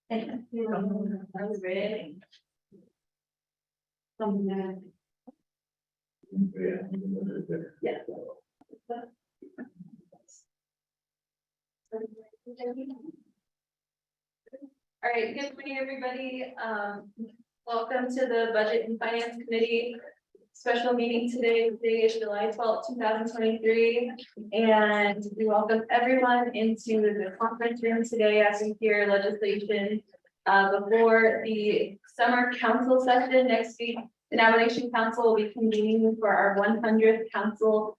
Thank you. That was great. Yeah. All right, good morning, everybody. Welcome to the Budget and Finance Committee special meeting today. Today is July 12th, 2023, and we welcome everyone into the conference room today as we hear legislation before the summer council session next week. The nomination council will be convening for our 100th council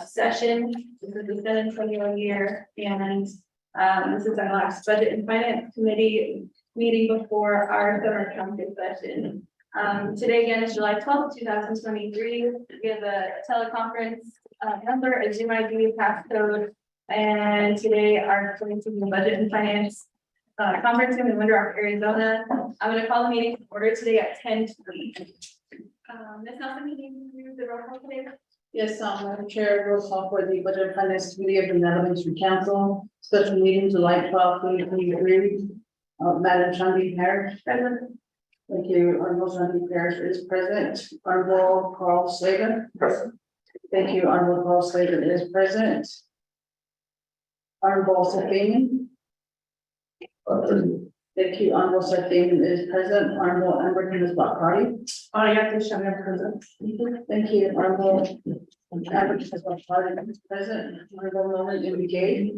session. This is the 2021 year, and this is our last Budget and Finance Committee meeting before our summer council session. Today again is July 12th, 2023. We have a teleconference number, a Zoom ID, passcode, and today are going to be the Budget and Finance conference room in Winter Rock, Arizona. I'm going to call the meeting to order today at 10:20. Ms. Nelson, can you do the roll call today? Yes, Madam Chair, roll call for the Budget and Finance Committee of the Netherlands Council, special meeting July 12th, 2023. Madam Chandi Harris. Present. Thank you. Honorable Chandi Harris is present. Honorable Carl Slavin. Present. Thank you. Honorable Carl Slavin is present. Honorable Safin. Thank you. Honorable Safin is present. Honorable Amber is Bakari. Present. Thank you. Honorable Amber is present. Honorable Norman Indicate.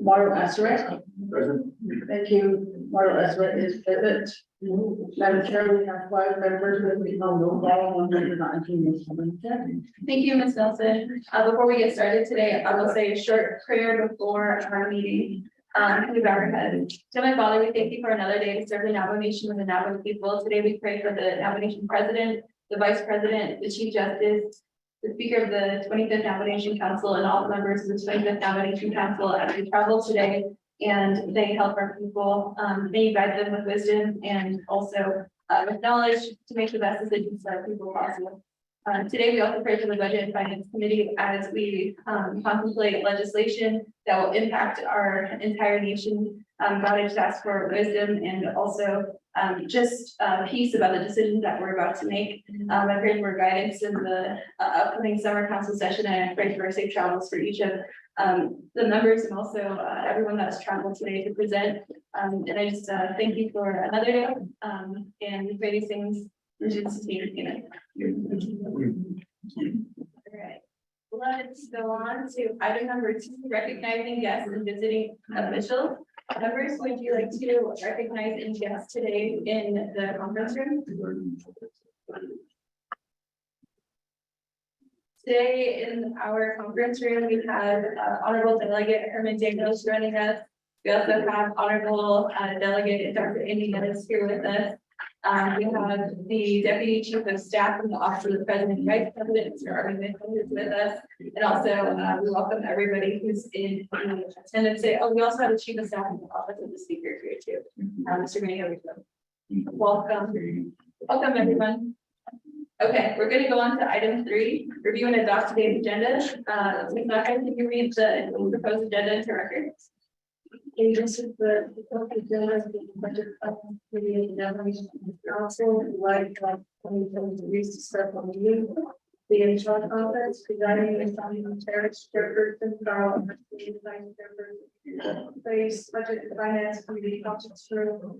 Mario Azarek. Present. Thank you. Mario Azarek is present. Madam Chair, we have 5 members with me on roll call. 1 member not attending. Thank you, Ms. Nelson. Before we get started today, I will say a short prayer before our meeting. We bow our heads. To my Father, we thank you for another day to serve the Navajo Nation of the Navajo people. Today we pray for the Navajo Nation President, the Vice President, the Chief Justice, the Speaker of the 25th Navajo Nation Council, and all the members of the 25th Navajo Nation Council as we travel today and they help our people. May you guide them with wisdom and also with knowledge to make the best decisions for our people possible. Today, we also pray for the Budget and Finance Committee as we contemplate legislation that will impact our entire nation. God, I just ask for wisdom and also just peace about the decisions that we're about to make. I pray for guidance in the upcoming summer council session, and I pray for safe travels for each of the members and also everyone that's traveled today to present. And I just thank you for another day, and we pray these things in Jesus' name. All right, let's go on to item number 2, recognizing guests and visiting officials. Members, would you like to recognize any guests today in the conference room? Today in our conference room, we have Honorable Delegate Herman Daniels joining us. We also have Honorable Delegate Dr. Andy Dennis here with us. We have the Deputy Chief of Staff from the Office of the President and Vice President, Mr. Arvin Mitchell, who's with us. And also we welcome everybody who's in attendance today. Oh, we also have the Chief of Staff in the Office of the Speaker here too, Mr. Manny. Welcome. Welcome, everyone. Okay, we're going to go on to item 3, review and adopt today's agenda. Ms. Naka, can you read the proposed agenda into record? This is the agenda of the budget committee of the Navajo Nation Council. Like 2023 to start on you. The HR conference presiding with Tommy Terrence, Chairperson, Carl, Vice Chairperson, Place Budget and Finance Committee conference room.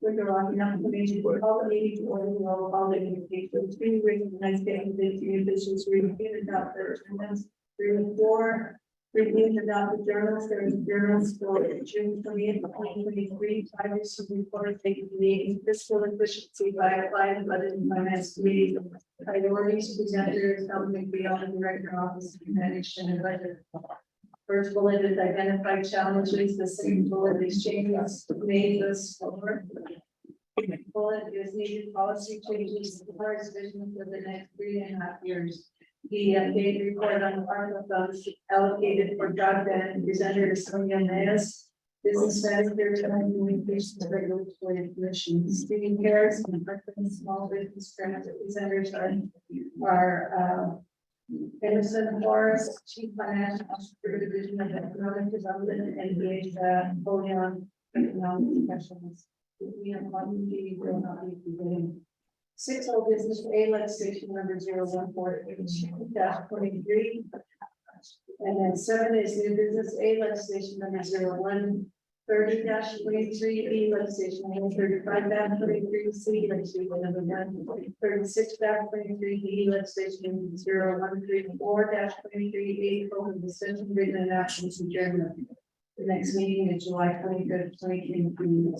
With the Rocky Mountain Commission for all the meetings or the all the communications, 3 recognize getting the officials review and adopt their attendance. 3 and 4. Review and adopt the journals. There is journals for June 20th, 2023. 5 issues reported taking the meeting fiscal efficiency by applying the Budget and Finance Committee priorities. Presenters helping beyond the Director Office of Management and Budget. First bullet is identify challenges. The second bullet is changes made this forward. Bullet is needed policy changes the first vision for the next 3.5 years. The updated report on the ARPA funds allocated for broadband presented to Sonia Mayes, business manager, telecommunications regulatory commission. Stephen Harris and Small Business Grant presenters are Anderson Forrest, Chief Financial Officer, Division of Economic Development, and Oleon Economic Specialist. We have one meeting will not be beginning. 6 old business A legislation number 014-23. And then 7 is new business A legislation number 0130-23, B legislation number 35-23, C legislation number 36-23, D legislation 0134-23, A total decision written and actions adjournment. The next meeting is July 25th, 2023.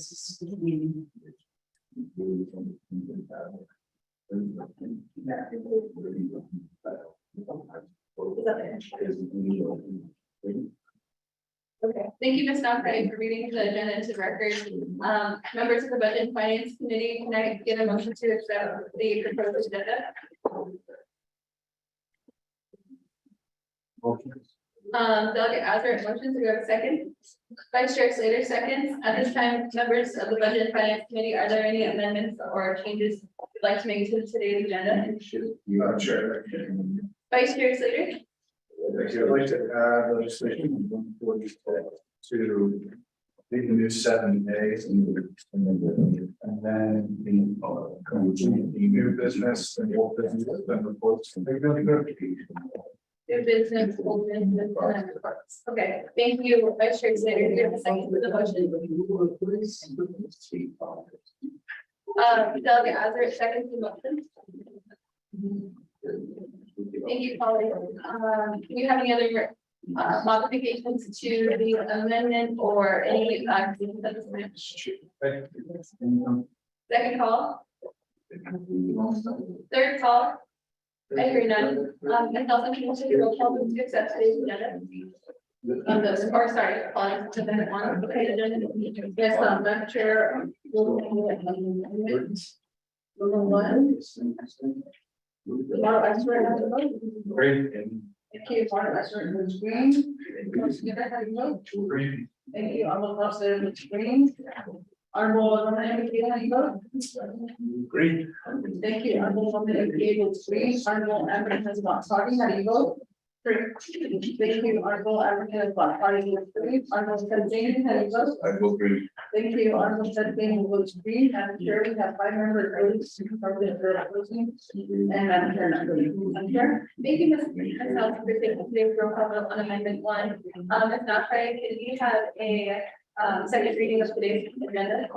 Okay, thank you, Ms. Knopfler, for reading the agenda into record. Members of the Budget and Finance Committee, can I get a motion to accept the proposed agenda? Delegate Azar, motion, do we have a second? Vice Chair Slater, seconds. At this time, members of the Budget and Finance Committee, are there any amendments or changes you'd like to make to today's agenda? Sure. Vice Chair Slater? I'd like to add legislation to leave the new 7A and then the new business and old business then reports. New business, old business, and reports. Okay, thank you, Vice Chair Slater. Do you have a second for the motion? Delegate Azar, second for the motion. Thank you, colleagues. Do you have any other modifications to the amendment or any second call? Third call? I hear none. Ms. Nelson, can you take a roll call to accept today's agenda? Or sorry, on to the one. Okay, agenda. Yes, Madam Chair. Number 1. Tomorrow, I swear to vote. Great. Thank you, Mark, I swear to screen. Thank you, Honorable Councilor with screen. Honorable Woman McKay, how do you vote? Great. Thank you, Honorable Woman McKay with screen. Honorable Amber has not party, how do you vote? Thank you, Honorable Amber has not party with screen. Honorable Seventeen, how do you vote? I will agree. Thank you, Honorable Seventeen with screen. Madam Chair, we have 5 members from the closing. And Madam Chair, not really. Madam Chair. Thank you, Ms. Nelson, for taking today's roll call vote on amendment 1. Ms. Knopfler, can we have a second reading of today's agenda?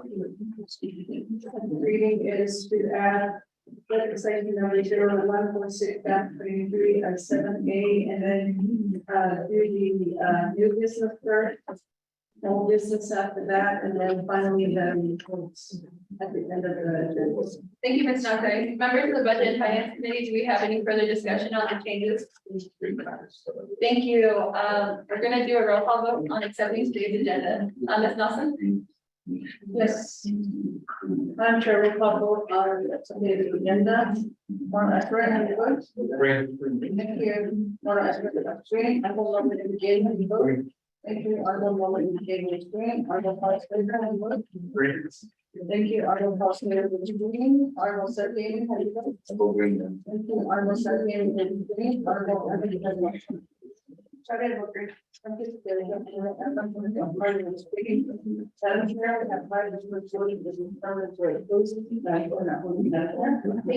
Reading is to add legislation number 0146-23 as 7A, and then do the new business first, old business after that, and then finally the reports at the end of the. Thank you, Ms. Knopfler. Members of the Budget and Finance Committee, do we have any further discussion on the changes? Thank you. We're going to do a roll call vote on accepting today's agenda. Ms. Nelson? Yes. Madam Chair, we call vote on today's agenda. One Ashburn, how do you vote? Thank you. One Ashburn, screen. Honorable Woman McKay, how do you vote? Thank you. Honorable Woman McKay with screen. Honorable Councilor, how do you vote? Thank you. Honorable Councilor with screen. Honorable Seventeen, how do you vote? Thank you. Honorable Seventeen with screen. Honorable Amber has not. Madam Chair, we have 5 majority of the determined for closing. Thank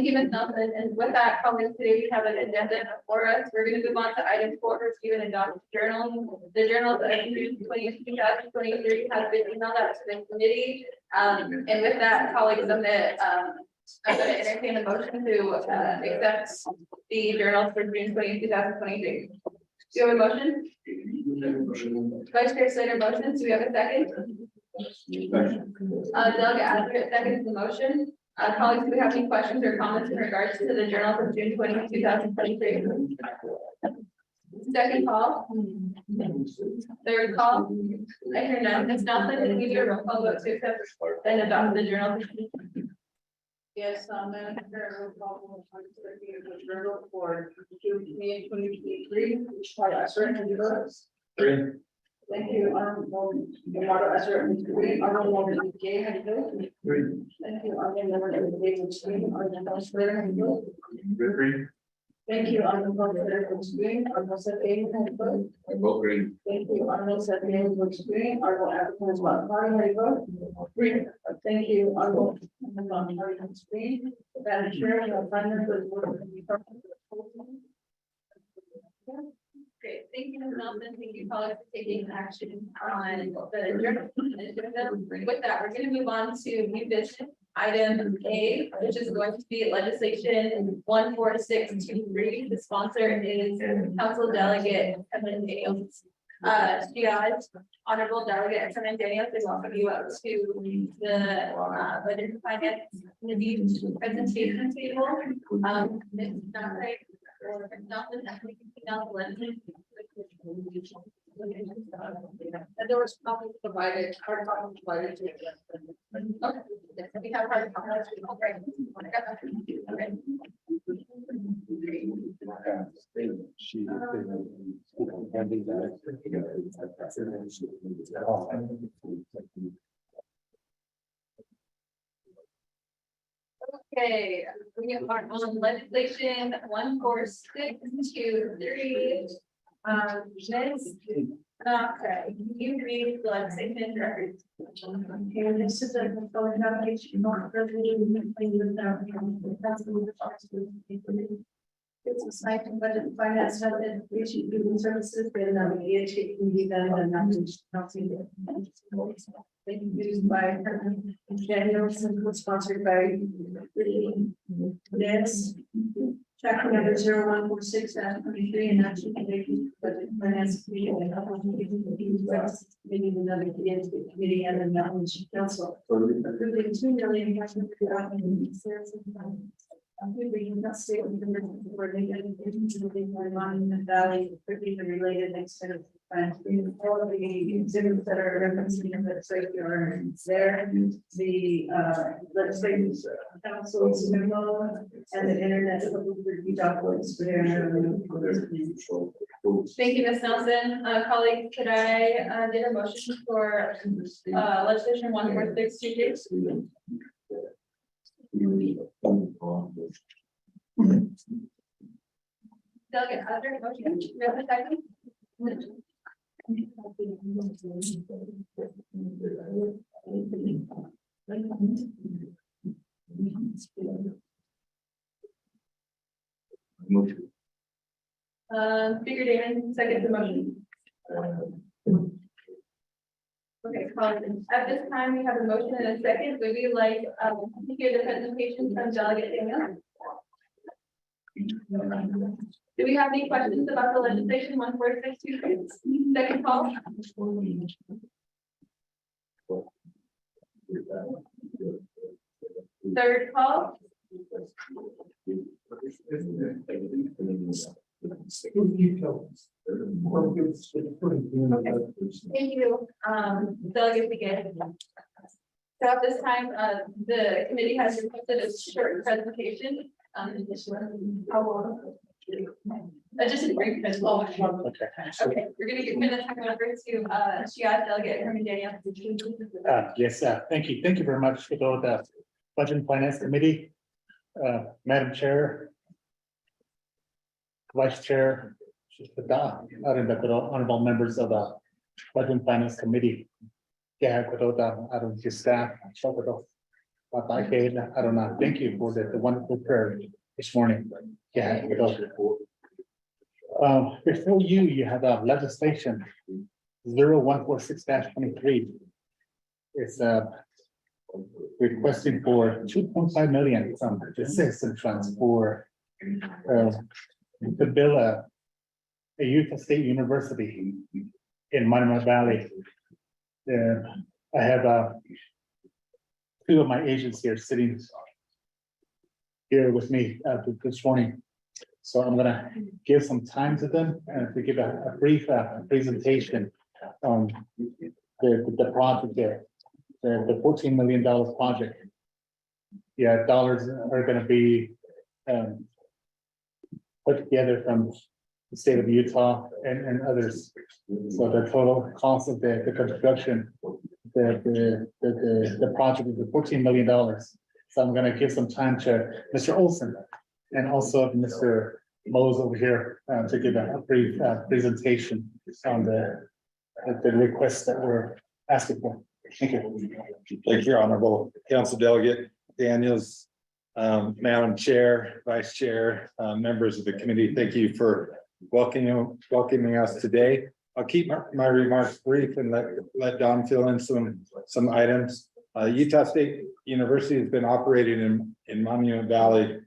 you, Ms. Nelson. And with that, colleagues, today we have an agenda before us. We're going to move on to item 4, review and adopt journal. The journal of June 2023 has been emailed out to the committee. And with that, colleagues, I'm going to entertain a motion to accept the journals for June 20, 2023. Do you have a motion? Vice Chair Slater motions. Do we have a second? Delegate Azar seconds the motion. Colleagues, do we have any questions or comments in regards to the journal from June 20, 2023? Second call. Third call. I hear none. Ms. Nelson, can we do a roll call vote to accept and adopt the journal? Yes, Madam Chair, we'll call on the journal for June 2023, which part I certainly vote. Thank you, Honorable Model Esther, Honorable Woman McKay, how do you vote? Thank you, Honorable Woman McKay, Honorable Councilor, how do you vote? Thank you, Honorable Senator Green, Honorable Senator vote. I vote green. Thank you, Honorable Senator Green, Honorable Applicant Martin, how do you vote? Green. Thank you, Honorable Green. Madam Chair, your final report. Great, thank you, Ms. Nelson, thank you, colleagues, for taking action on the adjournment. With that, we're gonna move on to new business, item A, which is going to be legislation 14623. The sponsor is Council Delegate Evan Daniels. GI, Honorable Delegate Evan Daniels, I welcome you up to the Budget and Finance Committee presentation table. Ms. Nelson, or Nelson, And there was copies provided, hard copies provided to. okay, we have hard copies. Okay. Okay, we are on legislation 14623. Ms. Okay, you read the legislation record. And this is a proposed application, not resolution, it's a site and budget and finance, health education, human services, and EHA can be done and not used by Daniels and sponsored by Nance. Chapter number 0146-23 and action taken budget and finance committee and meeting another committee and the knowledge council. Approving 2 million we not state with the Monument Valley, the related extended plans. All of the exhibits that are referencing in the site are there. The legislative council's memo and the internet review documents for their. Thank you, Ms. Nelson. Colleagues, could I get a motion for legislation 14623? Delegate Hazard, motion, do you have a second? Speaker Damon, second the motion. Okay, colleagues, at this time, we have a motion and a second. Would we like to hear the presentation from Delegate Daniel? Do we have any questions about the legislation 14623? Second call? Third call? Thank you, Delegate Begin. So at this time, the committee has requested a short presentation. How long? Just a brief presentation. Okay, we're gonna give minutes over to GI Delegate Herman Daniel. Yes, thank you. Thank you very much for the Budget and Finance Committee, Madam Chair, Vice Chair, honorable members of the Budget and Finance Committee. Yeah, I don't just staff. I don't know. Thank you for the wonderful prayer this morning. Yeah, before you have a legislation 0146-23. It's requesting for 2.5 million from the citizen funds for to build a Utah State University in Monument Valley. I have two of my agents here sitting here with me this morning. So I'm gonna give some time to them to give a brief presentation on the project there, the $14 million project. Yeah, dollars are gonna be put together from the state of Utah and others. So the total cost of the construction, the project is $14 million. So I'm gonna give some time to Mr. Olson and also Mr. Mo's over here to give a brief presentation on the requests that we're asking for. Thank you. Thank you, Honorable Council Delegate Daniels, Madam Chair, Vice Chair, members of the committee. Thank you for welcoming us today. I'll keep my remarks brief and let Don fill in some items. Utah State University has been operating in Monument Valley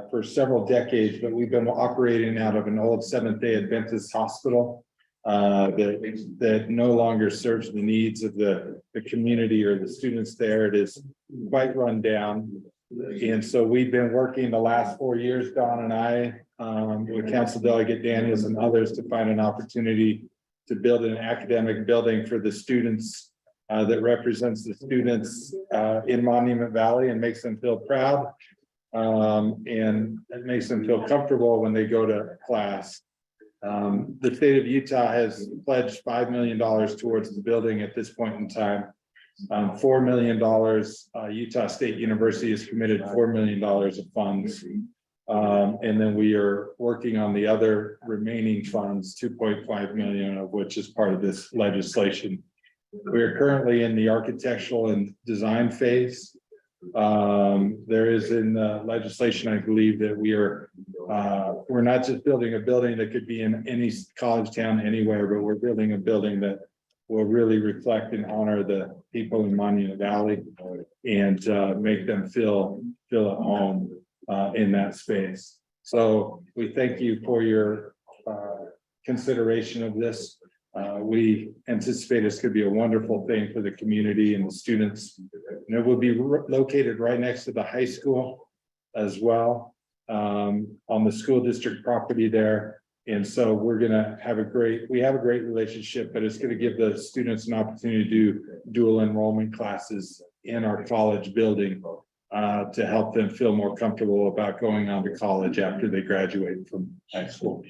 for several decades, but we've been operating out of an old Seventh-day Adventist hospital that no longer serves the needs of the community or the students there. It is quite run down. And so we've been working the last 4 years, Don and I, with Council Delegate Daniels and others, to find an opportunity to build an academic building for the students that represents the students in Monument Valley and makes them feel proud. And it makes them feel comfortable when they go to class. The state of Utah has pledged $5 million towards the building at this point in time. $4 million, Utah State University has committed $4 million of funds. And then we are working on the other remaining funds, 2.5 million of which is part of this legislation. We are currently in the architectural and design phase. There is in the legislation, I believe, that we're not just building a building that could be in any college town anywhere, but we're building a building that will really reflect and honor the people in Monument Valley and make them feel at home in that space. So we thank you for your consideration of this. We anticipate this could be a wonderful thing for the community and the students. And it will be located right next to the high school as well, on the school district property there. And so we're gonna have we have a great relationship, but it's gonna give the students an opportunity to do dual enrollment classes in our college building to help them feel more comfortable about going on to college after they graduate from high school.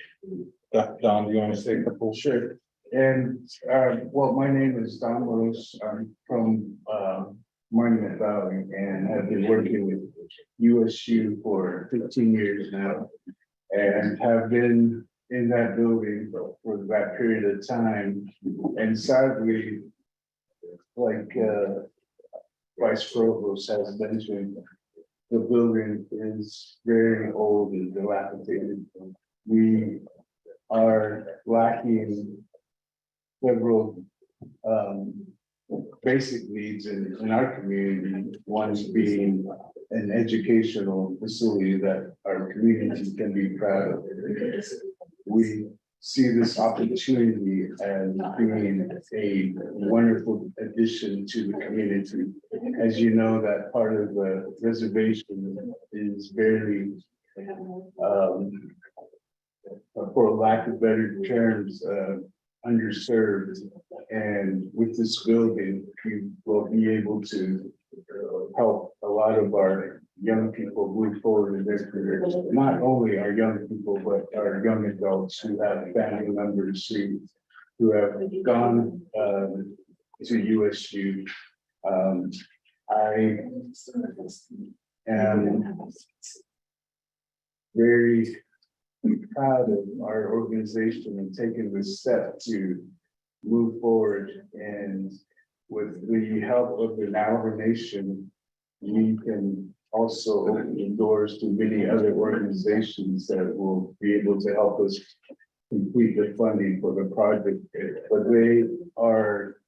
Don, do you want to say a couple? Sure. And well, my name is Don Rose. I'm from Monument Valley and have been working with USU for 15 years now, and have been in that building for that period of time. And sadly, like Vice Provost has mentioned, the building is very old and dilapidated. We are lacking several basic needs in our community, one being an educational facility that our community can be proud of. We see this opportunity as being a wonderful addition to the community. As you know, that part of the reservation is very, for lack of better terms, underserved. And with this building, we will be able to help a lot of our young people move forward in their careers. Not only our young people, but our young adults who have family members who have gone to USU. I am very proud of our organization and taking this step to move forward, and with the help of the Navajo Nation, we can also open the doors to many other organizations that will be able to help us complete the funding for the project. But they are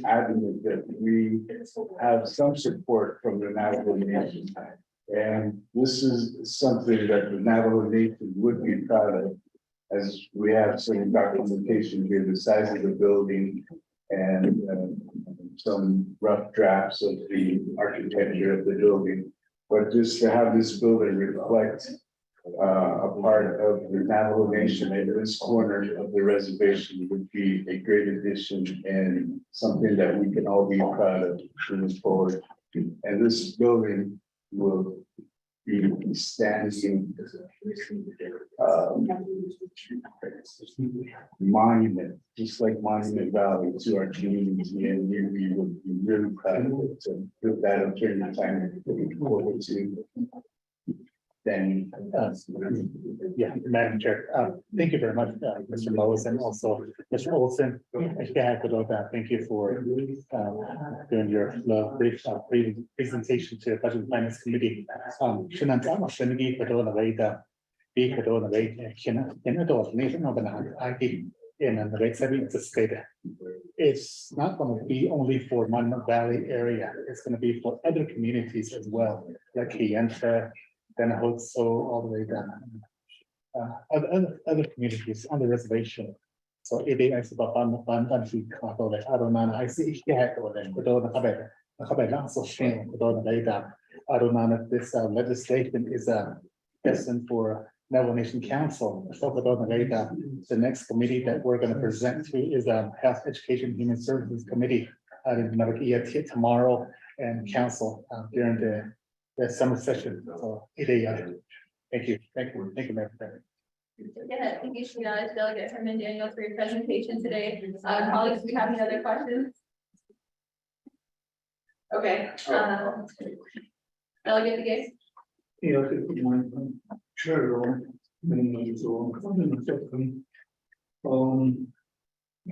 adamant that we have some support from the Navajo Nation. And this is something that the Navajo Nation would be proud of, as we have some documentation here, the size of the building and some rough drafts of the architecture of the building. But just to have this building reflect a part of the Navajo Nation in this corner of the reservation would be a great addition and something that we can all be proud of moving forward. And this building will be standing monument, just like Monument Valley, to our community, and we would be really proud of it. So with that, I'm turning the time forward to then, yeah, Madam Chair, thank you very much, Mr. Lois, and also Mr. Olson. Thank you for doing your brief presentation to the Budget and Finance Committee. Shouldn't opportunity for doing the way that be for doing the way can adult nation of an ID in the rate setting to state that it's not going to be only for Monument Valley area, it's going to be for other communities as well, like Kayenta, then also all the way down. Other communities on the reservation. So it is about one feet couple like I don't know. I see each day over there. But don't have a lot of shame. Don't lay down. I don't know if this legislation is destined for Neville Nation Council. So don't lay down. The next committee that we're going to present to is Health, Education, Human Services Committee. I didn't know tomorrow and council during the summer session. So thank you, Madam Chair. Yeah, thank you, Sheena, Delegate Herman Daniels, for your presentation today. Colleagues, do we have any other questions? Okay, Delegate Gay. Yeah, good morning. Sure. I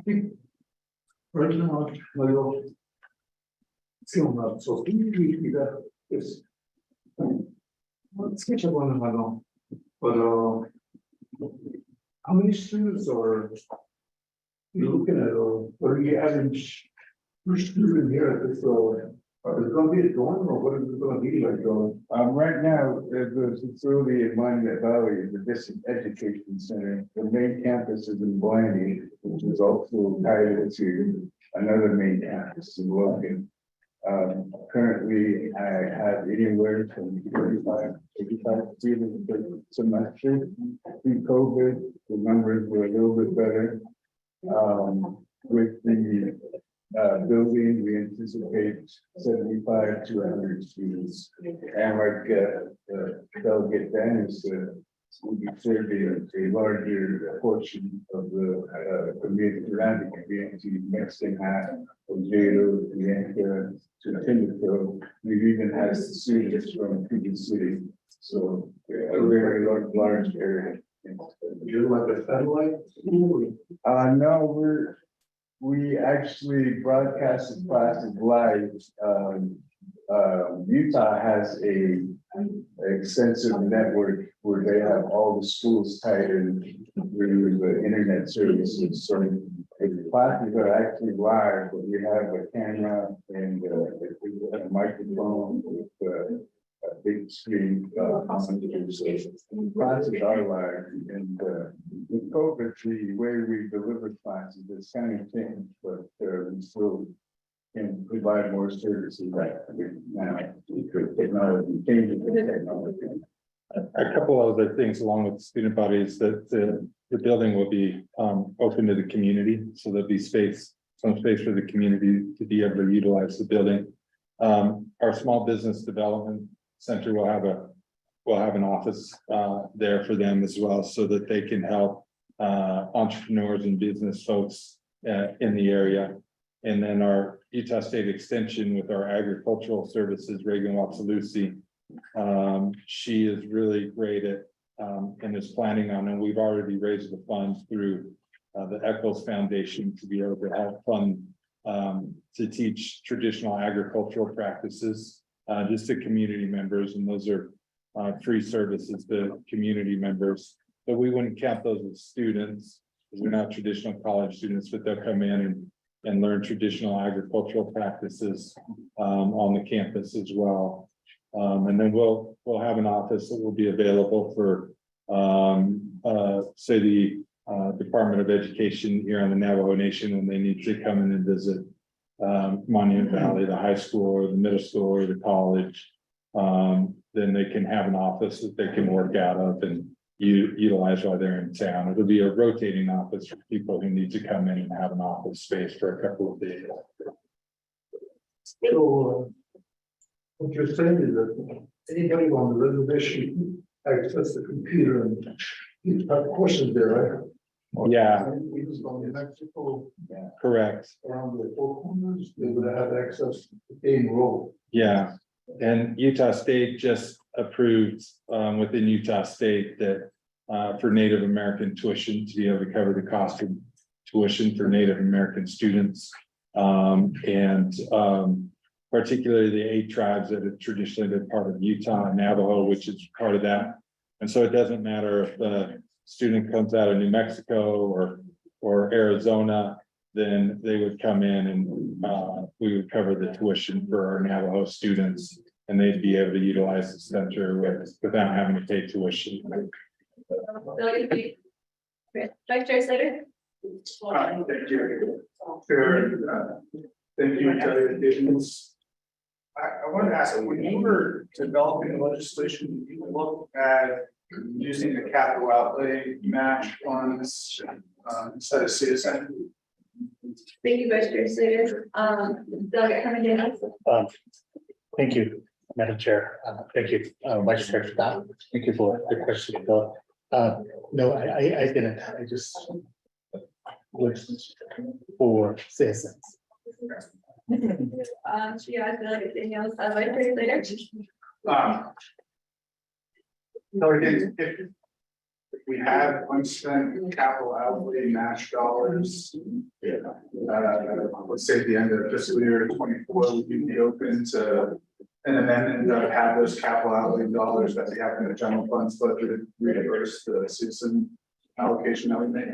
think right now, well, still not so easy that is. Sketch up on them, but how many students are you looking at, or what are you average per student here at this, is it gonna be a dorm, or what is it gonna be like, Right now, the facility in Monument Valley is the District Education Center. The main campus is in Blaney, which is also tied into another main campus in Logan. Currently, I have anywhere from 85 students per semester. Pre-COVID, the numbers were a little bit better. With the building, we anticipate 75 to 100 students. And like Delegate Daniel said, we'll be serving a larger portion of the community around the community, Mexican half of Jado, Bianca, to Timothy. We've even had students from Cuban City. So a very large area. you're like a satellite? No, we actually broadcast the classes live. Utah has a extensive network where they have all the schools tied in through the internet services. So the classes are actually live, but we have a camera and a microphone with a big screen. Monitors. So classes are live, and with COVID, the way we deliver classes is kind of changed, but we still can provide more services right now. Technology changes. A couple other things along with the student body is that the building will be open to the community, so there'll be some space for the community to be able to utilize the building. Our small business development center will have an office there for them as well, so that they can help entrepreneurs and business folks in the area. And then our Utah State Extension with our agricultural services, Reagan Watsalusi. She is really great at and is planning on, and we've already raised the funds through the Eccles Foundation to be able to help fund to teach traditional agricultural practices just to community members, and those are free services to community members. But we wouldn't count those as students, because they're not traditional college students, but they'll come in and learn traditional agricultural practices on the campus as well. And then we'll have an office that will be available for say the Department of Education here on the Navajo Nation when they need to come in and visit Monument Valley, the high school or the middle school or the college. Then they can have an office that they can work out of and utilize while they're in town. It'll be a rotating office for people who need to come in and have an office space for a couple of days. So, what you're saying is that anybody on the reservation access the computer and you have questions there, right? Yeah. We just go to Mexico, Correct. around the four corners, they would have access to the same role. Yeah. And Utah State just approved, within Utah State that, for Native American tuition to be able to cover the cost of tuition for Native American students. Particularly the 8 tribes that have traditionally been part of Utah and Navajo, which is part of that. And so it doesn't matter if the student comes out of New Mexico or Arizona, then they would come in and we would cover the tuition for our Navajo students. And they'd be able to utilize the center without having to pay tuition. Vice Chair Slater? Thank you. Sure. Thank you, Taylor. I wanted to ask, when you were developing legislation, you look at using the capital outlay match funds instead of citizen. Thank you, Vice Chair Slater. Delegate Hernandez? Thank you, Madam Chair. Thank you, Vice Chair Scott. Thank you for the question. No, I didn't. I just was for citizens. She has Delegate Daniels, Vice Chair Slater? No, if we have unspent capital outlay match dollars, let's say at the end of fiscal year 24, would you be open to an amendment that would have those capital outlay dollars that we have in the general funds budget reimburse the citizen allocation that we make?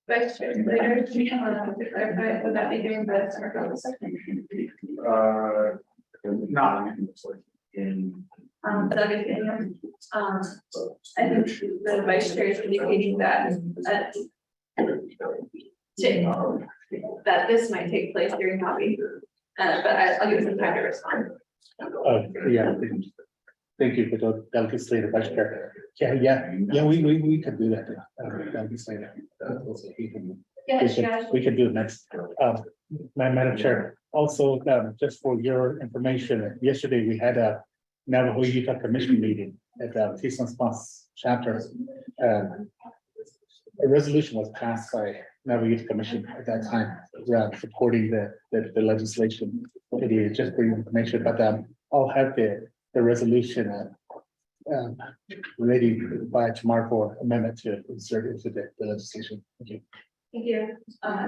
Vice Chair Slater, to clarify, would that be doing the summer goals? Not. Delegate Daniels, I think the Vice Chair is indicating that, that this might take place during hobby. But I'll give some time to respond. Yeah, thank you for the Delegate Slater, Vice Chair. Yeah, we could do that. Delegate Slater. We can do it next. Madam Chair, also, just for your information, yesterday we had a Navajo Utah Commission meeting at the Tucson Spas chapter. A resolution was passed by Navajo Youth Commission at that time, supporting the legislation. It is just for your information, but I'll have the resolution ready by tomorrow for amendment to insert into the legislation. Thank you. Thank you.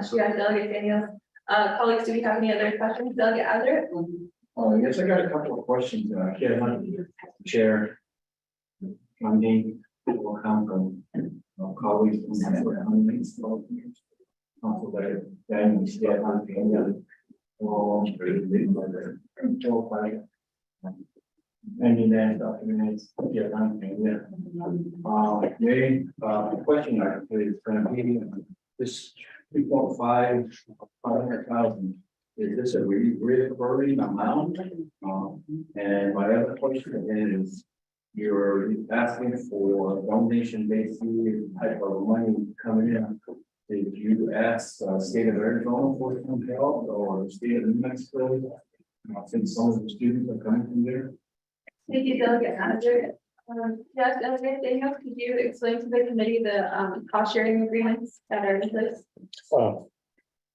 She has Delegate Daniels. Colleagues, do we have any other questions? Delegate Azar? Yes, I got a couple of questions, Chair. My name will come from colleagues from the council that then step on the and then documents get on the question I is going to be this 500,000. Is this a recurring amount? And my other question is, you're asking for donation-based type of money coming in. Did you ask state of Arizona for some help or the state of New Mexico? Since some of the students are coming from there. Thank you, Delegate Azar. Yes, Delegate Daniels, could you explain to the committee the cost sharing agreements that are in place?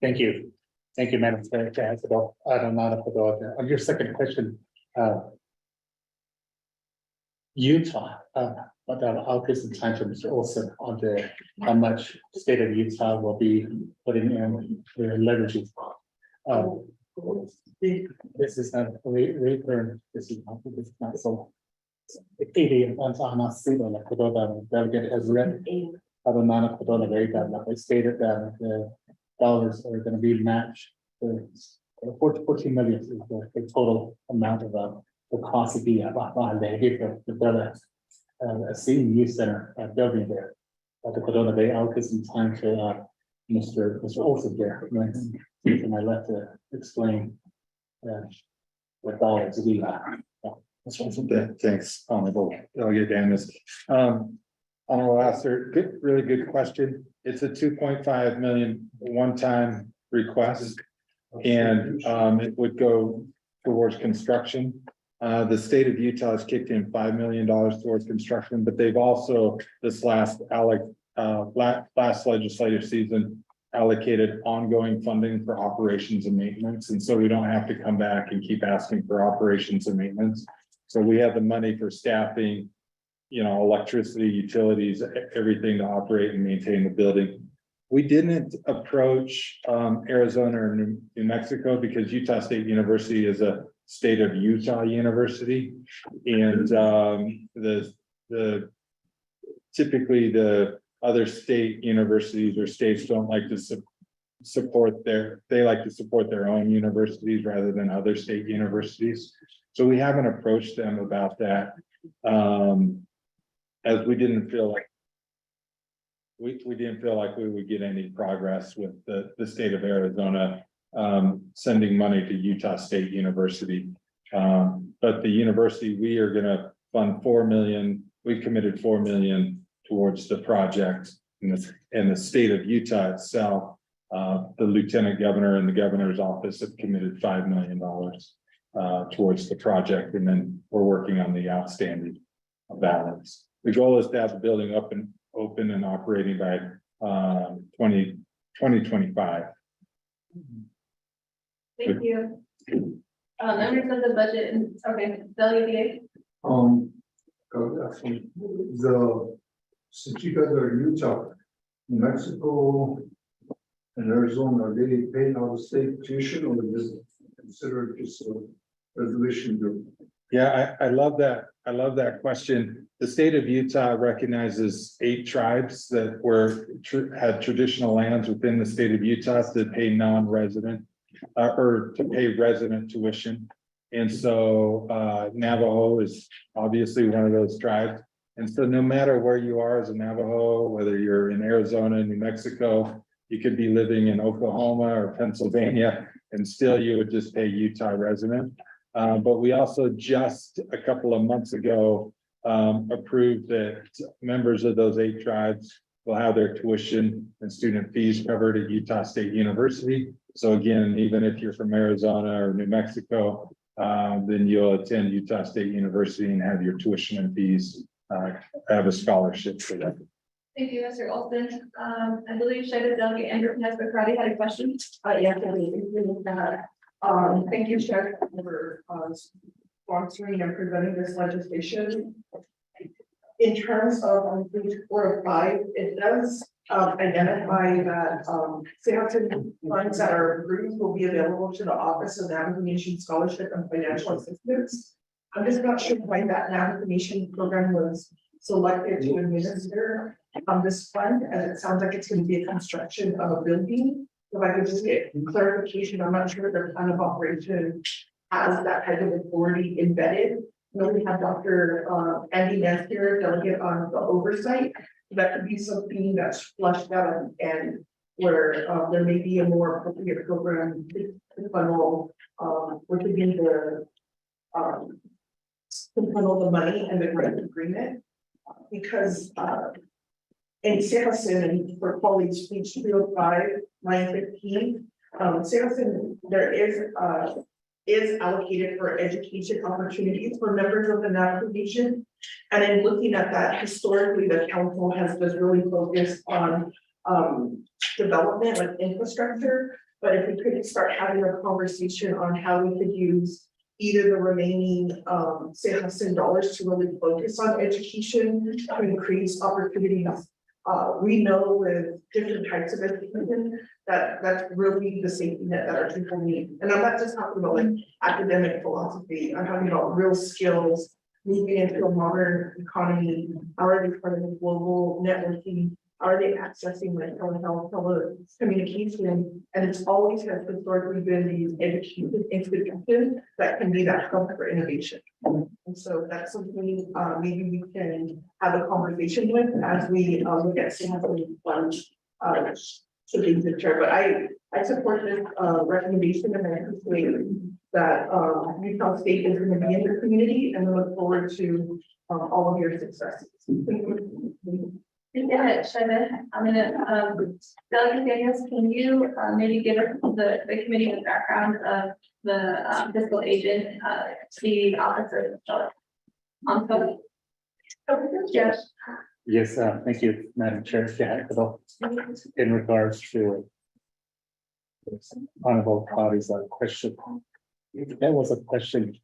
Thank you. Thank you, Madam Chair. On your second question, Utah, but I'll give some time to Mr. Olson on how much state of Utah will be putting in the leveraging. This is not return. This is not so. Delegate has read. They stated that the dollars are going to be matched. 14 million is the total amount of the cost of the senior youth center building there. At the Cordona Bay, I'll give some time to Mr. Olson there. And I left to explain what dollars we Thanks, Honorable Delegate Daniels. Honorable Astor, really good question. It's a 2.5 million one-time request. And it would go towards construction. The state of Utah has kicked in $5 million towards construction, but they've also this last legislative season allocated ongoing funding for operations and maintenance, and so we don't have to come back and keep asking for operations and maintenance. So we have the money for staffing, electricity, utilities, everything to operate and maintain the building. We didn't approach Arizona or New Mexico because Utah State University is a state of Utah university. And the typically the other state universities or states don't like to support they like to support their own universities rather than other state universities. So we haven't approached them about that. As we didn't feel like we didn't feel like we would get any progress with the state of Arizona sending money to Utah State University. But the university, we are gonna fund $4 million. We've committed $4 million towards the project in the state of Utah itself. The lieutenant governor and the governor's office have committed $5 million towards the project, and then we're working on the outstanding balance. The goal is to have the building up and open and operating by 2025. Thank you. Members of the budget, okay, Delegate Actually, since you guys are in Utah, New Mexico, and Arizona, are they paying out of state tuition or just consider it just a resolution to? Yeah, I love that. I love that question. The state of Utah recognizes 8 tribes that had traditional lands within the state of Utah that pay non-resident or to pay resident tuition. And so Navajo is obviously one of those tribes. And so no matter where you are as a Navajo, whether you're in Arizona, New Mexico, you could be living in Oklahoma or Pennsylvania, and still you would just pay Utah resident. But we also just a couple of months ago approved that members of those 8 tribes will have their tuition and student fees covered at Utah State University. So again, even if you're from Arizona or New Mexico, then you'll attend Utah State University and have your tuition and fees, have a scholarship for that. Thank you, Mr. Olson. I believe Sheriff Delegate Andrew Nesbitt had a question. Yeah, thank you, Sheriff, for sponsoring and presenting this legislation. In terms of page 4 of 5, it does identify that certain funds that are approved will be available to the Office of Navigation Scholarship and Financial Assistance. I'm just not sure why that navigation program was selected to administer this fund, as it sounds like it's going to be a construction of a building. If I could just get clarification, I'm not sure their plan of operation has that type of authority embedded. We have Dr. Andy Ness here, delegate on the oversight. That could be something that's flushed out and where there may be a more appropriate program to funnel, which would be the to funnel the money and the grant agreement. Because in Saracen, and for colleagues, page 305, line 15, Saracen, there is allocated for education opportunities for members of the navigation. And in looking at that, historically, the council has just really focused on development, like infrastructure. But if we could start having a conversation on how we could use either the remaining Saracen dollars to really focus on education to increase opportunities. We know with different types of education that's really the safety net that our people need. And I'm not just talking about like academic philosophy, I'm talking about real skills, moving into a modern economy. How are they part of the global networking? How are they accessing like telehealth, telecommunication? And it's always has historically been these education institutions that can be that hub for innovation. And so that's something maybe we can have a conversation with as we look at some funds to be determined. But I support this recommendation, and I appreciate that Utah State is going to be in the community, and we look forward to all of your successes. Thank you, Sheriff. I'm gonna, Delegate Daniels, can you maybe give us the committee the background of the fiscal agent, the officer? Yes, thank you, Madam Chair. Yeah, in regards to honorable bodies a question. That was a question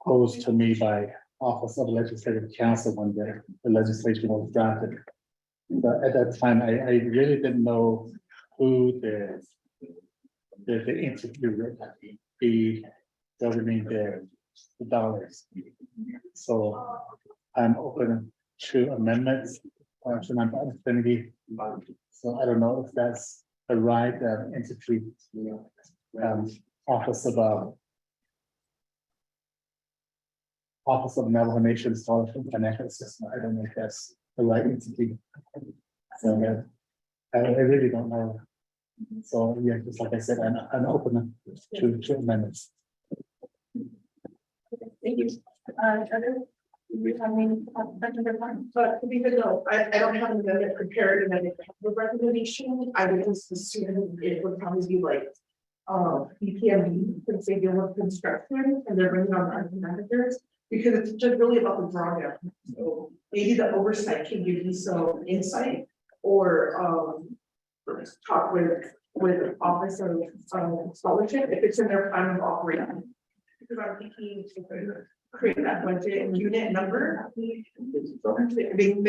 posed to me by Office of Legislative Counsel when the legislation was drafted. But at that time, I really didn't know who the entity would be governing the dollars. So I'm open to amendments to my affinity. So I don't know if that's the right entity. Office of Navajo Nation Scholarship Financial System. I don't know if that's the right entity. So I really don't know. So yeah, just like I said, I'm open to amendments. Thank you. Other, we have any questions or comments? But to be fair, no, I don't have an amendment prepared and then the recommendation, I would just assume it would probably be like. BPMD, since they deal with construction and they're bringing on our managers, because it's just really about the drawdown. So maybe the oversight can give you some insight or talk with Office of Scholarship if it's in their plan of operation. Because I'm thinking to create that budget and unit number, they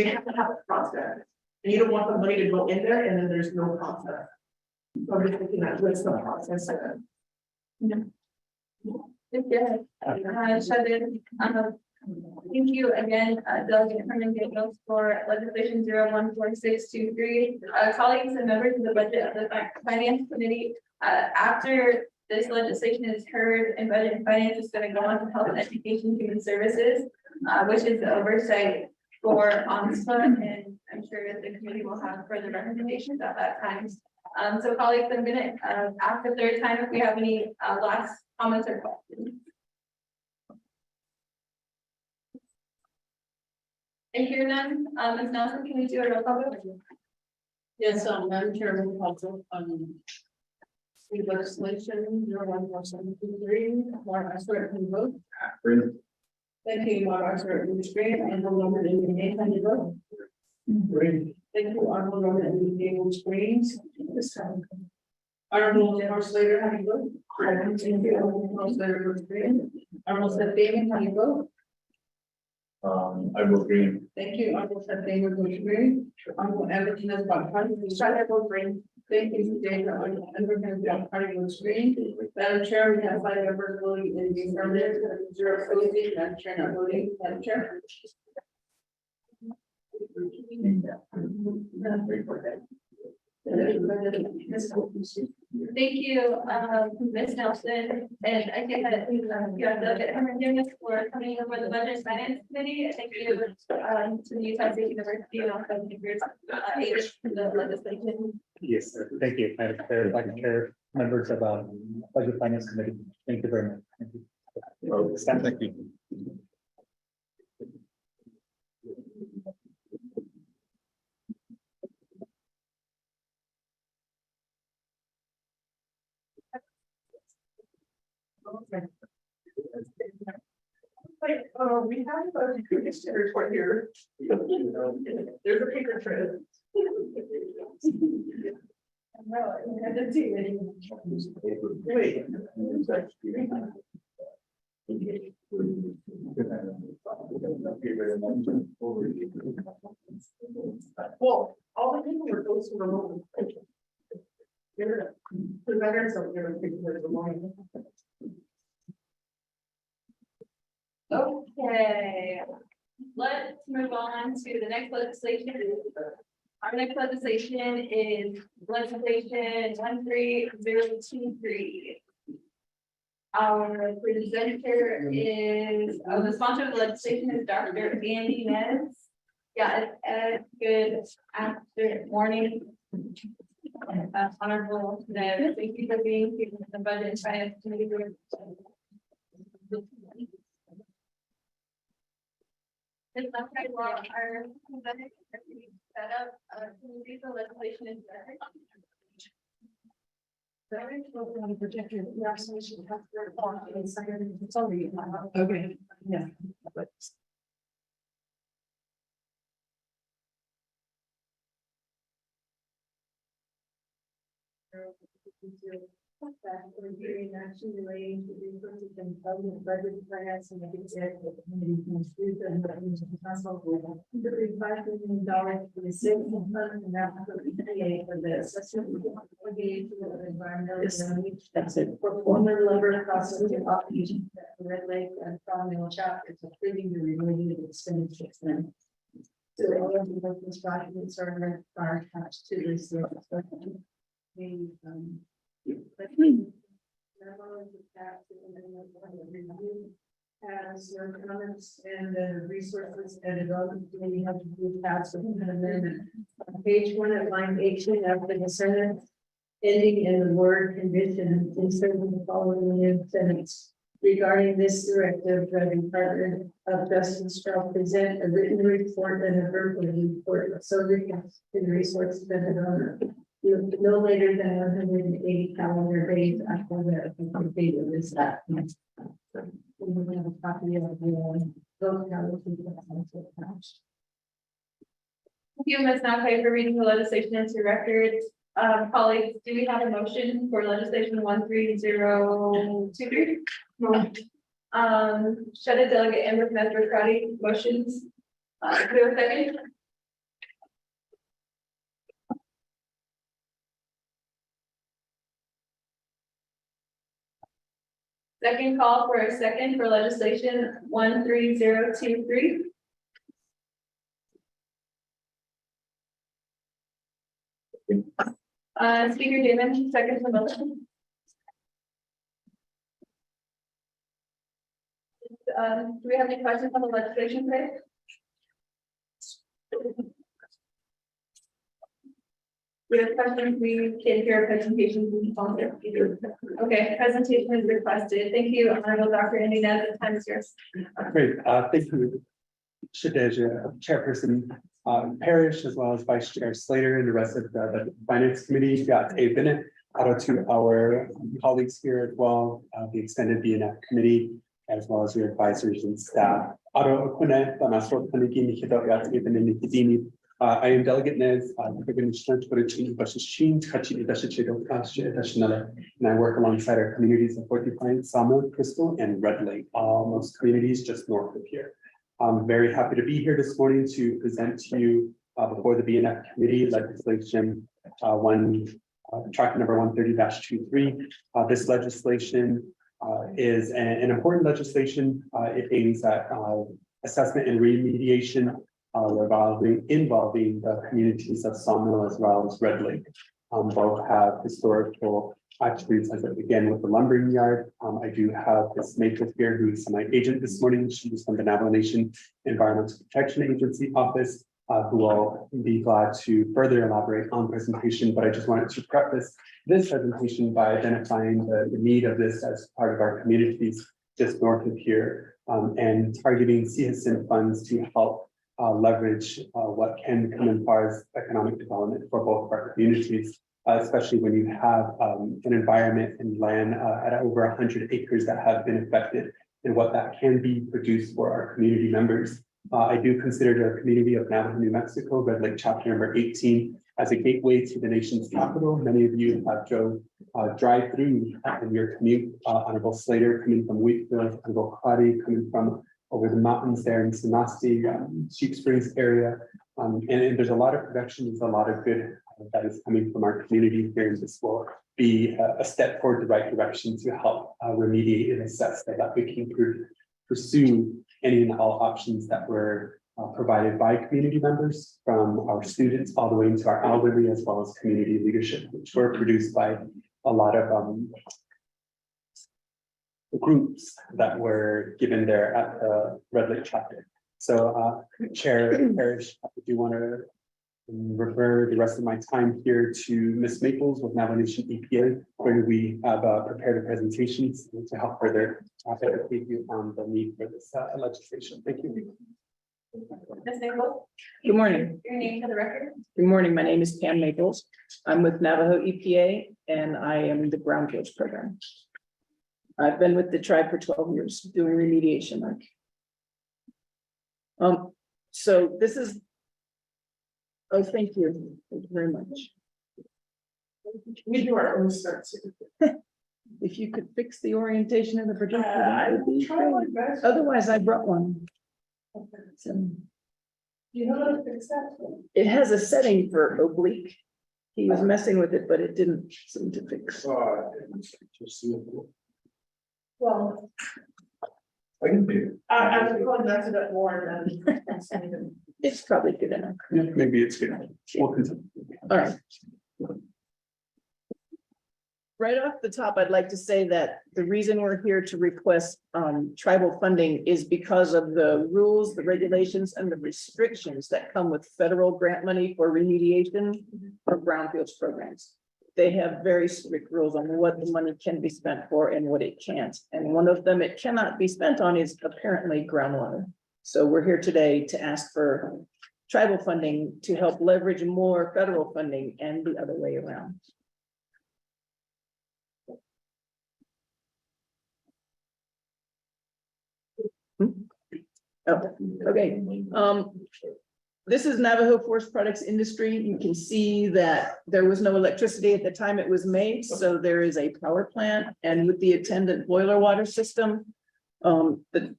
have to have a process. And you don't want the money to go in there and then there's no process. So I'm just thinking that what's the process of it? Thank you again, Delegate Herman Daniels for legislation 014623. Colleagues and members of the budget of the finance committee, after this legislation is heard and budget and finance is going to go on to health and education human services, which is the oversight for ONSPA, and I'm sure that the committee will have further recommendations at that time. So colleagues, I'm gonna ask the third time if we have any last comments or questions. I hear none. Ms. Nelson, can we do a roll call vote? Yes, Madam Chairman, also, the legislation 014723, Mark, I swear to vote. Thank you, Mark, I swear to screen, and we'll number in the name and vote. Thank you, Honorable Norman, and the table screens. Honorable Jennifer Slater, how do you vote? Thank you, Honorable Slater, vote green. Honorable Seth David, how do you vote? I will agree. Thank you, Honorable Seth David, vote green. Honorable Everton is about party, vote green. Thank you, David, Honorable Everton is about party, vote green. Madam Chair, we have 5 members voting in the affirmative, 0 opposing, Madam Chair not voting, Madam Chair. Thank you, Ms. Nelson, and I think that you have Delegate Herman Daniels for coming over the budget and finance committee. Thank you to the Utah State University and also to your aid to the legislation. Yes, sir. Thank you. Madam Chair, Vice Chair, members of budget finance committee. Thank you very much. Thank you. Thank you. We have a commission report here. There's a paper trail. No, I didn't see any. Wait. Well, all the people were those who were remote. The veterans don't give a picture of the line. Okay, let's move on to the next legislation. Our next legislation is legislation 13023. Our presenter is, the sponsor of the legislation is Dr. Andy Nez. Yeah, good after morning. Honorable Nez, thank you for being here in the budget and finance committee. It's not very well, our set up, can you read the legislation in there? Very well, we want to protect your resolution. It's already. Okay, yeah. That reviewing action relating to resources and government budget finance and the executive committee construed and the council with $5 million for the savings fund and now for the assessment obligated to the environmental. That's it. For former lumber processing operation at Red Lake and Farmville chapters, approving the related expenditures. Then. So all of the documents are attached to this. Has your comments and the resources and development committee have to do pass with an amendment. On page 1 of line 18 after the sentence ending in the word condition instead of the following new sentence. Regarding this directive, the Department of Justice shall present a written report and a verbal report so recounts to the resources and development. No later than 180 calendar days after the date of this act. We have a copy of the vote calendar. Thank you, Ms. Nakay, for reading the legislation into records. Colleagues, do we have a motion for legislation 13023? No. Shredded Delegate Amber Crowdy, motions. Do we have a second? Second call for a second for legislation 13023. Speaker Damon, second the motion. Do we have any questions on the legislation today? We have questions, we can hear presentations. Okay, presentation is requested. Thank you, Honorable Dr. Inez. The time is yours. Great, thank you, Shadeja, Chairperson Parrish, as well as Vice Chair Slater and the rest of the Finance Committee. Got a Bennett, to our colleagues here as well, the extended BNF Committee, as well as your advisors and staff. I am Delegate Nez, and I work alongside our communities of Fort Defiance, Sawmill, Crystal, and Red Lake, most communities just north of here. I'm very happy to be here this morning to present to you before the BNF Committee legislation track number 130-23. This legislation is an important legislation. It aims at assessment and remediation involving the communities of Sawmill as well as Red Lake. Both have historical attributes, as again with the lumbering yard. I do have Ms. Maple here, who is my agent this morning. She is from the Navajo Nation Environmental Protection Agency office, who will be glad to further elaborate on presentation. But I just wanted to preface this presentation by identifying the need of this as part of our communities just north of here, and targeting CSIN funds to help leverage what can come in far as economic development for both of our communities, especially when you have an environment and land at over 100 acres that have been affected and what that can be produced for our community members. I do consider the community of Navajo, New Mexico, Red Lake chapter number 18, as a gateway to the nation's capital. Many of you have drive through in your commute. Honorable Slater coming from Wheatfield, Honorable Crowdy coming from over the mountains there in Sanasti, Sheep Springs area. And there's a lot of production, there's a lot of good that is coming from our community here. And this will be a step toward the right direction to help remediate and assess that we can pursue any and all options that were provided by community members, from our students all the way into our elderly, as well as community leadership, which were produced by a lot of groups that were given there at the Red Lake chapter. So Chair Parrish, I do want to refer the rest of my time here to Ms. Maples with Navajo Nation EPA, where we have prepared a presentation to help further educate you on the need for this legislation. Thank you. Ms. Maples? Good morning. Your name for the record? Good morning. My name is Pam Maples. I'm with Navajo EPA and I am the Brown Fields program. I've been with the tribe for 12 years doing remediation work. So this is, oh, thank you very much. We do our own search. If you could fix the orientation of the projector, I that would be try my great. best. Otherwise, I brought one. So You know how to fix that? it has a setting for oblique. He was messing with it, but it didn't seem to fix. Well, I can do. I'm going to mess it up more than. It's probably good enough. Yeah, maybe it's good. We'll continue. All right. Right off the top, I'd like to say that the reason we're here to request tribal funding is because of the rules, the regulations, and the restrictions that come with federal grant money for remediation of brownfields programs. They have very strict rules on what the money can be spent for and what it can't. And one of them it cannot be spent on is apparently groundwater. So we're here today to ask for tribal funding to help leverage more federal funding and the other way around. Oh, okay. This is Navajo Forest Products Industry. You can see that there was no electricity at the time it was made, so there is a power plant and with the attendant boiler water system.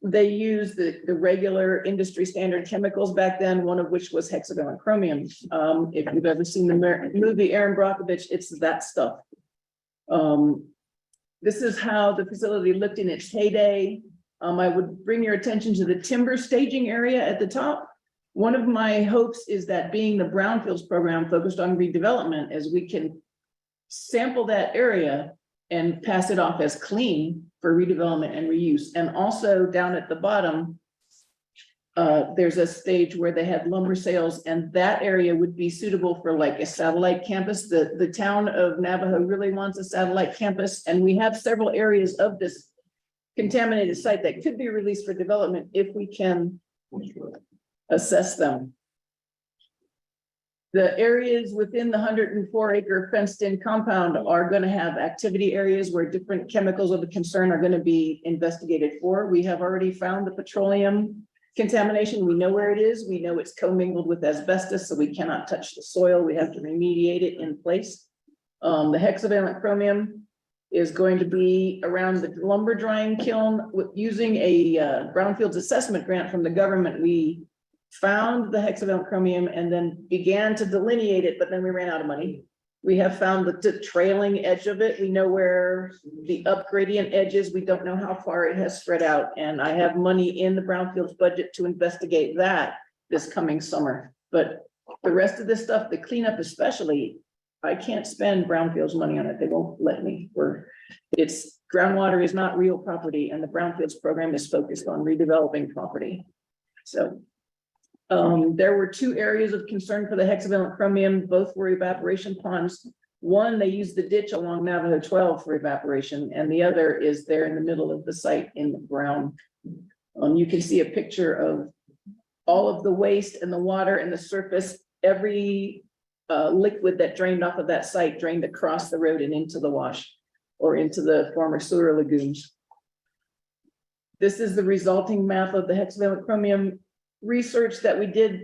They used the regular industry standard chemicals back then, one of which was hexavalent chromium. If you've ever seen the movie Aaron Brockovich, it's that stuff. This is how the facility looked in its heyday. I would bring your attention to the timber staging area at the top. One of my hopes is that being the brownfields program focused on redevelopment, as we can sample that area and pass it off as clean for redevelopment and reuse. And also down at the bottom, there's a stage where they had lumber sales, and that area would be suitable for like a satellite campus. The town of Navajo really wants a satellite campus, and we have several areas of this contaminated site that could be released for development if we can assess them. The areas within the 104-acre fenced-in compound are going to have activity areas where different chemicals of concern are going to be investigated for. We have already found the petroleum contamination. We know where it is. We know it's commingled with asbestos, so we cannot touch the soil. We have to remediate it in place. The hexavalent chromium is going to be around the lumber drying kiln. Using a brownfields assessment grant from the government, we found the hexavalent chromium and then began to delineate it, but then we ran out of money. We have found the trailing edge of it. We know where the up gradient edge is. We don't know how far it has spread out. And I have money in the brownfields budget to investigate that this coming summer. But the rest of this stuff, the cleanup especially, I can't spend brownfields money on it. They won't let me. It's groundwater is not real property, and the brownfields program is focused on redeveloping property. So there were two areas of concern for the hexavalent chromium. Both were evaporation ponds. One, they used the ditch along Navajo 12 for evaporation, and the other is there in the middle of the site in the brown. You can see a picture of all of the waste and the water and the surface. Every liquid that drained off of that site drained across the road and into the wash or into the former sewer lagoons. This is the resulting map of the hexavalent chromium research that we did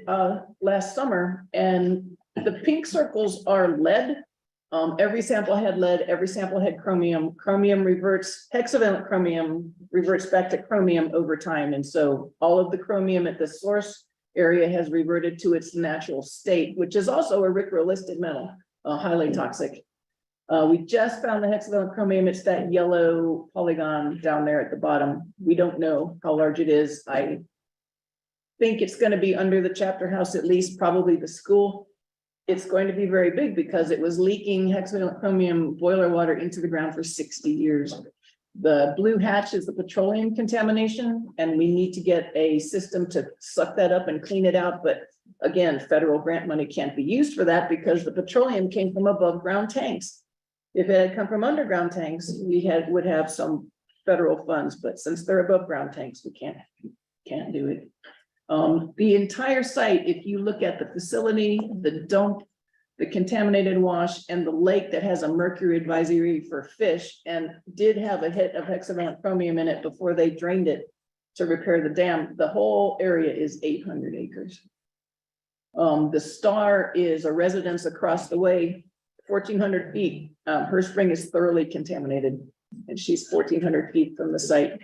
last summer, and the pink circles are lead. Every sample had lead, every sample had chromium. Hexavalent chromium reverts back to chromium over time, and so all of the chromium at the source area has reverted to its natural state, which is also a RCRA-listed metal, highly toxic. We just found the hexavalent chromium. It's that yellow polygon down there at the bottom. We don't know how large it is. I think it's going to be under the chapter house, at least probably the school. It's going to be very big because it was leaking hexavalent chromium boiler water into the ground for 60 years. The blue hatch is the petroleum contamination, and we need to get a system to suck that up and clean it out. But again, federal grant money can't be used for that because the petroleum came from above ground tanks. If it had come from underground tanks, we would have some federal funds, but since they're above ground tanks, we can't do it. The entire site, if you look at the facility, the dump, the contaminated wash, and the lake that has a mercury advisory for fish and did have a hit of hexavalent chromium in it before they drained it to repair the dam, the whole area is 800 acres. The star is a residence across the way 1,400 feet. Her spring is thoroughly contaminated and she's 1,400 feet from the site.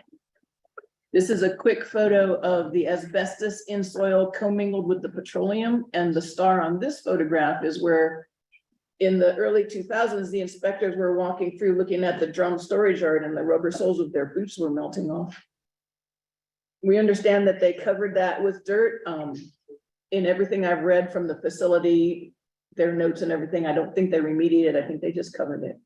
This is a quick photo of the asbestos in soil commingled with the petroleum, and the star on this photograph is where in the early 2000s, the inspectors were walking through looking at the drum storage yard and the rubber soles of their boots were melting off. We understand that they covered that with dirt. In everything I've read from the facility, their notes and everything, I don't think they remediated. I think they just covered it.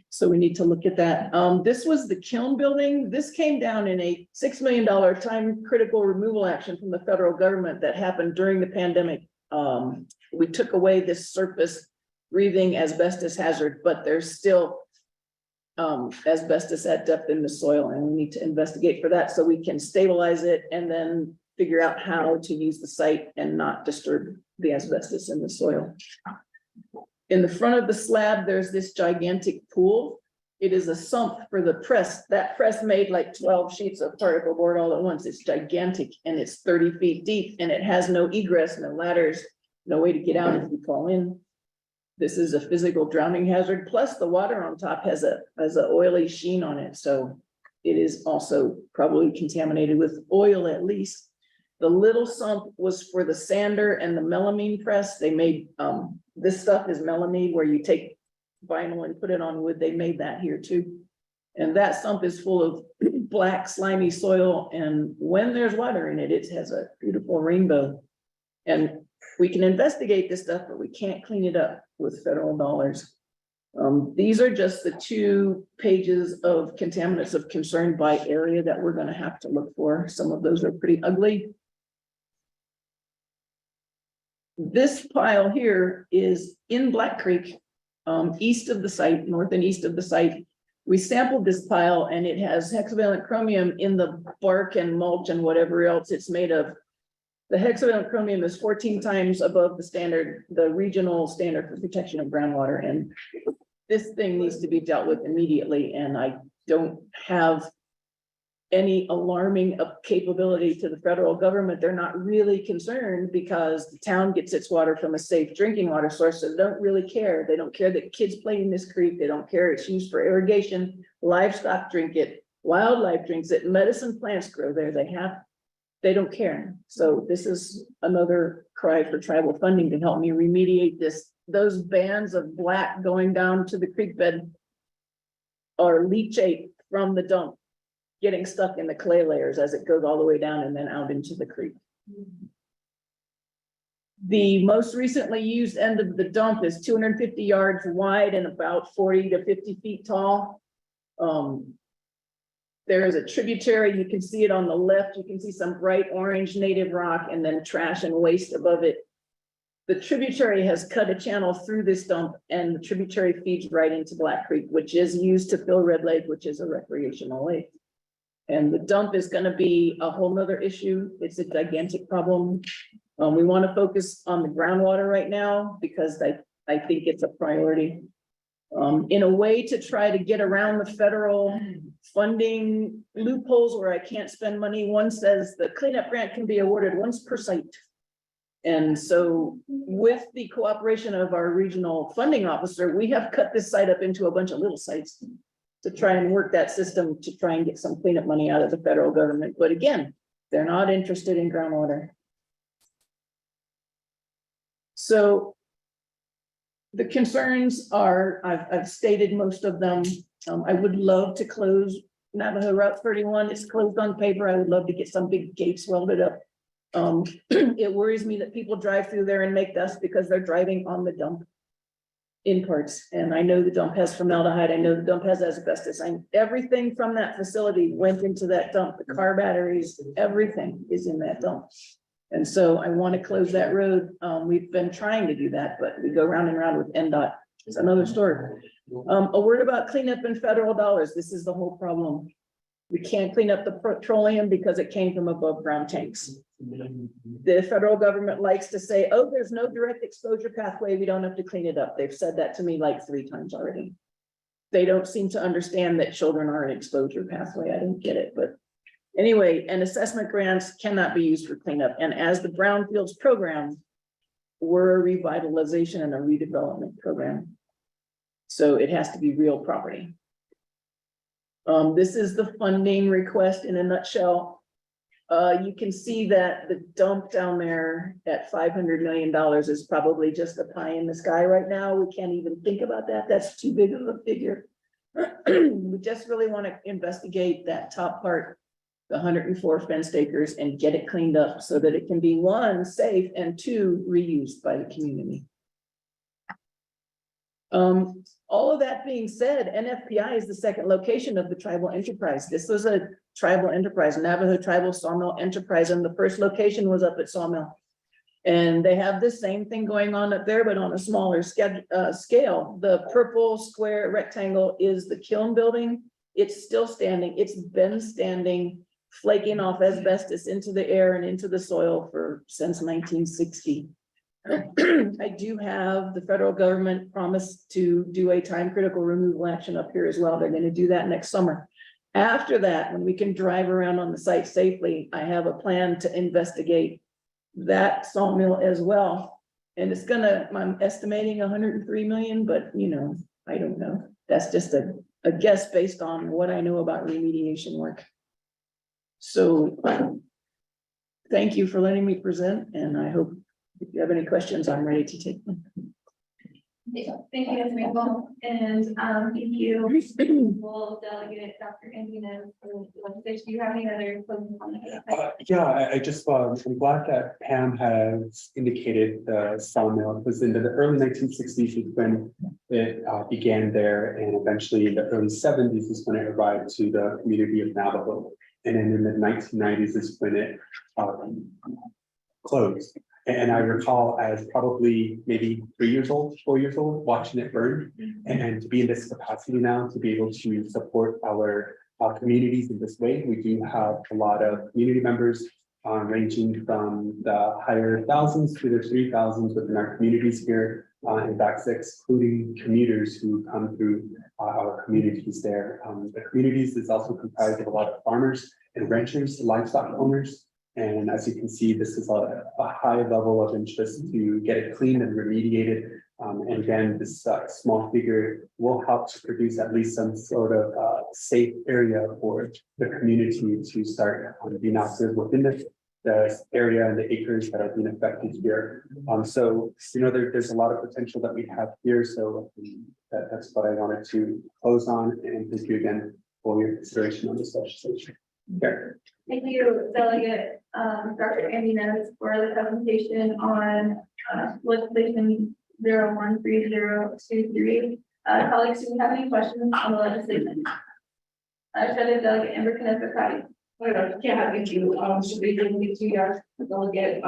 So we need to look at that. This was the kiln building. This came down in a $6 million time critical removal action from the federal government that happened during the pandemic. We took away this surface breathing asbestos hazard, but there's still asbestos at depth in the soil, and we need to investigate for that so we can stabilize it and then figure out how to use the site and not disturb the asbestos in the soil. In the front of the slab, there's this gigantic pool. It is a sump for the press. That press made like 12 sheets of particle board all at once. It's gigantic and it's 30 feet deep and it has no egress, no ladders, no way to get out if you fall in. This is a physical drowning hazard. Plus the water on top has a oily sheen on it. So it is also probably contaminated with oil at least. The little sump was for the sander and the melamine press. They made, this stuff is melamine where you take vinyl and put it on wood. They made that here too. And that sump is full of black slimy soil. And when there's water in it, it has a beautiful rainbow. And we can investigate this stuff, but we can't clean it up with federal dollars. These are just the 2 pages of contaminants of concern by area that we're going to have to look for. Some of those are pretty ugly. This pile here is in Black Creek, east of the site, north and east of the site. We sampled this pile and it has hexavalent chromium in the bark and mulch and whatever else it's made of. The hexavalent chromium is 14 times above the standard, the regional standard for protection of groundwater. And this thing needs to be dealt with immediately. And I don't have any alarming capability to the federal government. They're not really concerned because the town gets its water from a safe drinking water source. So they don't really care. They don't care that kids play in this creek. They don't care it's used for irrigation. Livestock drink it. Wildlife drinks it. Medicine plants grow there. They don't care. So this is another cry for tribal funding to help me remediate this. Those bands of black going down to the creek bed are leachate from the dump, getting stuck in the clay layers as it goes all the way down and then out into the creek. The most recently used end of the dump is 250 yards wide and about 40 to 50 feet tall. There is a tributary, you can see it on the left, you can see some bright orange native rock and then trash and waste above it. The tributary has cut a channel through this dump and the tributary feeds right into Black Creek, which is used to fill Red Lake, which is a recreational lake. And the dump is going to be a whole nother issue. It's a gigantic problem. We want to focus on the groundwater right now because I think it's a priority. In a way to try to get around the federal funding loopholes where I can't spend money. One says the cleanup grant can be awarded once per site. And so with the cooperation of our regional funding officer, we have cut this site up into a bunch of little sites to try and work that system to try and get some cleanup money out of the federal government. But again, they're not interested in groundwater. So the concerns are, I've stated most of them. I would love to close Navajo Route 31. It's closed on paper. I would love to get some big gates welded up. It worries me that people drive through there and make dust because they're driving on the dump in parts. And I know the dump has formaldehyde. I know the dump has asbestos. Everything from that facility went into that dump. The car batteries, everything is in that dump. And so I want to close that road. We've been trying to do that, but we go round and round with NDOT. It's another story. A word about cleanup and federal dollars. This is the whole problem. We can't clean up the petroleum because it came from above ground tanks. The federal government likes to say, oh, there's no direct exposure pathway. We don't have to clean it up. They've said that to me like 3 times already. They don't seem to understand that children are an exposure pathway. I don't get it, but anyway, and assessment grants cannot be used for cleanup. And as the brownfields program we're a revitalization and a redevelopment program. So it has to be real property. This is the funding request in a nutshell. You can see that the dump down there at $500 million is probably just a pie in the sky right now. We can't even think about that. That's too big of a figure. We just really want to investigate that top part, the 104 fenced acres, and get it cleaned up so that it can be, one, safe, and two, reused by the community. All of that being said, NFPI is the second location of the tribal enterprise. This was a tribal enterprise, Navajo Tribal Sawmill Enterprise, and the first location was up at Sawmill. And they have the same thing going on up there, but on a smaller scale. The purple square rectangle is the kiln building. It's still standing. It's been standing, flaking off asbestos into the air and into the soil since 1960. I do have the federal government promised to do a time critical removal action up here as well. They're going to do that next summer. After that, when we can drive around on the site safely, I have a plan to investigate that sawmill as well. And it's gonna, I'm estimating 103 million, but you know, I don't know. That's just a guess based on what I know about remediation work. So thank you for letting me present, and I hope if you have any questions, I'm ready to take them. Thank you, Ms. Maple, and thank you, full delegate, Dr. Indiana, for the legislation. Do you have any other closing comments? Yeah, I just, I'm glad that Pam has indicated the sawmill. It was in the early 1960s is when it began there, and eventually in the early 70s is when it arrived to the community of Navajo. And then in the 1990s is when it closed. And I recall as probably maybe 3 years old, 4 years old, watching it burn. And to be in this capacity now, to be able to support our communities in this way. We do have a lot of community members ranging from the higher thousands to the 3,000s within our communities here in back six, including commuters who come through our communities there. The communities is also comprised of a lot of farmers and ranchers, livestock owners. And as you can see, this is a high level of interest to get it cleaned and remediated. And again, this small figure will help to produce at least some sort of safe area for the community to start being active within the area and the acres that are being affected here. So, you know, there's a lot of potential that we have here. So that's what I wanted to close on, and thank you again for your consideration on this legislation. Okay. Thank you, Delegate Dr. Andy Nez, for the presentation on legislation 013023. Colleagues, do you have any questions on the legislation? Shredded Delegate Amber Kenneth. Yeah, thank you. Should we give you 2 years to delegate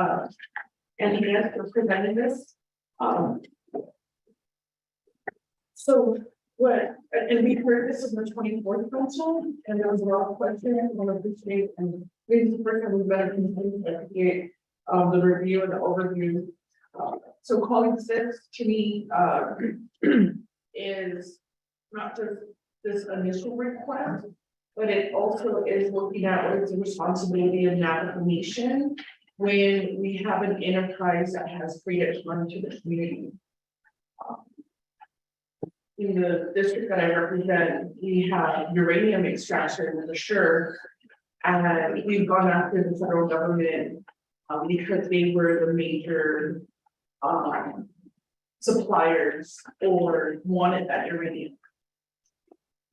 Andy Nez for presenting this? So what, and we heard this in the 24th council, and there was a lot of questions. I want to appreciate, and this is the first time we've better continue to appreciate the review and the overview. So calling this to me is not just this initial request, but it also is looking at what is the responsibility of Navajo Nation when we have an enterprise that has created harm to the community. In the district that I represent, we have uranium extraction for sure. And we've gone after the federal government because they were the major suppliers or wanted that uranium.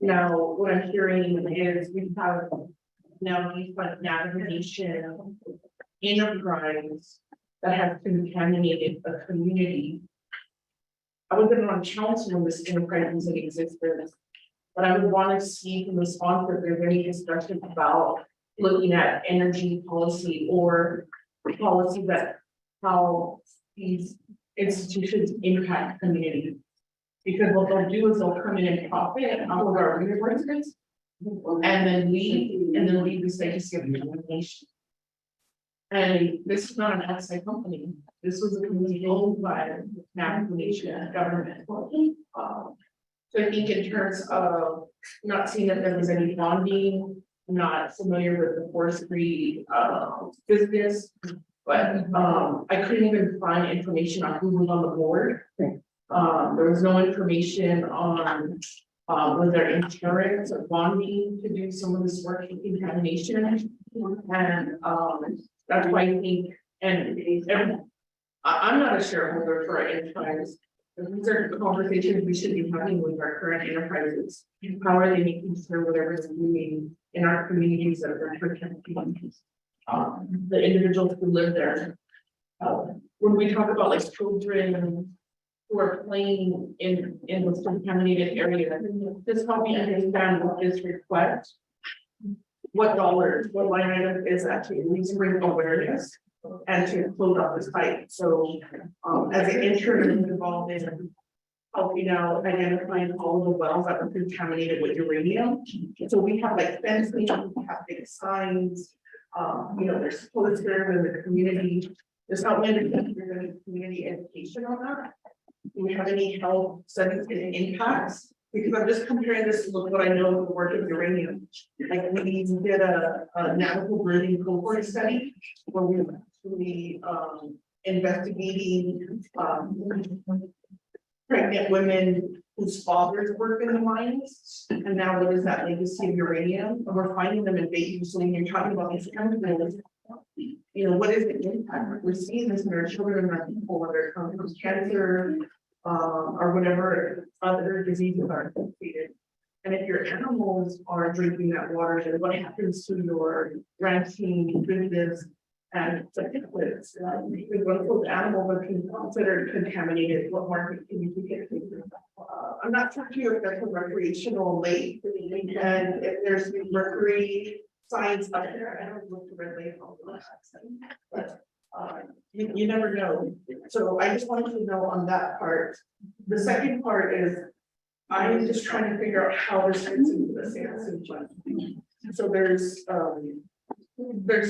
Now, what I'm hearing is we have now defund Navajo Nation enterprise that has contaminated the community. I wasn't on council when this enterprise was in existence, but I would want to see from the sponsor if there's any discussion about looking at energy policy or policy that how these institutions impact community. Because what they'll do is they'll come in and profit off of our reimbursements and then leave the state to give nation. And this is not an outside company. This was a company owned by Navajo Nation government. So I think in terms of not seeing that there was any bonding, not familiar with the forestry business, But, I couldn't even find information on who was on the board. There was no information on, was there insurance or bonding to do some of this work with contamination? And, that's why I think, I'm not a shareholder for enterprise. These are the conversations we should be having with our current enterprises. How are they making sure whatever is doing in our communities that are protecting the individuals who live there? When we talk about like children who are playing in those contaminated areas, just help me understand what this request. What dollars, what line item is actually at least bring awareness and to close out this fight. So as an intern involved in helping out identifying all the wells that were contaminated with uranium. So we have like fencing, we have big signs, there's posters in the community. There's not many community education on that. Do we have any health studies and impacts? Because I'm just comparing this with what I know of the work of uranium. Like we did a natural breeding cohort study where we were actually investigating pregnant women whose fathers work in the mines. And now what is that legacy of uranium? And we're finding them in babies. So when you're talking about these chemicals, what is the impact? We're seeing this in our children and our people, whether it comes from cancer, or whatever other diseases are associated. And if your animals are drinking that water, then what happens to your ranching business and liquids? Because one of those animals are considered contaminated, what market can you get to? I'm not talking if there's a recreational lake and if there's mercury signs up there. I don't look to red lake all the time, but you never know. So I just wanted to know on that part. The second part is I'm just trying to figure out how this fits into the Samson fund. So there's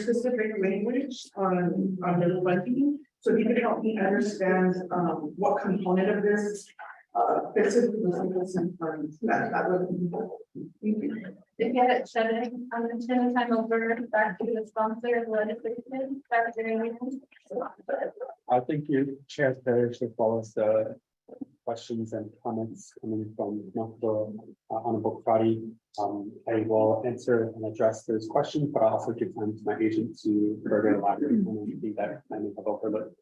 specific language on the funding. So if you could help me understand what component of this fits into the Samson fund, that would be helpful. Thank you. If you had it shut in, I'm going to turn the time over back to the sponsor of legislation. I think you, Chair, should follow the questions and comments coming from multiple honorable body. I will answer and address those questions, but I'll also give time to my agent to further elaborate on anything that I may have overlooked.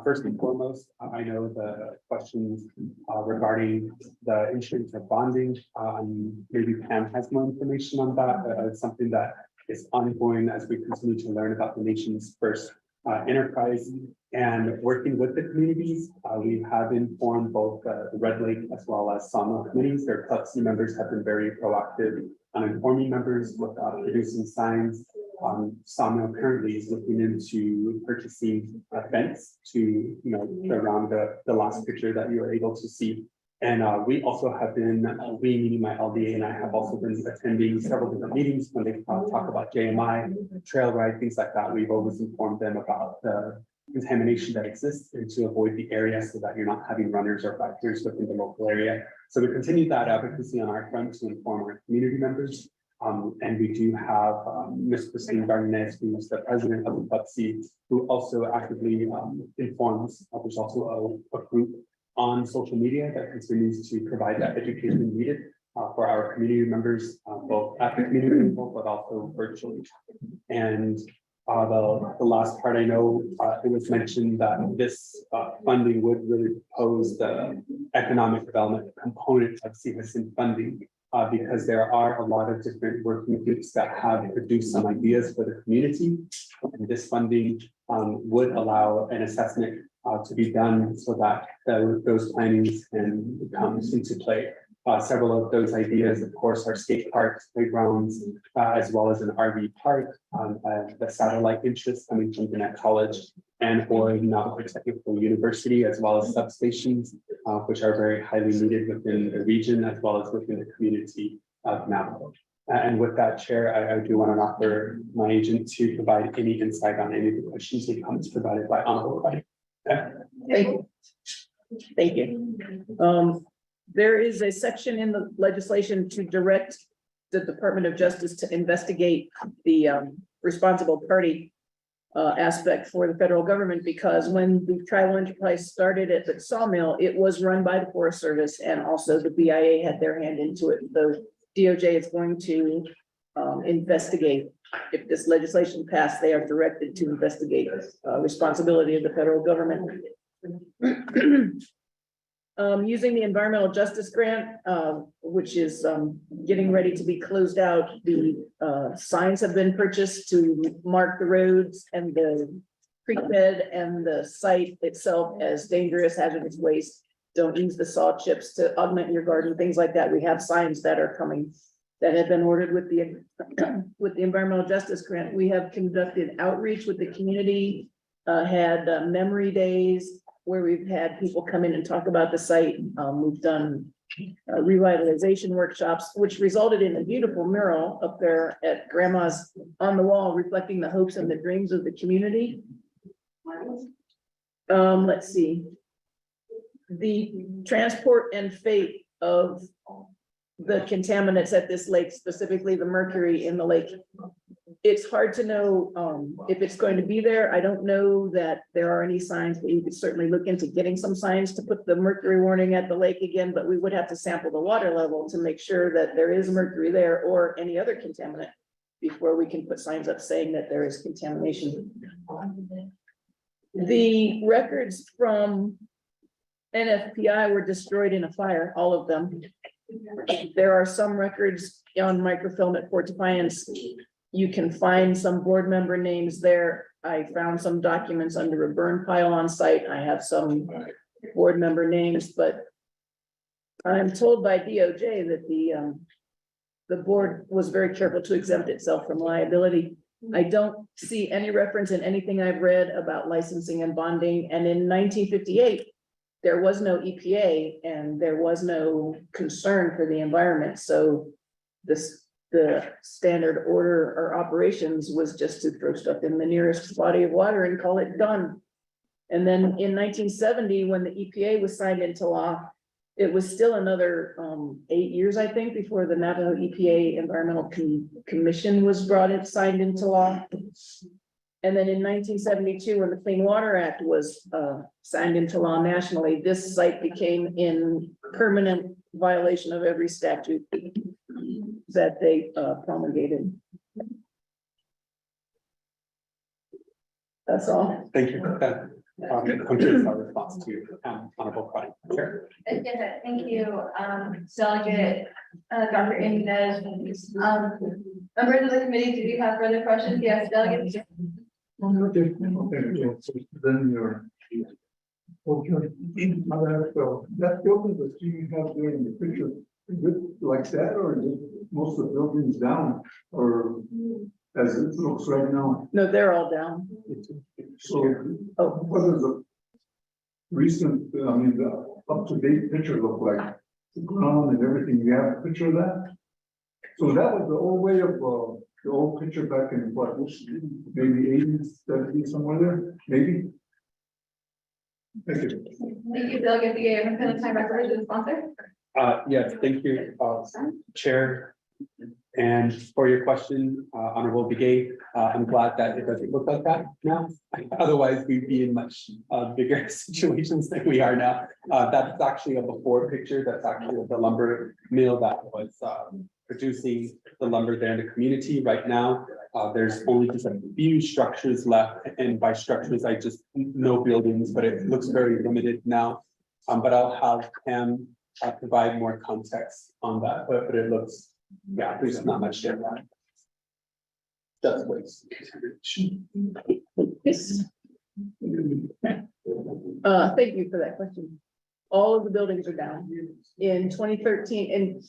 First and foremost, I know the questions regarding the insurance of bonding. Maybe Pam has more information on that. It's something that is ongoing as we continue to learn about the nation's first enterprise and working with the communities. We have informed both the Red Lake as well as Sawmill committees. Their clubs members have been very proactive on informing members with producing signs. Sawmill currently is looking into purchasing a fence to, around the last picture that you were able to see. And we also have been, we meaning my LDA and I have also been attending several different meetings when they talk about JMI, trail ride, things like that. We've always informed them about the contamination that exists and to avoid the area so that you're not having runners or bikers within the local area. So we continue that advocacy on our front to inform our community members. And we do have Ms. Christine Garnez, who is the president of the BFC, who also actively informs. There's also a group on social media that continues to provide that education needed for our community members, both at the community level, but also virtually. And the last part, I know it was mentioned that this funding would really propose the economic development component of CHISN funding. Because there are a lot of different working groups that have produced some ideas for the community. And this funding would allow an assessment to be done so that those plannings can come into play. Several of those ideas, of course, are skate parks, playgrounds, as well as an RV park, the satellite interest coming from Gannett College and or Navajo Technical University, as well as substations, which are very highly needed within the region, as well as within the community of Navajo. And with that, Chair, I do want to offer my agent to provide any insight on any of the questions and comments provided by honorable body. Thank you. Thank you. There is a section in the legislation to direct the Department of Justice to investigate the responsible party aspect for the federal government, because when the tribal enterprise started at the sawmill, it was run by the Forest Service, and also the BIA had their hand into it. The DOJ is going to investigate. If this legislation passed, they are directed to investigate responsibility of the federal government. Using the environmental justice grant, which is getting ready to be closed out, the signs have been purchased to mark the roads and the creek bed and the site itself as dangerous hazardous waste. Don't use the saw chips to augment your garden, things like that. We have signs that are coming that have been ordered with the environmental justice grant. We have conducted outreach with the community, had memory days where we've had people come in and talk about the site. We've done revitalization workshops, which resulted in a beautiful mural up there at Grandma's on the wall, reflecting the hopes and the dreams of the community. Let's see. The transport and fate of the contaminants at this lake, specifically the mercury in the lake. It's hard to know if it's going to be there. I don't know that there are any signs, but you could certainly look into getting some signs to put the mercury warning at the lake again, but we would have to sample the water level to make sure that there is mercury there or any other contaminant before we can put signs up saying that there is contamination. The records from NFPI were destroyed in a fire, all of them. There are some records on microfilm at Fort Defiance. You can find some board member names there. I found some documents under a burn pile on site. I have some board member names, but I'm told by DOJ that the board was very careful to exempt itself from liability. I don't see any reference in anything I've read about licensing and bonding. And in 1958, there was no EPA and there was no concern for the environment. So the standard order or operations was just to throw stuff in the nearest body of water and call it done. And then in 1970, when the EPA was signed into law, it was still another 8 years, I think, before the Navajo EPA Environmental Commission was signed into law. And then in 1972, when the Clean Water Act was signed into law nationally, this site became in permanent violation of every statute that they promulgated. That's all. Thank you. That completes our response to Honorable Body Chair. Yeah, thank you, Delegate, Dr. Inez. Members of the committee, do you have further questions? Yes, Delegate. Then you're. Okay, so that building that you have there in the picture, is it like that, or is it most of the buildings down, or as it looks right now? No, they're all down. So, what is the recent, I mean, the up-to-date picture look like? The ground and everything, you have a picture of that? So that was the old way of, the old picture back in what, maybe 80s, 70s, somewhere there, maybe? Thank you. Thank you, Delegate. The I'm going to time back over to the sponsor. Yes, thank you, Chair. And for your question, Honorable Begay, I'm glad that it doesn't look like that now. Otherwise, we'd be in much bigger situations than we are now. That's actually a before picture. That's actually the lumber mill that was producing the lumber there in the community. Right now, there's only just a few structures left. And by structures, I just no buildings, but it looks very limited now. But I'll have Pam provide more context on that, but it looks, yeah, there's not much there. That's waste. Thank you for that question. All of the buildings are down. In 2013, and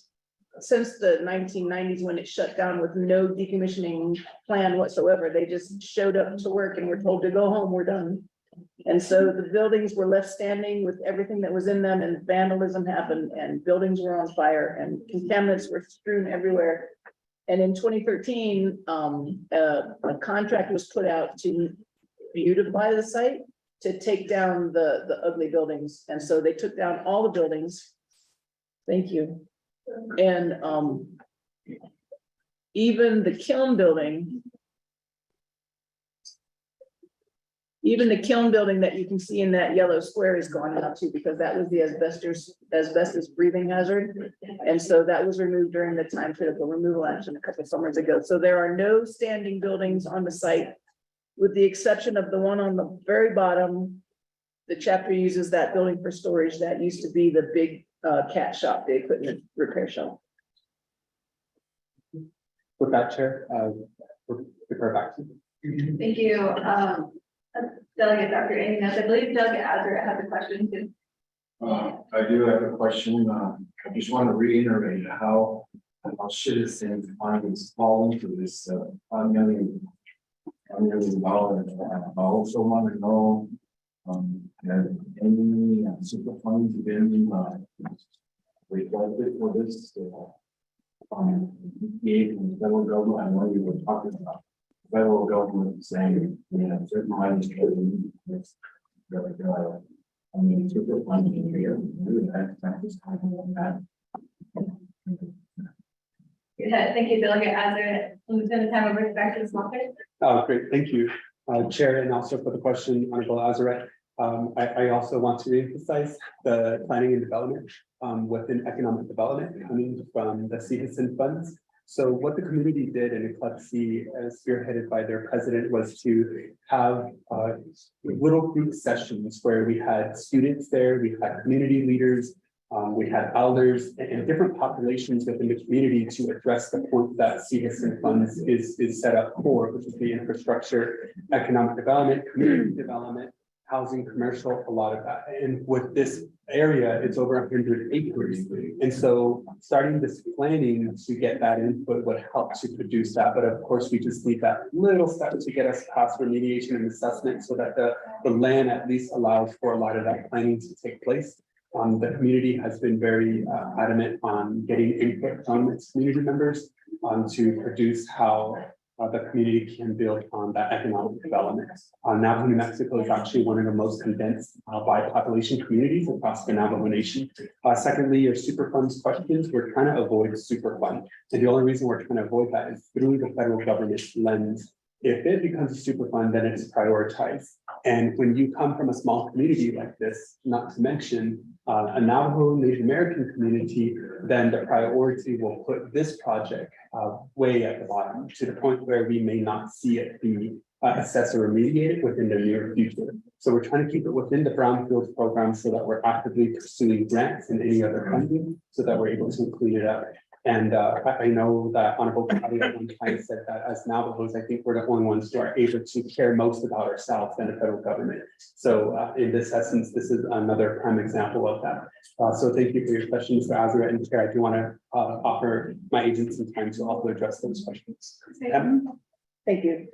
since the 1990s, when it shut down with no decommissioning plan whatsoever, they just showed up to work and were told to go home, we're done. And so the buildings were left standing with everything that was in them, and vandalism happened, and buildings were on fire, and contaminants were strewn everywhere. And in 2013, a contract was put out to beautify the site, to take down the ugly buildings. And so they took down all the buildings. Thank you. And even the kiln building Even the kiln building that you can see in that yellow square is gone now too, because that was the asbestos breathing hazard. And so that was removed during the time critical removal action a couple of summers ago. So there are no standing buildings on the site, with the exception of the one on the very bottom. The chapter uses that building for storage. That used to be the big cat shop, the equipment repair shop. With that, Chair, we'll defer back to you. Thank you. Delegate Dr. Amy, I believe Delegate Azar has a question too. I do have a question. I just want to reiterate how citizens finance fall into this $5 million. I also want to know, have any super funds been reflected for this? The federal government, I know you were talking about federal government saying, certain money is I mean, super funds in here, do that. Thank you, Delegate Azar. I'm going to time over back to the small case. Oh, great, thank you, Chair, and also for the question, Honorable Azariah. I also want to reemphasize the planning and development within economic development coming from the citizen funds. So what the community did in Eclipse, spearheaded by their president, was to have little group sessions where we had students there, we had community leaders, we had elders and different populations within the community to address the point that citizen funds is set up for, which is the infrastructure, economic development, community development, housing, commercial, a lot of that. And with this area, it's over 100 acres. And so starting this planning to get that input would help to produce that. But of course, we just need that little step to get us past remediation and assessment so that the land at least allows for a lot of that planning to take place. The community has been very adamant on getting input from its community members to produce how the community can build on that economic development. Navajo, New Mexico is actually one of the most condensed by population communities across the Navajo Nation. Secondly, your Superfunds questions, we're trying to avoid Superfund. And the only reason we're trying to avoid that is through the federal government lens. If it becomes a Superfund, then it's prioritized. And when you come from a small community like this, not to mention a Navajo Native American community, then the priority will put this project way at the bottom, to the point where we may not see it be assessed or remediated within the near future. So we're trying to keep it within the brownfields program so that we're actively pursuing grants and any other funding so that we're able to clean it up. And I know that Honorable Patty at one time said that as Navajos, I think we're the only ones who are able to care most about ourselves than the federal government. So in this essence, this is another prime example of that. So thank you for your questions, Mr. Azariah, and Chair. I do want to offer my agents some time to also address those questions. Thank you.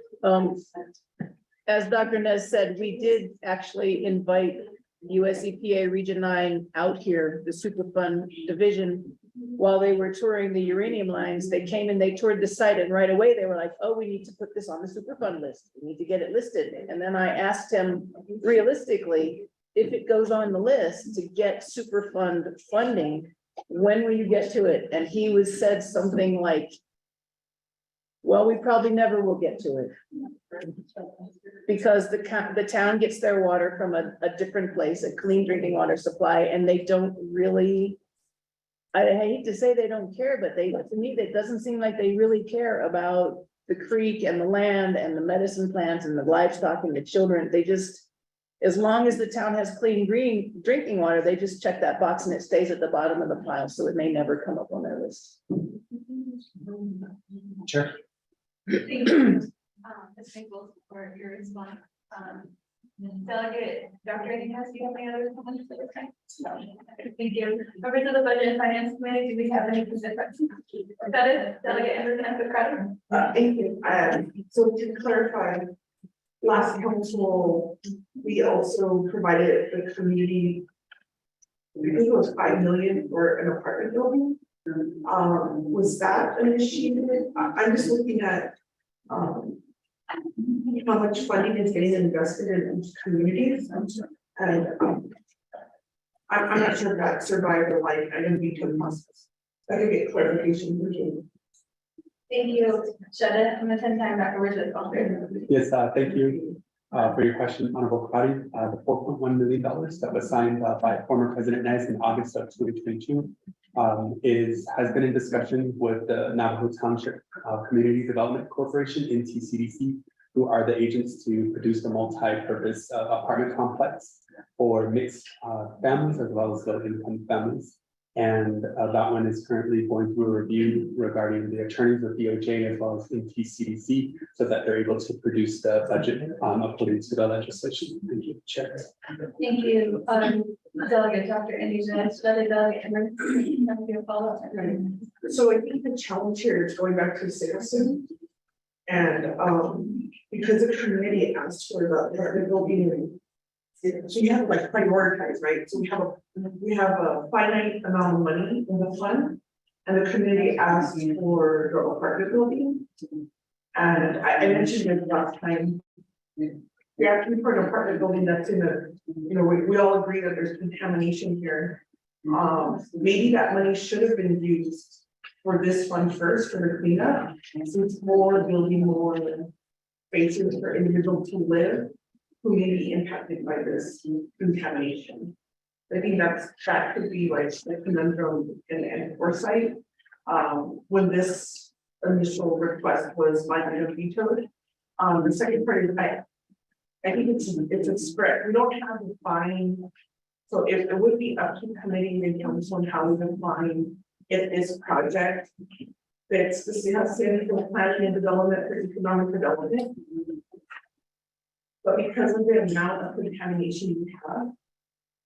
As Dr. Nez said, we did actually invite US EPA Region 9 out here, the Superfund division, while they were touring the uranium lines. They came and they toured the site, and right away they were like, oh, we need to put this on the Superfund list. We need to get it listed. And then I asked him realistically, if it goes on the list to get Superfund funding, when will you get to it? And he said something like, well, we probably never will get to it. Because the town gets their water from a different place, a clean drinking water supply, and they don't really, I hate to say they don't care, but to me, it doesn't seem like they really care about the creek and the land and the medicine plants and the livestock and the children. They just, as long as the town has clean green drinking water, they just check that box and it stays at the bottom of the pile, so it may never come up on their list. Sure. Thank you, Ms. Finkel, for your response. Delegate Dr. Inez, do you have any other comments? No. Thank you. Members of the Budget and Finance Committee, do we have any questions? That is Delegate Anderson. Thank you. So to clarify, last council, we also provided the community, I think it was 5 million for an apartment building. Was that initiated? I'm just looking at how much funding is getting invested in communities, and I'm not sure if that survived or like I didn't need to process. I can get clarification. Thank you, Shada. I'm gonna send time back over to the sponsor. Yes, thank you. For your question, Honorable Body, the $4.1 million that was signed by former President Nez in August of 2022 has been in discussion with the Navajo Township Community Development Corporation, NTCDC, who are the agents to produce the multi-purpose apartment complex for mixed families as well as low-income families. And that one is currently going through a review regarding the attorneys of DOJ as well as NTCDC, so that they're able to produce the budget according to the legislation. Thank you, Chair. Thank you, Delegate Dr. Indigent, Delegate Emmer, have you follow up? So I think the challenge here is going back to citizen. And because the community asked for the building. So you have to like prioritize, right? So we have a finite amount of money in the fund. And the community asked for the apartment building. And I mentioned it last time. We actually for an apartment building that's in a, we all agree that there's contamination here. Maybe that money should have been used for this fund first for the cleanup. Since more building more spaces for individuals to live who may be impacted by this contamination. I think that could be like a conundrum and foresight. When this initial request was vetoed. The second part is I think it's a spread. We don't have to find. So if it would be up to the committee and council on how we define if this project fits the sustainable planning and development for economic development. But because of the amount of contamination we have,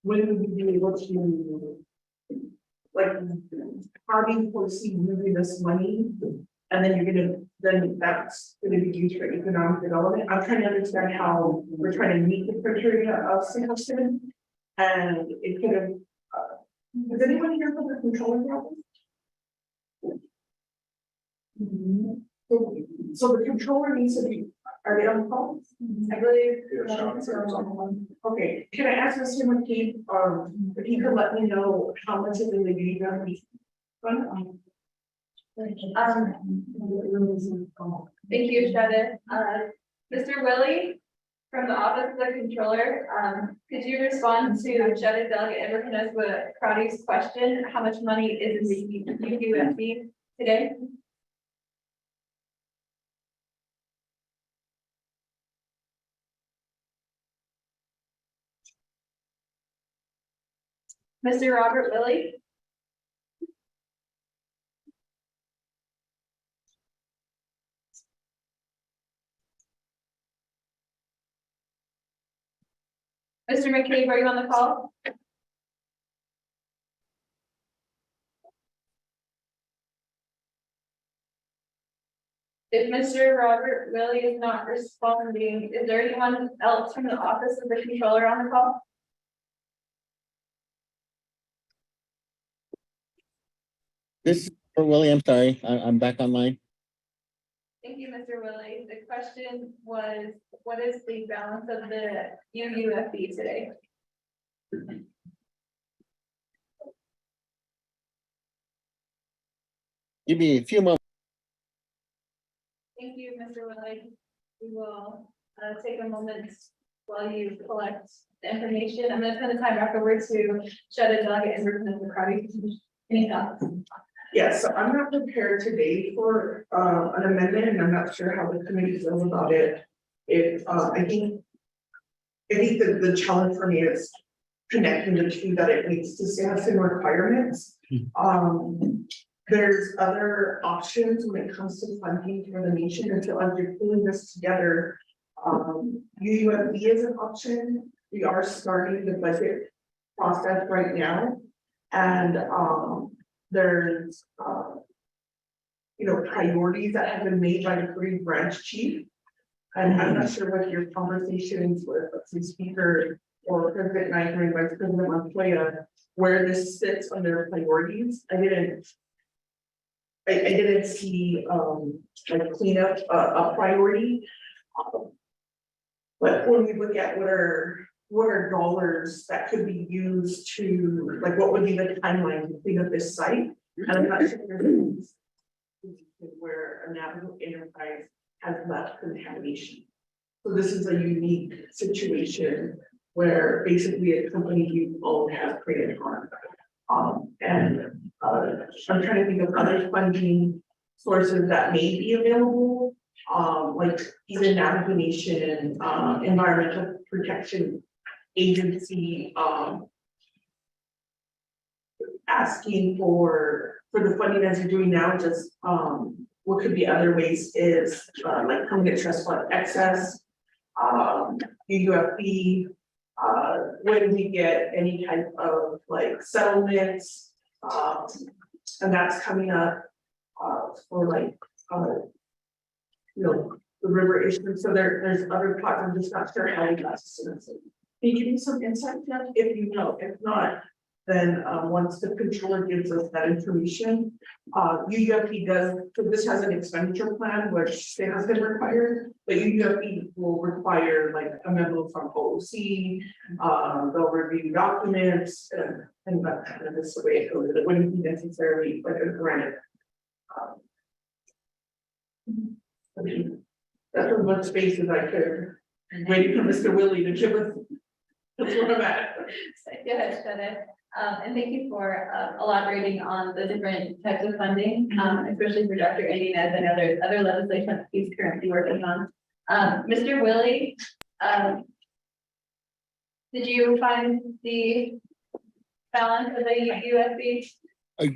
when would we be able to, like, how do you foresee moving this money? And then then that's gonna be used for economic development. I'm trying to understand how we're trying to meet the criteria of Sin. And it could have, does anyone here from the controlling office? So the controller needs to be, are they on call? I believe. Okay, can I ask Mr. McKee, if he could let me know how much is in the UW fund? Thank you, Shada. Mr. Willie, from the Office of the Controller, could you respond to Shada Delegate Edward Crowdy's question? How much money is in the UUFB today? Mr. Robert Willie? Mr. McCabe, are you on the call? If Mr. Robert Willie is not responding, is there anyone else from the Office of the Controller on the call? This is for Willie. I'm sorry. I'm back online. Thank you, Mr. Willie. The question was, what is the balance of the UUFB today? Give me a few moments. Thank you, Mr. Willie. We will take a moment while you collect the information. I'm going to turn the time back over to Shada Delegate and Representative Crowdy. Any thoughts? Yes, so I'm not prepared today for an amendment, and I'm not sure how the committee feels about it. I think that the challenge for me is connecting the two, that it needs to have some requirements. There's other options when it comes to funding for the nation, and so as you're pulling this together, UUFB is an option. We are starting the budget process right now, and there's priorities that have been made by the Green Branch Chief. And I'm not sure what your conversations with the speaker or President Knight and Vice President Montoya, where this sits on their priorities. I didn't see like cleanup a priority. But when we look at what are dollars that could be used to, like, what would be the timeline to clean up this site? And I'm not sure there's where a Navajo enterprise has left contamination. So this is a unique situation where basically a company you own has created harm. I'm trying to think of other funding sources that may be available. Like even Navajo Nation, Environmental Protection Agency, asking for the funding as you're doing now, just, what could be other ways is, like permanent trust fund excess, UUFB, when we get any type of like settlements, and that's coming up, for like, the river issue, so there's other parts, I'm just not sure how you guys. Can you give me some insight, Jeff, if you know, if not, then, once the controller gives us that information, UUFP does, so this has an expenditure plan, which it has been required, but UUFP will require like a memo from OOC, they'll review documents, and that kind of is the way it goes, it wouldn't be necessarily like a grant. I mean, that's as much space as I could, waiting for Mr. Willie to give us. That's where I'm at. Go ahead, Shannon. And thank you for elaborating on the different types of funding, especially for Dr. Inez. I know there's other legislation that he's currently working on. Mr. Willie, did you find the balance of the USB?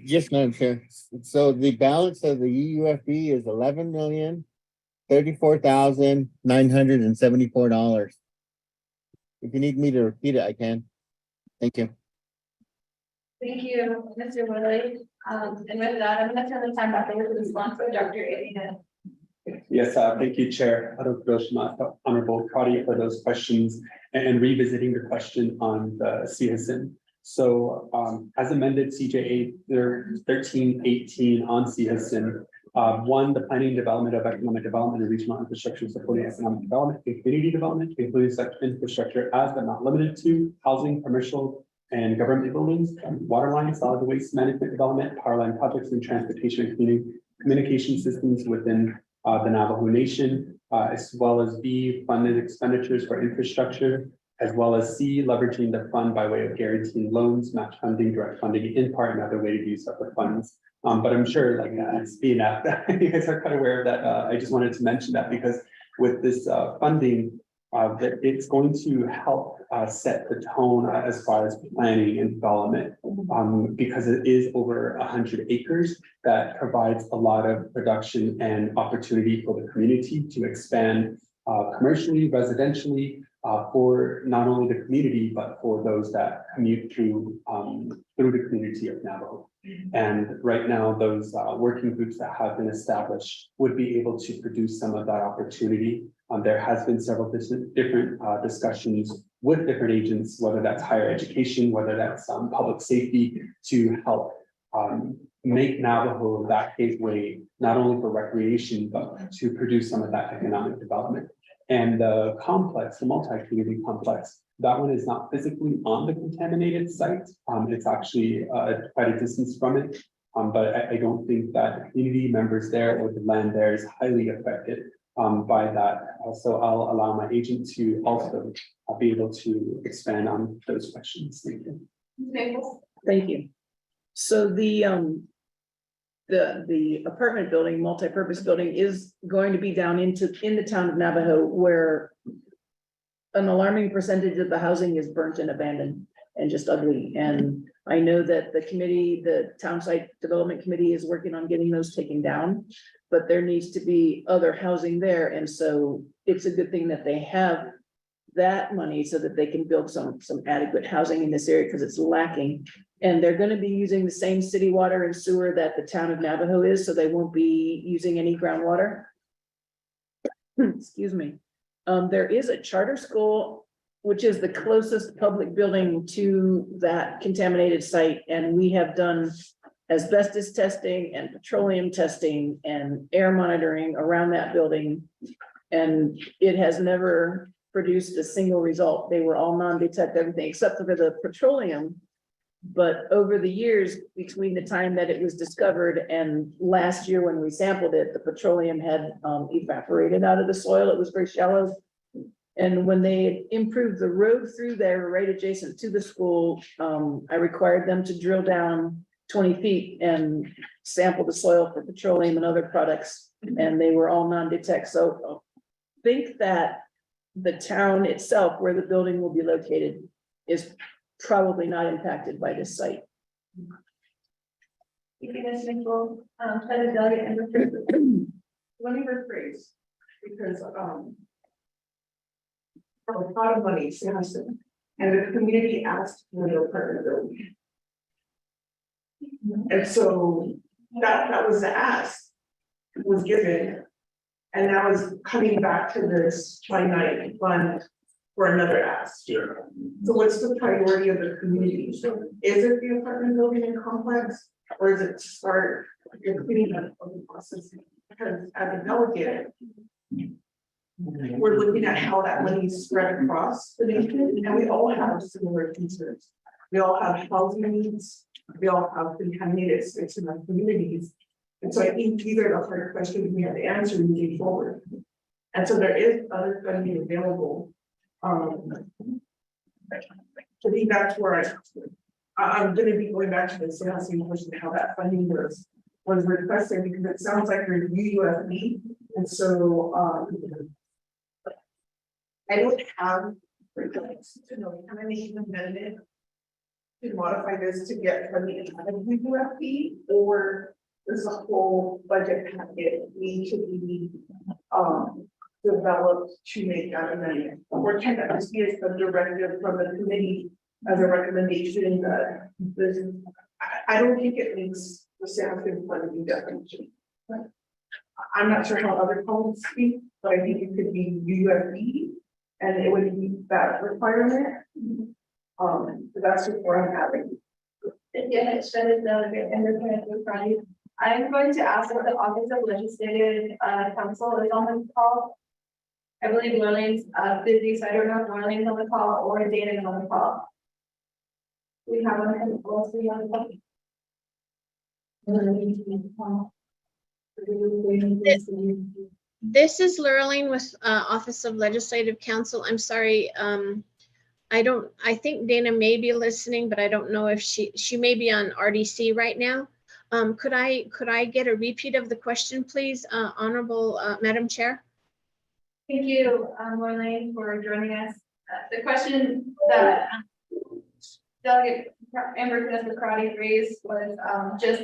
Yes, Madam Chair. So the balance of the UUFB is $11,034,974. If you need me to repeat it, I can. Thank you. Thank you, Mr. Willie. And with that, I'm gonna turn the time back over to the sponsor, Dr. Inez. Yes, thank you, Chair. Honorable Crotty, for those questions and revisiting the question on the CSN. So as amended CJA 1318 on CSN, one, the planning and development of economic development and regional infrastructure supporting economic development and community development, including such infrastructure as but not limited to housing, commercial and government buildings, water lines, solid waste management development, power line projects and transportation and communication systems within the Navajo Nation, as well as B, funded expenditures for infrastructure, as well as C, leveraging the fund by way of guaranteeing loans, match funding, direct funding in part, and other way to use of the funds. But I'm sure like it's being asked that you guys are kind of aware of that. I just wanted to mention that because with this funding, that it's going to help set the tone as far as planning and development, because it is over 100 acres that provides a lot of production and opportunity for the community to expand commercially, residentially, for not only the community, but for those that commute through the community of Navajo. And right now, those working groups that have been established would be able to produce some of that opportunity. There has been several different discussions with different agents, whether that's higher education, whether that's public safety, to help make Navajo that gateway, not only for recreation, but to produce some of that economic development. And the complex, the multi-community complex, that one is not physically on the contaminated site. It's actually quite a distance from it. But I don't think that the community members there or the land there is highly affected by that. So I'll allow my agent to also be able to expand on those questions. Thank you. Thank you. So the apartment building, multi-purpose building is going to be down in the town of Navajo, where an alarming percentage of the housing is burnt and abandoned and just ugly. And I know that the committee, the town site development committee, is working on getting those taken down, but there needs to be other housing there. And so it's a good thing that they have that money so that they can build some adequate housing in this area, because it's lacking. And they're going to be using the same city water and sewer that the town of Navajo is, so they won't be using any groundwater. Excuse me. There is a charter school, which is the closest public building to that contaminated site. And we have done asbestos testing and petroleum testing and air monitoring around that building. And it has never produced a single result. They were all non-detect everything except for the petroleum. But over the years, between the time that it was discovered and last year when we sampled it, the petroleum had evaporated out of the soil. It was very shallow. And when they improved the road through there, right adjacent to the school, I required them to drill down 20 feet and sample the soil for petroleum and other products, and they were all non-detect. So I think that the town itself, where the building will be located, is probably not impacted by this site. Thank you, Ms. Nicole. President Delegate Amber. Let me rephrase, because, for a lot of money, Samson, and the community asked for the apartment building. And so that was the ask, was given. And now is coming back to this finite fund for another ask. Sure. So what's the priority of the community? Is it the apartment building and complex, or is it to start your cleaning up of the process? Because as a delegate, we're looking at how that money is spread across the nation, and we all have similar concerns. We all have housing needs, we all have contaminated space in our communities. And so I think these are the hard questions we have to answer moving forward. And so there is other funding available. To be back to where I'm gonna be going back to the same question, how that funding was requested, because it sounds like you're UUFB. And so I don't have requests to know how many amendment to modify this to get funding out of UUFB, or there's a whole budget packet need to be developed to make that amendment. Or can that just be a directive from the committee as a recommendation that this, I don't think it makes the Samson funding definition. I'm not sure how other colleagues speak, but I think it could be UUFB and it would be that requirement. So that's just where I'm having. Yeah, it's President Delegate Amber. I'm going to ask if the Office of Legislative Counsel is on the call. I believe Lorraine's busy, so I don't know if Lorraine's on the call or Dana is on the call. We have one and also on the This is Lurleen with Office of Legislative Counsel. I'm sorry. I think Dana may be listening, but I don't know if she may be on RDC right now. Could I get a repeat of the question, please, Honorable Madam Chair? Thank you, Lorraine, for joining us. The question that Delegate Amber Karate raised was just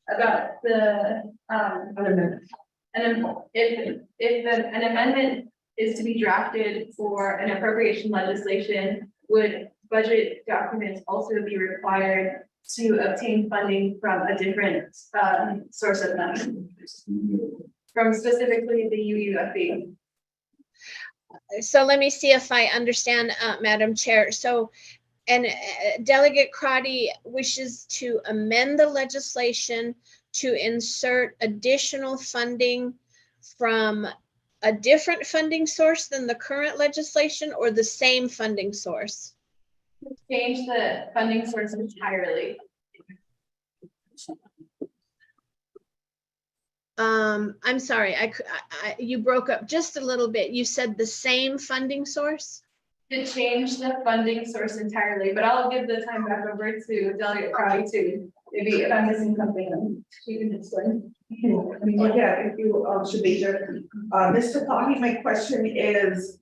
about the and if an amendment is to be drafted for an appropriation legislation, would budget documents also be required to obtain funding from a different source of money, from specifically the UUFB? So let me see if I understand, Madam Chair. So, and Delegate Crotty wishes to amend the legislation to insert additional funding from a different funding source than the current legislation, or the same funding source? Change the funding source entirely. I'm sorry, you broke up just a little bit. You said the same funding source? To change the funding source entirely, but I'll give the time back over to Delegate Crowley to maybe if I'm missing something, she can explain. Yeah, if you should be there. Mr. Pahi, my question is,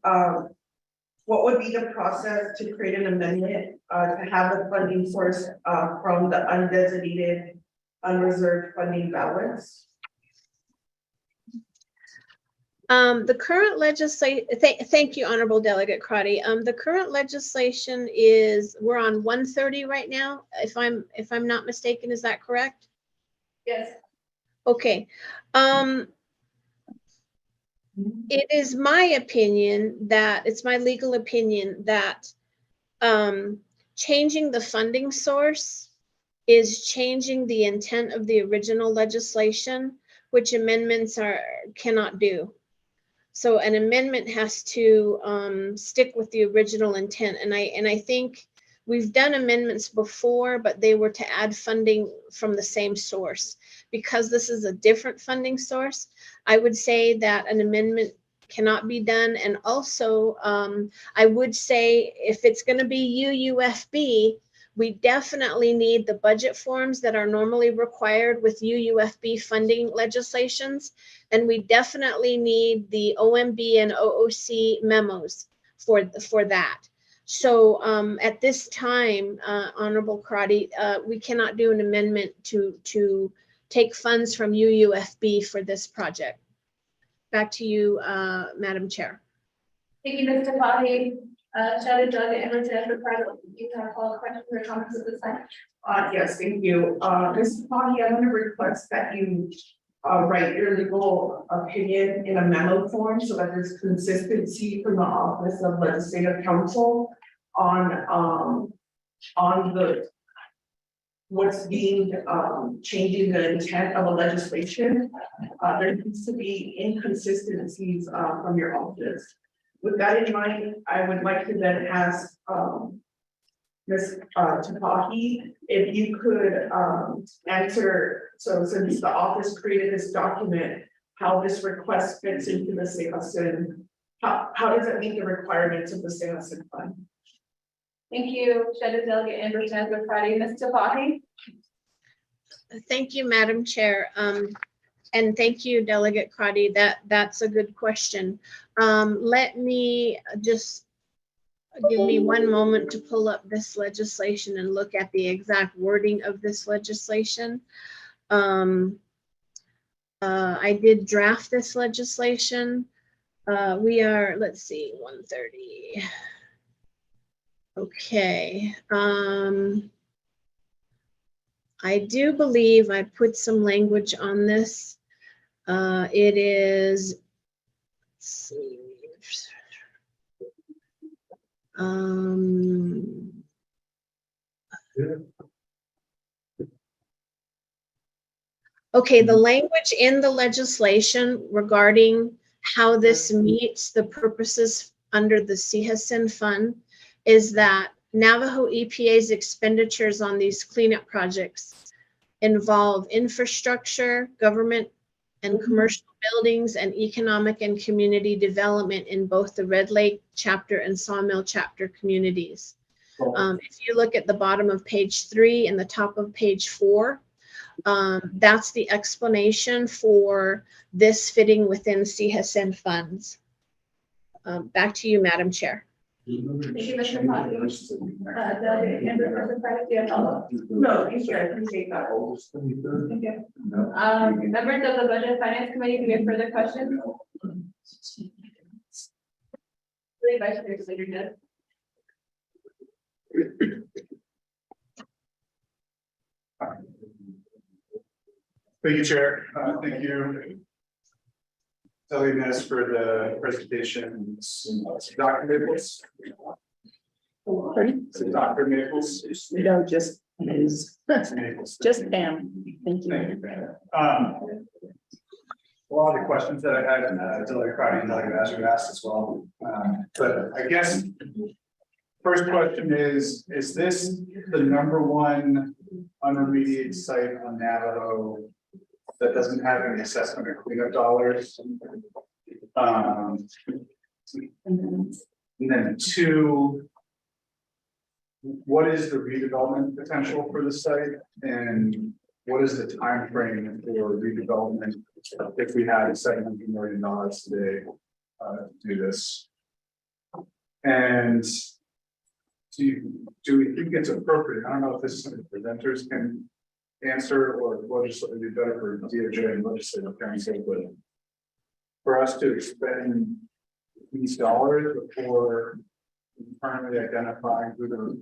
what would be the process to create an amendment to have the funding source from the undesignated, unreserved funding balance? The current legislation, thank you, Honorable Delegate Crotty. The current legislation is, we're on 130 right now, if I'm not mistaken, is that correct? Yes. Okay. It is my opinion that, it's my legal opinion that changing the funding source is changing the intent of the original legislation, which amendments cannot do. So an amendment has to stick with the original intent. And I think we've done amendments before, but they were to add funding from the same source. Because this is a different funding source, I would say that an amendment cannot be done. And also, I would say if it's going to be UUFB, we definitely need the budget forms that are normally required with UUFB funding legislations. And we definitely need the OMB and OOC memos for that. So at this time, Honorable Karate, we cannot do an amendment to take funds from UUFB for this project. Back to you, Madam Chair. Thank you, Mr. Fahy. Shadow Delegate Anderson, for private, you can call questions or comments at this time. Yes, thank you. Mr. Foggy, I'm gonna request that you write your legal opinion in a memo form so that there's consistency from the Office of Legislative Counsel on the what's being changing the intent of a legislation. There needs to be inconsistencies from your office. With that in mind, I would like to then ask Ms. Tapahi, if you could answer, so since the office created this document, how this request fits into the CEJASIN, how does it meet the requirements of the CEJASIN fund? Thank you, Shadow Delegate Anderson, for Friday, Ms. Fahy. Thank you, Madam Chair. And thank you, Delegate Crotty. That's a good question. Let me just give me one moment to pull up this legislation and look at the exact wording of this legislation. I did draft this legislation. We are, let's see, 1:30. Okay. I do believe I put some language on this. It is, let's see. Okay, the language in the legislation regarding how this meets the purposes under the CEJASIN fund is that Navajo EPA's expenditures on these cleanup projects involve infrastructure, government and commercial buildings, and economic and community development in both the Red Lake chapter and Sawmill chapter communities. If you look at the bottom of page 3 and the top of page 4, that's the explanation for this fitting within CEJASIN funds. Back to you, Madam Chair. Thank you, Mr. Fahy. Delegate Anderson, for Friday, do you have a follow-up? No, thank you, I appreciate that. Thank you. Members of the Budget and Finance Committee, do we have further questions? Really, Vice Chair Slater did. Thank you, Chair. Thank you, Delegate Ness, for the presentation. Dr. Maples. Pardon? Dr. Maples. No, just Maples. just Pam. Thank you. Thank you, Pam. A lot of the questions that I had, Delegate Crowdy and Delegate Asher asked as well. But I guess first question is this the #1 unremediated site on Navajo that doesn't have any assessment or cleanup dollars? And then 2, what is the redevelopment potential for the site, and what is the time frame for redevelopment if we had $700 million today to do this? And do we think it's appropriate? I don't know if this is something the presenters can answer, or legislative be better for DOJ and legislative council, but for us to expend these dollars before currently identifying who the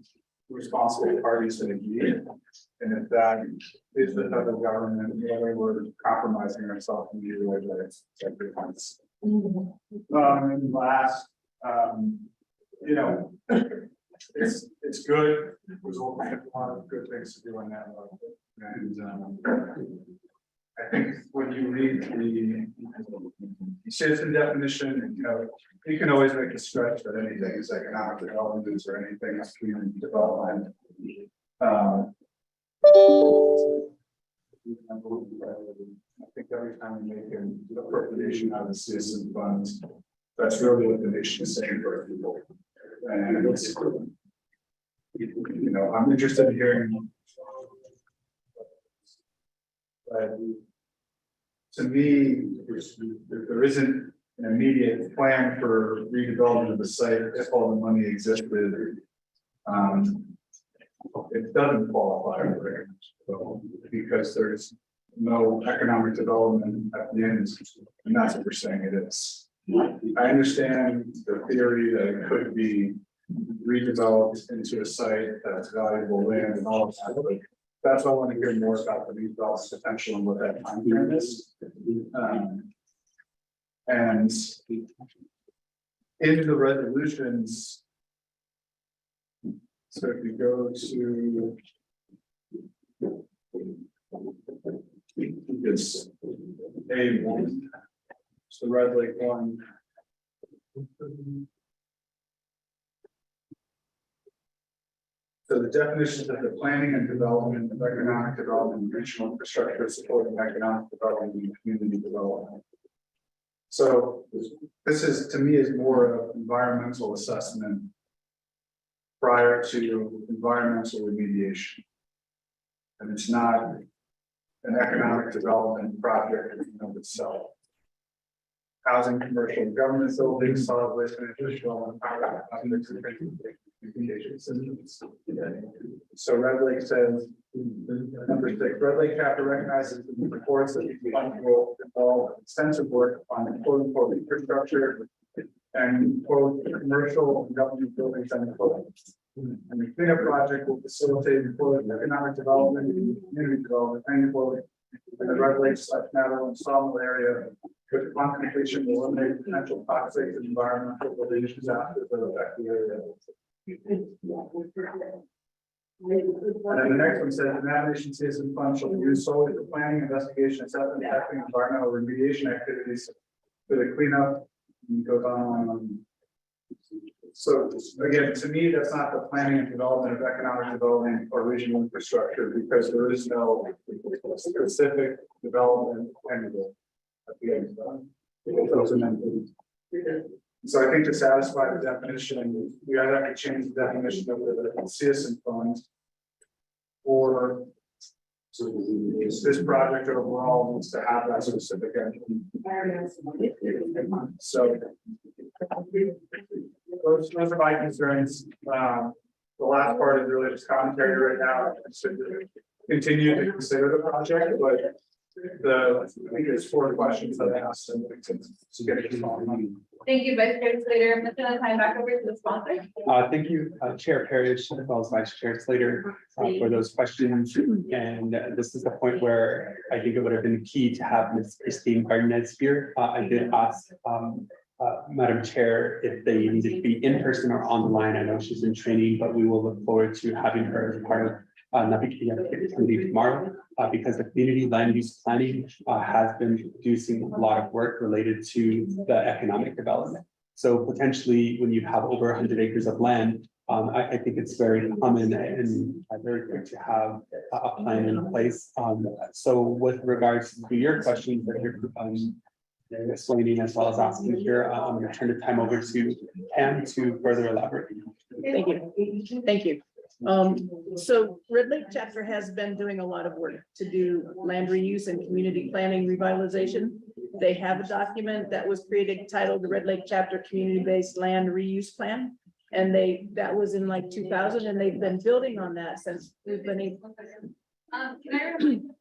responsible parties that need, and if that is the federal government, whether we're compromising ourselves in the way that it's defense. And last, you know, it's good. There's a lot of good things to do on that level, and I think when you read the citizen definition, and you can always make a stretch that anything is economic development or anything is community development. I think every time we make an appropriation out of the citizen funds, That's really what the nation is saying for people. And it's, you know, I'm interested in hearing. But to me, if there isn't an immediate plan for redevelopment of the site, if all the money existed, it doesn't qualify for it. So, because there's no economic development at the end, and that's what we're saying it is. I understand the theory that it could be redeveloped into a site that's valuable land and all of that, but that's why I want to hear more about the redevelopment potential and what that time frame is. And in the resolutions, so if you go to it's A1, it's the Red Lake one. So the definitions of the planning and development of economic development, regional infrastructure supporting economic development and community development. So this is, to me, is more of environmental assessment prior to environmental remediation. And it's not an economic development project in and of itself. Housing, commercial, government buildings, solid waste management, development, power, communication systems. So Red Lake says, number 6, Red Lake chapter recognizes the reports that the fund will involve extensive work on quote unquote infrastructure and quote commercial and government buildings and quote. And the cleanup project will facilitate quote economic development and community development and quote in the Red Lake / Madeline Sawmill area. Which upon completion will eliminate potential toxic and environmental related disasters that affect the area. And then the next one says the navigation citizen fund shall be used solely for planning, investigation, assessment, testing, environmental remediation activities for the cleanup. And goes on. So again, to me, that's not the planning and development of economic development or regional infrastructure because there is no specific development anywhere. So I think to satisfy the definition, we either have to change the definition of the citizen fund or this project overall needs to have that specific entity. So those are my concerns. The last part is really just commentary right now. So continue to consider the project, but I think there's 4 questions that I asked and to get it on. Thank you, Vice Chair Slater. I'm gonna time back over to the sponsor. Thank you, Chair Parrish, as well as Vice Chair Slater, for those questions. And this is the point where I think it would have been key to have Ms. Christine Garnett here. I did ask Madam Chair if they needed to be in person or on the line. I know she's in training, but we will look forward to having her as part of committee tomorrow, because the community land use planning has been producing a lot of work related to the economic development. So potentially, when you have over 100 acres of land, I think it's very common and very good to have a plan in place. So with regards to your questions that you're explaining as well as asking here, I'm going to turn the time over to Pam to further elaborate. Thank you. Thank you. So Red Lake chapter has been doing a lot of work to do land reuse and community planning revitalization. They have a document that was created titled the Red Lake chapter community-based land reuse plan. And that was in like 2000, and they've been building on that since we've been able. Can I remind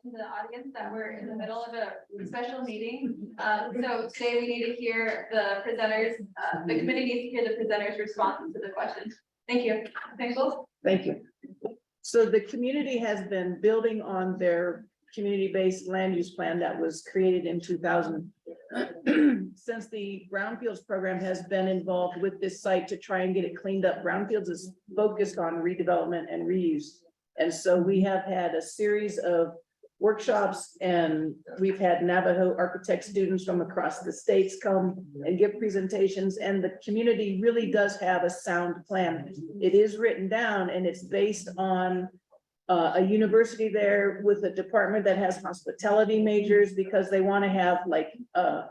to the audience that we're in the middle of a special meeting. So today we need to hear the presenters, the committee needs to hear the presenters' responses to the questions. Thank you. Thank you. So the community has been building on their community-based land use plan that was created in 2000. Since the Brownfields program has been involved with this site to try and get it cleaned up, Brownfields is focused on redevelopment and reuse. And so we have had a series of workshops, and we've had Navajo architect students from across the states come and give presentations, and the community really does have a sound plan. It is written down and it's based on a university there with a department that has hospitality majors because they want to have like,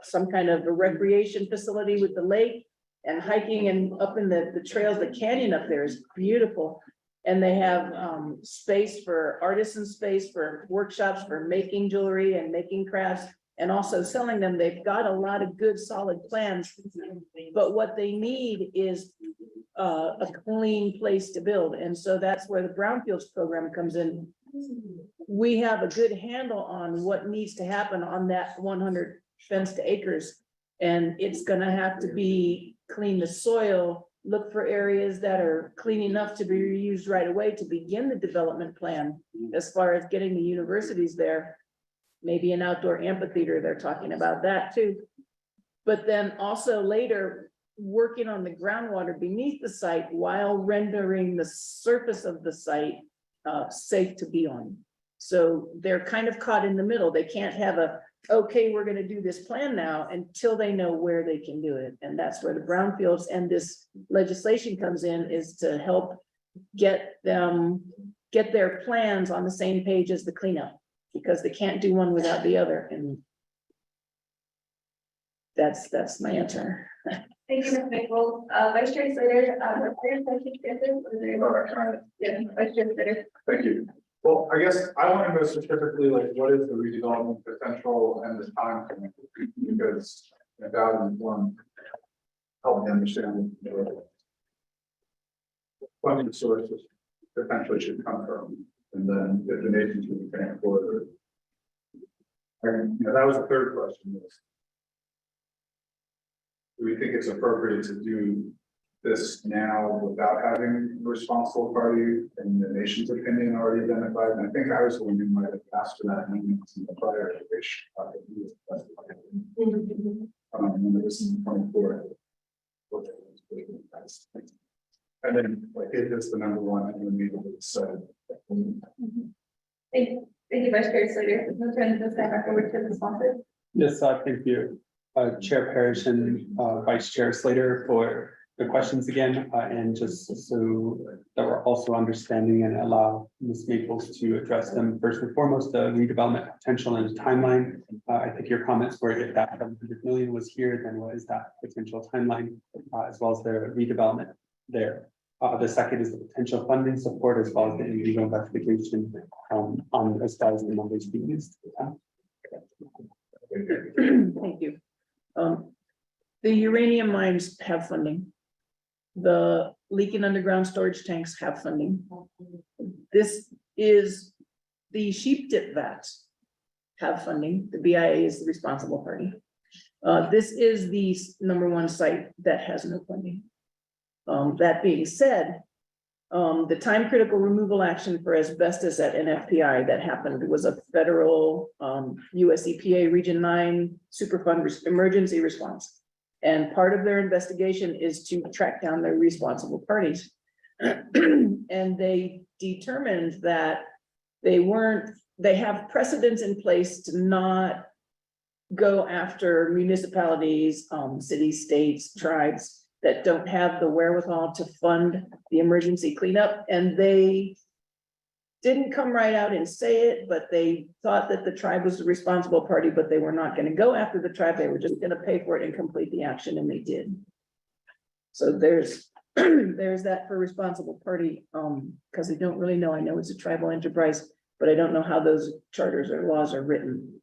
some kind of a recreation facility with the lake and hiking and up in the trails, the canyon up there is beautiful. And they have, space for artisan space, for workshops, for making jewelry and making crafts and also selling them. They've got a lot of good solid plans, but what they need is a clean place to build. And so that's where the brownfields program comes in. We have a good handle on what needs to happen on that 100 fenced acres. And it's gonna have to be clean the soil, look for areas that are clean enough to be reused right away to begin the development plan. As far as getting the universities there, maybe an outdoor amphitheater, they're talking about that too. But then also later, working on the groundwater beneath the site while rendering the surface of the site safe to be on. So they're kind of caught in the middle. They can't have okay, we're gonna do this plan now until they know where they can do it. And that's where the brownfields and this legislation comes in, is to help get their plans on the same page as the cleanup, because they can't do one without the other. And that's my answer. Thank you, Ms. Maples. Vice Chair Slater, Vice Chair Slater. Thank you. Well, I guess I want to know specifically, like, what is the redevelopment potential and the time frame? Because that informed, help me understand the funding sources potentially should come from, and then the donations we can afford. And, that was the third question. Do we think it's appropriate to do this now without having a responsible party and the nation's opinion already identified? And I think I was the one who might have asked for that in the prior iteration. And this is 24. And then, like, it is the number one in the meeting. So, Thank you, Vice Chair Slater. We'll turn this back over to the sponsor. Yes, thank you, Chair Parrish and Vice Chair Slater for the questions again, and just so that we're also understanding and allow Ms. Maples to address them. First and foremost, the redevelopment potential and timeline. I think your comments were, if that 700 million was here, then what is that potential timeline, as well as the redevelopment there. The second is the potential funding support, as well as the individual investigation on as far as the numbers being used. Thank you. The uranium mines have funding. The leaking underground storage tanks have funding. This is the sheep dip vats have funding. The BIA is the responsible party. This is the number one site that has no funding. That being said, the time critical removal action for asbestos at NFPI that happened was a federal US EPA Region 9 Superfund emergency response. And part of their investigation is to track down their responsible parties. And they determined that they have precedents in place to not go after municipalities, cities, states, tribes that don't have the wherewithal to fund the emergency cleanup. And they didn't come right out and say it, but they thought that the tribe was the responsible party, but they were not going to go after the tribe. They were just going to pay for it and complete the action, and they did. So there's that for responsible party, because I don't really know. I know it's a tribal enterprise, but I don't know how those charters or laws are written.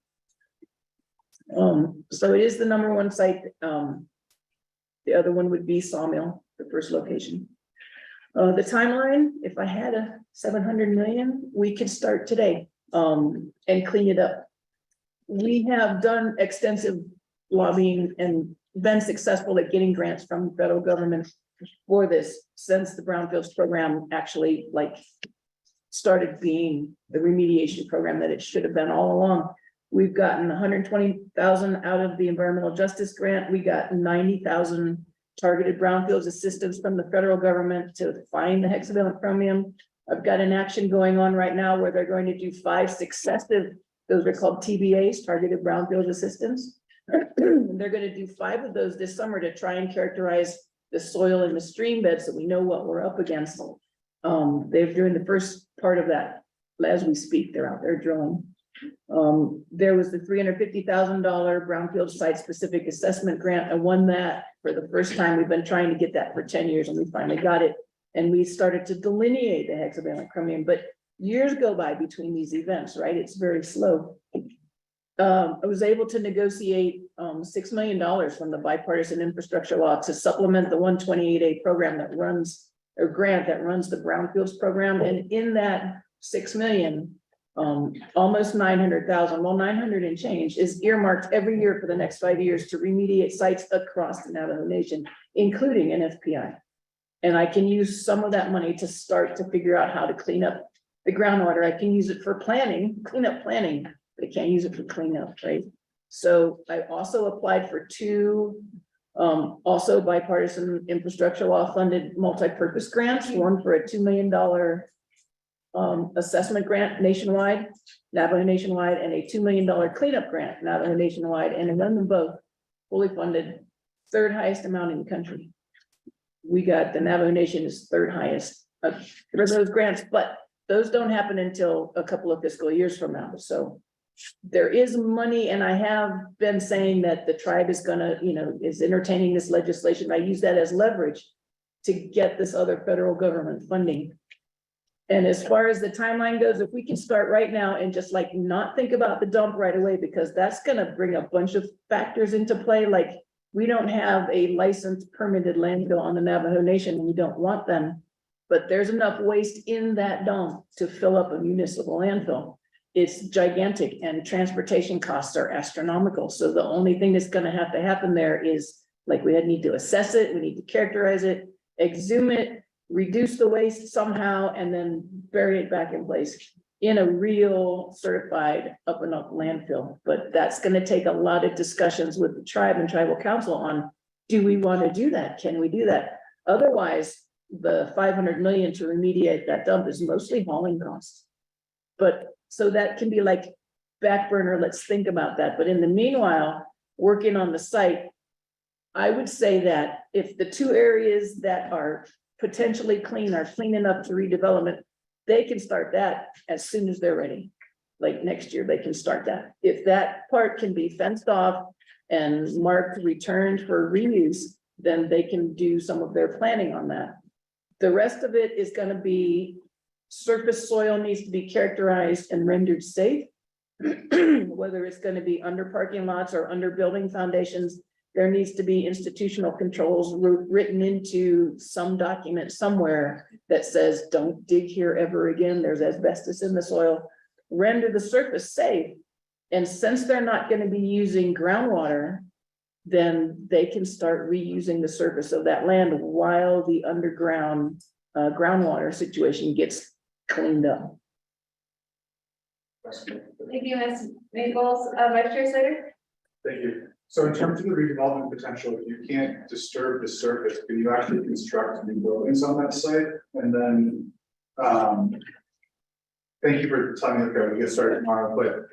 So it is the number one site. The other one would be Sawmill, the first location. The timeline, if I had a 700 million, we could start today and clean it up. We have done extensive lobbying and been successful at getting grants from the federal government for this since the Brownfields program actually started being the remediation program that it should have been all along. We've gotten 120,000 out of the environmental justice grant. We got 90,000 targeted brownfields assistance from the federal government to find the hexavalent chromium. I've got an action going on right now where they're going to do 5 successive, those are called TBAs, targeted brownfield assistance. They're going to do 5 of those this summer to try and characterize the soil in the stream bed so we know what we're up against. They're doing the first part of that as we speak, they're out there drilling. There was the $350,000 brownfield site-specific assessment grant. I won that for the first time. We've been trying to get that for 10 years, and we finally got it. And we started to delineate the hexavalent chromium, but years go by between these events, right? It's very slow. I was able to negotiate $6 million from the bipartisan infrastructure law to supplement the 128A program that runs, or grant that runs the brownfields program. And in that 6 million, almost 900,000, well, 900 and change is earmarked every year for the next 5 years to remediate sites across the Navajo Nation, including NFPI. And I can use some of that money to start to figure out how to clean up the groundwater. I can use it for planning, cleanup planning, but I can't use it for cleanup, right? So I also applied for 2 also bipartisan infrastructure law funded multi-purpose grants, one for a $2 million assessment grant nationwide, Navajo nationwide, and a $2 million cleanup grant, Navajo nationwide, and I run them both fully funded, 3rd highest amount in the country. We got, the Navajo Nation is 3rd highest for those grants, but those don't happen until a couple of fiscal years from now. So there is money, and I have been saying that the tribe is gonna, is entertaining this legislation. I use that as leverage to get this other federal government funding. And as far as the timeline goes, if we can start right now and just like not think about the dump right away, because that's gonna bring a bunch of factors into play. Like, we don't have a licensed permitted landfill on the Navajo Nation, and we don't want them. But there's enough waste in that dump to fill up a municipal landfill. It's gigantic, and transportation costs are astronomical. So the only thing that's gonna have to happen there is, like, we need to assess it, we need to characterize it, exhume it, reduce the waste somehow, and then bury it back in place in a real certified up and up landfill. But that's gonna take a lot of discussions with the tribe and tribal council on, do we want to do that? Can we do that? Otherwise, the 500 million to remediate that dump is mostly hauling costs. But so that can be like back burner, let's think about that. But in the meanwhile, working on the site, I would say that if the 2 areas that are potentially clean are clean enough to redevelopment, they can start that as soon as they're ready. Like next year, they can start that. If that part can be fenced off and marked returned for reuse, then they can do some of their planning on that. The rest of it is gonna be surface soil needs to be characterized and rendered safe. Whether it's gonna be under parking lots or under building foundations, there needs to be institutional controls written into some document somewhere that says, don't dig here ever again. There's asbestos in the soil. Render the surface safe. And since they're not going to be using groundwater, then they can start reusing the surface of that land while the underground groundwater situation gets cleaned up. Thank you, Ms. Maples. Vice Chair Slater? Thank you. So in terms of the redevelopment potential, if you can't disturb the surface, can you actually construct new buildings on that site? And then, thank you for telling me, okay, we get started tomorrow, but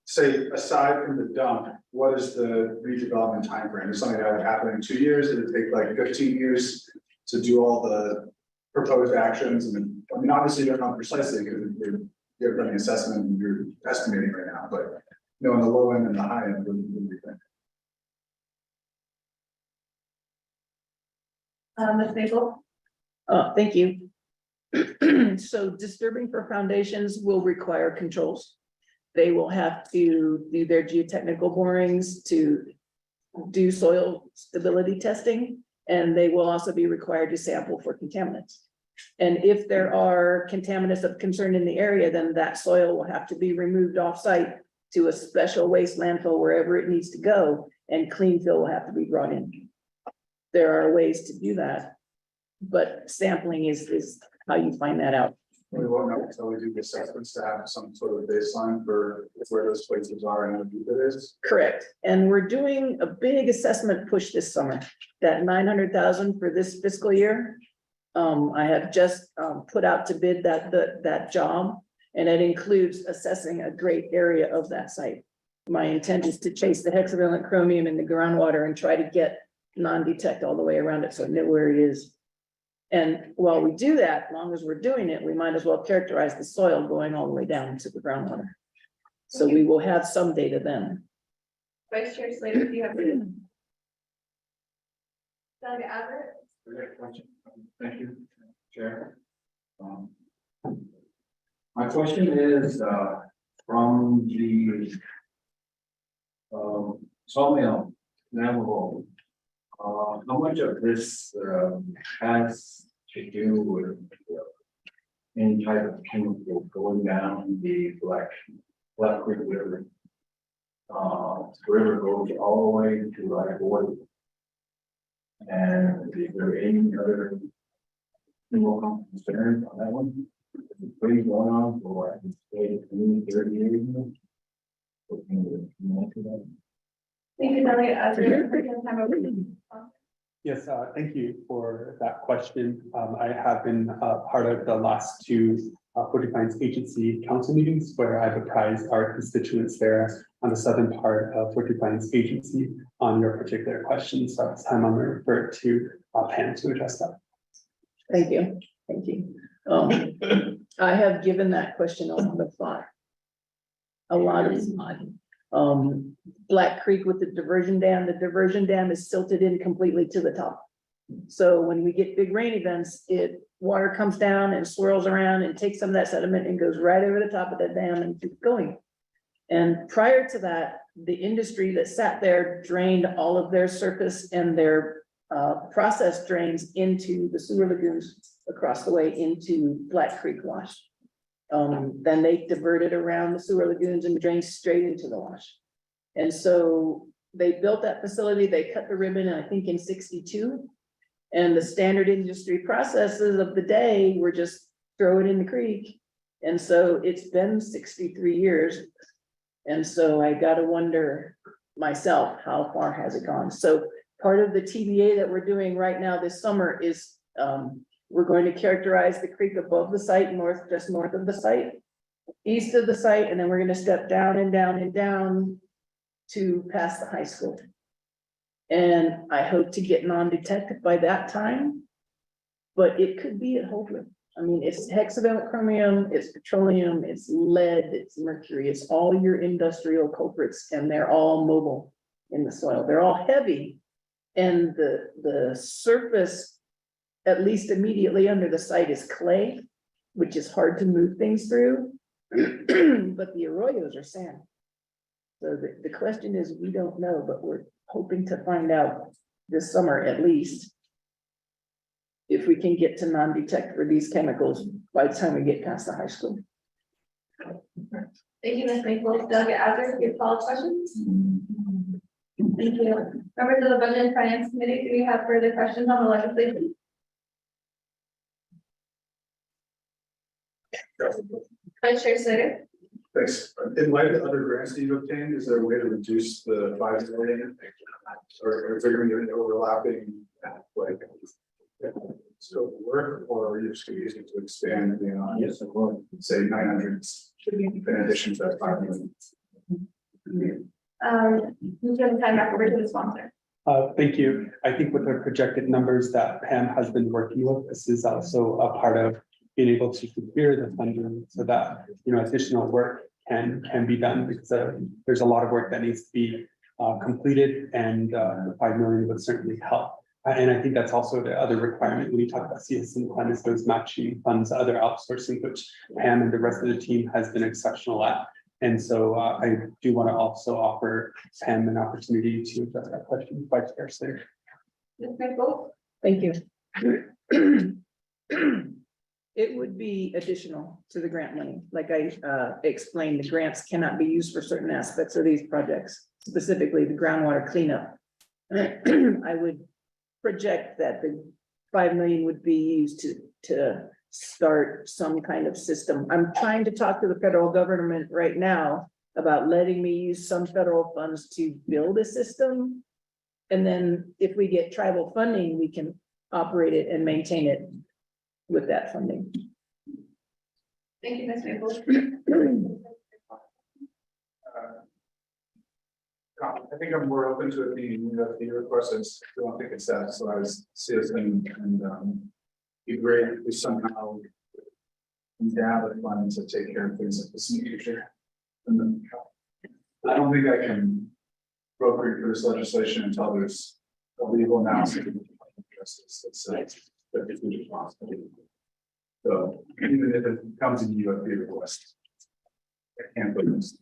say, aside from the dump, what is the redevelopment timeframe? Is something that would happen in 2 years? Did it take like 15 years to do all the proposed actions? And I mean, obviously you don't know precisely because you're running assessment and you're estimating right now, but on the low end and the high end, what do you think? Ms. Maples? Thank you. So disturbing for foundations will require controls. They will have to do their geotechnical borings to do soil stability testing, and they will also be required to sample for contaminants. And if there are contaminants of concern in the area, then that soil will have to be removed off-site to a special waste landfill wherever it needs to go, and clean fill will have to be brought in. There are ways to do that, but sampling is how you find that out. We won't know until we do the assessments to have some sort of baseline for where those places are and how deep it is. Correct. And we're doing a big assessment push this summer, that 900,000 for this fiscal year. I have just put out to bid that job, and it includes assessing a great area of that site. My intent is to chase the hexavalent chromium in the groundwater and try to get non-detect all the way around it, so I know where it is. And while we do that, as long as we're doing it, we might as well characterize the soil going all the way down into the groundwater. So we will have some data then. Vice Chair Slater, do you have? Delegate Abbott? Thank you, Chair. My question is, from the sawmill Navajo, how much of this has to do with any type of chemical going down the Black Creek River? The river goes all the way to like water. And is there any other concern on that one? It's been going on for like 30 years now. Thank you, Delegate Abbott. For your time over. Yes, thank you for that question. I have been part of the last two Forty-Pines Agency Council meetings where I've apprised our constituents there on the southern part of Forty-Pines Agency on your particular question. So this time I'm going to refer to Pam to address that. Thank you, thank you. I have given that question a lot of thought. A lot of thought. Black Creek with the diversion dam is silted in completely to the top. So when we get big rain events, water comes down and swirls around and takes some of that sediment and goes right over the top of the dam and keeps going. And prior to that, the industry that sat there drained all of their surface and their process drains into the sewer lagoons across the way into Black Creek Wash. Then they diverted around the sewer lagoons and drained straight into the wash. And so they built that facility, they cut the ribbon, I think in '62. And the standard industry processes of the day were just throw it in the creek. And so it's been 63 years. And so I gotta wonder myself, how far has it gone? So part of the TBA that we're doing right now this summer is we're going to characterize the creek above the site, just north of the site, east of the site, and then we're gonna step down and down and down to past the high school. And I hope to get non-detected by that time, but it could be at Holdren. I mean, it's hexavalent chromium, it's petroleum, it's lead, it's mercury, it's all your industrial culprits, and they're all mobile in the soil. They're all heavy. And the surface, at least immediately under the site, is clay, which is hard to move things through, but the arroyos are sand. So the question is, we don't know, but we're hoping to find out this summer at least if we can get to non-detect for these chemicals by the time we get past the high school. Thank you, Ms. Maple. Delegate Abbott, your follow-up questions? Thank you. Members of the Budget and Finance Committee, do we have further questions on the legislation? Vice Chair Slater? Thanks. In light of the other grants you've obtained, is there a way to reduce the 5 million? Or is there going to be an overlapping, like, scope of work, or are you just going to use it to expand beyond, yes, say 900 in addition to that 5 million? Who's going to time back over to the sponsor? Thank you. I think with the projected numbers that Pam has been working with, this is also a part of being able to secure the funding so that, additional work can be done, because there's a lot of work that needs to be completed, and the 5 million would certainly help. And I think that's also the other requirement when you talk about CSN fund, is those matching funds, other outsourcing, which Pam and the rest of the team has been exceptional at. And so I do want to also offer Pam an opportunity to address that question. Vice Chair Slater. Ms. Maple? Thank you. It would be additional to the grant money. Like I explained, the grants cannot be used for certain aspects of these projects, specifically the groundwater cleanup. I would project that the 5 million would be used to start some kind of system. I'm trying to talk to the federal government right now about letting me use some federal funds to build a system. And then if we get tribal funding, we can operate it and maintain it with that funding. Thank you, Ms. Maple. I think I'm more open to it being the request. I don't think it satisfies CSN and be great if we somehow endow the funds to take care of things like this in the future. And then, I don't think I can appropriate for this legislation until there's a legal analysis of justice that says that it's really possible. So even if it comes in UFB request, I can't put this.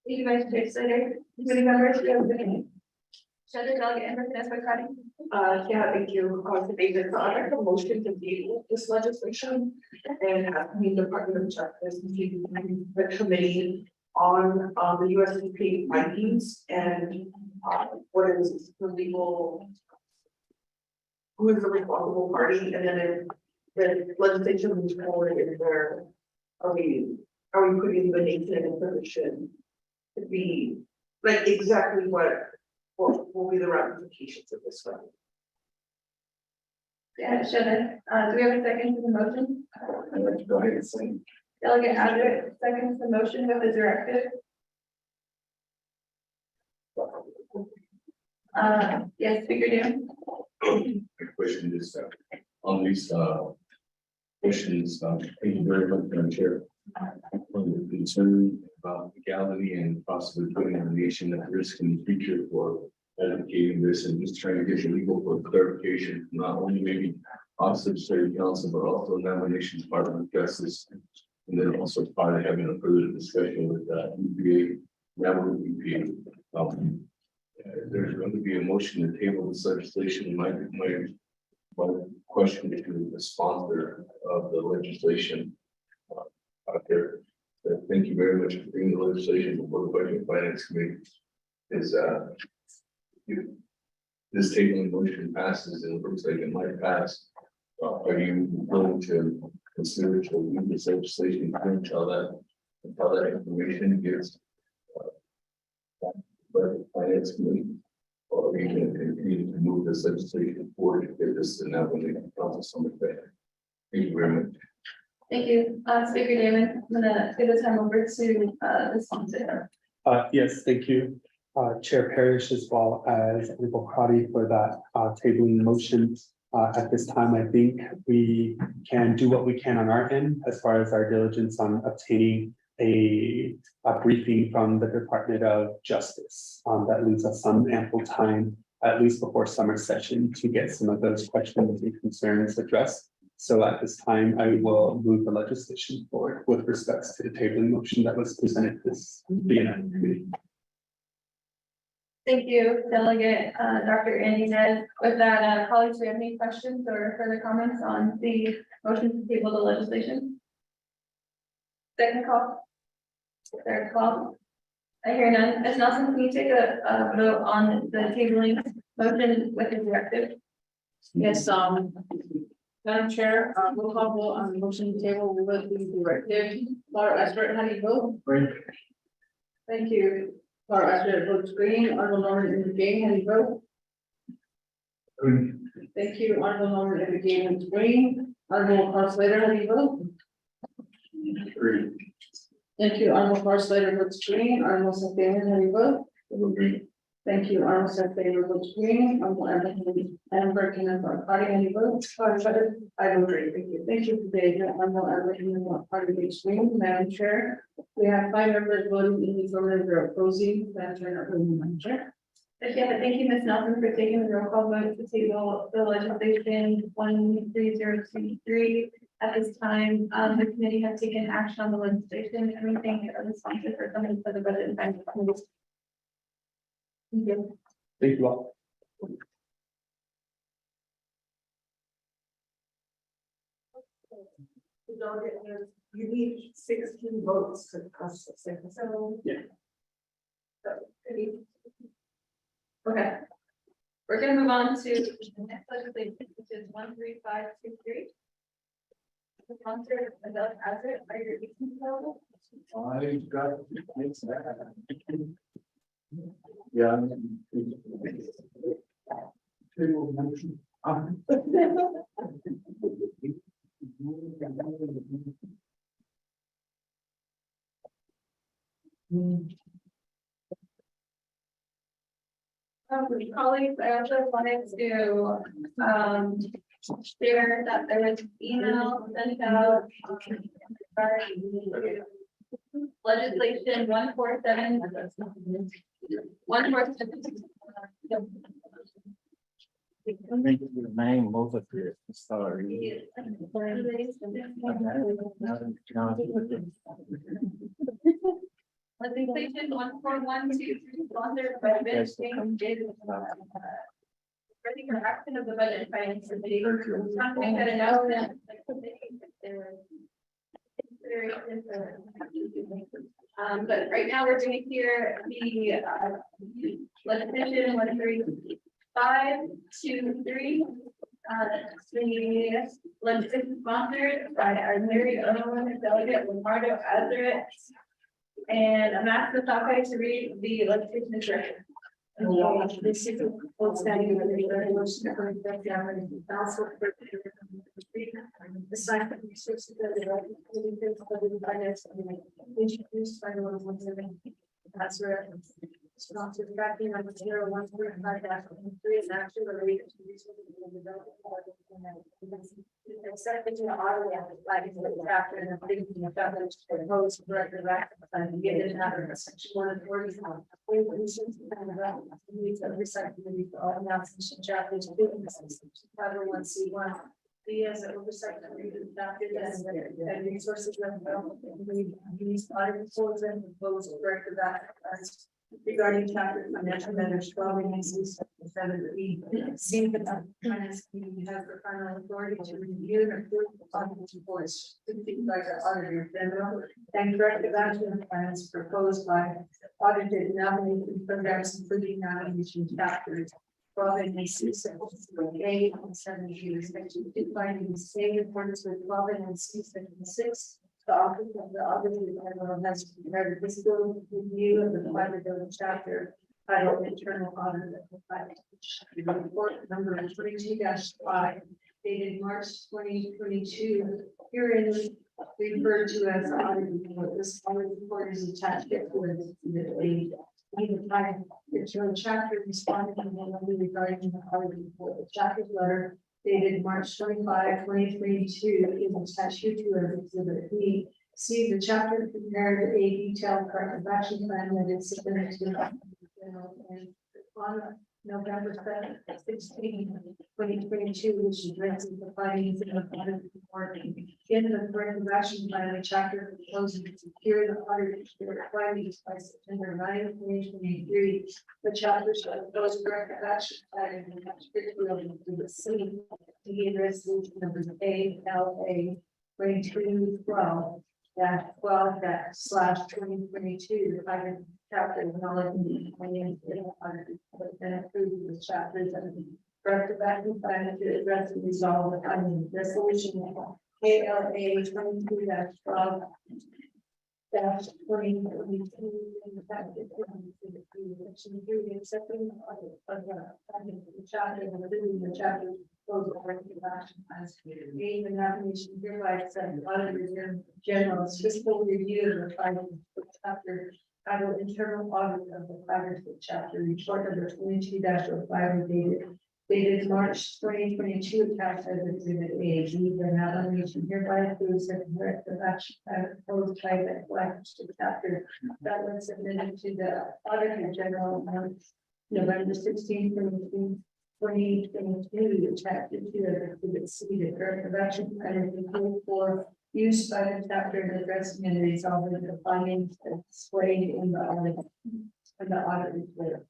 Thank you, Vice Chair Slater. Committee members, you have any? Should the delegate and representative by Cardi? Yeah, thank you. David, so I make a motion to table this legislation and have the Department of Justice review the committee on the USDP findings and what is the legal, who is the responsible party, and then if the legislation moves forward, is there, are we putting the nation in a position to be like exactly what will be the ramifications of this one? Yeah, should do we have a second to the motion? I'd like to go ahead and say. Delegate Adler seconds the motion with the directive. Yes, Speaker Dan. The question is, on these, questions, thank you very much, Madam Chair. On the concern about legality and possibly putting the nation at risk in the future for advocating this and just trying to get the legal for clarification, not only maybe officers, city council, but also nomination Department of Justice. And then also probably having a further discussion with EPA, National EPA. There's going to be a motion to table this legislation. My question to the sponsor of the legislation out there. Thank you very much for bringing the legislation before the Budget and Finance Committee. Is if this tabling motion passes and it looks like it might pass, are you willing to consider to move this legislation until that information gets Budget and Finance Committee? Or are you going to continue to move this legislation forward to get this to now when they council something better? Thank you very much. Thank you, Speaker Damon. I'm gonna give the time over to the sponsor. Yes, thank you, Chair Parrish, as well as Legal Crotty for that tabling motion. At this time, I think we can do what we can on our end as far as our diligence on obtaining a briefing from the Department of Justice. That leaves us some ample time, at least before summer session, to get some of those questions and concerns addressed. So at this time, I will move the legislation forward with respects to the tabling motion that was presented this beginning committee. Thank you, Delegate Dr. Andy Ned. With that, colleagues, do we have any questions or further comments on the motion to table the legislation? Second call. Third call. I hear none. Ms. Nelson, can you take a vote on the tabling motion with the directive? Yes, Madam Chair, we'll call vote on the motion table with the directive. Laura Esther, how do you vote? Great. Thank you. Laura Esther votes green. Honorable Norman Indigay, how do you vote? Green. Thank you. Honorable Norman Indigay votes green. Honorable Carl Slater, how do you vote? Green. Thank you. Honorable Carl Slater votes green. Honorable Seth Davis, how do you vote? Green. Thank you. Honorable Seth Davis votes green. Honorable Amber Kenneth Party, how do you vote? I vote green. Thank you. Thank you, David. Honorable Amber Kenneth Party votes green. Madam Chair, we have 5 members voting in the affirmative or opposing. Madam Chair, Madam Chair. Yeah, thank you, Ms. Nelson, for taking the roll call vote to table the legislation 13023. At this time, the committee has taken action on the legislation. Everything the sponsor for coming for the Budget and Finance Committee. Thank you. Thank you all. You need 16 votes to pass the second. So. Yeah. Okay. We're gonna move on to the next legislation, which is 13523. The sponsor, Adele Hazard, are your reasons available? I got. Yeah. Table motion. Colleagues, I also wanted to, share that there was email sent out. Regarding legislation 147. 147. Name both of you, sorry. Legislation 14123, sponsored by BFC, for the action of the budget and finance committee. Not to make that announcement. But right now we're doing here the legislation 13523. The legislation sponsored by our very own delegate Leonardo Azareth. And I'm asking the topic to read the legislation direction. This is a full standing resolution of the council. The sign of resources that are finance introduced by the one that's where sponsored tracking on 0135-3 is actually related to resources and development. Accepting the auto flagging the chapter and thinking about those proposed director action and get it out of section 140. Needs of recycling for all announcements and chapters of businesses. 501c1. The as an oversight committee adopted and resources and development. These articles and proposed director action regarding chapter financial matters 12 and 7. See the finance committee has the final authority to review and approve the auditor's reports by the auditor general and corrective action plans proposed by audited nominated programs including nomination chapters 12 and 8 and 7 section 2 findings in accordance with 12 and 6. The office of the auditor general has prepared a fiscal review of the private building chapter titled internal audit of the private. Report number 22-5 dated March 2022. Herein referred to as the audit report. This audit report is attached to the internal chapter responded to the regarding the audit report. The chapter's letter dated March 25, 2022 is attached to as exhibit B. See the chapter prepared a detailed corrective action plan that is submitted to the general and on November 16, 2022, which addresses the findings of the audit report. In the corrective action plan, the chapter proposes to secure the audit findings by September 9, 2023. The chapter shall propose corrective action plan and to the city. The resolution numbers ALA 2212-12/2022. The final chapter acknowledging the finance and approve the chapters and corrective action plan to address and resolve the findings. Resolution ALA 22-12-2022. Accepting the chapter and approving the chapter. Being the nomination hereby accept the auditor general's fiscal review of the findings of chapter titled internal audit of the private chapter report number 22-05 dated March 2022 attached as exhibit A. The nomination hereby approves the corrective action proposed by the collectors to the chapter that was submitted to the auditor general on November 16, 2022, chapter 2 of exhibit C, the corrective action plan is for use by the chapter in addressing and resolving the findings displayed in the audit report.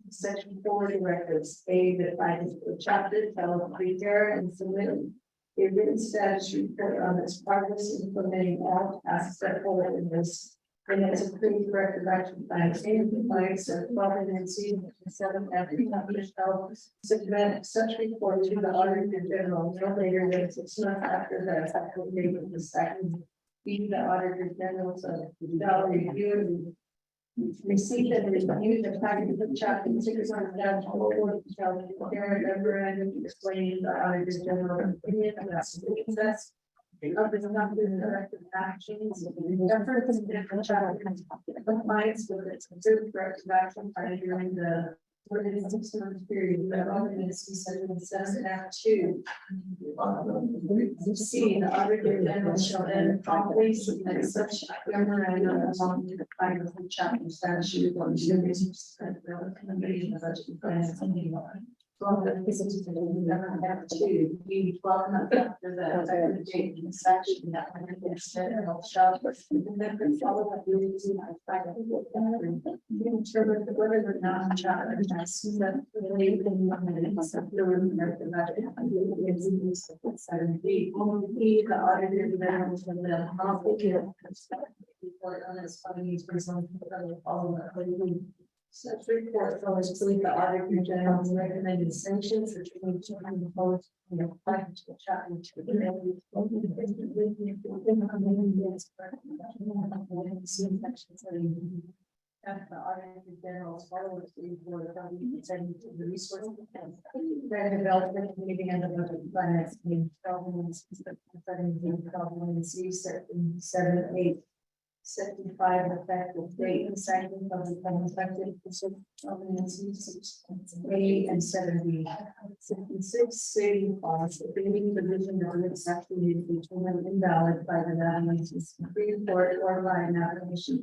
Section 4 directives A, the findings of the chapter shall prepare and submit a written status report on its progress implementing all tasks set forward in this. And it's approved corrective action plan in compliance of 12 and 7 shall submit such report to the auditor general no later than 6 months after the effective date of the second. Be the auditor general shall review receive and review the findings of chapter 6 on down shall prepare a memorandum explaining the auditor general opinion about success. Of the corrective actions, compliance with its observed corrective action plan during the For the 6 month period, the audience said it says that too. See, the auditor general shall then promptly submit such memorandum along with the final chapter statute or the recommendation of budget finance and well, the physics of the never have to be 12 months after the effective date in the section that when it gets said of shall follow up duties in my private determine whether or not child has that really been minutes of the room of the budget. Only the auditor then will the report on its findings for some following such report follows to the auditor general's recommended sanctions, which will determine the policy and apply to the chapter to the the auditor general's followers to report about the resources that development committee and the budget finance committee problems, problems, certain 7, 8. 75 effective date and second of the effective A and 70. 66 city laws, the bidding division of its actually determined invalid by the nomination Supreme Court or by nomination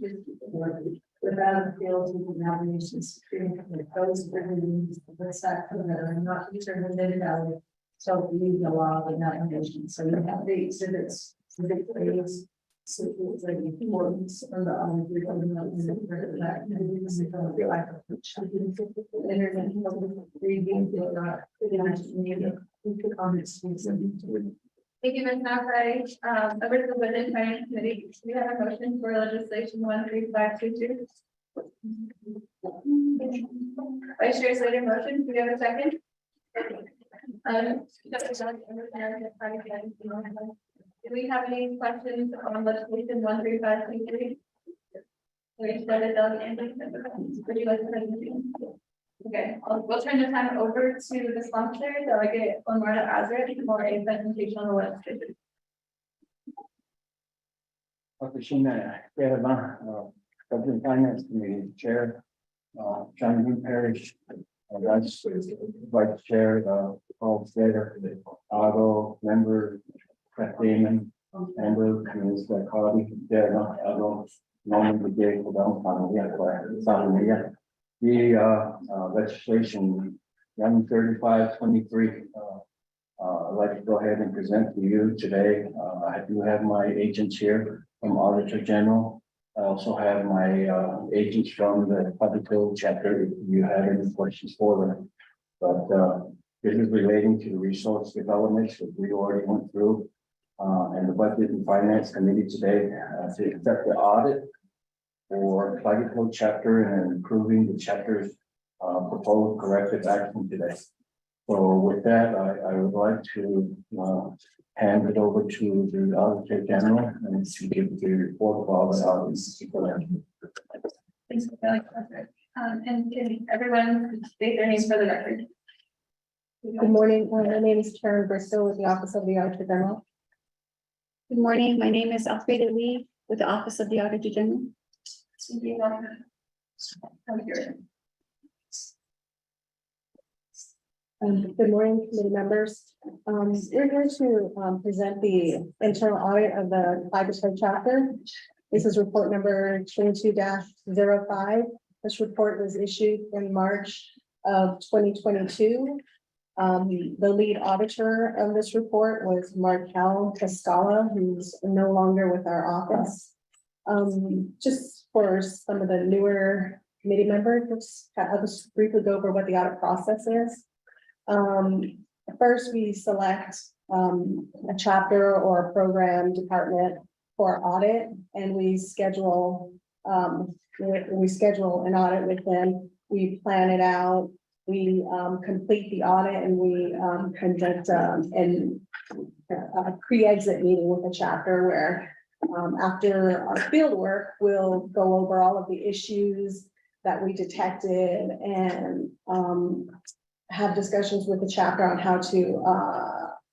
without appeal to the nomination Supreme Court. Those provisions of this act that are not determined invalid. So leave the law of nomination. So you have the exhibits, the big players. So it's like importance on the Thank you, Ms. Malloy. Over to the Budget and Finance Committee, we have a motion for legislation 13522. Vice Chair Slater motion, do we have a second? Do we have any questions on legislation 13523? Would you like to okay, we'll turn the time over to the sponsor, Delegate Lamarda Azra, for a presentation on the legislation. Budget and Finance Committee Chair, John Parish, Vice Chair, Paul Slater, Otto, member, Brett Damon, member, Ms. Carly, Dana, Otto, Norman, the Gay, the legislation 13523. I'd like to go ahead and present to you today. I do have my agents here from Auditor General. I also have my agents from the Public Code chapter if you have any questions for them. But this is relating to the resource developments that we already went through. And the Budget and Finance Committee today to accept the audit for Public Code chapter and improving the chapter's proposed corrective action today. So with that, I would like to hand it over to the Auditor General and to give the report of all the audits. Thanks, and can everyone state their names for the record? Good morning. My name is Karen Bristol with the Office of the Auditor General. Good morning. My name is Alfreda Lee with the Office of the Auditor General. Good morning, committee members. We're here to present the internal audit of the Cyberspace chapter. This is report number 22-05. This report was issued in March of 2022. The lead auditor of this report was Markel Cascala, who's no longer with our office. Just for some of the newer committee members, I'll just briefly go over what the audit process is. First, we select a chapter or a program department for audit, and we schedule an audit with them. We plan it out. We complete the audit, and we conduct a pre-exit meeting with the chapter where after our field work, we'll go over all of the issues that we detected and have discussions with the chapter on how to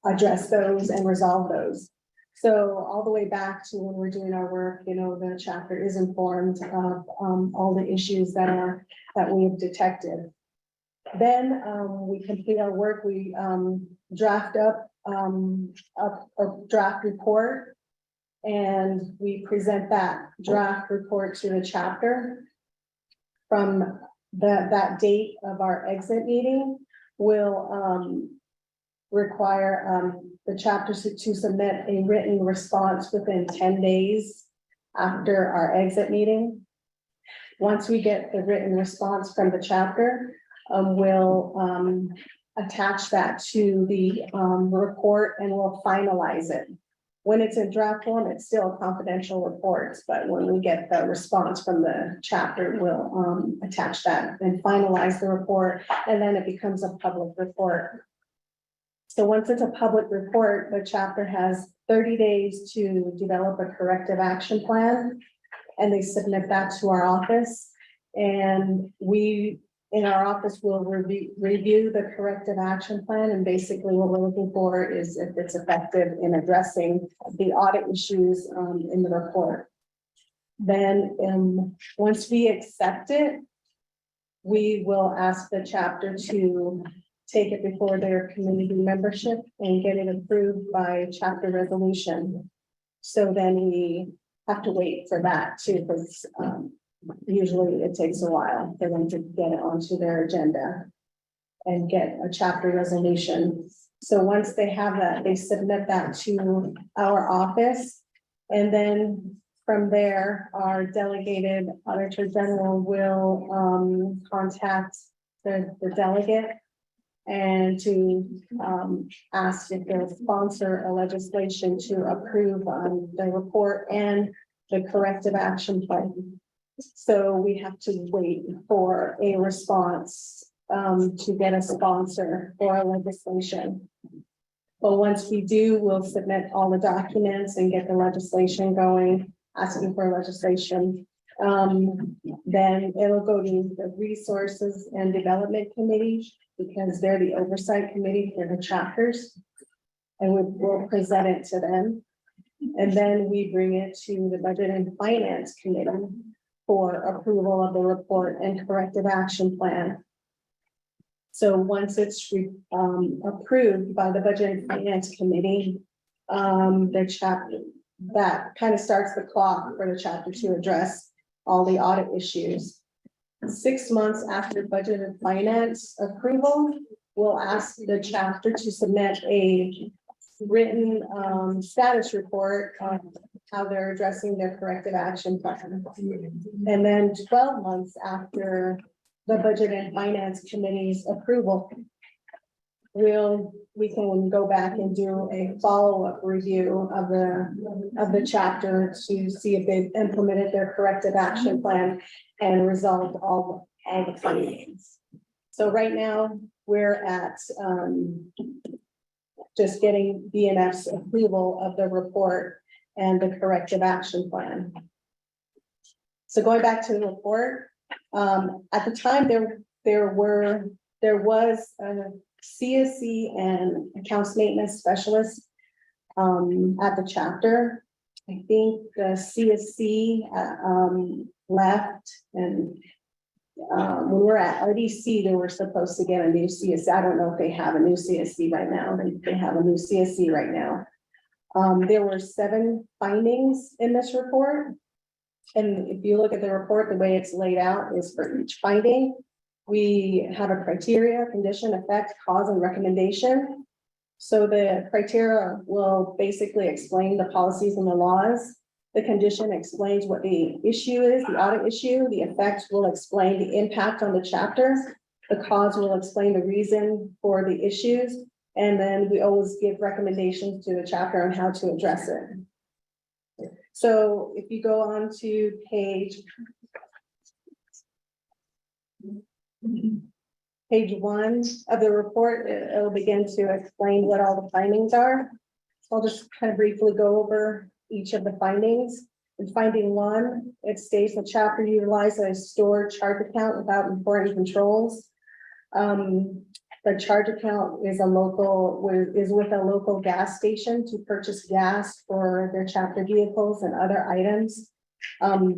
address those and resolve those. So all the way back to when we're doing our work, you know, the chapter is informed of all the issues that we have detected. Then, we complete our work, we, draft up, a draft report. And we present that draft report to the chapter. From that date of our exit meeting, will, require, the chapters to submit a written response within 10 days after our exit meeting. Once we get the written response from the chapter, we'll attach that to the report and we'll finalize it. When it's in draft form, it's still a confidential report, but when we get the response from the chapter, we'll attach that and finalize the report, and then it becomes a public report. So once it's a public report, the chapter has 30 days to develop a corrective action plan. And they submit that to our office. And we, in our office, will review the corrective action plan. And basically what we're looking for is if it's effective in addressing the audit issues in the report. Then once we accept it, we will ask the chapter to take it before their community membership and get it approved by chapter resolution. So then we have to wait for that too, because usually it takes a while for them to get it onto their agenda and get a chapter resolution. So once they have that, they submit that to our office. And then from there, our delegated auditor general will contact the delegate and to ask if they'll sponsor a legislation to approve the report and the corrective action plan. So we have to wait for a response to get a sponsor for a legislation. But once we do, we'll submit all the documents and get the legislation going, asking for legislation. Then it'll go to the Resources and Development Committee, because they're the oversight committee for the chapters. And we'll present it to them. And then we bring it to the Budget and Finance Committee for approval of the report and corrective action plan. So once it's approved by the Budget and Finance Committee, the chapter, that kind of starts the clock for the chapter to address all the audit issues. 6 months after Budget and Finance approval, we'll ask the chapter to submit a written status report on how they're addressing their corrective action plan. And then 12 months after the Budget and Finance Committee's approval, we can go back and do a follow-up review of the chapter to see if they've implemented their corrective action plan and resolved all the findings. So right now, we're at just getting BNF's approval of the report and the corrective action plan. So going back to the report, at the time there was a CSC and accounts maintenance specialist at the chapter. I think the CSC left, and when we're at RDC, they were supposed to get a new CSC. I don't know if they have a new CSC right now. They have a new CSC right now. There were 7 findings in this report. And if you look at the report, the way it's laid out is for each finding, we have a criteria, condition, effect, cause, and recommendation. So the criteria will basically explain the policies and the laws. The condition explains what the issue is, the audit issue. The effect will explain the impact on the chapter. The cause will explain the reason for the issues. And then we always give recommendations to the chapter on how to address it. So if you go on to page 1 of the report, it'll begin to explain what all the findings are. So I'll just kind of briefly go over each of the findings. In finding 1, it states the chapter utilized a stored charge account without important controls. The charge account is with a local gas station to purchase gas for their chapter vehicles and other items.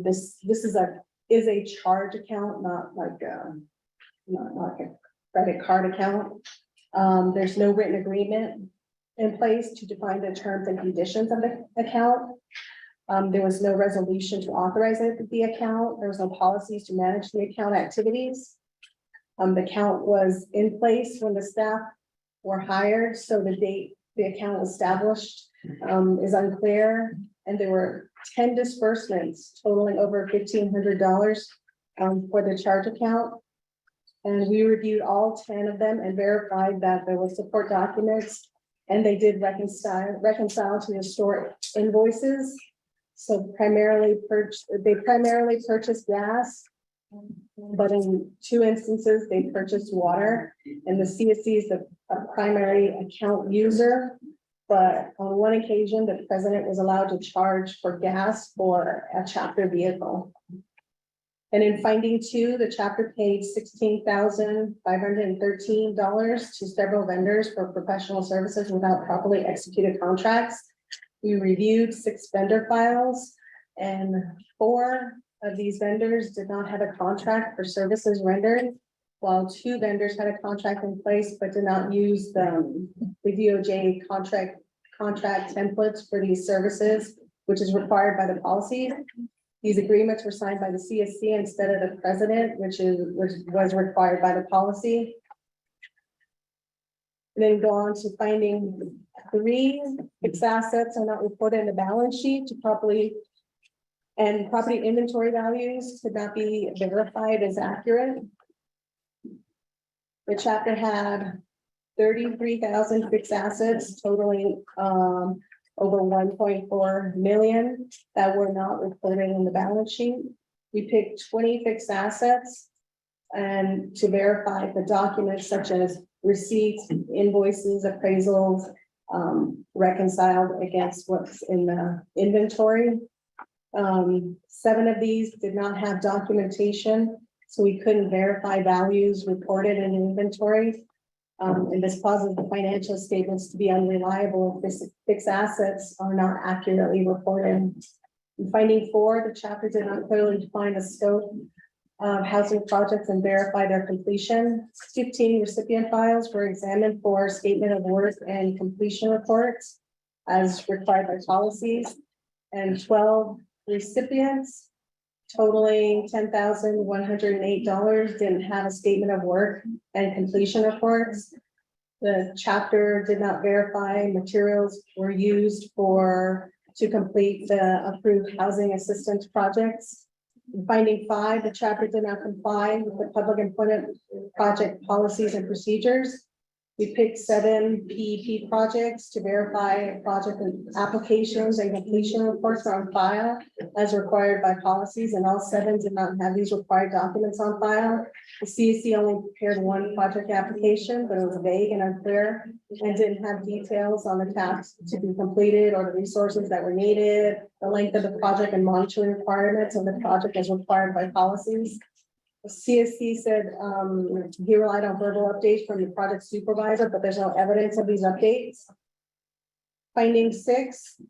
This is a charge account, not like a credit card account. There's no written agreement in place to define the terms and conditions of the account. There was no resolution to authorize the account. There was no policies to manage the account activities. The account was in place when the staff were hired, so the date the account was established is unclear. And there were 10 disbursements totaling over $1,500 for the charge account. And we reviewed all 10 of them and verified that there were support documents, and they did reconcile to historic invoices. So they primarily purchased gas, but in 2 instances, they purchased water, and the CSC is the primary account user. But on one occasion, the president was allowed to charge for gas for a chapter vehicle. And in finding 2, the chapter paid $16,513 to several vendors for professional services without properly executed contracts. We reviewed 6 vendor files, and 4 of these vendors did not have a contract for services rendered, while 2 vendors had a contract in place but did not use the DOJ contract templates for these services, which is required by the policy. These agreements were signed by the CSC instead of the president, which was required by the policy. And then go on to finding 3 fixed assets are not reported in the balance sheet to property inventory values could not be verified as accurate. The chapter had 33,000 fixed assets totaling over 1.4 million that were not reported in the balance sheet. We picked 20 fixed assets and to verify the documents such as receipts, invoices, appraisals, reconciled against what's in the inventory. 7 of these did not have documentation, so we couldn't verify values reported in inventory. And this causes the financial statements to be unreliable if fixed assets are not accurately reported. In finding 4, the chapter did not clearly define the scope of housing projects and verify their completion. 15 recipient files were examined for statement of work and completion reports as required by policies, and 12 recipients totaling $10,108 didn't have a statement of work and completion reports. The chapter did not verify materials were used to complete the approved housing assistance projects. Finding 5, the chapter did not comply with the public employment project policies and procedures. We picked 7 PEP projects to verify project applications and completion reports are on file as required by policies, and all 7 did not have these required documents on file. The CEC only prepared 1 project application, but it was vague and unclear and didn't have details on the tasks to be completed or the resources that were needed, the length of the project and monitoring requirements of the project as required by policies. The CSC said he relied on verbal updates from the project supervisor, but there's no evidence of these updates. Finding 6,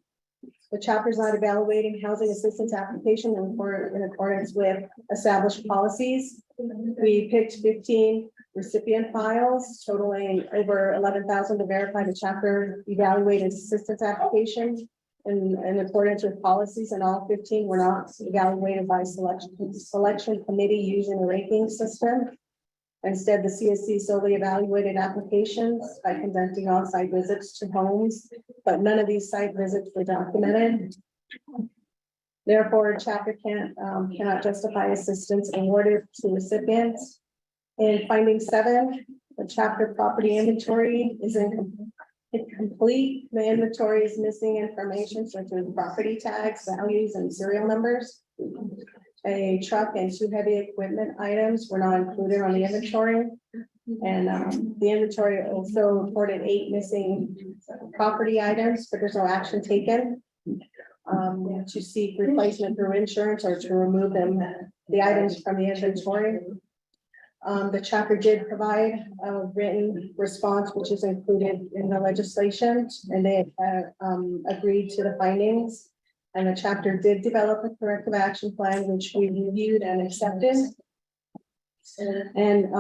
the chapter is not evaluating housing assistance application in accordance with established policies. We picked 15 recipient files totaling over 11,000 to verify the chapter evaluated assistance applications in accordance with policies, and all 15 were not evaluated by selection committee using a ranking system. Instead, the CSC solely evaluated applications by conducting on-site visits to homes, but none of these site visits were documented. Therefore, chapter cannot justify assistance awarded to recipients. In finding 7, the chapter property inventory is incomplete. The inventory is missing information such as property tags, values, and serial numbers. A truck and 2 heavy equipment items were not included on the inventory. And the inventory also reported 8 missing property items, but there's no action taken to seek replacement through insurance or to remove the items from the inventory. The chapter did provide a written response, which is included in the legislation, and they agreed to the findings. And the chapter did develop a corrective action plan, which we reviewed and accepted. And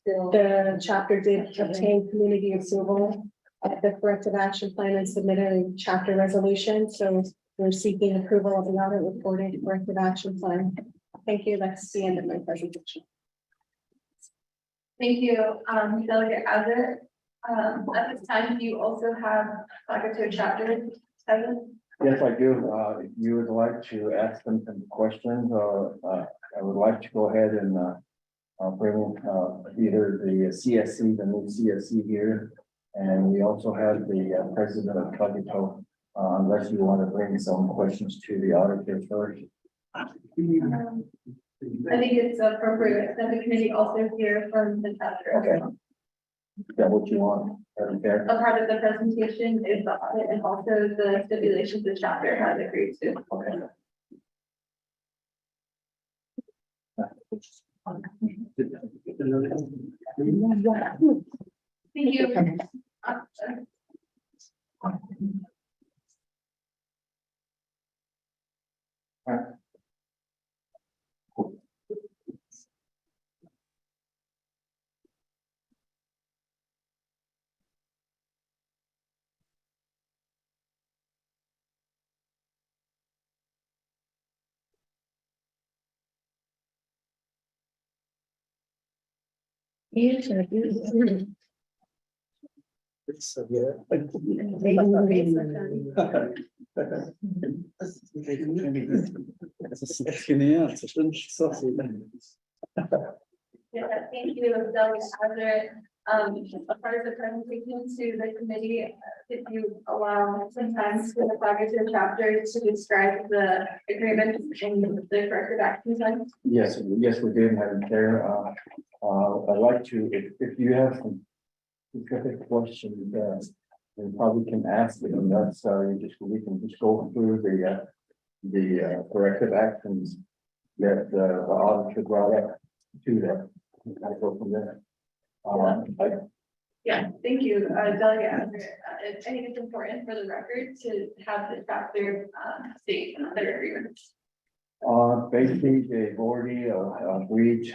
the chapter did obtain community approval of the corrective action plan and submitted a chapter resolution. So we're seeking approval of the audit reported corrective action plan. Thank you. That's the end of my presentation. Thank you, Delegate Azar. At this time, do you also have Flagler chapter 7? Yes, I do. If you would like to ask them some questions, or I would like to go ahead and bring either the CSC, the new CSC here. And we also have the president of Cogito, unless you want to bring some questions to the auditor first. I think it's appropriate that the committee also hear from the chapter. Okay. Is that what you want? Okay. A part of the presentation is the audit and also the stipulations the chapter has agreed to. Okay. Thank you. Yeah, thank you, Delegate Azar. A part of the presentation to the committee, if you allow some time for the Flagler chapter to describe the agreement and the corrective action plan. Yes, yes, we did have it there. I'd like to, if you have some specific questions, you probably can ask it, and that's, we can just go through the corrective actions that the auditor brought up to that. And kind of go from there. Yeah, thank you, Delegate Azar. I think it's important for the record to have the chapter state their agreements. Basically, they've already agreed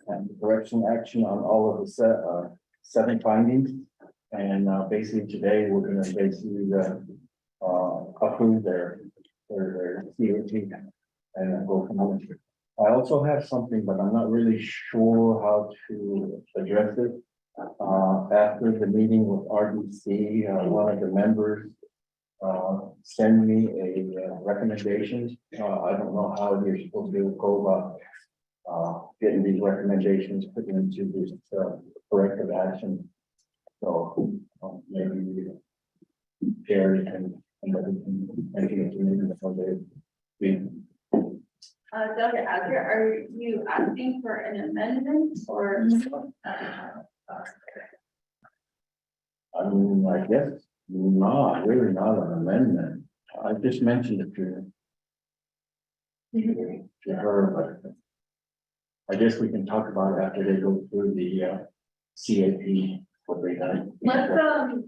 and correction action on all of the 7 findings. And basically today, we're gonna basically approve their COT and go from there. I also have something, but I'm not really sure how to address it. After the meeting with RDC, one of the members send me a recommendation. I don't know how you're supposed to go about getting these recommendations put into this corrective action. So maybe Jerry and making it to me before they. Delegate Azar, are you asking for an amendment or? I guess not, really not an amendment. I just mentioned it to her, but I guess we can talk about it after they go through the CAP. What they done.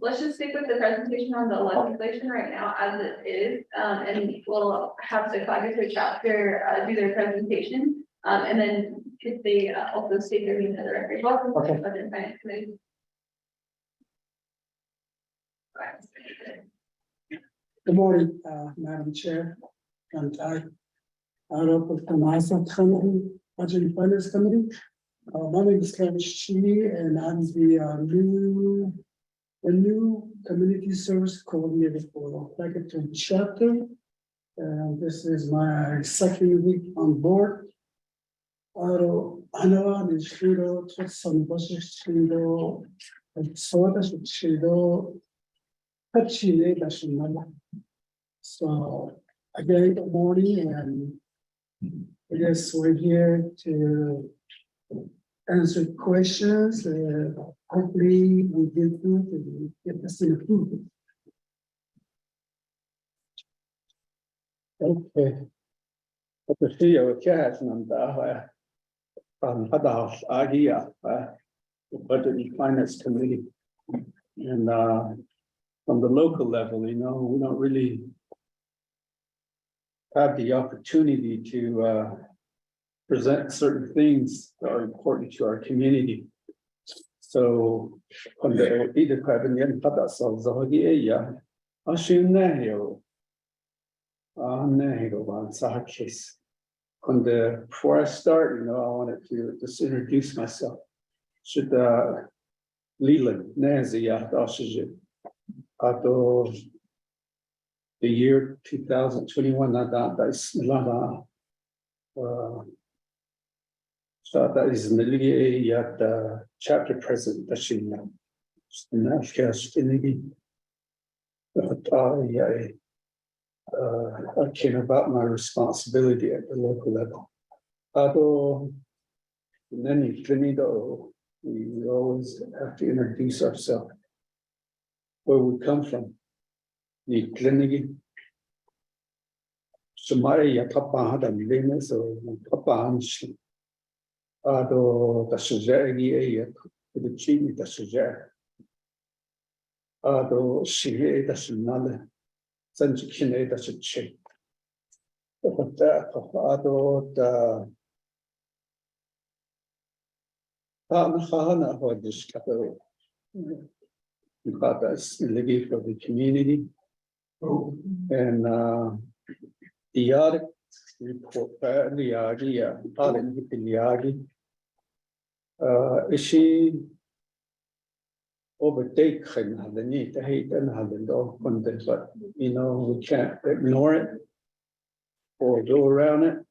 Let's just stick with the presentation on the legislation right now as it is, and we'll have the Flagler chapter do their presentation. And then if they also state their name in the record. Welcome to the Budget and Finance Committee. Good morning, Madam Chair, and I represent the myself committee, Budget and Finance Committee. My name is Kevin Shi, and I'm the new community service coordinator for Flagler chapter. And this is my second week on board. 하나와 일주일로 첫 선거식으로 소화식으로 같이 가십니다. So again, good morning, and I guess we're here to answer questions. Hopefully, we did good and get this improved. Okay. The CEO chairs and Hadash Agia, Budget and Finance Committee. And from the local level, we don't really have the opportunity to present certain things that are important to our community. So on the either cabinet, that's also the area. I should know. Case. Before I start, I wanted to just introduce myself. Should Leland Nazi the year 2021 so that is the chapter president that she I came about my responsibility at the local level. And then we always have to introduce ourselves, where we come from. The clinic. Somebody Papa had a business or Papa the Suzeri, the Chini, the Suzer. She does not. Such a that's a check. But the Hana for this capital. But that's living for the community. And the audit report, the idea, audit the is she overtake the need to hate and have the dog content, but we can't ignore it or go around it.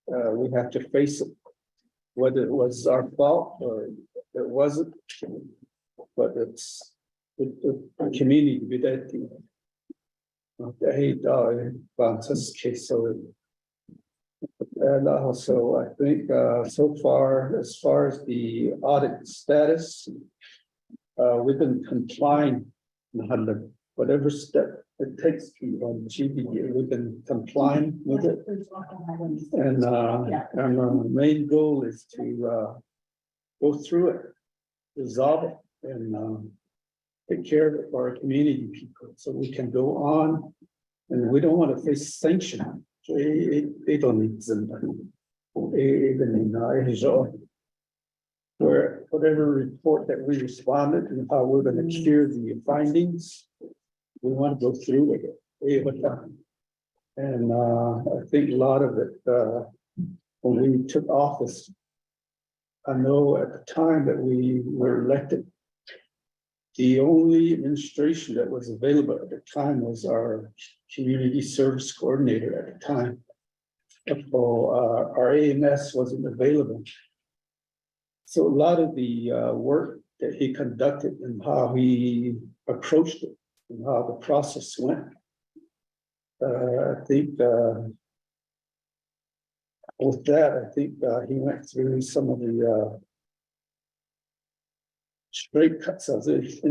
We have to face it, whether it was our fault or it wasn't, but it's the community with that thing. The hate dog case. So and also I think so far as the audit status. We've been complying, whatever step it takes to on the GBA, we've been complying with it. And our main goal is to go through it, resolve it, and take care of it for our community people, so we can go on. And we don't want to face sanction. They don't need somebody. Even in where whatever report that we responded and how we're going to cure the findings, we want to go through with it. And I think a lot of it, when we took office, I know at the time that we were elected, the only administration that was available at the time was our community service coordinator at the time. Our AMS wasn't available. So a lot of the work that he conducted and how he approached it and how the process went, I think with that, I think he went through some of the straight cuts as if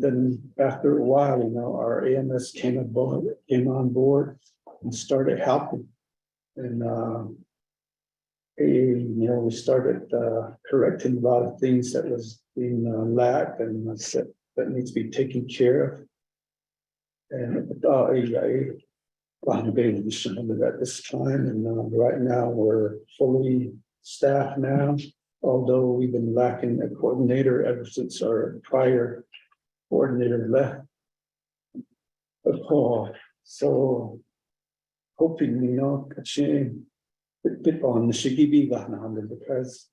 then after a while, our AMS came on board and started helping. And we started correcting a lot of things that was being lacked and that needs to be taken care of. And at this time, and right now we're fully staffed now, although we've been lacking a coordinator ever since our prior coordinator left. So hoping, bit on the Shigibi because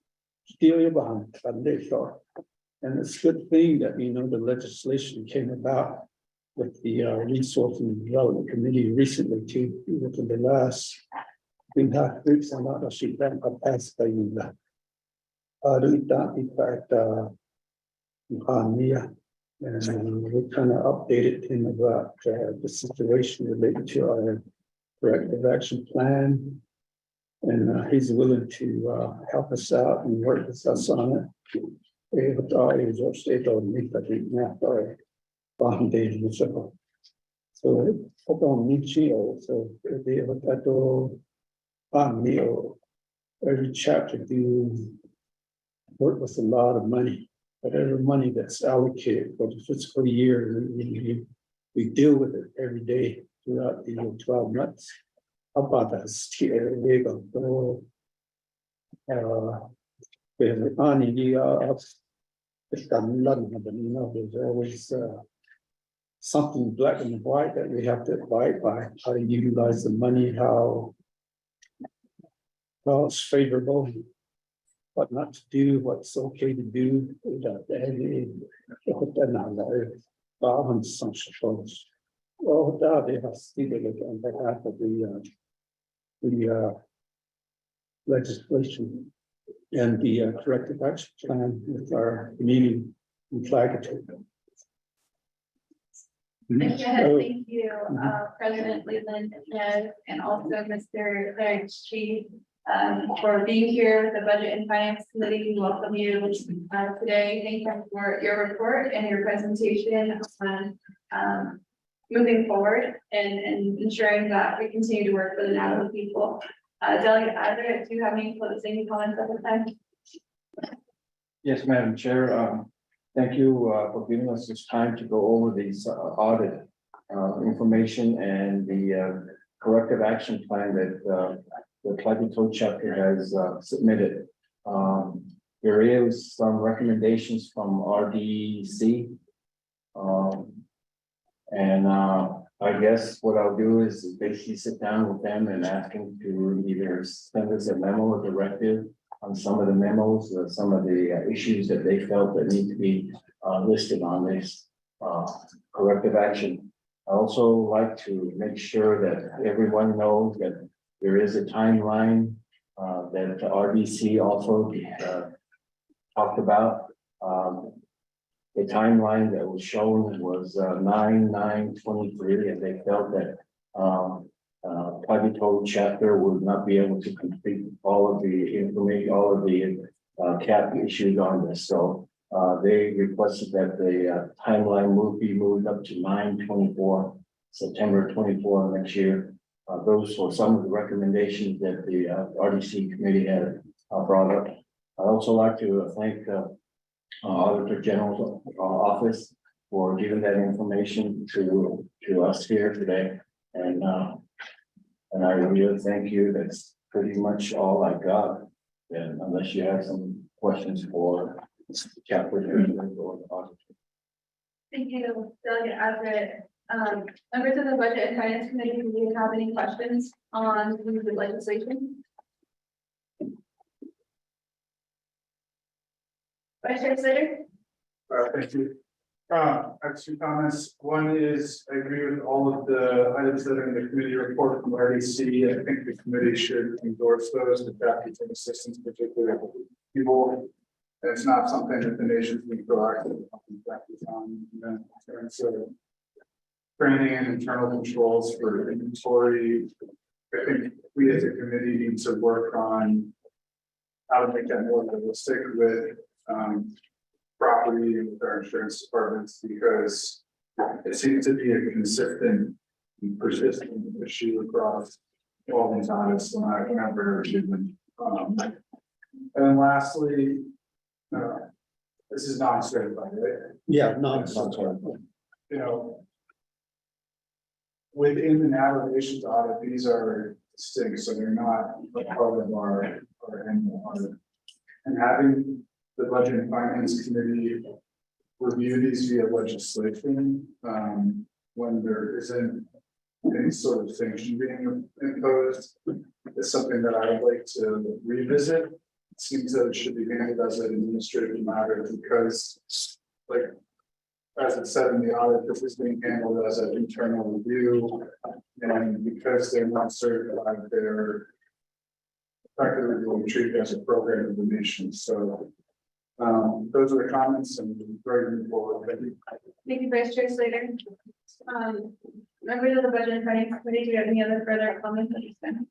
and it's a good thing that the legislation came about with the Resource and Development Committee recently too. Within the last 3.5 weeks, I'm not sure that passed by in fact, and we kind of updated him about the situation related to our corrective action plan. And he's willing to help us out and work with us on it. Every chapter do work with a lot of money, whatever money that's allocated for the fiscal year, we deal with it every day throughout the 12 months. about the steer legal. With money of it's done none of them, you know, there's always something black and white that we have to abide by, how to utilize the money, how well, it's favorable, what not to do, what's okay to do. Well, they have stated it on behalf of the legislation and the corrective action plan with our meeting in Flagler. Thank you, President Leland, and also Mr. Craig Chief, for being here with the Budget and Finance Committee. We welcome you today. Thank you for your report and your presentation on moving forward and ensuring that we continue to work for the Navajo people. Delegate Adler, do you have any closing comments at the time? Yes, Madam Chair. Thank you for giving us this time to go over these audit information and the corrective action plan that the Clagito chapter has submitted. There is some recommendations from RDC. I guess what I'll do is basically sit down with them and ask them to either send us a memo or directive on some of the memos, some of the issues that they felt that need to be listed on this corrective action. I also like to make sure that everyone knows that there is a timeline that the RDC also talked about. The timeline that was shown was 9/9/23, and they felt that Clagito chapter would not be able to complete all of the information, all of the cap issues on this. So they requested that the timeline will be moved up to 9/24, September 24 next year. Those were some of the recommendations that the RDC committee had brought up. I'd also like to thank Auditor General's office for giving that information to us here today. And I really thank you. That's pretty much all I got. And unless you have some questions for chapter. Thank you, Delegate Adler. Members of the Budget and Finance Committee, do you have any questions on the legislation? Vice Chair Slater? Thank you. I have two comments. One is I agree with all of the items that are in the committee report from RDC. I think the committee should endorse those, the faculty and assistance, particularly for people. It's not something that the nation's been proactive on. And so training and internal controls for inventory. I think we as a committee need to work on how to make that more realistic with property and with our insurance departments, because it seems to be a consistent and persistent issue across all these audits. And I remember and then lastly, this is non-certified, right? Yeah, You know, within the navigations audit, these are distinct, so they're not part of our annual audit. And having the Budget and Finance Committee review these via legislation, when there isn't any sort of sanction being imposed, is something that I would like to revisit. It seems that it should be handled as an administrative matter because, like, as it said in the audit, this is being handled as an internal review, and because they're not certified, they're effectively being treated as a program of the nation. So those are the comments, and very moving forward. Thank you, Vice Chair Slater. Members of the Budget and Finance Committee, do you have any other further comments at this time?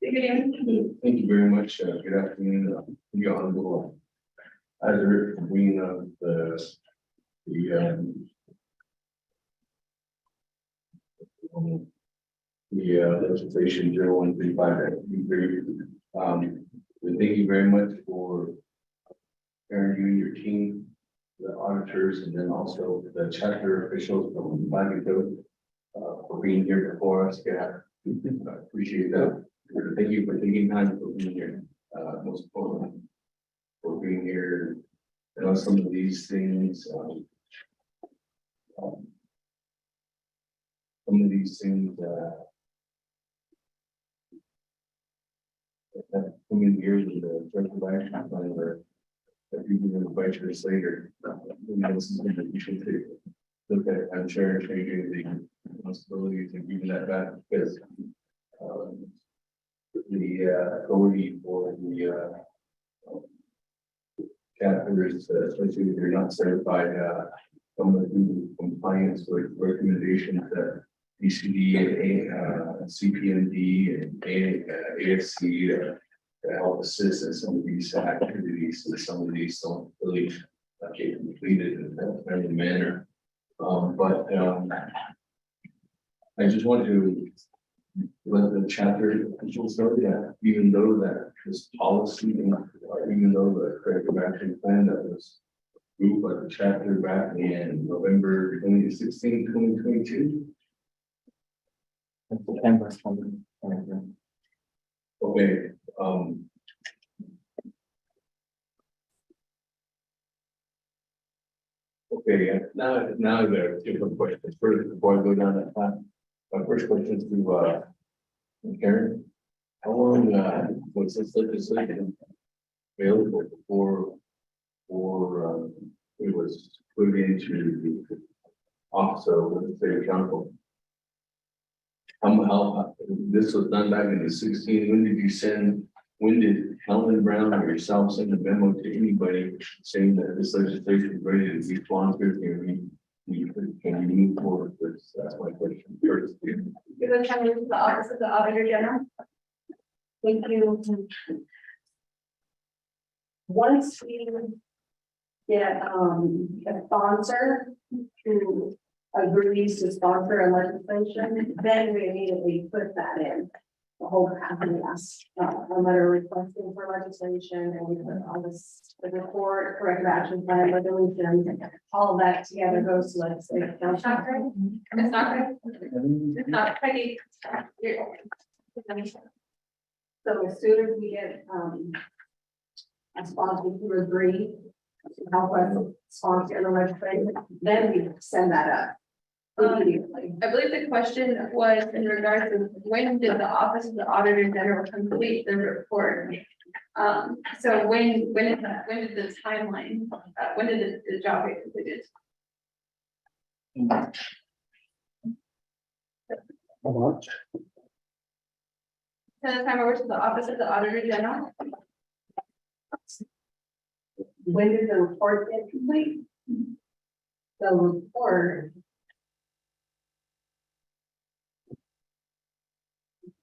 Good evening. Thank you very much. Good afternoon. Your Honorable Adler, convener of the legislation 0135. Thank you very much for Aaron, you and your team, the auditors, and then also the chapter officials from Clagito. being here before us, yeah. I appreciate that. Thank you for taking time for being here, most importantly. For being here, you know, some of these things, some of these things, that so many years of the special action plan where that people are going to fight years later. You know, this is something that you should take, look at and cherish, changing the responsibilities and giving that back because the authority for the chapters, especially if you're not certified, some of the compliance with recommendations that BCD and CPND and AFC to help assist in some of these activities, and some of these don't really get completed in a timely manner. I just want to let the chapter officials know that even though that this policy, even though the corrective action plan that was approved by the chapter back in November 2016, 2022. September 2023. Okay, okay, now there are different questions. First, before I go down that path, my first question is to Karen. How long was this legislation available before it was put into the office of the state council? How this was done back in the 16. When did Helen Brown or yourself send a memo to anybody saying that this legislation is ready to be sponsored and can we move forward with this? That's my question first. Give a time to the office of the Auditor General. Thank you. Once we get a sponsor who agrees to sponsor a legislation, then we immediately put that in. The whole company asks, a letter requesting for legislation, and we put all this, the report, corrective action plan, resolution, all of that together goes to legislative council. It's not good. It's not Peggy. So as soon as we get a sponsor who agree to help us sponsor the legislation, then we send that up immediately. I believe the question was in regards to when did the Office of the Auditor General complete the report? So when did the timeline, when did the job get completed? Send the time over to the Office of the Auditor General. When did the report get complete? The report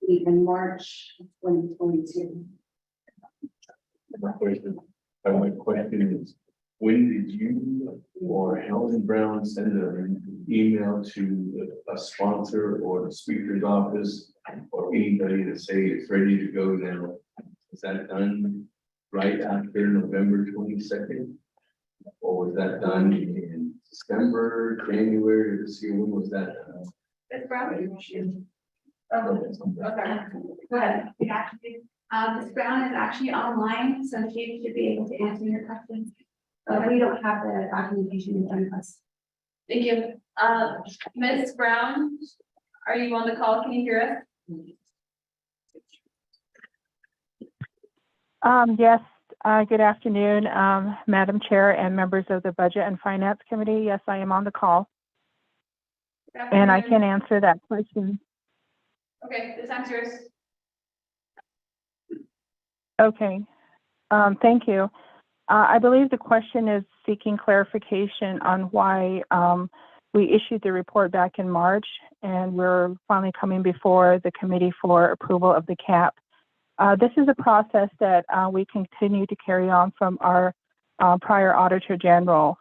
in March 2022. My question is, when did you or Helen Brown send an email to a sponsor or the speaker's office or anybody to say it's ready to go now? Was that done right after November 22nd? Or was that done in December, January, to see when was that done? Ms. Brown? Oh, okay. Go ahead. Ms. Brown is actually online, so she should be able to answer your questions. We don't have the documentation in front of us. Thank you. Ms. Brown, are you on the call? Can you hear us? Yes, good afternoon, Madam Chair and members of the Budget and Finance Committee. Yes, I am on the call. And I can answer that question. Okay, this time's yours. Okay, thank you. I believe the question is seeking clarification on why we issued the report back in March and we're finally coming before the committee for approval of the cap. This is a process that we continue to carry on from our prior Auditor General.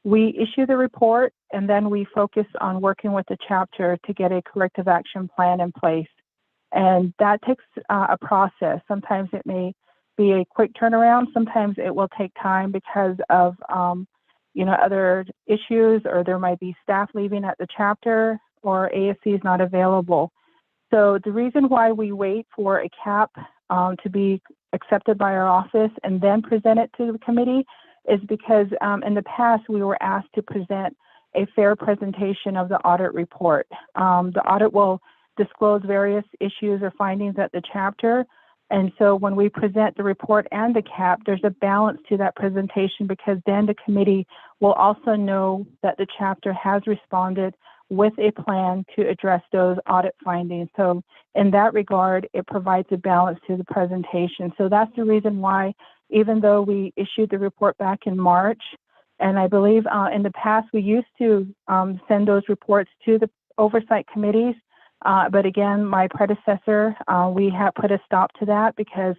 We issue the report and then we focus on working with the chapter to get a corrective action plan in place. And that takes a process. Sometimes it may be a quick turnaround. Sometimes it will take time because of, other issues, or there might be staff leaving at the chapter, or ASC is not available. So the reason why we wait for a cap to be accepted by our office and then present it to the committee is because in the past we were asked to present a fair presentation of the audit report. The audit will disclose various issues or findings at the chapter. And so when we present the report and the cap, there's a balance to that presentation because then the committee will also know that the chapter has responded with a plan to address those audit findings. So in that regard, it provides a balance to the presentation. So that's the reason why, even though we issued the report back in March, and I believe in the past we used to send those reports to the oversight committees, but again, my predecessor, we have put a stop to that because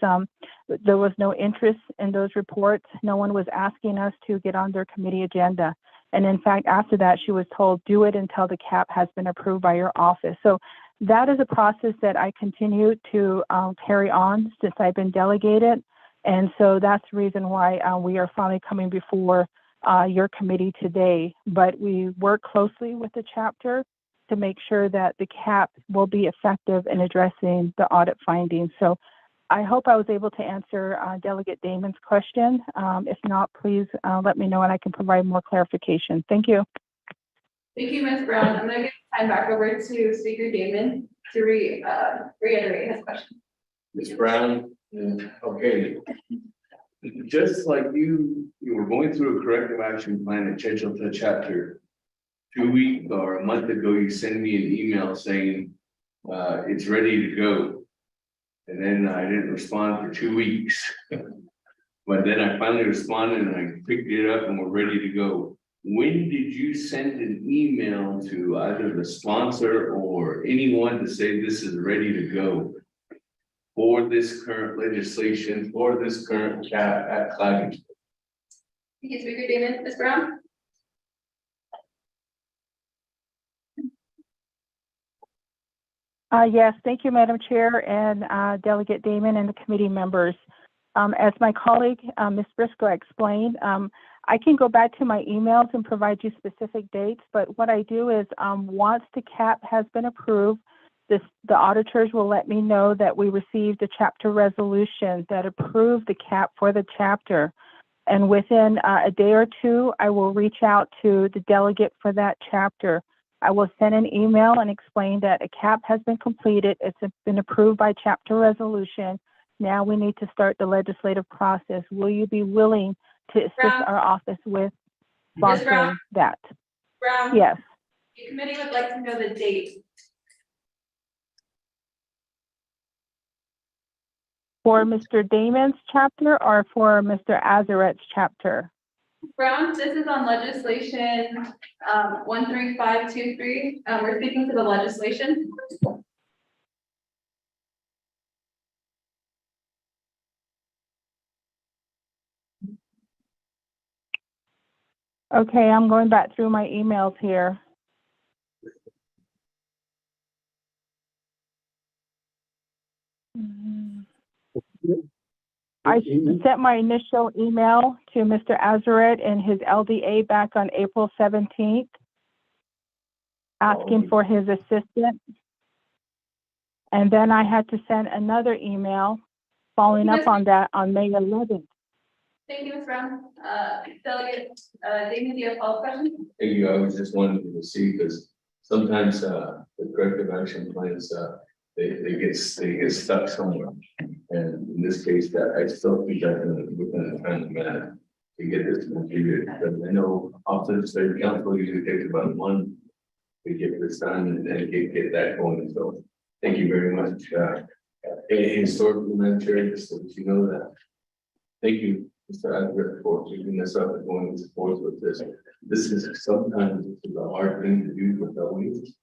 there was no interest in those reports. No one was asking us to get on their committee agenda. And in fact, after that, she was told, do it until the cap has been approved by your office. So that is a process that I continue to carry on since I've been delegated. And so that's the reason why we are finally coming before your committee today. But we work closely with the chapter to make sure that the cap will be effective in addressing the audit findings. So I hope I was able to answer Delegate Damon's question. If not, please let me know and I can provide more clarification. Thank you. Thank you, Ms. Brown. I'm going to give time back over to Speaker Damon to reiterate his question. Ms. Brown, okay. Just like you were going through a corrective action plan at Churchill chapter 2 weeks or a month ago, you sent me an email saying it's ready to go. And then I didn't respond for 2 weeks. But then I finally responded and I picked it up and we're ready to go. When did you send an email to either the sponsor or anyone to say this is ready to go for this current legislation, for this current cap at Clouding? Thank you, Speaker Damon. Ms. Brown? Yes, thank you, Madam Chair and Delegate Damon and the committee members. As my colleague, Ms. Briscoe explained, I can go back to my emails and provide you specific dates, but what I do is once the cap has been approved, the auditors will let me know that we received a chapter resolution that approved the cap for the chapter. And within a day or two, I will reach out to the delegate for that chapter. I will send an email and explain that a cap has been completed. It's been approved by chapter resolution. Now we need to start the legislative process. Will you be willing to assist our office with sponsoring that? Brown? Yes. The committee would like to know the date. For Mr. Damon's chapter or for Mr. Azaret's chapter? Brown, this is on legislation 13523. We're speaking to the legislation. Okay, I'm going back through my emails here. I sent my initial email to Mr. Azaret and his LDA back on April 17th, asking for his assistance. And then I had to send another email following up on that on May 11th. Thank you, Ms. Brown. Delegate Damon, do you have a follow-up question? Thank you. I was just wanting to see because sometimes the corrective action plans they get stuck somewhere. And in this case, that I still think that within a time manner to get this completed. Because I know often the state council usually takes about a month to get this done and then get that going. So thank you very much. Historically, Madam Chair, just so that you know that. Thank you, Mr. Adler, for keeping us up and going forward with this. This is sometimes a hard thing to do with the wings.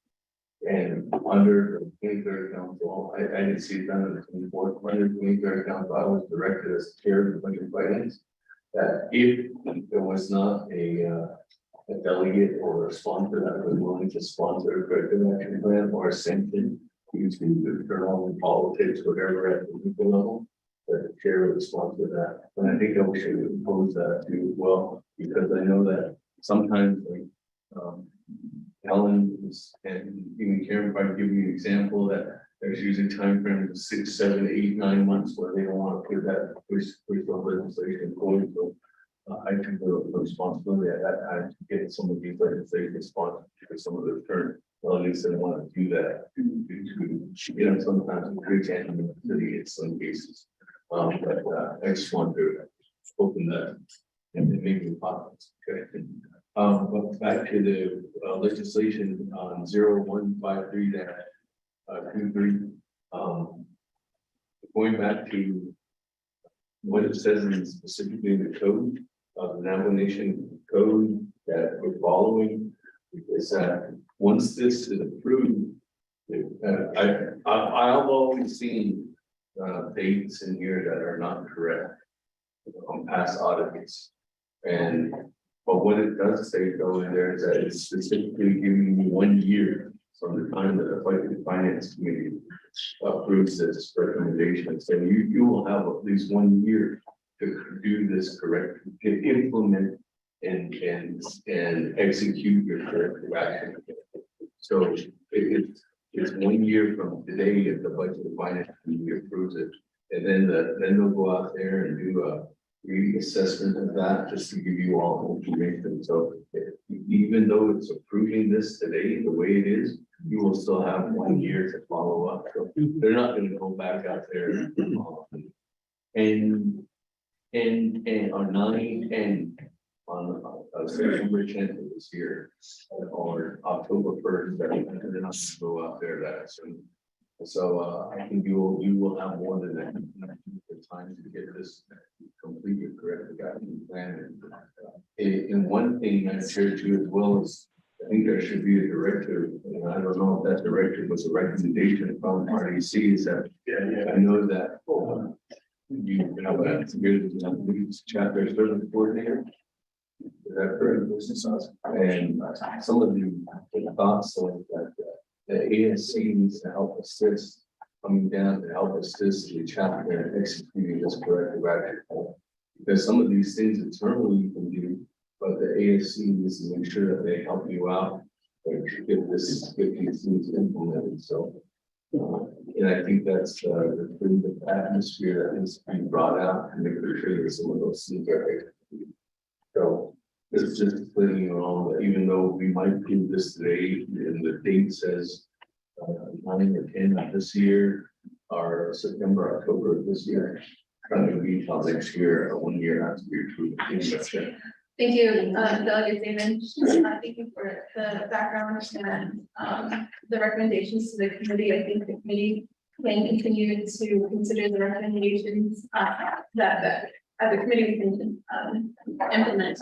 And under the 23rd council, I didn't see it done in the 24th. Under the 23rd council, I was directed as chair of the budget finance that if there was not a delegate or a sponsor that was willing to sponsor a corrective action plan or a sanction using the internal politics, whatever at the local level, that the chair would sponsor that. And I think that we should impose that too as well, because I know that sometimes like Helen and even Karen probably give you an example that there's usually timeframes of 6, 7, 8, 9 months where they don't want to put that push the legislation forward. So I took the responsibility at that time to get some of these legislative responses for some of the current delegates that want to do that. Sometimes it creates animosity in some cases. But I just wanted to open that and then maybe comments. Okay. But back to the legislation on 0153 23. Going back to what it says in specifically in the code, the Navajo Nation code that we're following, is that once this is approved, I've always seen dates in here that are not correct on past audits. But what it does say though in there is that it's specifically giving you 1 year from the time that the finance committee approves this recommendation. So you will have at least 1 year to do this correct, to implement and execute your corrective action. So it's 1 year from today if the budget and finance committee approves it. And then they'll go out there and do a reassessment of that just to give you all the information. So even though it's approving this today, the way it is, you will still have 1 year to follow up. So they're not going to go back out there and on 9 and on September 10th of this year or October 1st, they're not going to go out there that soon. So I think you will have more than that time to get this completed correctly plan. And one thing I shared too as well is I think there should be a director, and I don't know if that director was a recommendation from RDC. Is that I know that you have a chapter service coordinator. Is that correct? And some of the thoughts of that the ASC needs to help assist coming down to help assist the chapter in executing this corrective action. Because some of these things internally you can do, but the ASC needs to make sure that they help you out and get these things implemented. So, and I think that's the atmosphere that needs to be brought out and make sure that some of those things are executed. So it's just letting you know that even though we might do this today and the date says 9 or 10 of this year or September, October of this year, trying to be until next year or 1 year has to be approved. Thank you, Delegate Damon. Thank you for the background and the recommendations to the committee. I think the committee can continue to consider the recommendations that as a committee we can implement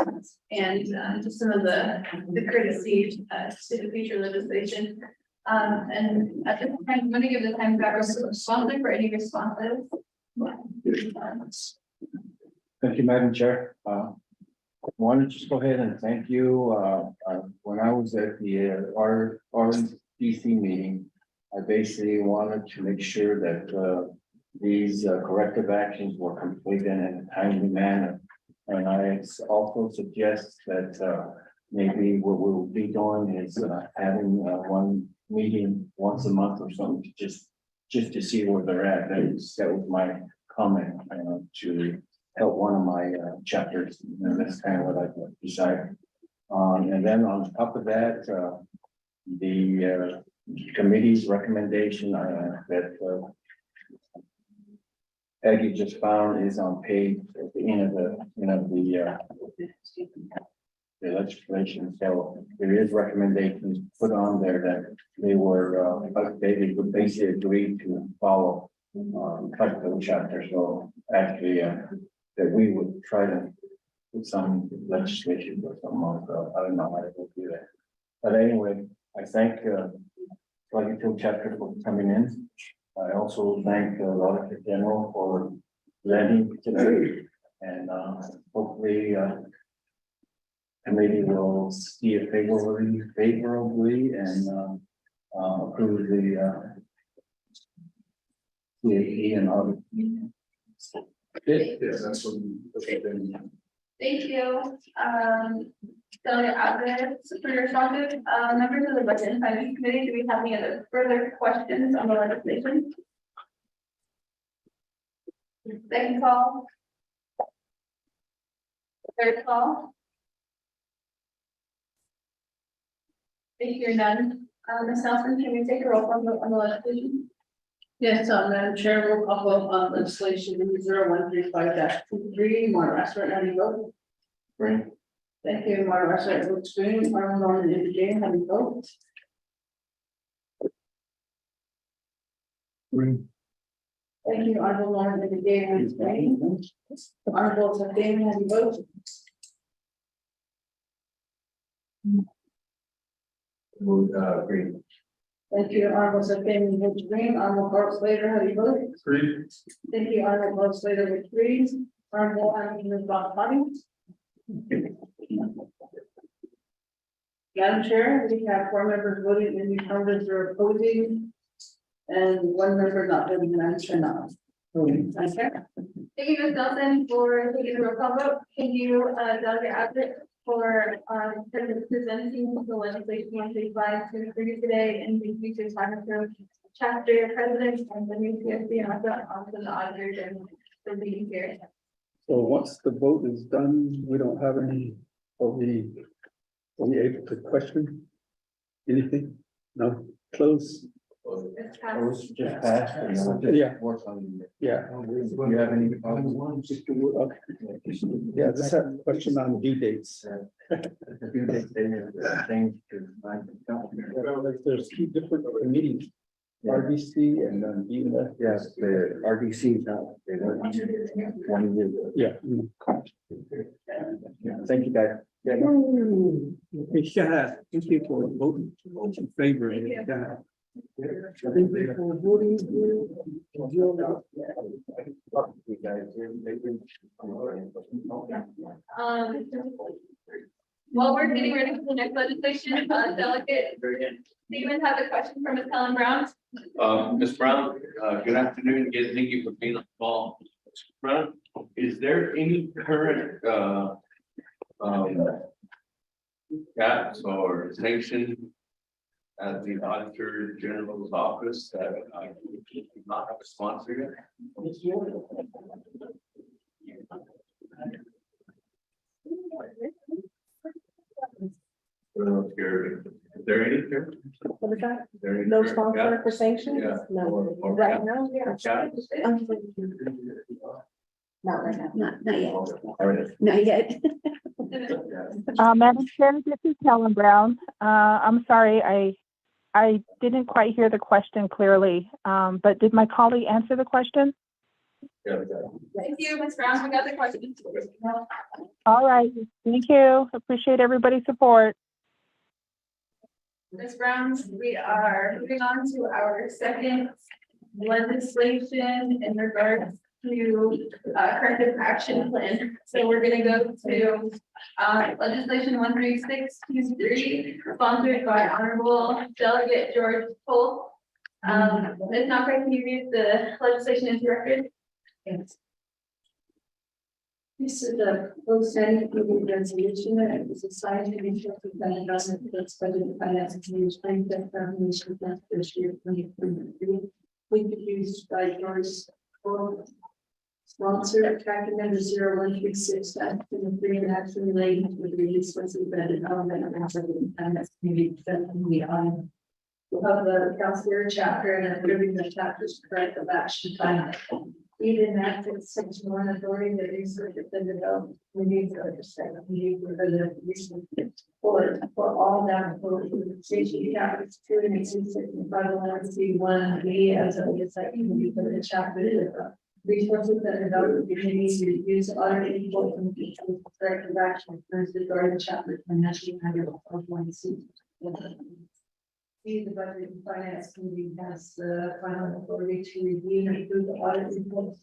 and just some of the courtesy to the future legislation. And at this time, I'm going to give the time back to the respondent for any responses. Thank you, Madam Chair. I want to just go ahead and thank you. When I was at the RDC meeting, I basically wanted to make sure that these corrective actions were completed in a timely manner. And I also suggest that maybe what we'll be doing is having one meeting once a month or something, just to see where they're at. That was my comment to help one of my chapters. And that's kind of what I decided. And then on top of that, the committee's recommendation that Aggie just found is on page at the end of the legislation. So there is recommendations put on there that they were they would basically agree to follow the chapter. So actually that we would try to put some legislation or something on. So I don't know how to do that. But anyway, I thank Legislative chapter for coming in. I also thank the Auditor General for letting today, and hopefully committee will see it favorably and approve the CAP and audit. Yes, that's what. Thank you. Delegate Alvarez for your topic. Members of the Budget and Finance Committee, do we have any other further questions on the legislation? Second call. Third call. If you're none, Ms. Nelson, can we take a roll call vote on the legislation? Yes, Madam Chair, roll call vote on legislation 0135-23, Martin Restaurant, how do you vote? Green. Thank you, Martin Restaurant, votes green, Arnold, Norman, and Jane, how do you vote? Green. Thank you, Arnold, Norman, and Jane, how do you vote? Arnold, votes abstaining, how do you vote? Green. Thank you, Arnold, abstaining, votes green, Arnold, votes later, how do you vote? Green. Thank you, Arnold, votes later with green, Arnold, and Ms. Bonnie. Madam Chair, we have 4 members voting and the members are opposing. And 1 member not voting, Madam Chair, not voting. Madam Chair. Thank you, Ms. Nelson, for taking the roll call vote. Can you, Delegate Abbott, for presenting the legislation 135-23 today, and thank you to the chapter president and the new BFC and also the auditors and for being here. So once the vote is done, we don't have any, are we able to question anything? No, close? It's passed. Just passed. Yeah. Work on. Yeah. Do you have any? Okay. Yeah, just have a question on due dates. There's 2 different meetings, RDC and then BFC. Yes, the RDC now. One year. Yeah. Thank you, guys. Thank you for voting in favor. While we're getting ready for the next legislation, Delegate Stevens has a question from Ms. Helen Brown. Ms. Brown, good afternoon again. Thank you for being on the call. Ms. Brown, is there any current gaps or sanction at the Auditor General's office that do not have a sponsor yet? Is there any here? What is that? Is there any No current sponsor gaps? for sanctions? Yeah. No, Or right now, gaps? not right now. Not yet. All right. Not yet. Madam Chair, this is Helen Brown. I'm sorry, I didn't quite hear the question clearly, but did my colleague answer the question? Yeah. Thank you, Ms. Brown. We got the question. All right, thank you. Appreciate everybody's support. Ms. Brown, we are moving on to our second legislation in regards to corrective action plan. So we're gonna go to legislation 13623, sponsored by Honorable Delegate George Polk. Ms. Knocker, can you read the legislation into record? Yes. This is a closed session meeting resolution that was assigned to the Trustee Planning Government that's Budget and Finance Committee spring examination plan for this year 2023. Introduced by George Polk. Sponsor tracking number 0136 and 3 and action relating to the release was embedded element of the finance committee definitely on. We'll have the council chapter and then moving the chapters corrective action plan. Even after section 1 authority that is defended of, we need to understand that we need for the reason for all that for safety chapters 2 and 6 and 501C1B as a second for the chapter. Resources that are developed communities to use other input from corrective action first regarding chapter financial manual of 1C. The Budget and Finance Committee has the final authority to review and approve the audit reports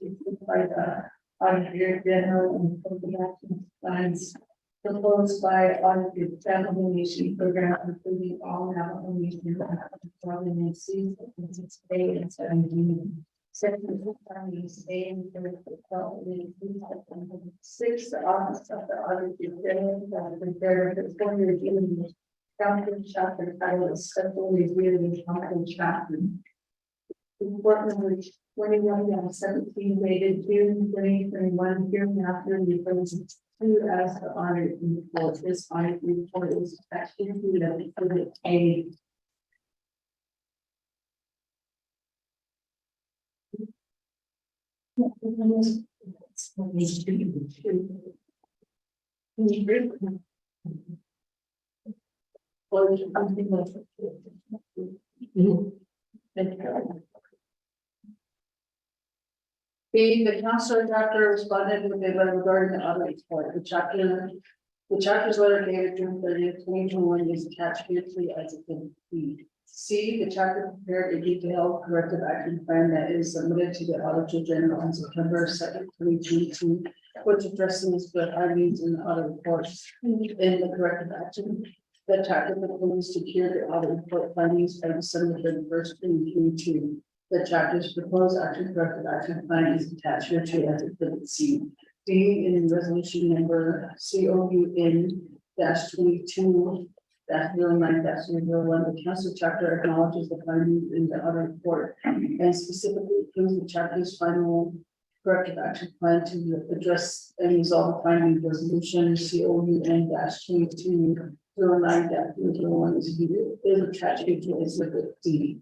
by the Auditor General and corrective action plans proposed by Auditor Family Nation Program, including all Navajo Nation and 6A and 17. Six, the office of the auditor general, prepared the form reviewing the county chapter title is special review of the county chapter. Report number 21-17 dated June 2021, here after the proposal to as the audit report. This audit report is attached to the exhibit A. Being the counselor chapter responded with a letter regarding the audit report, the chapter's letter dated June 30th, 2021 is attached here as a B. C, the chapter prepared a detailed corrective action plan that is submitted to the auditor general on September 2nd, 2022, which addresses the findings in the audit reports in the corrective action. The chapter proposes to cure the audit report findings by December 31st, 2022. The chapter's proposed corrective action plan is attached here to as exhibit C. D in resolution number COUN -22 -09-001, the council chapter acknowledges the findings in the audit report and specifically approves the chapter's final corrective action plan to address and resolve the finding resolution COUN -22 09-001 is attached to exhibit D.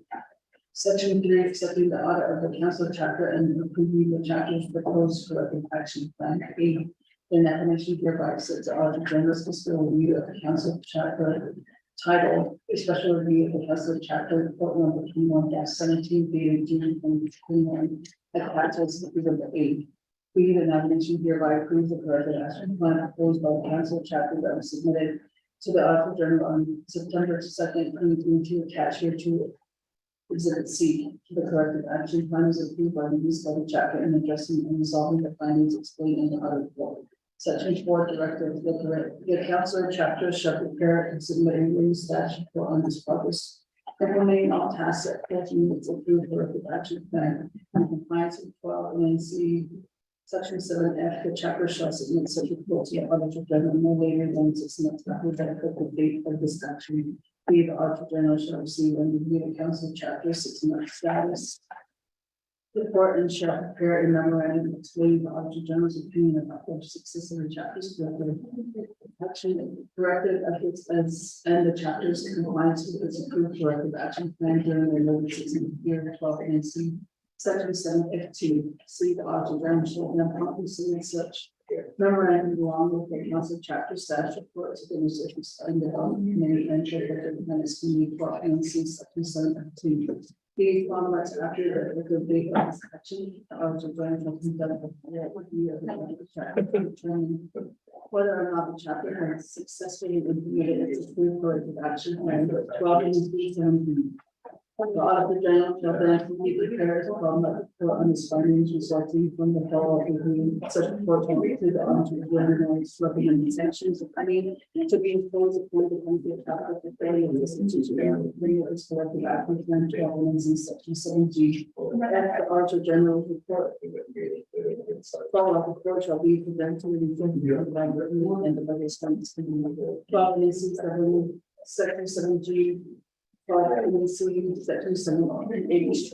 Section 3, accepting the audit of the council chapter and approving the chapter's proposed corrective action plan. A, the definition hereby sets the auditor general's fiscal review of the council chapter title, a special review of the council chapter report number 21-17 dated June 2021, attached as exhibit A. B, the nomination hereby approves the corrective action plan proposed by the council chapter that was submitted to the auditor general on September 2nd, 2022, attached here to exhibit C. The corrective action plan is approved by the use of the chapter in addressing and resolving the findings explained in the audit report. Section 4 directive, the council chapter shall prepare and submit a written statute report on this progress, implementing all tasks that its approved corrective action plan in compliance with 12 NC. Section 7F, the chapter shall submit such report to the auditor general no later than 6 months after the effective date of this action. The auditor general shall receive and review the council chapter 6 month status report and shall prepare a memorandum explaining the auditor general's opinion about the success of the chapter's action, corrective ethics and the chapter's compliance with its approved corrective action plan during the notice in year 12 NC. Section 7F2, see the auditor general shall then promptly submit such memorandum along with the council chapter status report to the research and development committee and to the minutes committee for NC section 7F2. These monuments after the date of this action, the auditor general shall conduct a review of the chapter to determine whether or not the chapter has successfully implemented its approved corrective action plan. 12 NC. The auditor general shall then completely prepare a report on his findings resulting from the follow-up review. Such report will include the auditor general's recommended sanctions, if any, to be imposed upon the company chapter for failure of this institution. Bring its corrective action plan to elements in section 7G. After the auditor general's report, follow-up report shall be presented to the executive by written and the various funds. 12 NC section 7G. Section 7 H.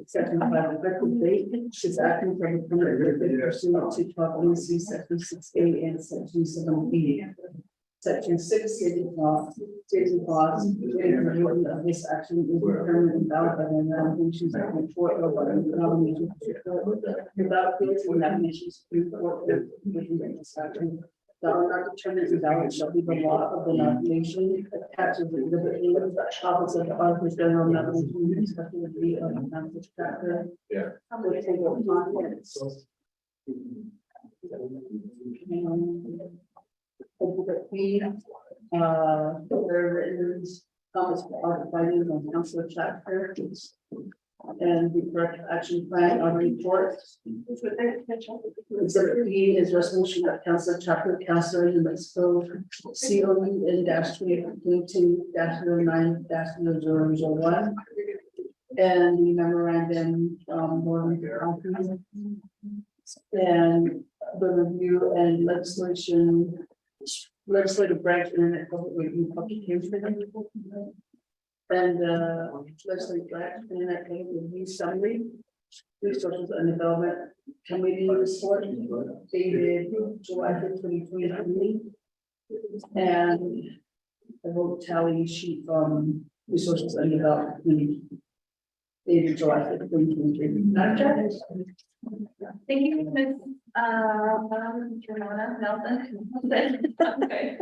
Section 5 effective date is acting from the permanent pursuant to 12 NC section 6A and section 7B. Section 6 stating clause, of this action is determined and valid by the nominations of the court or by the nominations without field to nominations to the court within this action. The not determined invalid shall be the law of the nomination attached to the exhibit office of the auditor general nomination respectively be of the council chapter. Yeah. With table of contents. Exhibit B, there is comments for findings on council chapter. And the corrective action plan on report. Exhibit B is resolution of council chapter council in Mexico COUN -2022-09-001. and the memorandum, and the review and legislative branch internet public review publication. And legislative branch internet public review summary, resources and development committee report dated July 5th, 2023. And the vote tally sheet from resources and development committee dated July 5th, 2023. Madam Chair? Thank you, Ms. Ramona Nelson. Okay.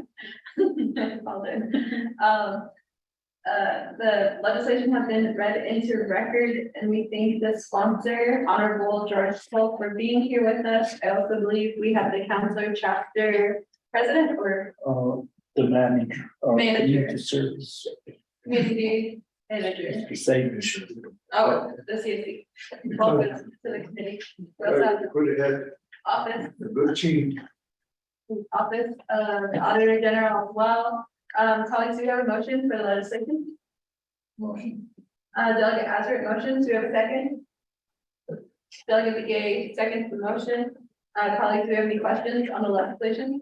The legislation has been read into record, and we thank the sponsor, Honorable George Stoll, for being here with us. I also believe we have the council chapter president or The manager. Manager. Service. community manager. The same issue. Oh, the CSC. Welcome to the committee. We also have Put ahead, office, the good team. the auditor general as well. Colleagues, do you have a motion for the legislation? Motion. Delegate Azarick motions, do you have a second? Delegate McGay seconds the motion. Colleagues, do you have any questions on the legislation?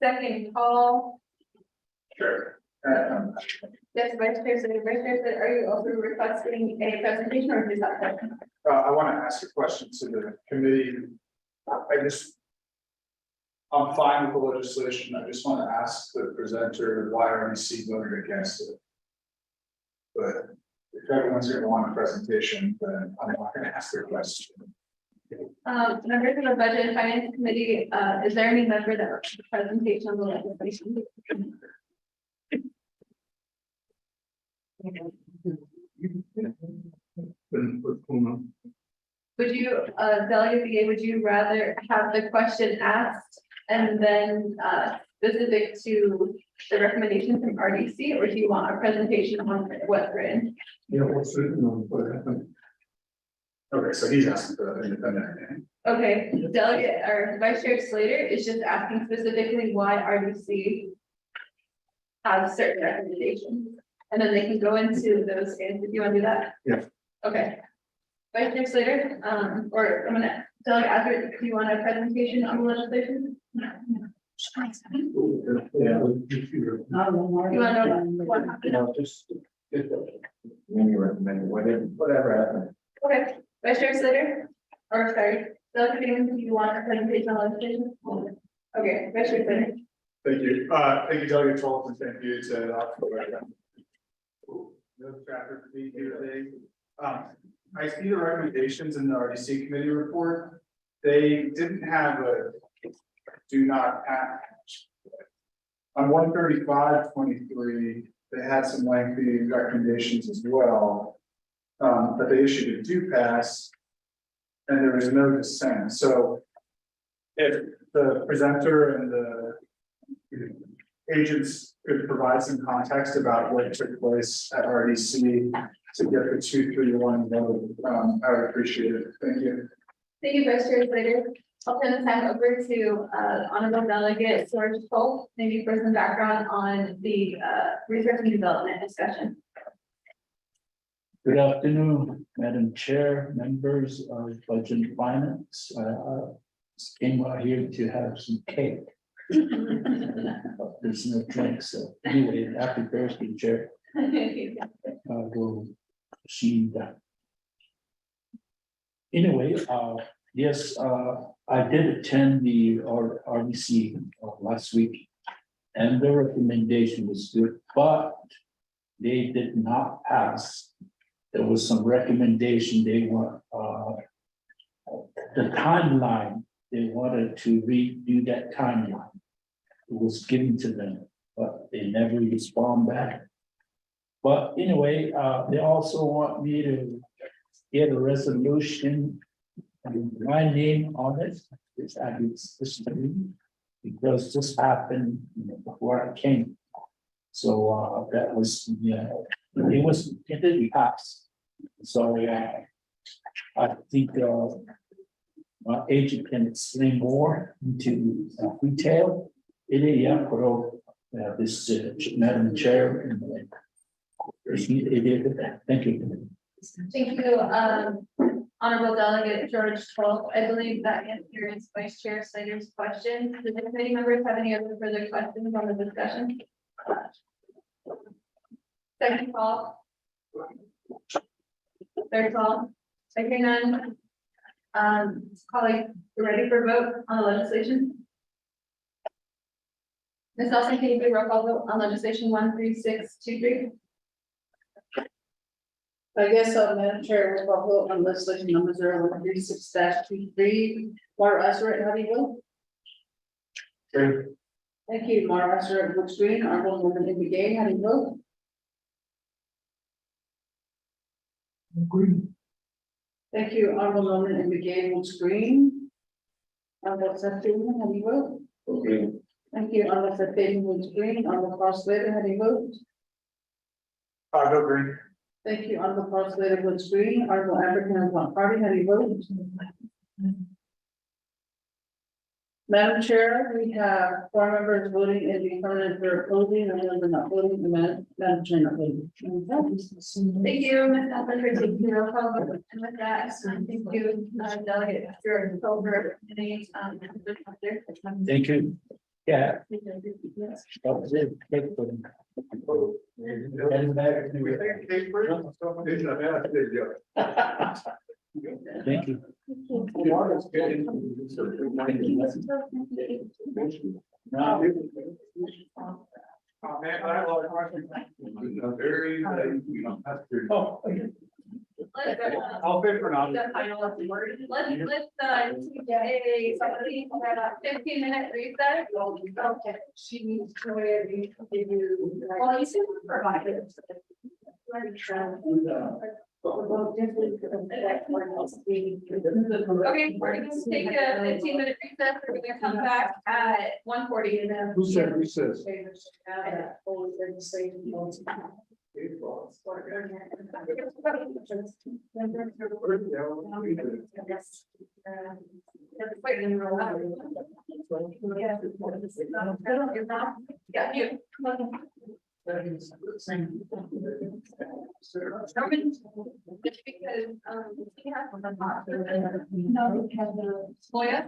Second call. Sure. Yes, Vice Chair, are you also requesting a presentation or is that question? I want to ask a question to the committee. I'm fine with the legislation. I just want to ask the presenter why REC voted against it. But if everyone's going to want a presentation, then I'm not going to ask their question. Members of the Budget and Finance Committee, is there any member that wants a presentation on the legislation? Would you, Delegate BA, would you rather have the question asked and then specific to the recommendation from RDC, or do you want a presentation on what's written? Yeah, what's written on what happened? Okay, so he's asking for that independent. Okay, Delegate or Vice Chair Slater is just asking specifically why RDC has certain recommendations, and then they can go into those things if you want to do that. Yeah. Okay. Vice Chair Slater, or I'm gonna, Delegate Azarick, do you want a presentation on the legislation? Yeah. You want to know what happened? Just. When you recommend whatever happened. Okay, Vice Chair Slater, or sorry, Delegate Bingham, do you want a presentation on legislation? Okay, Vice Chair Slater. Thank you, Delegate Tolson, thank you to. No traffic to be here today. I see the recommendations in the RDC committee report. They didn't have a do not act. On 135.23, they had some lengthy recommendations as well. But they issued a do pass and there was no dissent. So if the presenter and the agents could provide some context about what took place at RDC to get the 2-3-1 vote, I would appreciate it. Thank you. Thank you, Vice Chair Slater. I'll turn the time over to Honorable Delegate George Stoll, maybe for some background on the research and development discussion. Good afternoon, Madam Chair, members of Budget and Finance. Came out here to have some cake. There's no drink, so anyway, happy birthday, Chair. Go see that. Anyway, yes, I did attend the RDC last week, and the recommendation was good, but they did not pass. There was some recommendation they want, the timeline, they wanted to redo that timeline. It was given to them, but they never respond back. But anyway, they also want me to get a resolution and my name on it, which I did this morning, because this happened before I came. So that was, it didn't pass. So I think my agent can explain more into detail. Ele ia pro This Madam Chair. Thank you. Thank you, Honorable Delegate George Toll. I believe that answers Vice Chair Slater's question. Does the committee members have any other further questions on the discussion? Second call. Third call. Second none. Colleague, you ready for vote on the legislation? Ms. Nelson, can you do a roll call vote on legislation 13623? I guess, Madam Chair, we'll vote on legislation number 0136-23. Mara Azar, how do you vote? Thank you, Mara Azar, wood screen, Honorable Norman Gay, how do you vote? Green. Thank you, Honorable Norman Gay, wood screen. Honorable Seth Freeman, how do you vote? Okay. Thank you, Honorable Seth Freeman, wood screen, Honorable Carl Slater, how do you vote? I go green. Thank you, Honorable Carl Slater, wood screen, Honorable African Party, how do you vote? Madam Chair, we have 4 members voting in the affirmative for opposing, and 1 not voting, the Madam Chair not voting. Thank you, Ms. Nelson, for taking the roll call vote. And with that, thank you, Delegate George Toll for any, Thank you. Yeah. Thank you. I'll pay for now. Let's take a 15-minute recess. Okay, she needs to give you. Well, you should provide it. Okay, we're gonna take a 15-minute recess. We're gonna come back at 1:40. Who said recess? Yeah, you. Just because, he has one. No, he has the. Moya?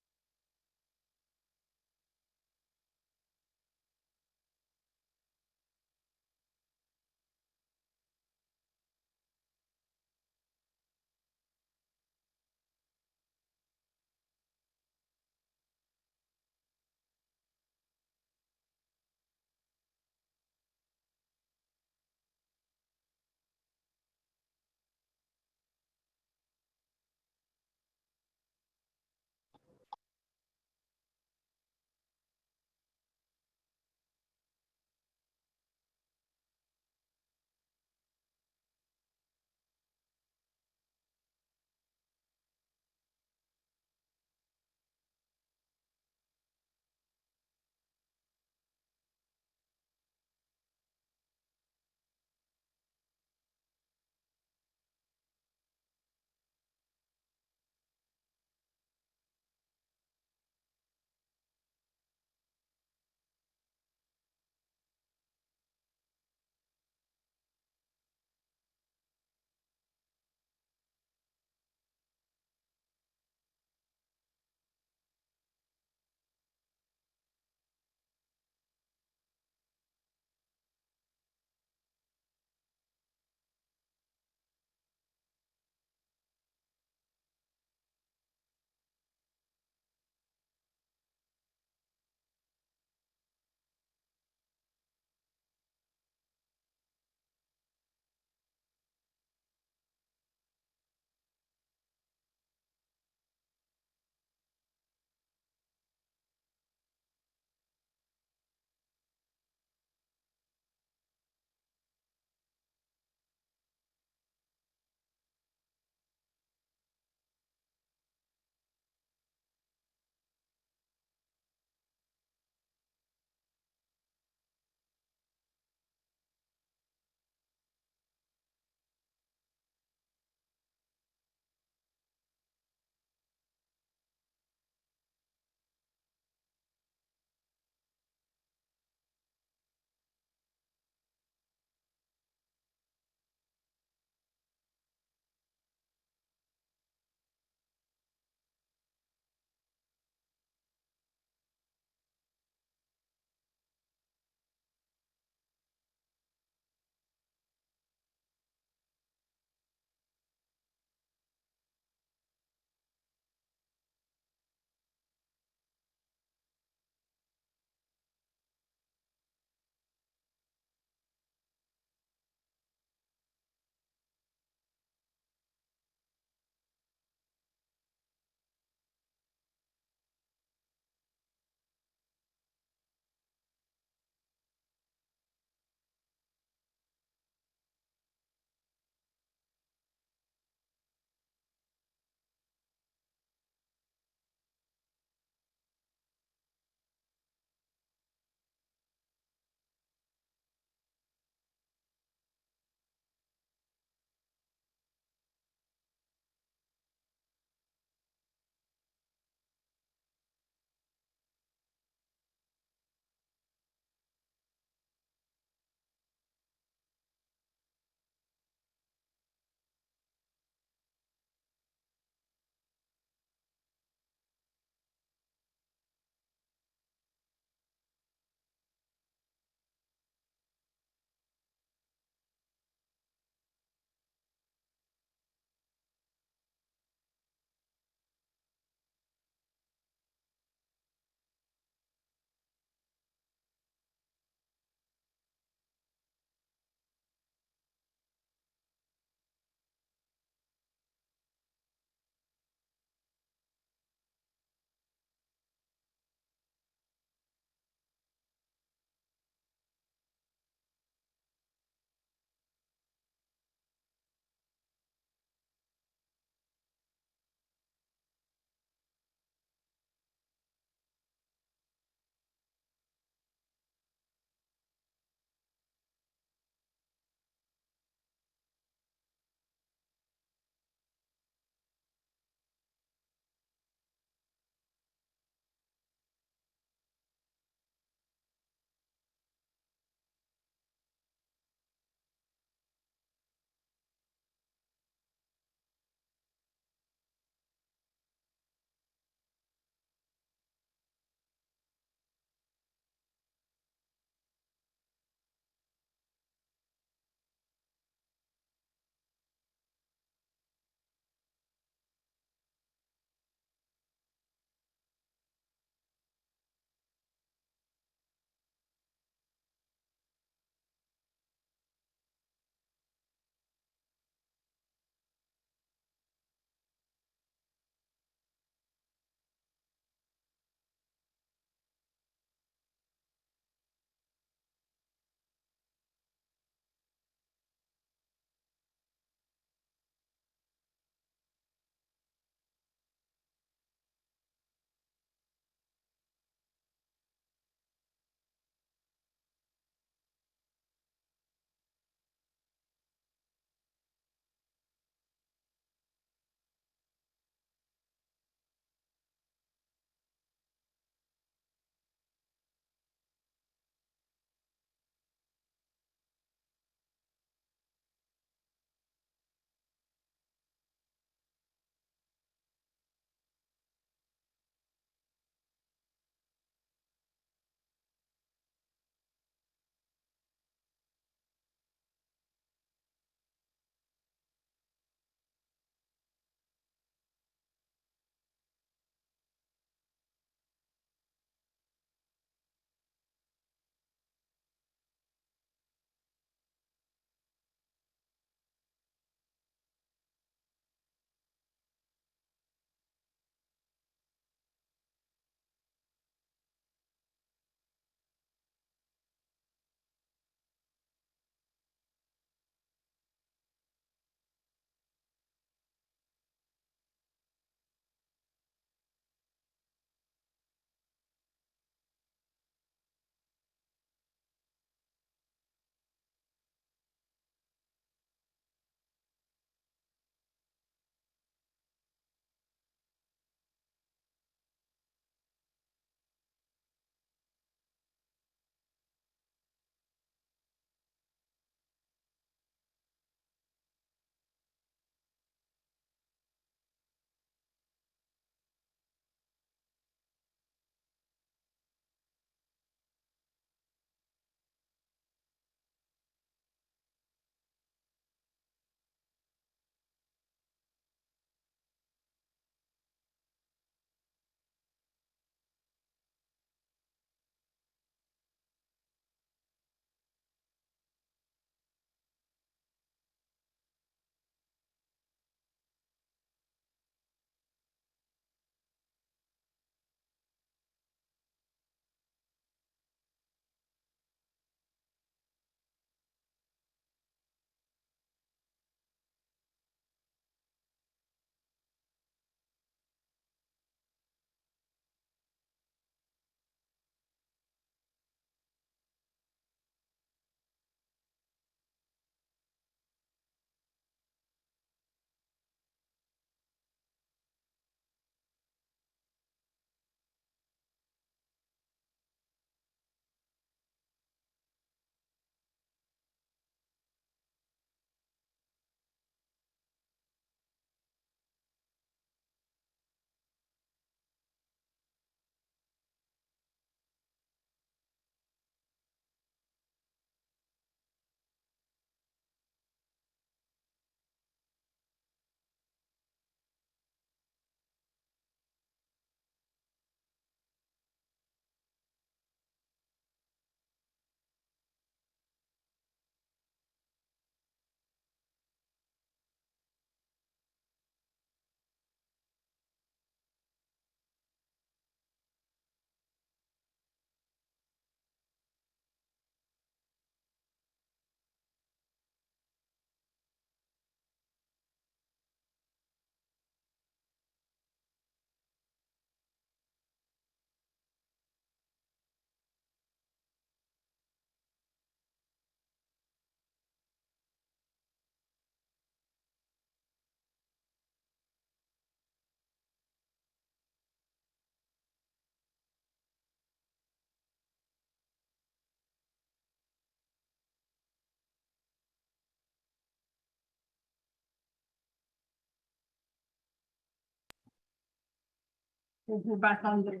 We're back on the.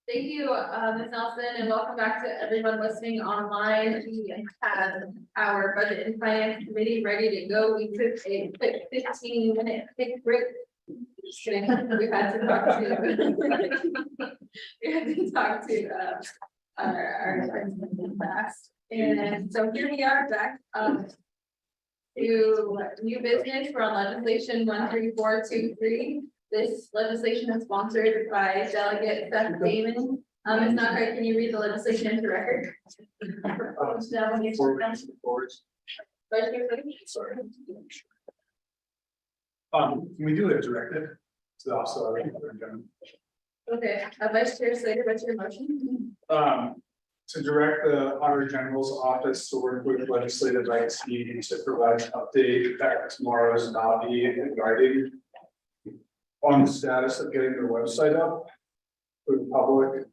Thank you, Ms. Nelson, and welcome back to everyone listening online. We have our budget and finance committee ready to go. We took a quick 15-minute quick break. Just kidding. We had to talk to. We had to talk to our fast. And so here we are back to new business. We're on legislation 13423. This legislation is sponsored by Delegate Seth Damon. It's not right. Can you read the legislation into record? Sorry. Can we do it directed? So also. Okay, Vice Chair Slater, what's your motion? To direct the Auditor General's office to work with legislative rights team to provide an update at tomorrow's NAVI and guiding on the status of getting their website up for the public.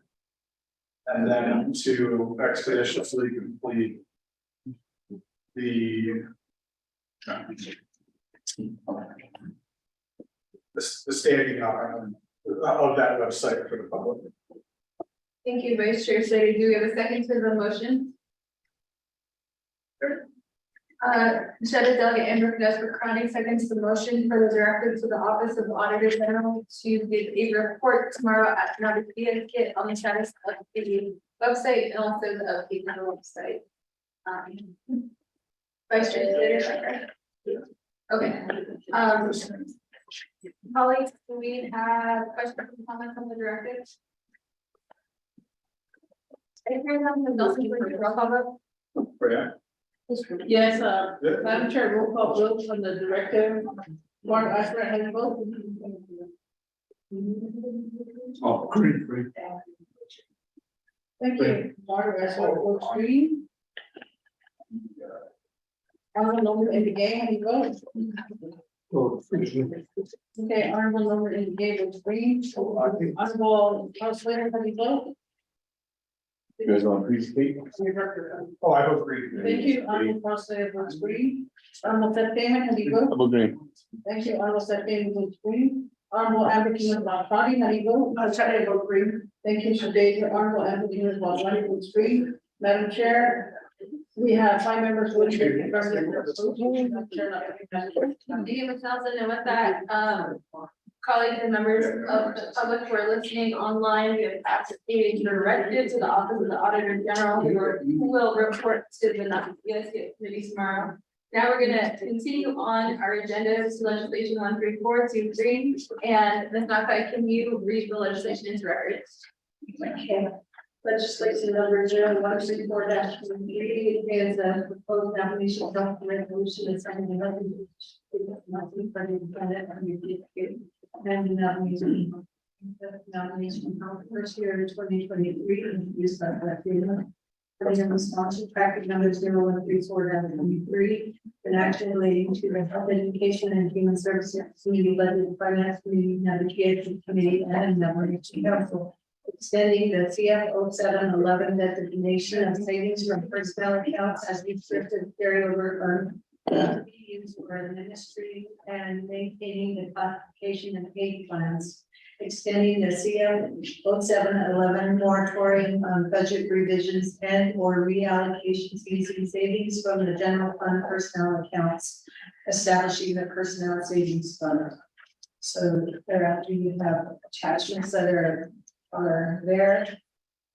And then to expeditiously complete the standing on of that website for the public. Thank you, Vice Chair Slater. Do we have a second to the motion? Sure. Senate Delegate Amber Crowdy seconds the motion for the directive to the Office of Auditor General to give a report tomorrow at another kit on the status of the website and also the update on the website. Vice Chair Slater. Okay. Colleagues, do we have questions and comments on the directive? Yes, Madam Chair, roll call vote on the directive. Mark Ashford, how do you vote? Oh, great. Thank you. Mark Ashford votes green. Honorable in the game, how do you vote? Okay, honorable number in the game votes green. Honorable Slater, how do you vote? You guys want to please speak? Oh, I vote green. Thank you, Honorable Slater votes green. Honorable Seth Damon, how do you vote? Double green. Thank you, Honorable Seth Damon votes green. Honorable Amber King Body, how do you vote? I'll try to vote green. Thank you, Shadeja. Honorable Amber King votes green. Madam Chair, we have 5 members voting. Thank you, Ms. Nelson, and with that, colleagues and members of the public who are listening online, we have passed a directive to the Office of the Auditor General who will report to the BFC committee tomorrow. Now we're gonna continue on our agenda to legislation 13423, and Ms. Nakai, can you read the legislation into record? Okay. Legislation number 0134-23 is a proposed application of resolution assigning the revenue and nomination for first year 2023 introduced by the response to traffic number 0134-23, an action relating to the health education and human services committee, budget finance committee, navigation committee, and nomination council. Extending the CF 0711 designation of savings from personnel accounts as restricted carryover fund to be used for the ministry and maintaining the classification and aid plans. Extending the CF 0711 moratorium on budget revisions and or reallocations using savings from the general fund personnel accounts, establishing the personnel savings fund. So thereafter you have attachments that are there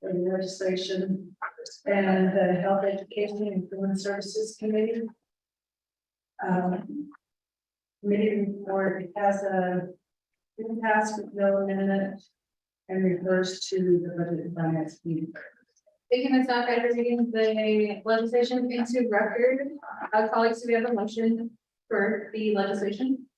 in the legislation, and the Health Education and Human Services Committee. Committee report has been passed with no amendment and refers to the budget and finance committee. Thank you, Ms. Nakai, for reading the legislation into record. Colleagues, do we have a motion for the legislation?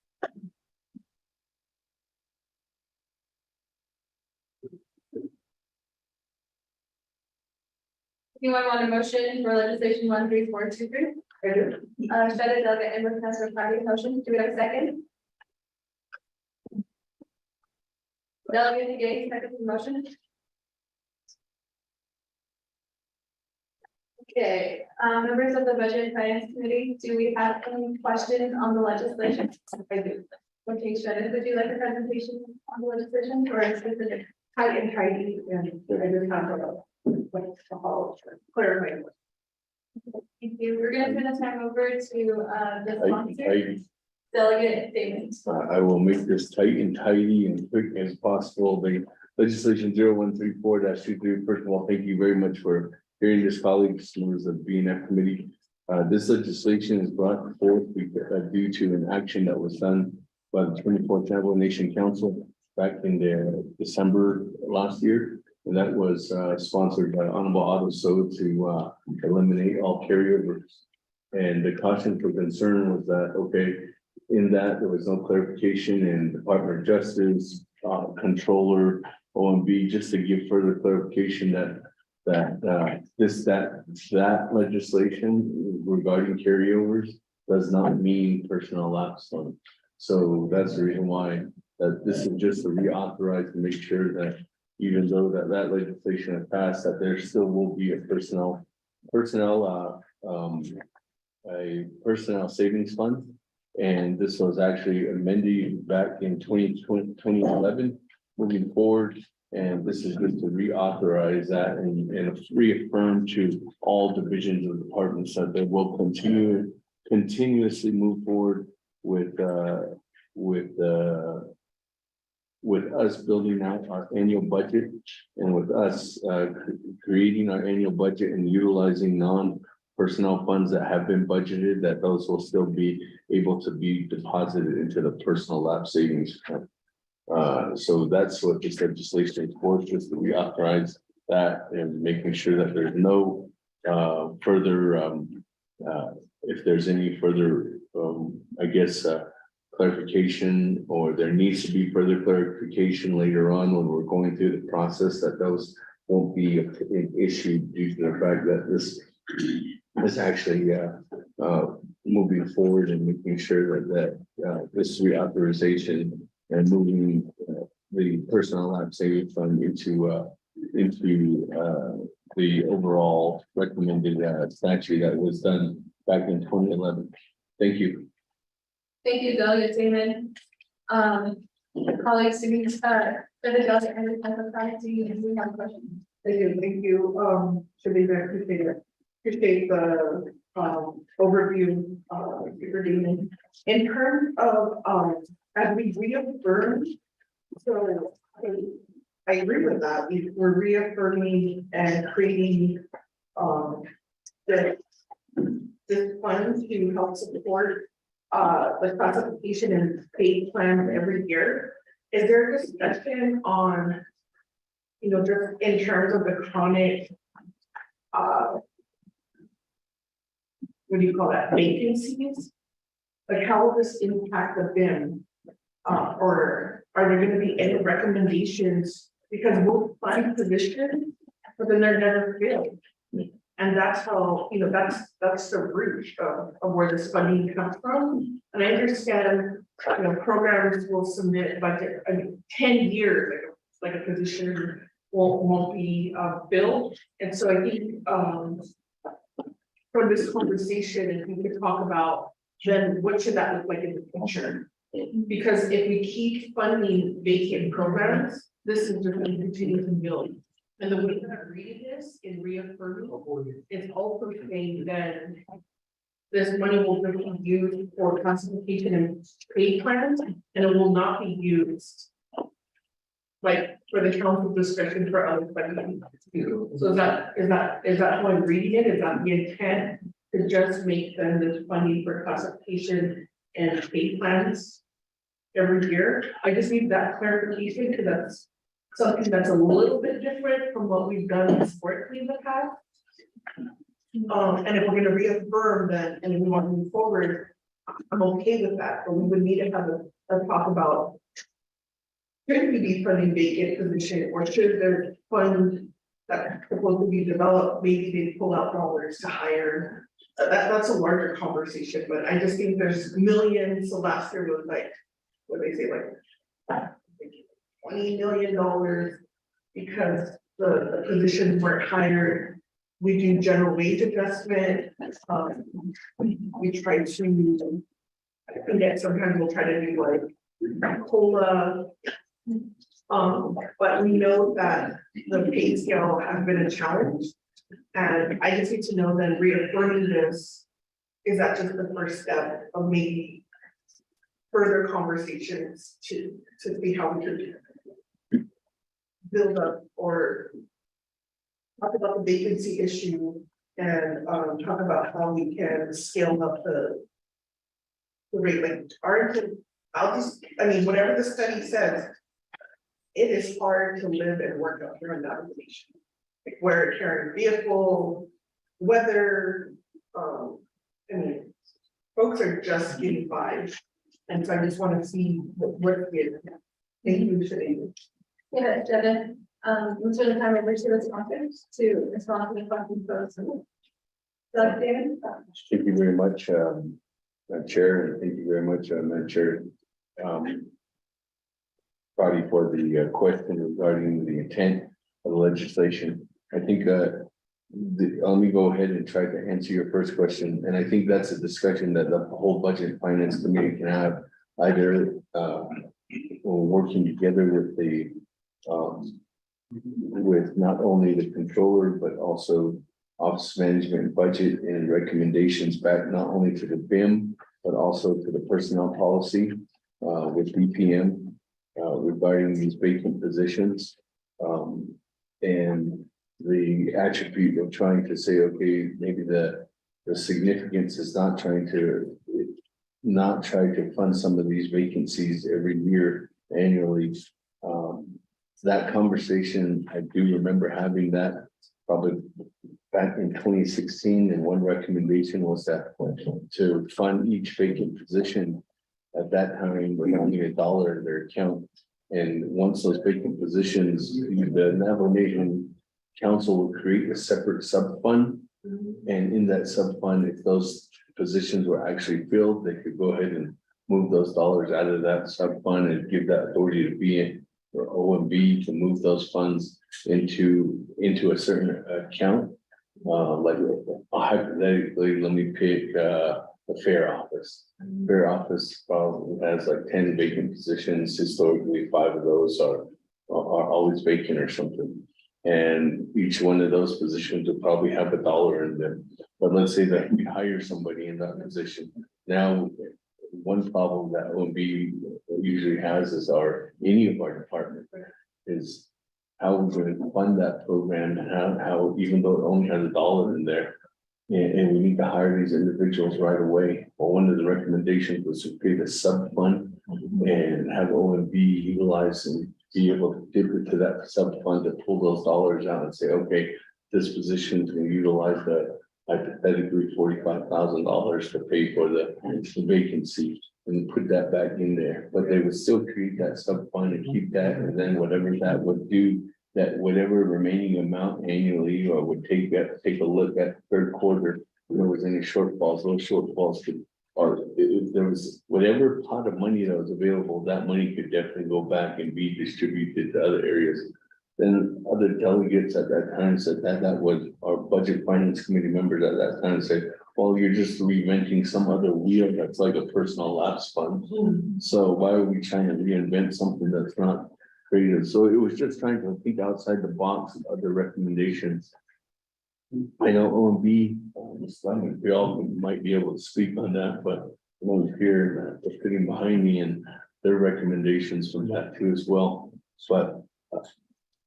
Anyone want a motion for legislation 13423? Senate Delegate Amber motion. Do we have a second? Delegate Gay, second the motion. Okay, members of the Budget and Finance Committee, do we have any questions on the legislation? I do. Okay, Shannon, would you like a presentation on the legislation or a specific? Tight and tidy, and I just have to clarify. Thank you. We're gonna turn the time over to the sponsor, Delegate David. I will make this tight and tidy and quick as possible. The legislation 0134-23. First of all, thank you very much for hearing this, colleagues, members of the BNF committee. This legislation is brought forth due to an action that was done by the 24th Tribal Nation Council back in December last year. And that was sponsored by Honorable Otto So to eliminate all carryovers. And the caution for concern was that, okay, in that there was no clarification in Department of Justice, Controller, OMB, just to give further clarification that legislation regarding carryovers does not mean personnel lapse fund. So that's the reason why that this is just to reauthorize to make sure that even though that legislation has passed, that there still will be a personnel savings fund. And this was actually amended back in 2011, moving forward. And this is just to reauthorize that and reaffirm to all divisions of departments that they will continuously move forward with us building out our annual budget and with us creating our annual budget and utilizing non-personnel funds that have been budgeted, that those will still be able to be deposited into the personal lapse savings account. So that's what this legislation is for, just to reauthorize that and making sure that there's no further if there's any further clarification, or there needs to be further clarification later on when we're going through the process, that those won't be an issue due to the fact that this is actually moving forward and making sure that this reauthorization and moving the personnel lapse savings fund into the overall recommended statute that was done back in 2011. Thank you. Thank you, Delegate Damon. Colleagues, do we, for the delegate, and the do you have questions? Thank you, Shabazz, appreciate the overview, for Damon. In terms of, as we reaffirm, so I agree with that, we're reaffirming and creating, this fund to help support the classification and pay plan every year. Is there a discussion on, just in terms of the chronic, what do you call that, vacancies? Like, how will this impact the BIM? Or are there gonna be any recommendations? Because we'll fund positions, but then they're never filled. And that's how, that's the root of where this funding comes from. And I understand, programs will submit budget, 10 years, like a position won't be filled. And so I think from this conversation, if we could talk about then what should that look like in the future? Because if we keep funding vacant programs, this is just going to continue to build. And the way that I'm reading this in reaffirming is also saying that this money will be used for classification and pay plans, and it will not be used like for the council discretion for other funding. So is that how I'm reading it? Is that the intent to just make them this funding for classification and pay plans every year? I just need that clarification, because that's something that's a little bit different from what we've done historically in the past. And if we're gonna reaffirm that and we want to move forward, I'm okay with that, but we would need to have a talk about, should we be funding vacant position, or should there fund that's supposed to be developed, maybe they pull out dollars to hire. That's a larger conversation, but I just think there's millions. So last year was like, what they say, like $20 million because the positions weren't hired. We do general wage adjustment. We try to, I forget, sometimes we'll try to do like COLA. But we know that the pay scale has been a challenge. And I just need to know that reaffirming this, is that just the first step of maybe further conversations to see how we can build up or talk about the vacancy issue and talk about how we can scale up the rate, like, I mean, whatever the study says, it is hard to live and work up here in that location. Like, where carrying vehicle, weather, I mean, folks are just getting by. And so I just want to see what it is. Thank you, today. Yeah, Devin, let's turn the time over to the sponsors to respond to the questions posed. So, David? Thank you very much, Madam Chair, and thank you very much, Madam Chair. Probably for the question regarding the intent of the legislation. I think let me go ahead and try to answer your first question. And I think that's a discussion that the whole Budget and Finance Committee can have, either working together with the with not only the controller, but also Office Management, Budget, and recommendations back not only to the BIM, but also to the personnel policy with BPM regarding these vacant positions. And the attribute of trying to say, okay, maybe the significance is not trying to try to fund some of these vacancies every year annually. That conversation, I do remember having that probably back in 2016, and one recommendation was that to fund each vacant position at that time with only $1 in their account. And once those vacant positions, the Navajo Nation Council would create a separate sub fund. And in that sub fund, if those positions were actually filled, they could go ahead and move those dollars out of that sub fund and give that authority to be in, or OMB to move those funds into a certain account. Like hypothetically, let me pick the fair office. Fair office has like 10 vacant positions. Historically, 5 of those are always vacant or something. And each one of those positions will probably have $1 in them. But let's say that we hire somebody in that position. Now, one problem that OMB usually has is any of our department is how we're going to fund that program, and how even though it only has $1 in there, and we need to hire these individuals right away. Well, one of the recommendations was to create a sub fund and have OMB utilize and be able to dip into that sub fund to pull those dollars out and say, okay, this position is going to utilize the hypothetically $45,000 to pay for the vacancy and put that back in there. But they would still create that sub fund and keep that, and then whatever that would do, that whatever remaining amount annually, or would take a look at third quarter, if there was any shortfalls, those shortfalls could, or if there was whatever pot of money that was available, that money could definitely go back and be distributed to other areas. Then other delegates at that time said that was our Budget Finance Committee members at that time said, well, you're just reinventing some other wheel that's like a personal lapse fund. So why are we trying to reinvent something that's not creative? So it was just trying to think outside the box of other recommendations. I know OMB, we all might be able to speak on that, but ones here are sitting behind me and their recommendations from that too as well. But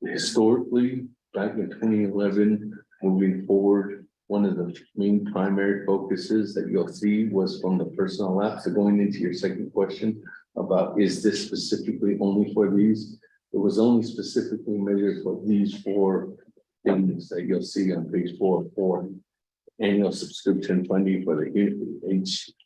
historically, back in 2011, moving forward, one of the main primary focuses that you'll see was from the personnel lapse. So going into your second question about, is this specifically only for these? It was only specifically measured for these 4 things that you'll see on page 404. Annual subscription funding for the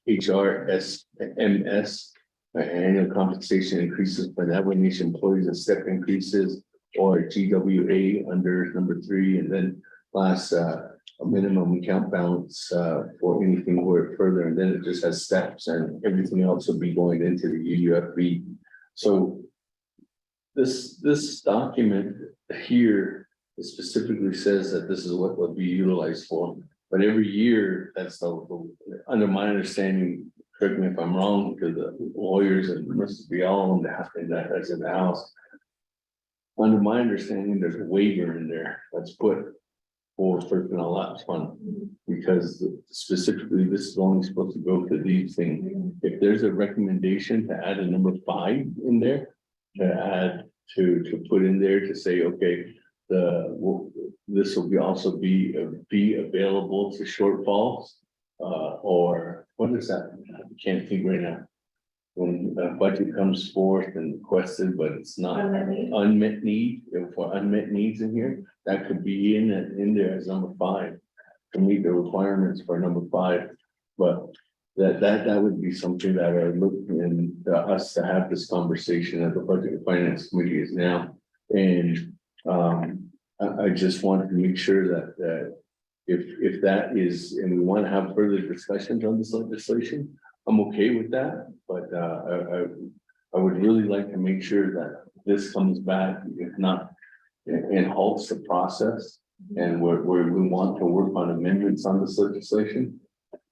HRSMS, annual compensation increases for Navajo Nation employees and step increases, or GWA under number 3, and then last a minimum account balance for anything where further, and then it just has steps, and everything else will be going into the UUFB. So this document here specifically says that this is what will be utilized for, but every year, that's under my understanding correct me if I'm wrong, because the lawyers and must be all in that that's in the house. Under my understanding, there's a waiver in there that's put for personnel lapse fund. Because specifically, this is only supposed to go to these things. If there's a recommendation to add a number 5 in there, to add, to put in there to say, okay, this will be also be available to shortfalls. Or what is that? I can't think right now. When the budget comes forth and requested, but it's not unmet need, for unmet needs in here, that could be in there as number 5. To meet the requirements for number 5, but that would be something that I look in us to have this conversation at the Budget and Finance Committee is now. And I just want to make sure that if that is, and we want to have further discussions on this legislation, I'm okay with that, but I would really like to make sure that this comes back, if not, and halts the process. And where we want to work on amendments on this legislation,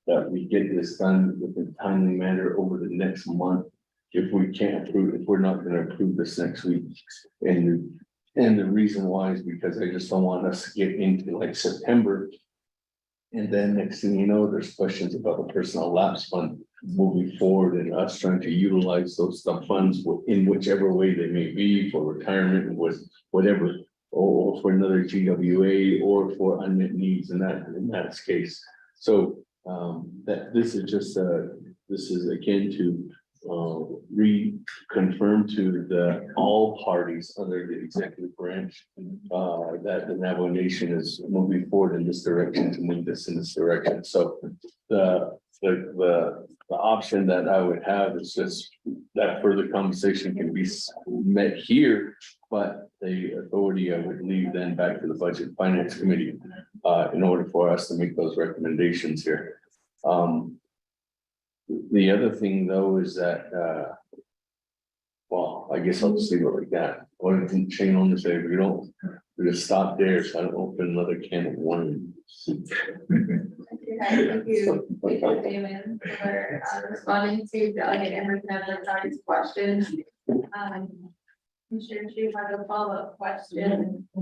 that we get this done within a timely manner over the next month. If we can't approve, if we're not gonna approve this next week. And the reason why is because I just don't want us to get into like September. And then next thing you know, there's questions about the personnel lapse fund moving forward and us trying to utilize those funds in whichever way they may be for retirement and with whatever. Or for another GWA or for unmet needs in that case. So that this is just this is again to reconfirm to all parties under the executive branch that the Navajo Nation is moving forward in this direction to move this in this direction. So the option that I would have is just that further conversation can be met here. But the authority I would leave then back to the Budget and Finance Committee in order for us to make those recommendations here. The other thing though is that, well, I guess I'll just leave it like that. Or Shane on to say, we just stop there, so I don't open another can of worms. Thank you, Damon, for responding to Delegate Emerson questions. I'm sure she had a follow-up question. And in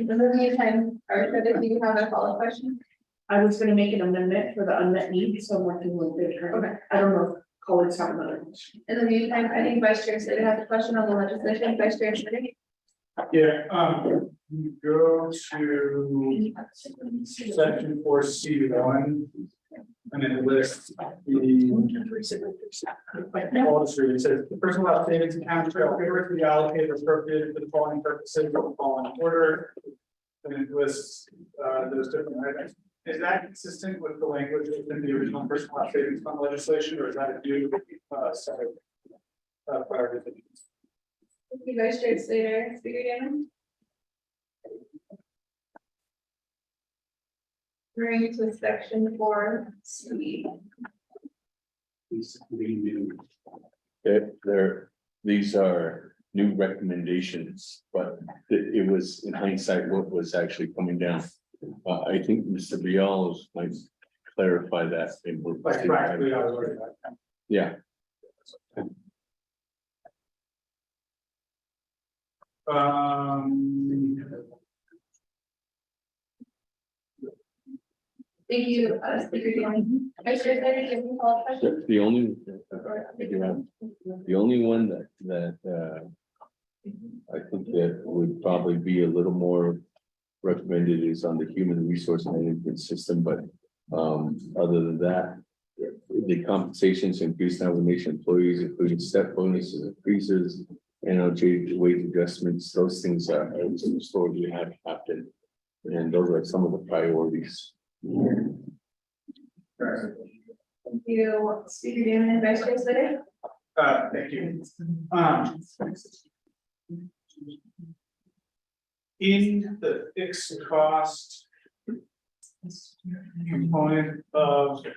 the meantime, or do you have a follow-up question? I was gonna make an amendment for the unmet needs, so I'm working with it. Okay. I don't know if colleagues have another question. In the meantime, I think Vice Chair Slater has a question on the legislation. Vice Chair Slater. Yeah, you go to section 4C1. And then list the policy. It says the personal health savings account shall favor to be allocated or appropriated for the following purposes in the following order. And it lists those different items. Is that consistent with the language within the original personal health savings fund legislation, or is that a new set of priorities? Thank you, Vice Chair Slater. Speaker Damon. Bring to section 4C. These are new recommendations, but it was in hindsight what was actually coming down. I think Mr. Bialas might clarify that. Yeah. Thank you, Speaker Damon. Vice Chair Slater, do you have any follow-up questions? The only one that I think that would probably be a little more recommended is on the human resource management system, but other than that, the compensations increased Navajo Nation employees, including step bonuses, increases, NLJ wage adjustments, those things are historically have happened. And those are some of the priorities. Thank you, Speaker Damon and Vice Chair Slater. Thank you. In the fixed cost component of the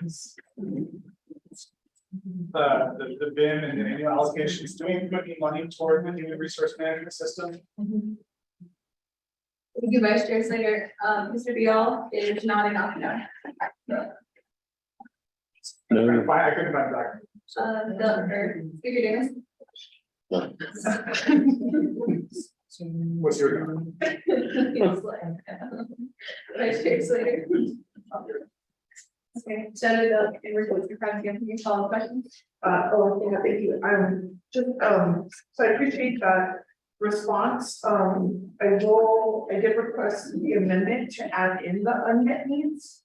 BIM and the annual allocations, do we put any money toward the human resource management system? Thank you, Vice Chair Slater. Mr. Bial is nodding off now. No. I couldn't find back. Or Speaker Davis. What's your? Vice Chair Slater. Okay, Senator, in response to your follow questions. Yeah, thank you. Just, so I appreciate that response. I did request the amendment to add in the unmet needs.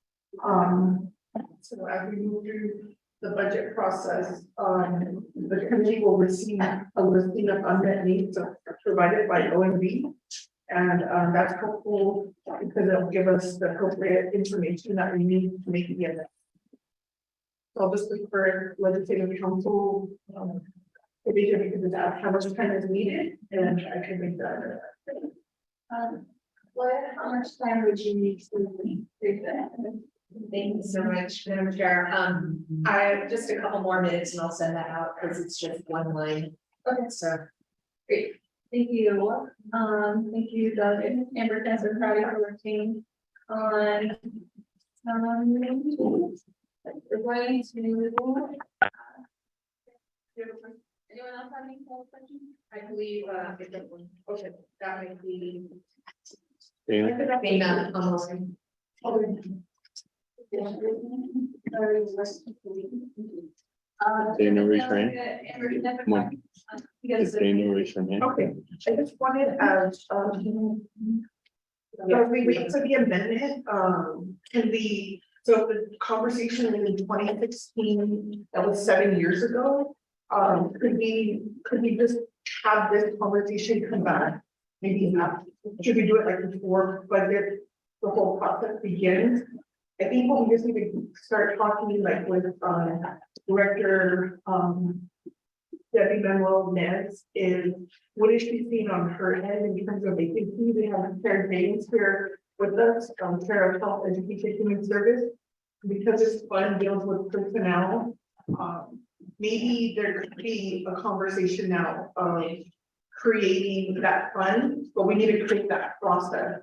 So as we move through the budget process, the committee will receive a listing of unmet needs provided by OMB. And that's helpful because it'll give us the appropriate information that we need to make the amendment. So I'll just look for legislative council, because that's how much time is needed, and I can make that. How much time would you need to do that? Thank you so much, Madam Chair. I have just a couple more minutes and I'll send that out because it's just one line. Okay, So great. Thank you. Thank you, Doug and Amber, Councilor Crowdy for working on. We're going to. Anyone else have any questions? I believe, okay, that might be. Dana, online. Dana, raise your hand. Come on. Dana, raise your hand. Okay, I just wanted, so we wait for the amendment, so the conversation in 2016, that was 7 years ago. Could we just have this conversation come back? Maybe not, should we do it like before budget, the whole process begins? I think what we just need to start talking like with, Director, Debbie Manuel Nez is, what is she seeing on her end in terms of vacancy? We have Chair James here with us, Chair of Health, Education, Human Service. Because this fund deals with personnel, maybe there could be a conversation now of creating that fund, but we need to create that process.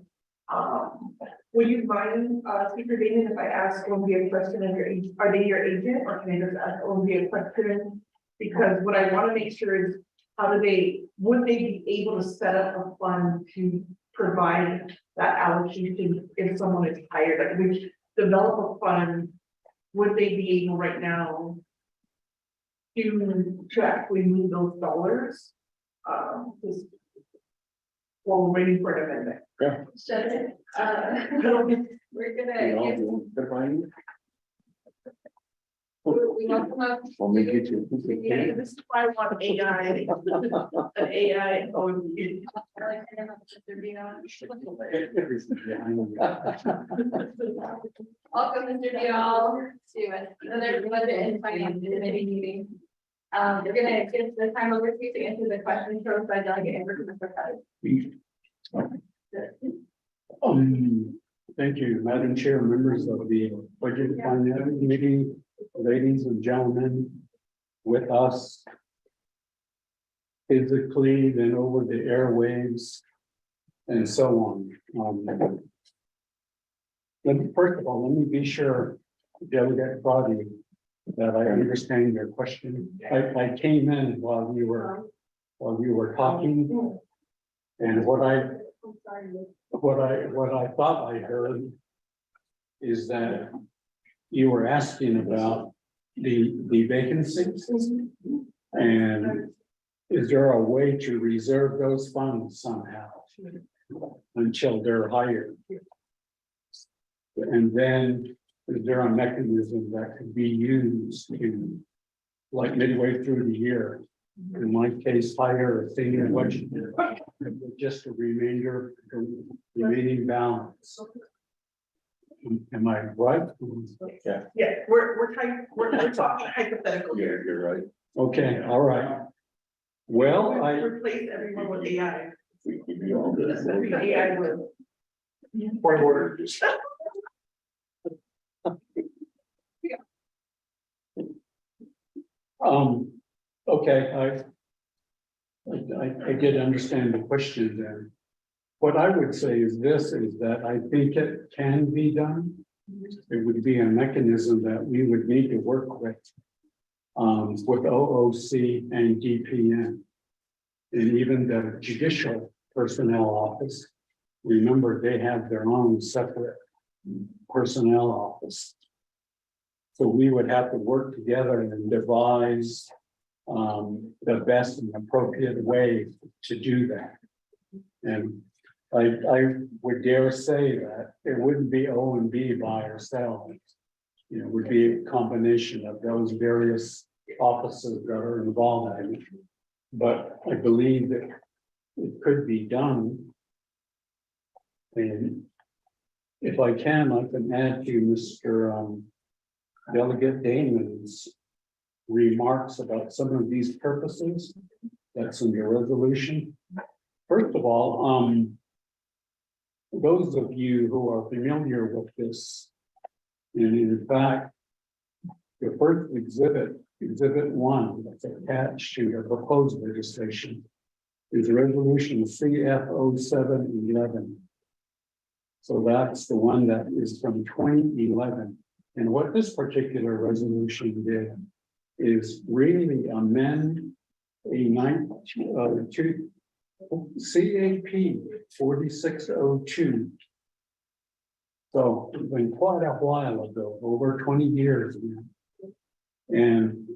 Would you mind, Speaker Damon, if I ask OMB a question of are they your agent, or can I just ask OMB a question? Because what I want to make sure is, would they be able to set up a fund to provide that allocation if someone is hired? Like, we develop a fund, would they be able right now to actually move those dollars? While we're waiting for an amendment. Yeah. We're gonna. We want to come up. I'll make it to. Yeah, this is why I want AI, an AI OMB. Welcome, Mr. Dial, to another budget and finance committee meeting. We're gonna give the time over to you to answer the questions posed by Delegate Amber from Mr. Thank you, Madam Chair, members of the Budget and Finance Committee, ladies and gentlemen, with us physically, then over the airwaves, and so on. First of all, let me be sure, Delegate Crowdy, that I understand your question. I came in while you were talking, and what I thought I heard is that you were asking about the vacancies, and is there a way to reserve those funds somehow until they're hired? And then is there a mechanism that could be used to, like midway through the year, in my case, hire a senior budget, just a remaining balance? Am I right? Yeah. Yeah, we're talking hypothetical Yeah, here. you're right. Okay, all right. Well, Replace everyone with AI. We could be all good. AI with. Point of order. Okay, I did understand the question there. What I would say is this, is that I think it can be done. it would be a mechanism that we would need to work with OOC and DPN. And even the judicial personnel office, remember, they have their own separate personnel office. So we would have to work together and devise the best and appropriate way to do that. And I would dare say that it wouldn't be O and B by ourselves. It would be a combination of those various offices that are involved in it. But I believe that it could be done. And if I can add to Mr. Delegate Damon's remarks about some of these purposes. That's in your resolution. First of all, those of you who are familiar with this, and in fact, the first exhibit 1 that's attached to your proposed legislation is resolution CF0711. So that's the one that is from 2011. And what this particular resolution did is really amend a CAP 4602. So it's been quite a while ago, over 20 years now. And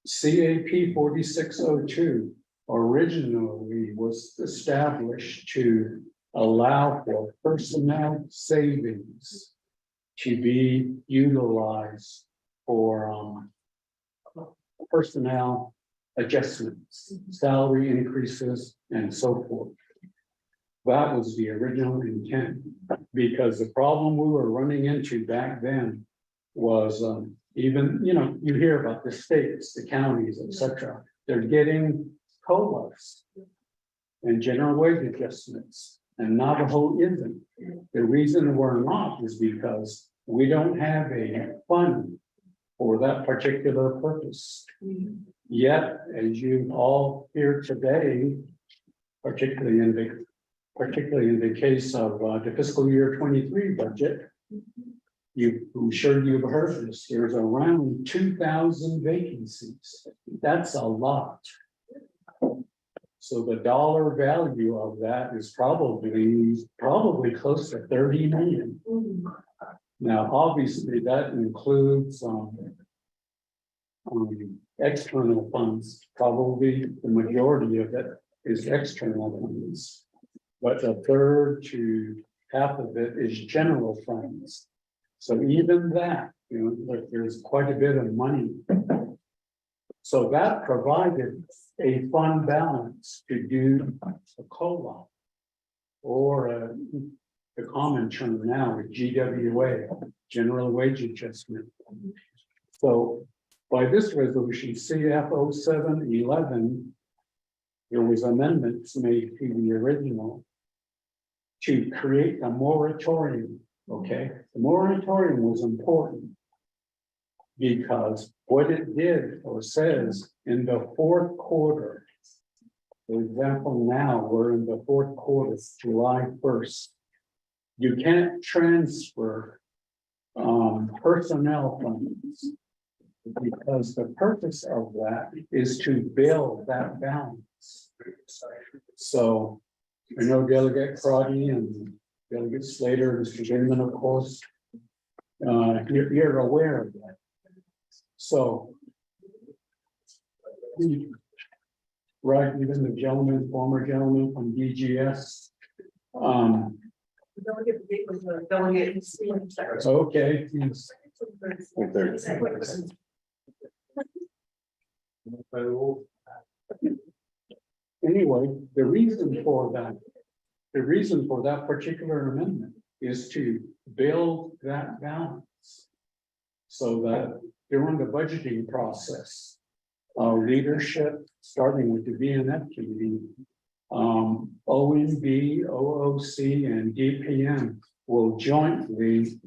CAP 4602 originally was established to allow for personnel savings to be utilized for personnel adjustments, salary increases, and so forth. That was the original intent, because the problem we were running into back then was even, you hear about the states, the counties, etc. They're getting COLAs and general wage adjustments, and Navajo isn't. The reason we're not is because we don't have a fund for that particular purpose. Yet, as you all hear today, particularly in the case of the fiscal year 23 budget, I'm sure you've heard this, there's around 2,000 vacancies. That's a lot. So the dollar value of that is probably close to 30 million. Now, obviously, that includes external funds. Probably the majority of it is external funds, but a third to half of it is general funds. So even that, there's quite a bit of money. So that provided a fund balance to do a COLA, or the common term now is GWA, general wage adjustment. So by this resolution, CF0711, there was amendments made to the original to create a moratorium. Okay, the moratorium was important because what it did or says in the fourth quarter, for example, now we're in the fourth quarter, July 1st, you can't transfer personnel funds because the purpose of that is to build that balance. So I know Delegate Crotty and Delegate Slater, Mr. Jamin, of course, you're aware of that. So, right, even the former gentleman from DGS. Okay. Anyway, the reason for that particular amendment is to build that balance so that during the budgeting process, leadership, starting with the BNF committee, ONB, OOC, and DPM will jointly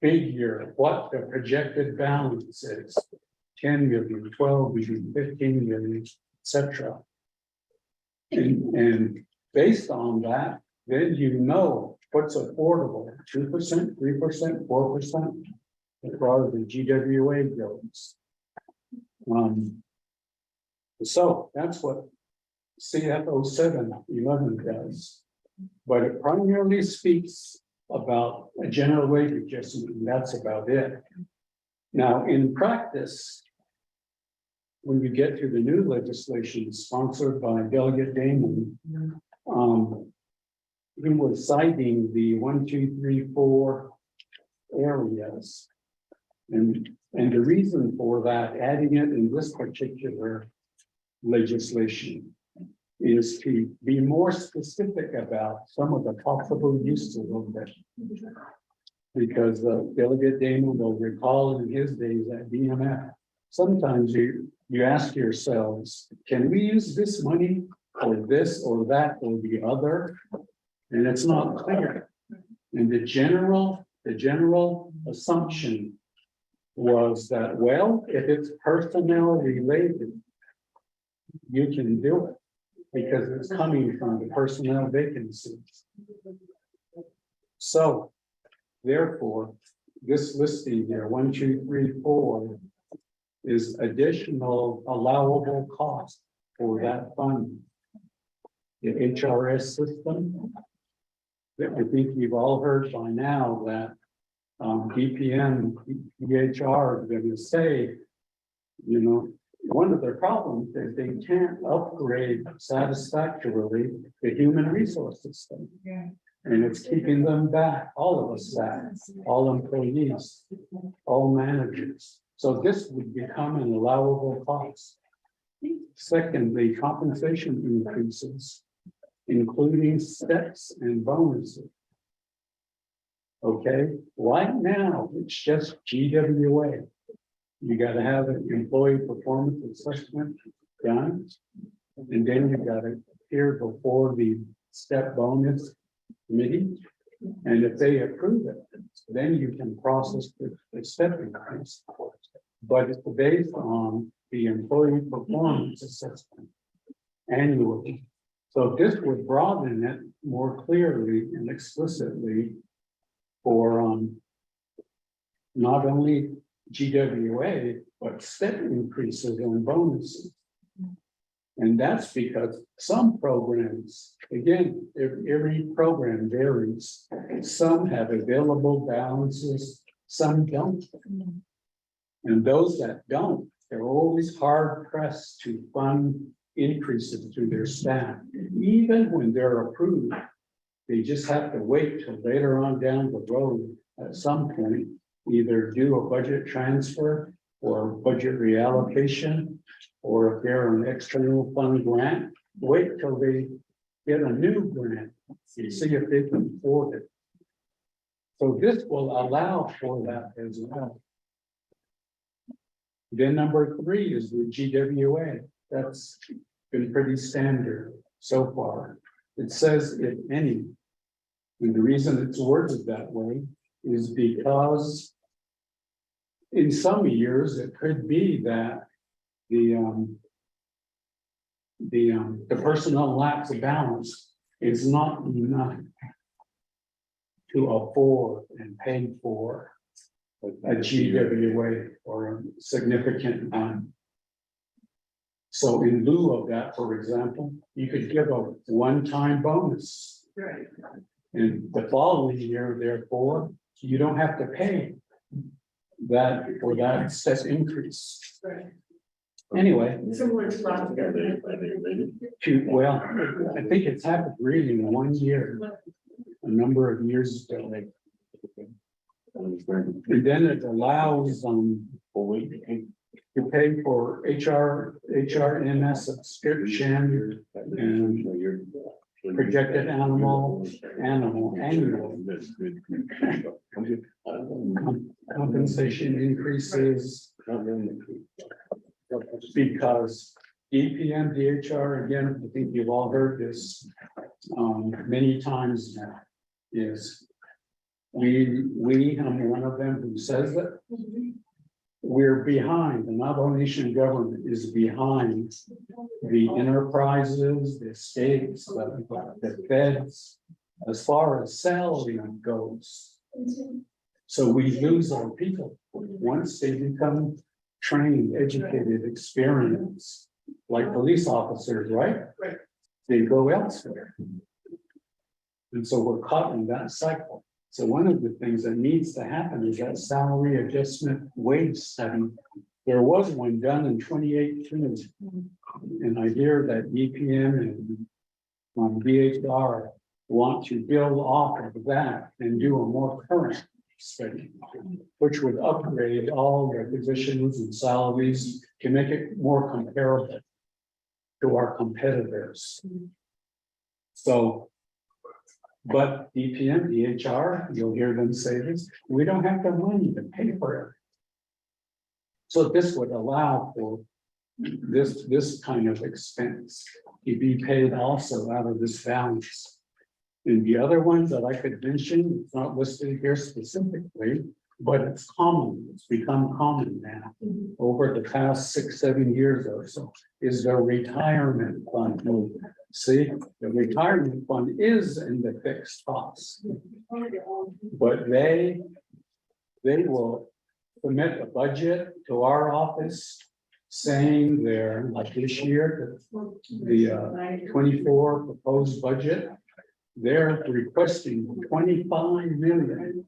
figure what the projected balance is, 10 million, 12 million, 15 million, etc. And based on that, then you know what's affordable, 2%, 3%, 4%. As far as the GWA goes. So that's what CF 0711 does. But it primarily speaks about a general wage adjustment, and that's about it. Now, in practice, when you get to the new legislation sponsored by Delegate Damon, he was citing the 1, 2, 3, 4 areas. And the reason for that, adding it in this particular legislation, is to be more specific about some of the possible uses of it. Because Delegate Damon will recall in his days at DMF, sometimes you ask yourselves, can we use this money for this or that or the other? And it's not clear. And the general assumption was that, well, if it's personnel related, you can do it because it's coming from the personnel vacancies. So therefore, this listing here, 1, 2, 3, 4, is additional allowable cost for that fund. The HRS system, I think you've all heard by now that DPM, EHR is going to say, you know, one of their problems is they can't upgrade satisfactorily the human resource system. Yeah. And it's keeping them back, all of us back, all employees, all managers. So this would become an allowable cost. Secondly, compensation increases, including steps and bonuses. Okay, right now, it's just GWA. You gotta have an employee performance assessment done. And then you gotta appear before the step bonus committee. And if they approve it, then you can process the step increase. But it's based on the employee performance assessment annually. So this would broaden it more clearly and explicitly for not only GWA, but step increases and bonuses. And that's because some programs, again, every program varies. Some have available balances, some don't. And those that don't, they're always hard pressed to fund increases to their staff. Even when they're approved, they just have to wait till later on down the road at some point, either do a budget transfer or budget reallocation, or if they're an external fund grant, wait till they get a new grant, see if they can afford it. So this will allow for that as well. Then number 3 is the GWA. That's been pretty standard so far. It says if any, and the reason it's worded that way is because in some years it could be that the personnel lacks a balance is not enough to afford and pay for a GWA or a significant one. So in lieu of that, for example, you could give a one-time bonus. Right. And the following year, therefore, you don't have to pay that for that step increase. Right. Anyway. Well, I think it's happened really in 1 year, a number of years ago. And then it allows to pay for HRMS subscription and projected annual compensation increases. Because DPM, DHR, again, I think you've all heard this many times now, is I'm one of them who says that we're behind, the Navajo Nation government is behind the enterprises, the states, the feds, as far as salary goes. So we lose our people once they become trained, educated, experienced, like police officers, right? Right. They go elsewhere. And so we're caught in that cycle. So one of the things that needs to happen is that salary adjustment wage study. There was one done in 2018. And I hear that EPM and BHR want to build off of that and do a more current study, which would upgrade all the positions and salaries to make it more comparable to our competitors. So, but EPM, DHR, you'll hear them say this, we don't have the money to pay for it. So this would allow for this kind of expense to be paid also out of this balance. And the other ones that I could mention, it's not listed here specifically, but it's common, it's become common now over the past 6-7 years or so, is the retirement fund. See, the retirement fund is in the fixed costs, but they will submit a budget to our office saying they're, like this year, the 24 proposed budget, they're requesting 25 million.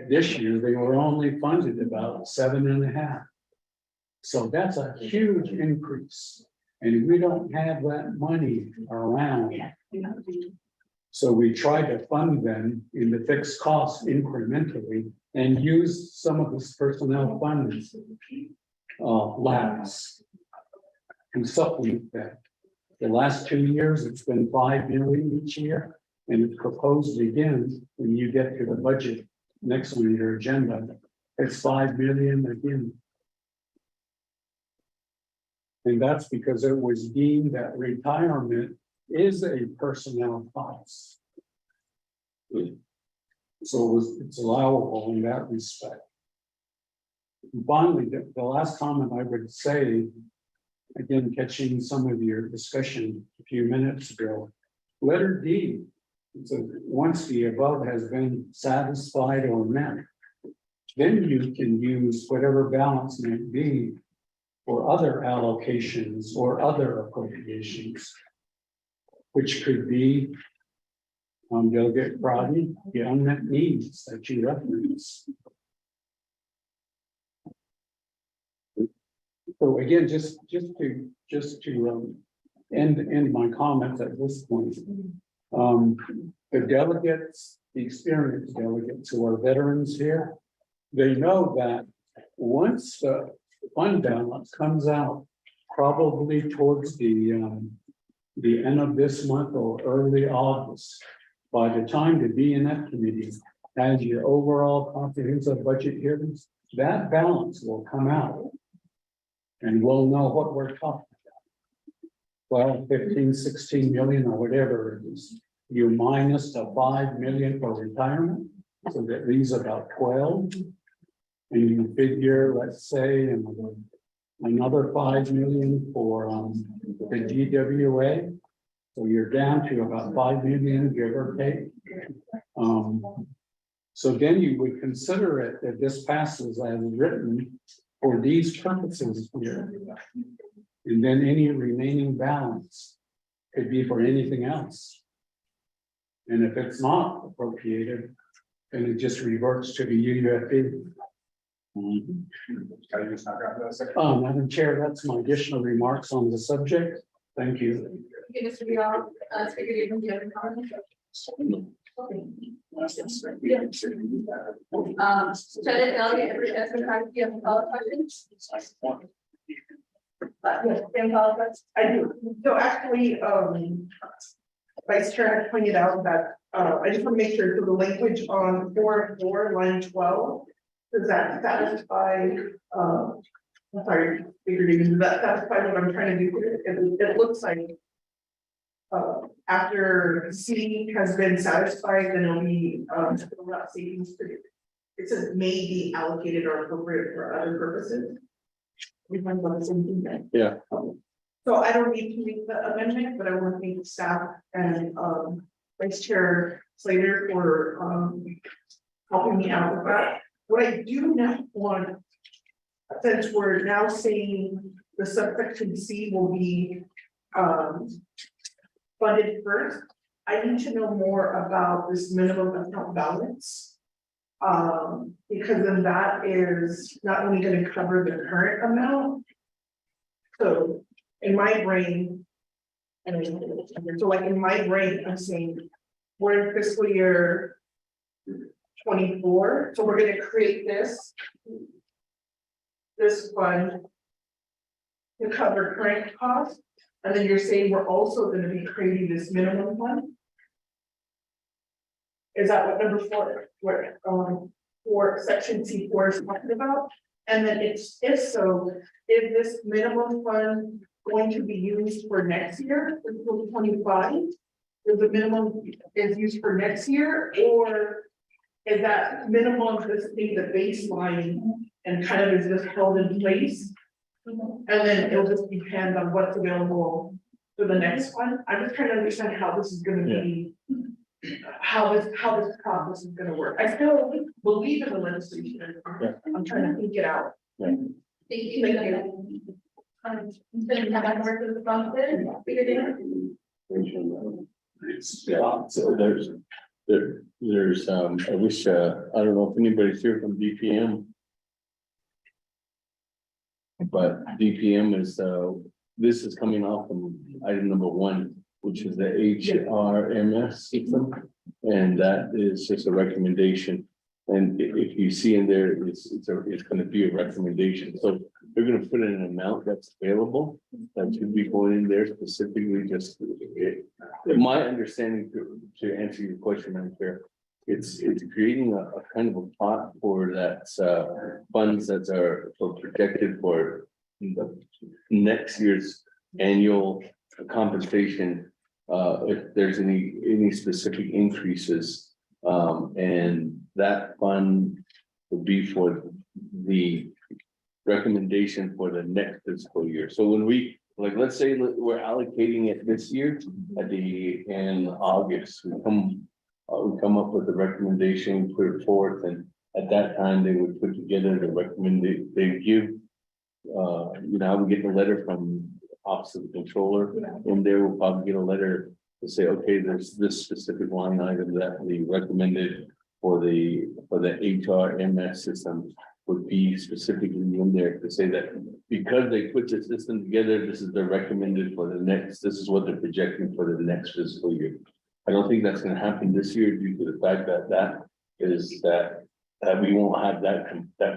This year, they were only funded about 7.5. So that's a huge increase. And we don't have that money around. So we try to fund them in the fixed costs incrementally and use some of this personnel funds labs to supplement that. The last 2 years, it's been 5 million each year, and it's proposed again when you get to the budget next on your agenda. It's 5 million again. And that's because it was deemed that retirement is a personnel cost. So it's allowable in that respect. Finally, the last comment I would say, again, catching some of your discussion a few minutes ago, letter D. So once the above has been satisfied or met, then you can use whatever balance may be for other allocations or other appropriations, which could be Delegate Crowdy, the unmet needs that you reference. So again, just to end my comments at this point, the delegates, the experienced delegates who are veterans here, they know that once the fund balance comes out, probably towards the end of this month or early August, by the time the B&F committee has your overall comprehensive budget hearings, that balance will come out. And we'll know what we're talking about. 12, 15, 16 million or whatever it is. You minus the 5 million for retirement, so that leaves about 12. And you figure, let's say, another 5 million for the GWA. So you're down to about 5 million, give or take. So then you would consider it that this passes as written for these purposes here. And then any remaining balance could be for anything else. And if it's not appropriated, then it just reverts to the UUFB. Madam Chair, that's my additional remarks on the subject. Thank you. Okay, Mr. Vial, Speaker, do you have any comments? Lieutenant Delegate, every chance to try to give a follow-up questions? Yes, same follow-up questions? I do. So actually, Vice Chair had pointed out that, I just want to make sure, so the language on 4 line 12, does that satisfy, I'm sorry, does that satisfy what I'm trying to do here? It looks like after C has been satisfied, then it'll be, savings. It says may be allocated or appropriate for other purposes. Yeah. So I don't need to make the amendment, but I want to thank staff and Vice Chair Slater for, helping me out with that. What I do now want, since we're now saying the subsection C will be, funded first, I need to know more about this minimum account balance. Because then that is not only gonna cover the current amount. So in my brain. So like in my brain, I'm saying, we're in fiscal year 24, so we're gonna create this fund to cover current costs, and then you're saying we're also gonna be creating this minimum fund? Is that what number 4, where, for section C4 is talking about? And then it's, if so, is this minimum fund going to be used for next year, for 2025? Is the minimum is used for next year, or is that minimum just be the baseline and kind of is just held in place? And then it'll just depend on what's available for the next one. I'm just trying to understand how this is gonna be, how this process is gonna work. I still believe in the legislation. I'm trying to think it out. Thank you. Then have I worked with the process? Yeah, so there's, I wish, I don't know if anybody's here from DPM. But DPM is, this is coming off from item number 1, which is the HRMS system. And that is just a recommendation. And if you see in there, it's gonna be a recommendation. So they're gonna put in an amount that's available that should be going in there specifically just. My understanding to answer your question, I'm fair. It's creating a kind of a pot for that funds that are projected for the next year's annual compensation. If there's any specific increases, and that fund would be for the recommendation for the next fiscal year. So when we, like, let's say we're allocating it this year in August, we come up with a recommendation, put it forth, and at that time they would put together the recommendation. They give, we get the letter from Office of the Controller, and there will probably get a letter to say, okay, there's this specific line item that we recommended for the HRMS system would be specifically in there to say that because they put the system together, this is the recommended for the next, this is what they're projecting for the next fiscal year. I don't think that's gonna happen this year due to the fact that we won't have that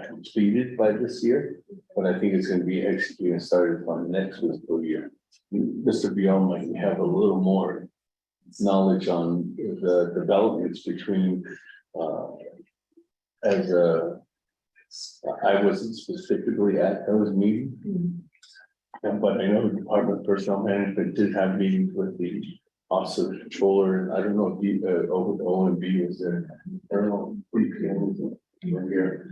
completed by this year, but I think it's gonna be executed and started on next fiscal year. Mr. Beyond might have a little more knowledge on the developments between, I wasn't specifically at those meetings. But I know the Department of Personnel Management did have meetings with the Office of the Controller, and I don't know if OMB was there. I don't know. Here.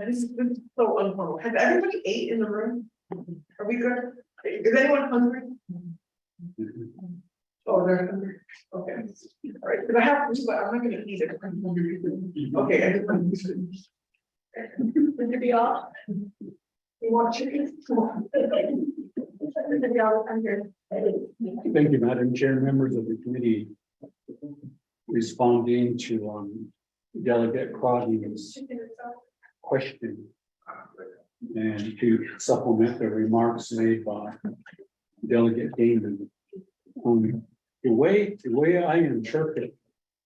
This is so informal. Has everybody ate in the room? Are we good? Is anyone hungry? Oh, they're hungry. Okay. All right, because I have, but I'm not gonna eat it. Okay, I just want to. Would you be off? You want chicken? Come on. I'm here. Thank you, Madam Chair, members of the committee. Responding to Delegate Crosby's question and to supplement the remarks made by Delegate Damon. The way I interpret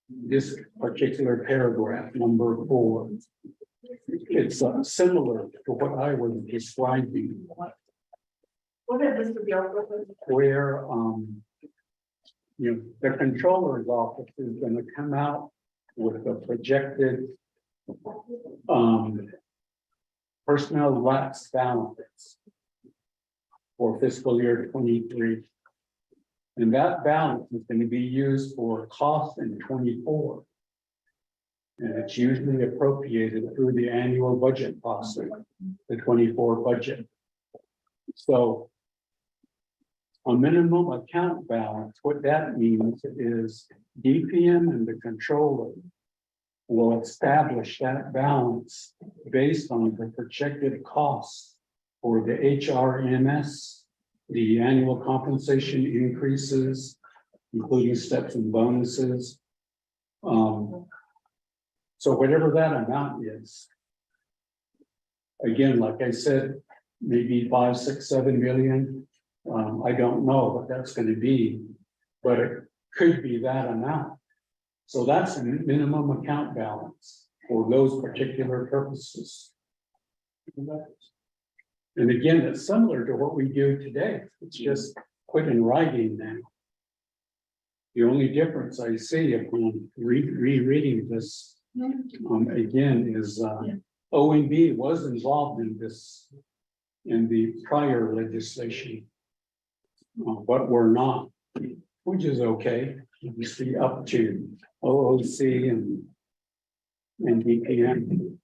this particular paragraph, number 4, it's similar to what I was describing. Where the controller's office is going to come out with a projected personnel lapse balance for fiscal year 23. And that balance is going to be used for costs in 24. And it's usually appropriated through the annual budget process, the 24 budget. So A minimum account balance, what that means is DPM and the controller will establish that balance based on the projected costs for the HRMS, the annual compensation increases, including steps and bonuses. So whatever that amount is. Again, like I said, maybe 5, 6, 7 million. I don't know what that's going to be, but it could be that amount. So that's a minimum account balance for those particular purposes. And again, it's similar to what we do today. It's just put in writing now. The only difference I see upon rereading this again is OMB was involved in this in the prior legislation. But we're not, which is okay. You see up to OOC and DPM.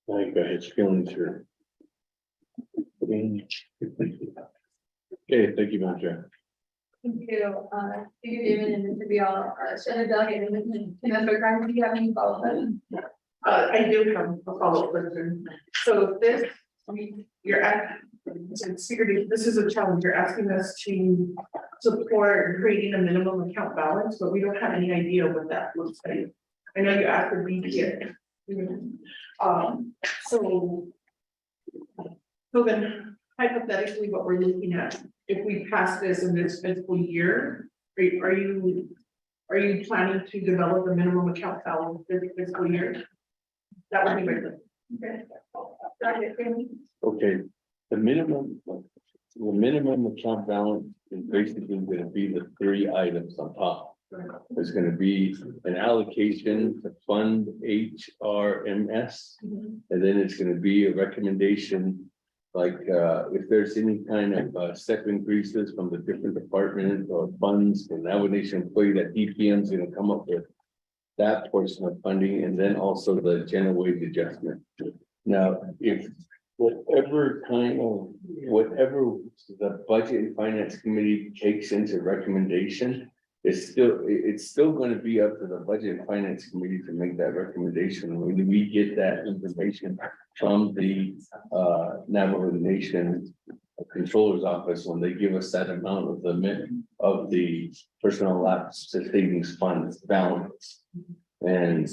I think I had feelings here. Okay, thank you, Madam Chair. Thank you, David and Mr. Bial, Senate Delegate, and Member Grimes, do you have any follow-up questions? I do have a follow-up question. So this, you're at, Speaker, this is a challenge. You're asking us to support creating a minimum account balance, but we don't have any idea what that looks like. I know you asked for BPA. So then hypothetically, what we're looking at, if we pass this in this fiscal year, are you planning to develop a minimum account balance this fiscal year? That would be my question. Okay, the minimum account balance is basically gonna be the 3 items on top. There's gonna be an allocation to fund HRMS, and then it's gonna be a recommendation. Like, if there's any kind of step increases from the different departments or funds, and that would nation employee that DPM is gonna come up with that portion of funding, and then also the general wage adjustment. Now, if whatever the Budget and Finance Committee takes into recommendation, it's still going to be up to the Budget and Finance Committee to make that recommendation. When we get that information from the Navajo Nation Controller's Office, when they give us that amount of the personnel lapse savings funds balance. And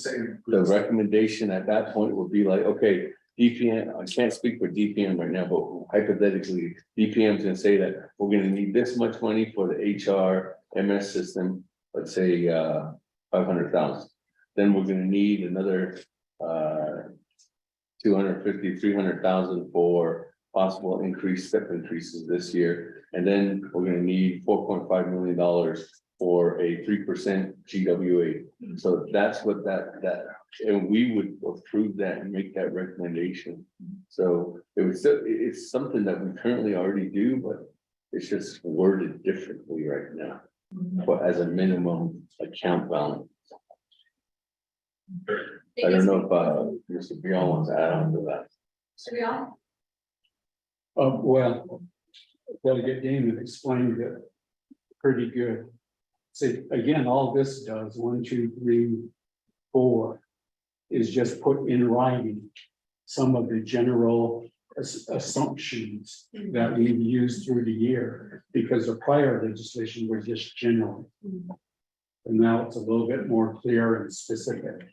the recommendation at that point would be like, okay, DPM, I can't speak for DPM right now, but hypothetically, DPM is gonna say that we're gonna need this much money for the HRMS system, let's say 500,000. Then we're gonna need another 250, 300,000 for possible step increases this year. And then we're gonna need $4.5 million for a 3% GWA. So that's what that, and we would approve that and make that recommendation. So it's something that we currently already do, but it's just worded differently right now. But as a minimum account balance. I don't know if Mr. Bial wants to add on to that. Mr. Bial? Well, Delegate Damon explained it pretty good. See, again, all this does, 1, 2, 3, 4, is just put in writing some of the general assumptions that we've used through the year, because the prior legislation was just general. And now it's a little bit more clear and specific.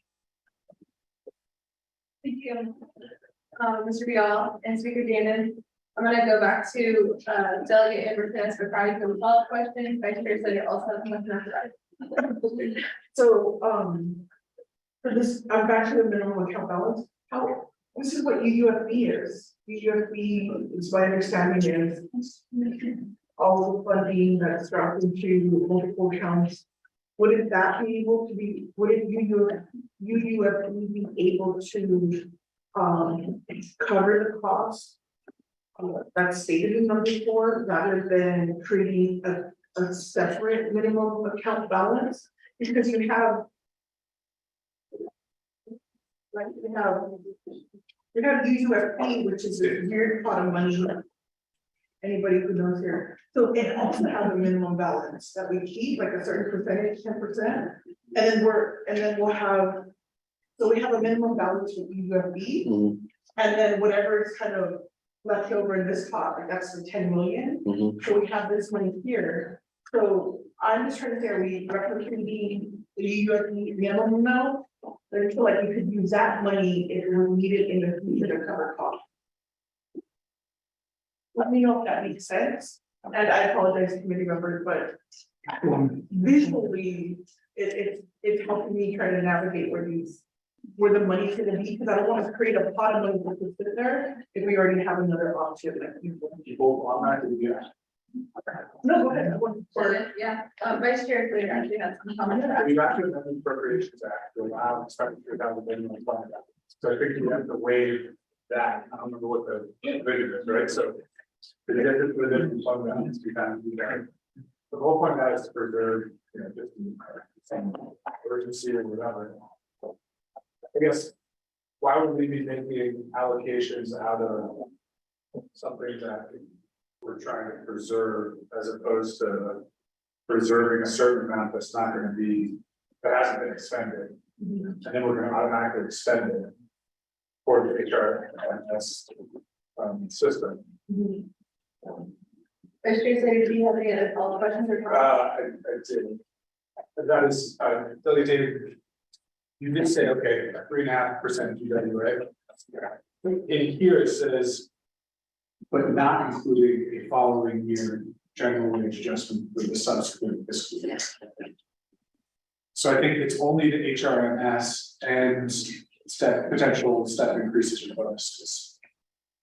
Thank you. Mr. Bial and Speaker Damon. I'm gonna go back to Delegate Everton for probably some follow-up questions. Vice Chair said it also has much after that. So, for this, I'm back to the minimum account balance. This is what UUFB is. UUFB is my understanding is all the funding that's dropped into multiple accounts. Wouldn't that be able to be, wouldn't UUFB be able to cover the cost that's stated in number 4, rather than creating a separate minimum account balance? Because you have, like, you have We have UUFP, which is a weird pot of money. Anybody who knows here, so it also has a minimum balance that we keep, like a certain percentage, 10%. And then we'll have, so we have a minimum balance with UUFB. And then whatever is kind of left over in this pot, like that's the 10 million. So we have this money here. So I'm just trying to say, are we replicating the UUFB minimum amount? But I feel like we could use that money if we need it in the future to cover costs. Let me know if that makes sense. And I apologize to committee members, but visually, it's helping me try to navigate where the money's gonna be, because I don't want to create a pot of money to sit there if we already have another option. Well, I'm not gonna do that. No, go ahead. Yeah, Vice Chair Clear actually has some comments. We actually have an appropriations act to allow expenditure down the minimum fund balance. So I think we have to waive that. I don't remember what the provision is, right? So to get to the minimum fund balance, we kind of do that. The whole point of that is to preserve, just some urgency or whatever. I guess, why would we be making allocations out of something that we're trying to preserve as opposed to preserving a certain amount that's not gonna be, that hasn't been expended? And then we're gonna automatically expend it for the HRS system. Vice Chair Slater, do you have any other follow-up questions or comments? I did. That is, David, you did say, okay, 3.5% GW, right? In here it says, but not including a following year general wage adjustment for the subsequent fiscal year. So I think it's only the HRMS and potential step increases or bonuses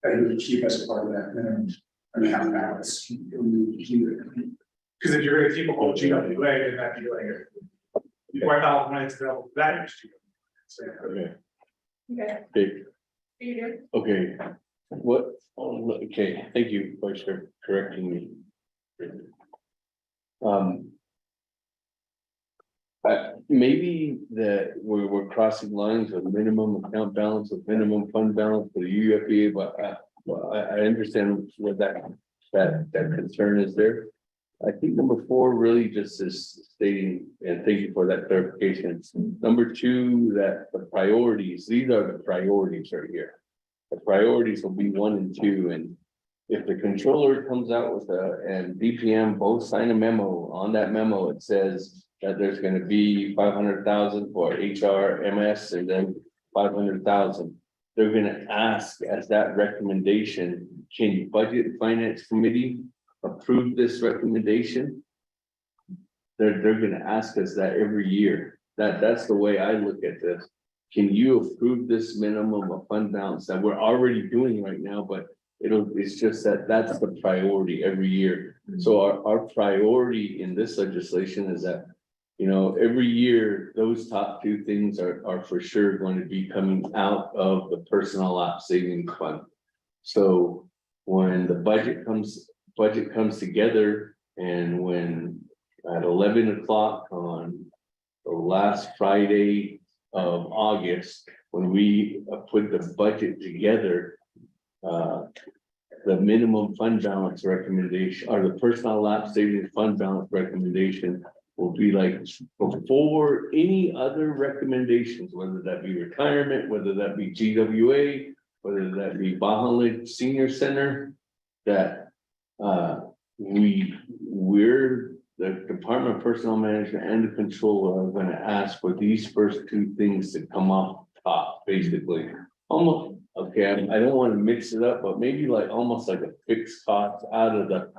that you would keep as a part of that minimum amount balance. Because if you're gonna keep a whole GWA, then that'd be like, you wipe out the money to develop that next year. Okay. Okay. What, okay, thank you, Vice Chair, for correcting me. Maybe that we're crossing lines of minimum account balance, with minimum fund balance for the UFPA, but I understand what that concern is there. I think number 4 really just is stating, and thank you for that clarification. Number 2, that the priorities, these are the priorities right here. The priorities will be 1 and 2, and if the controller comes out with and DPM both sign a memo, on that memo, it says that there's gonna be 500,000 for HRMS and then 500,000. They're gonna ask as that recommendation, can Budget and Finance Committee approve this recommendation? They're gonna ask us that every year. That's the way I look at this. Can you approve this minimum of fund balance that we're already doing right now, but it's just that's the priority every year. So our priority in this legislation is that, every year, those top 2 things are for sure going to be coming out of the personal op savings fund. So when the budget comes together, and when at 11 o'clock on the last Friday of August, when we put the budget together, the minimum fund balance recommendation, or the personal lapse savings fund balance recommendation, will be like before any other recommendations, whether that be retirement, whether that be GWA, whether that be Baja Lake Senior Center, that we're the Department of Personnel Management and the controller are going to ask for these first 2 things to come off top, basically. Almost, okay, I don't want to mix it up, but maybe almost like a fixed cost out of the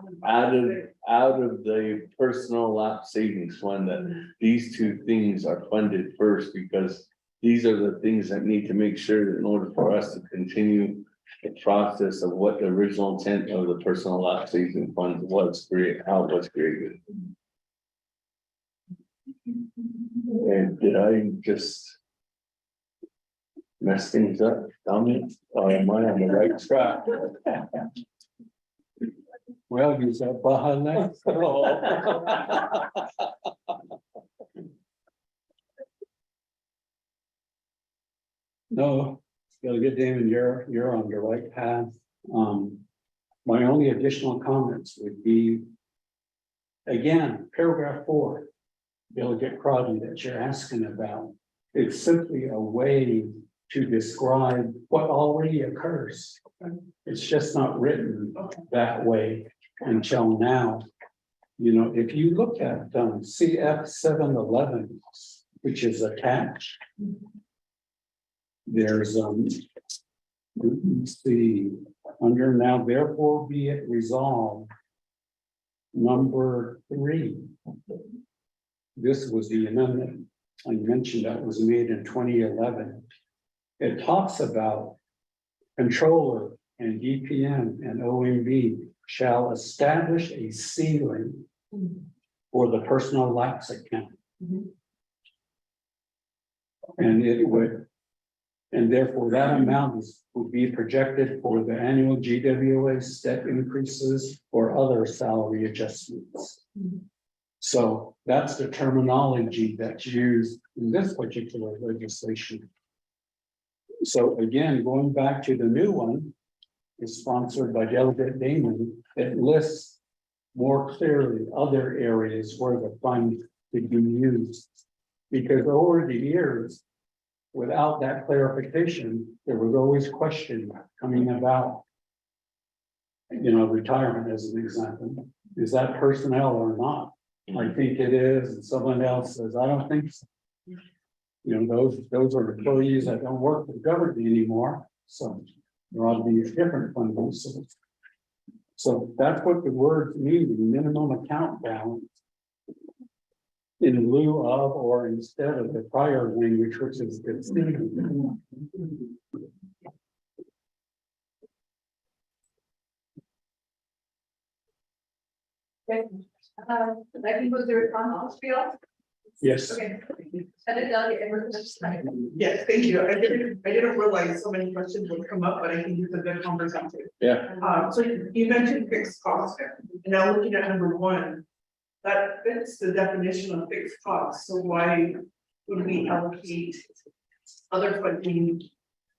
personal lapse savings fund, that these 2 things are funded first, because these are the things that need to make sure that in order for us to continue the process of what the original intent of the personal lapse savings fund was created, how it was created. And did I just mess things up, Dominic, or am I on the right track? Well, you said Baja Lake. No, Delegate Damon, you're on the right path. My only additional comments would be, again, paragraph 4, Delegate Crowdy, that you're asking about. It's simply a way to describe what already occurs. It's just not written that way until now. You know, if you look at CF 711, which is attached, there's let's see, under now therefore be it resolved. Number 3. This was the amendment I mentioned that was made in 2011. It talks about controller and DPM and OMB shall establish a ceiling for the personal lapse account. And it would, and therefore that amount would be projected for the annual GWA step increases or other salary adjustments. So that's the terminology that's used in this particular legislation. So again, going back to the new one, is sponsored by Delegate Damon. It lists more clearly other areas where the fund could be used. Because over the years, without that clarification, there was always question coming about, you know, retirement as an example. Is that personnel or not? I think it is, and someone else says, I don't think so. You know, those are employees that don't work for the government anymore, so there ought to be a different funding source. So that's what the words mean, the minimum account balance. In lieu of or instead of the prior language, which is it's That concludes the response, Field? yes. Okay. And then Delegate Edwards. Yes, thank you. I didn't realize so many questions would come up, but I think it's a good conversation. Yeah. So you mentioned fixed costs, and now looking at number 1, that fits the definition of fixed costs. So why would we allocate other funding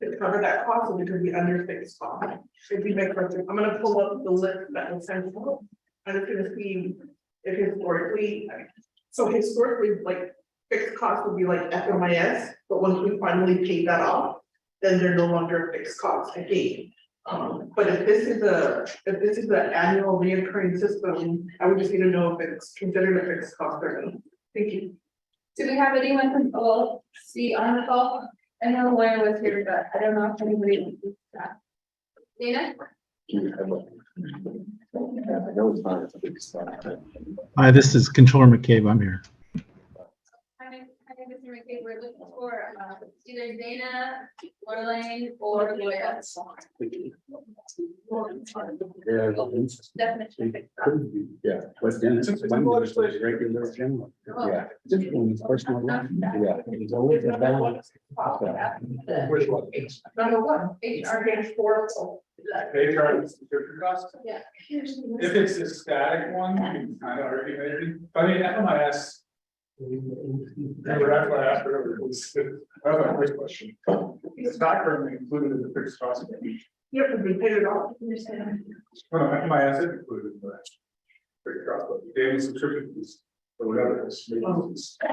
to cover that cost, or because we under fixed cost? If you make question, I'm gonna pull up the list that was sent out. I'm just gonna see if historically, so historically, like fixed costs would be like FMIS, but once we finally pay that off, then they're no longer fixed costs again. But if this is an annual reoccurring system, I would just need to know if it's considered a fixed cost or not. Thank you. Do we have anyone from OLC on the call? I know Lauren was here, but I don't know if anybody wants to do that. Dana? Hi, this is Controller McCabe. I'm here. Hi, Mr. McKay, we're looking for either Dana, Lorraine, or Loya. Definitely. Yeah, but then it's regular general. Yeah. It's personal life. Yeah. It's always a balance. Number 1, HR historical. HR subscription costs. Yeah. If it's a static one, you can kind of argue maybe, but I mean, FMIS. Remember, that's why I asked earlier, that was my first question. It's not currently included in the fixed cost of each. You have to be paid it off. FMIS is included in that. Fixed cost, but daily subscription fees, or whatever it is.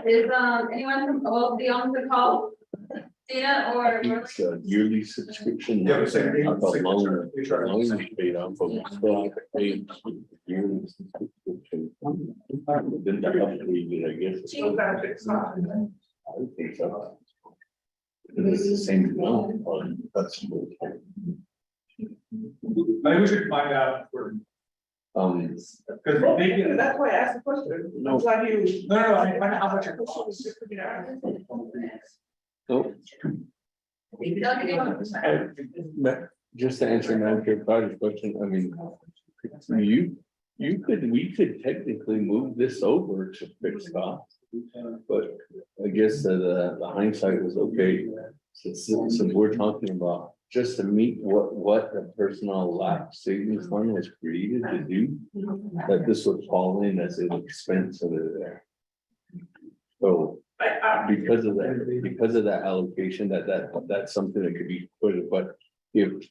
Is anyone from OLC on the call? Dana or It's a yearly subscription. Yeah, the same thing. I thought loan is paid off, but we still have to pay yearly subscription. Then the upgrade, I guess. So that fixed cost. I would think so. It's the same amount on, that's. I think we should find out for. Because maybe. That's why I asked the question. No. I'm glad you. No, I mean, find out how much it costs. So. Just to answer Madam Chair Crowder's question, I mean, we could technically move this over to fixed cost. But I guess the hindsight was okay, since we're talking about just to meet what the personal lapse savings fund was created to do, that this would fall in as an expense under there. So Because of that allocation, that's something that could be put, but if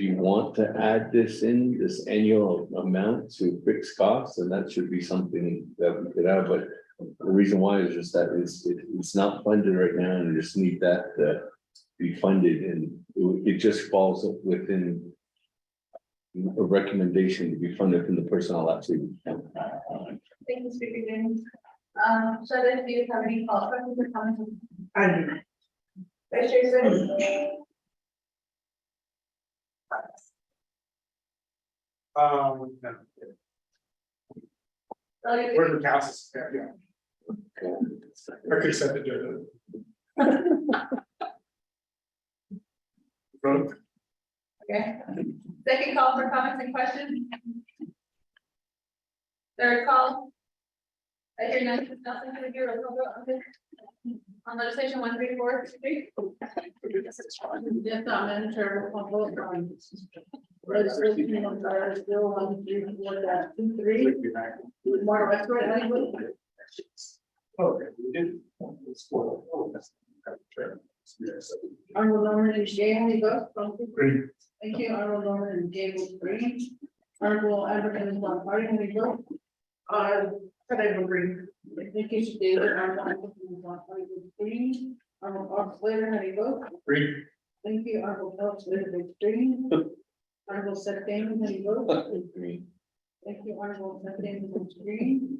you want to add this annual amount to fixed costs, then that should be something that we could have, but the reason why is just that it's not funded right now, and you just need that to be funded, and it just falls within a recommendation to be funded from the personnel activity. Thank you, Speaker James. Shada, do you have any follow-up questions or comments? I do. Vice Chair Sims? No. Delegate Where's the council? Yeah. I could set the judge. Vote. Okay. Second call for comments and questions. Third call. I hear none. Nothing to do. Roll call vote on this. On legislation 1343. Yes, Madam Chair, we'll call vote on resolution number 01324-23. More restaurant language. Okay, we did. Honorable Norman Gay, how do you vote? Green. Thank you, Honorable Norman Gay will green. Honorable African Islam Party, how do you vote? I agree. Thank you, David. Honorable African Islam Party will green. Honorable Fox Slater, how do you vote? Green. Thank you, Honorable Phelps Slater will green. Honorable Seth Damon, how do you vote? Green. Thank you, Honorable Seth Damon will green.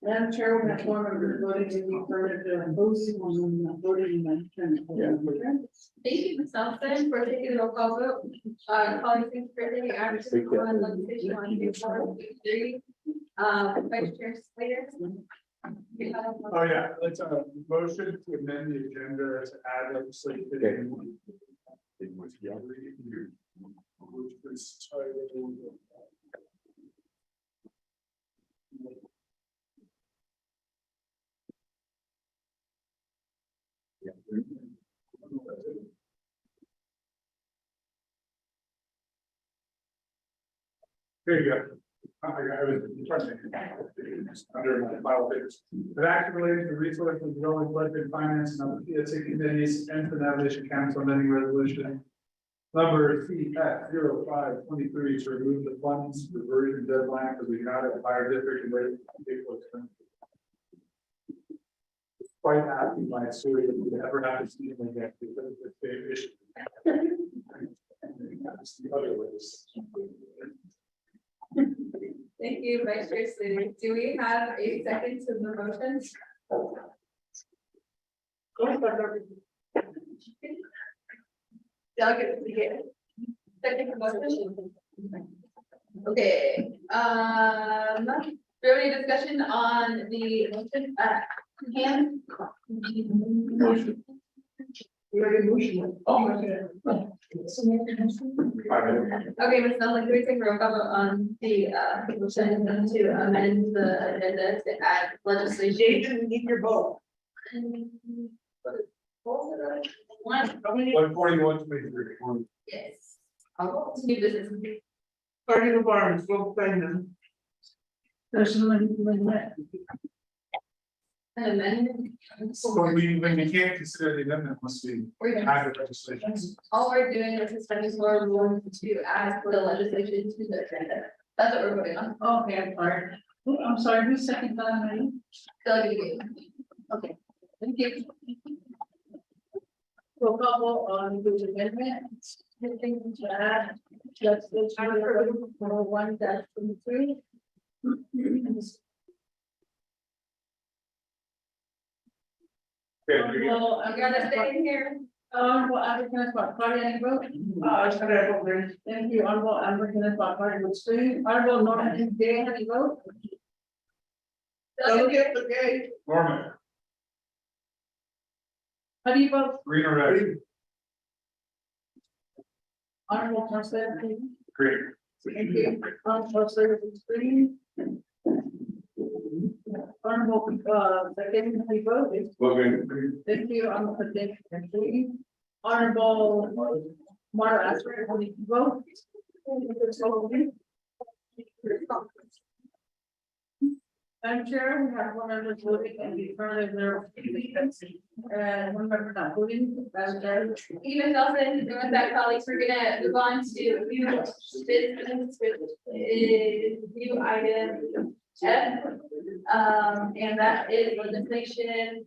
Madam Chair, we have four members voting in the affirmative, opposing, one voting in the. Thank you, Ms. Nelson, for taking the roll call vote. Colleagues, thank you for taking action on legislation 1343. Vice Chair Slater. Oh, yeah, let's motion to amend the agenda to add legislation. Which was titled. There you go. I was under my file papers. The act related to resource and development budget finance and the PSC committees and the navigation council amending resolution. Number CF 0523 to remove the funds reversion deadline because we got it fire district and rate. Quite happy by a series that we ever have to see them again because it's a big issue. That's the other ways. Thank you, Vice Chair Slater. Do we have a second to the motion? Delegate, second to motion. Okay, do we have any discussion on the motion at hand? Motion. Okay, Ms. Nelson, can we take a roll call vote on the motion to amend the agenda to add legislation? Jay didn't need your vote. One. 141-23. Yes. New business. Starting the farms, we'll find them. An amendment. So when we can't consider the amendment unless we have the legislation. All we're doing is suspending floor rules to add the legislation to the agenda. That's what we're voting on. Okay, I'm sorry, who's second that? Delegate. Okay, thank you. Roll call vote on the amendment. Anything to add? Legislation number 1-23. Well, You gotta stay in here. Honorable African Party, any vote? Thank you, Honorable African Party, will screen. Honorable Norman Gay, any vote? Delegate, okay. Norman, How do you vote? green or red? Honorable Councilor, Green. thank you. Honorable Councilor, screen. Honorable, second, how do you vote? Thank you, Honorable Secretary. Honorable Mara Asper, how do you vote? Madam Chair, we have one member voting and the affirmative there. And one member not voting, Madam Chair. Even Nelson, with that, colleagues, we're gonna move on to new business, which is new item F. And that is legislation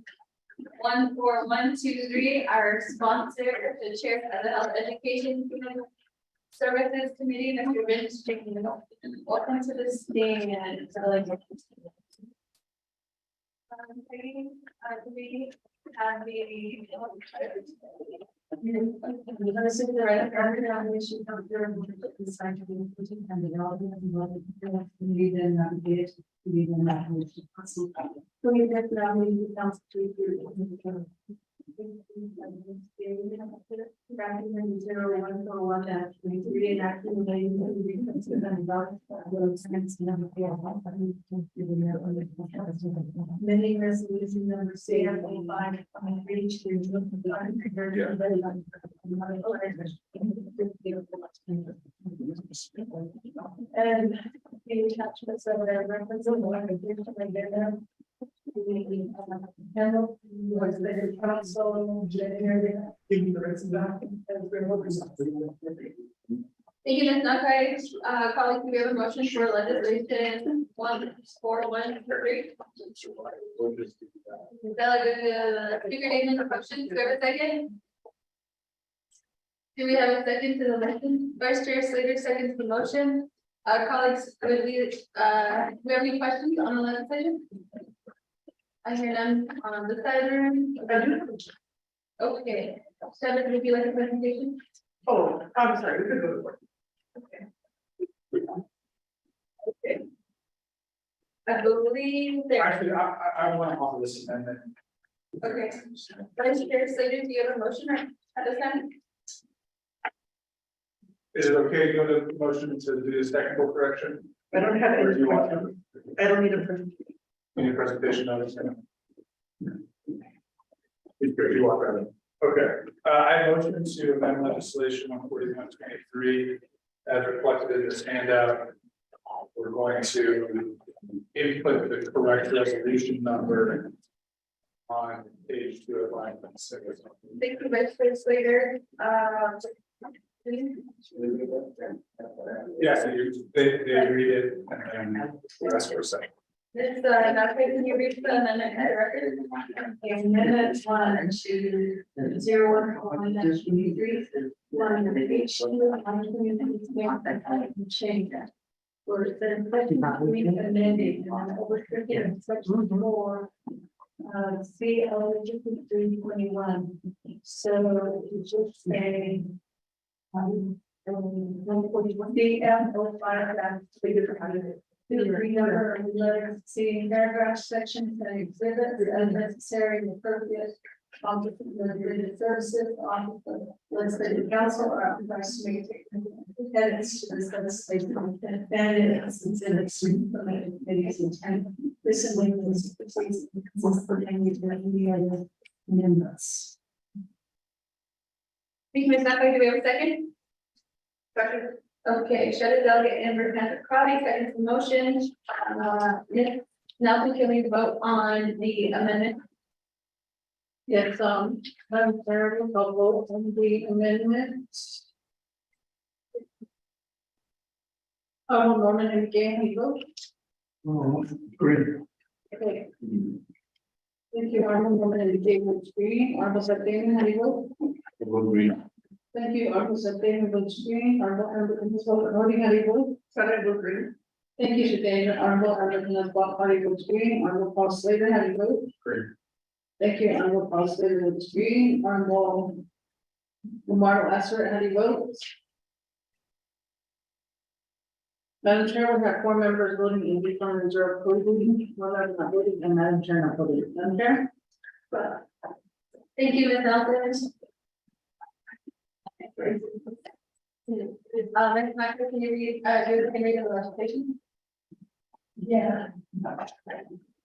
14123, our sponsor, the chair of the Health Education Services Committee, Mr. Rich, taking the note. Welcome to the stand. We have the. Many resolution number C, I will find, reach to. And the attachments of their reference of what I did to my dinner. Handle was the council, January. Thank you, Ms. Nakai. Colleagues, we have a motion for legislation 14123. Delegate, speaker name and questions, do we have a second? Do we have a second to the motion? Vice Chair Slater seconds the motion. Colleagues, would we, do we have any questions on the legislation? I hear none on the side of the room. Okay, Seven, would you like a presentation? Oh, I'm sorry, we could go to work. Okay. I believe there. Actually, I want to offer this amendment. Okay. Vice Chair Slater, do you have a motion at this time? Is it okay to go to the motion to do this technical correction? I don't have Or do any, you want to? I don't need a presentation. Any presentation notice? You want that? Okay, I motion to amend legislation 14123 as reflected in this handout. We're going to input the correct resolution number on page 2 of line 6. Thank you, Vice Chair Slater. Yes, they read it and then the rest for a second. This, now can you read the amendment at the record? Amendment 1 to 01/1-23, one of the page 2, I'm change that. For the question we amended, overstricken section 4. C eligibility 321. So you just say. 141 D and 05 that's three different. Three number letters, C paragraph sections and exhibits unnecessary and appropriate. Office of Legislative Services, Office of Legislative Council are authorized to make edits to this legislation and it's exhibits from committees and this is when this is for any other amendments. Thank you, Ms. Nakai. Do we have a second? Second. Okay, Shredded Delegate Amber Crowley seconds the motion. Now can we vote on the amendment? Yes, Madam Chair, we'll vote on the amendment. Norman and Gail, you vote. Great. Okay. Thank you, Norman and Gail, votes green. Arnold Sabine, how do you vote? Thank you, Arnold Sabine, votes green. Arnold and Ms. Voting, how do you vote? Sorry, vote green. Thank you, Shadena. Arnold and Ms. Body votes green. Arnold Paul Slater, how do you vote? Great. Thank you, Arnold Paul Slater, votes green. Arnold Lamar Lasser, how do you vote? Madam Chair, we have 4 members voting in the affirmative, 0 opposing, 1 member not voting, and Madam Chair not voting. Madam Chair? Thank you, Ms. Nelson. Ms. Nakai, can you read, the legislation? Yeah.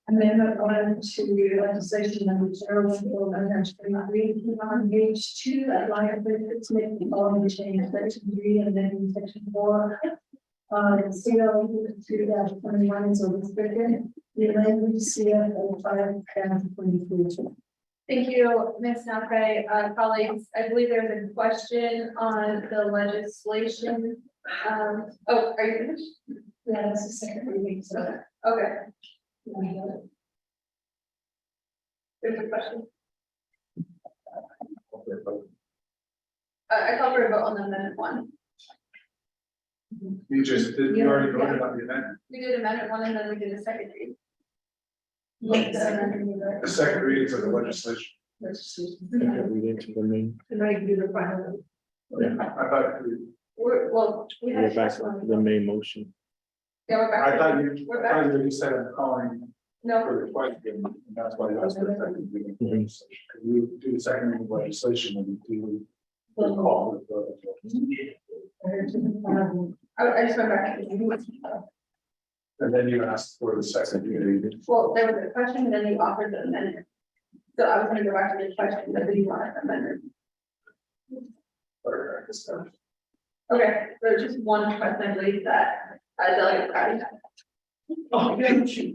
Amendment 1 to legislation number 01/23 on page 2 at line 36, making the following change, section 3 and then section 4. CO 2-21 is restricted, the language CF 5-22. Thank you, Ms. Napre. Colleagues, I believe there's a question on the legislation. Oh, are you finished? Yeah, that's the second reading, so. Okay. There's a question. I called for a vote on the amendment 1. You already voted on the amendment. We did amendment 1 and then we did a second read. The second reading of the legislation. Read into the main. And I do the final. I thought, We We're had. back to the main motion. Yeah, we're back. I thought you, We're I back. thought you said I'm calling No, for the question, and that's why I asked for a second reading. of the legislation. We do the second reading of legislation and we do the call. I just went back. And then you asked for the second reading. Well, there was a question and then you offered the amendment. So I was gonna go back to the question, but do you want an amendment? Okay, so just one question, I believe that, Delegate Patty had. Oh, thank you.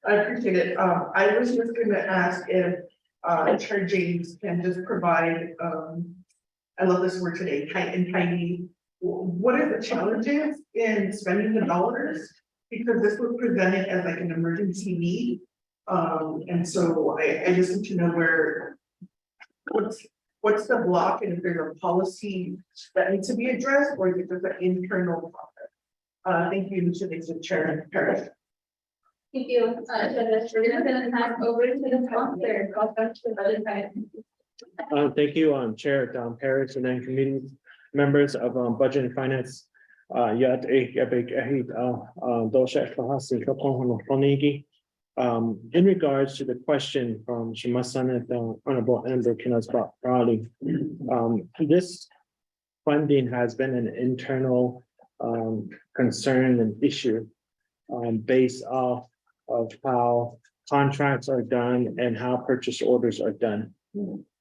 I appreciate it. I was just gonna ask if, Chair James can just provide, I love this word today, tight and tidy. What are the challenges in spending the dollars? Because this was presented as like an emergency need. And so I just need to know what's the block and if there's a policy that needs to be addressed or is it just an internal process? Thank you to the Chair Parrish. Thank you, we're gonna pass over to the sponsor, call back to the budget side. Thank you, Chair Don Paris, and then committee members of Budget and Finance. In regards to the question from Shemasan, Honorable Amber Kinasbach Raleigh, this funding has been an internal concern and issue based off of how contracts are done and how purchase orders are done.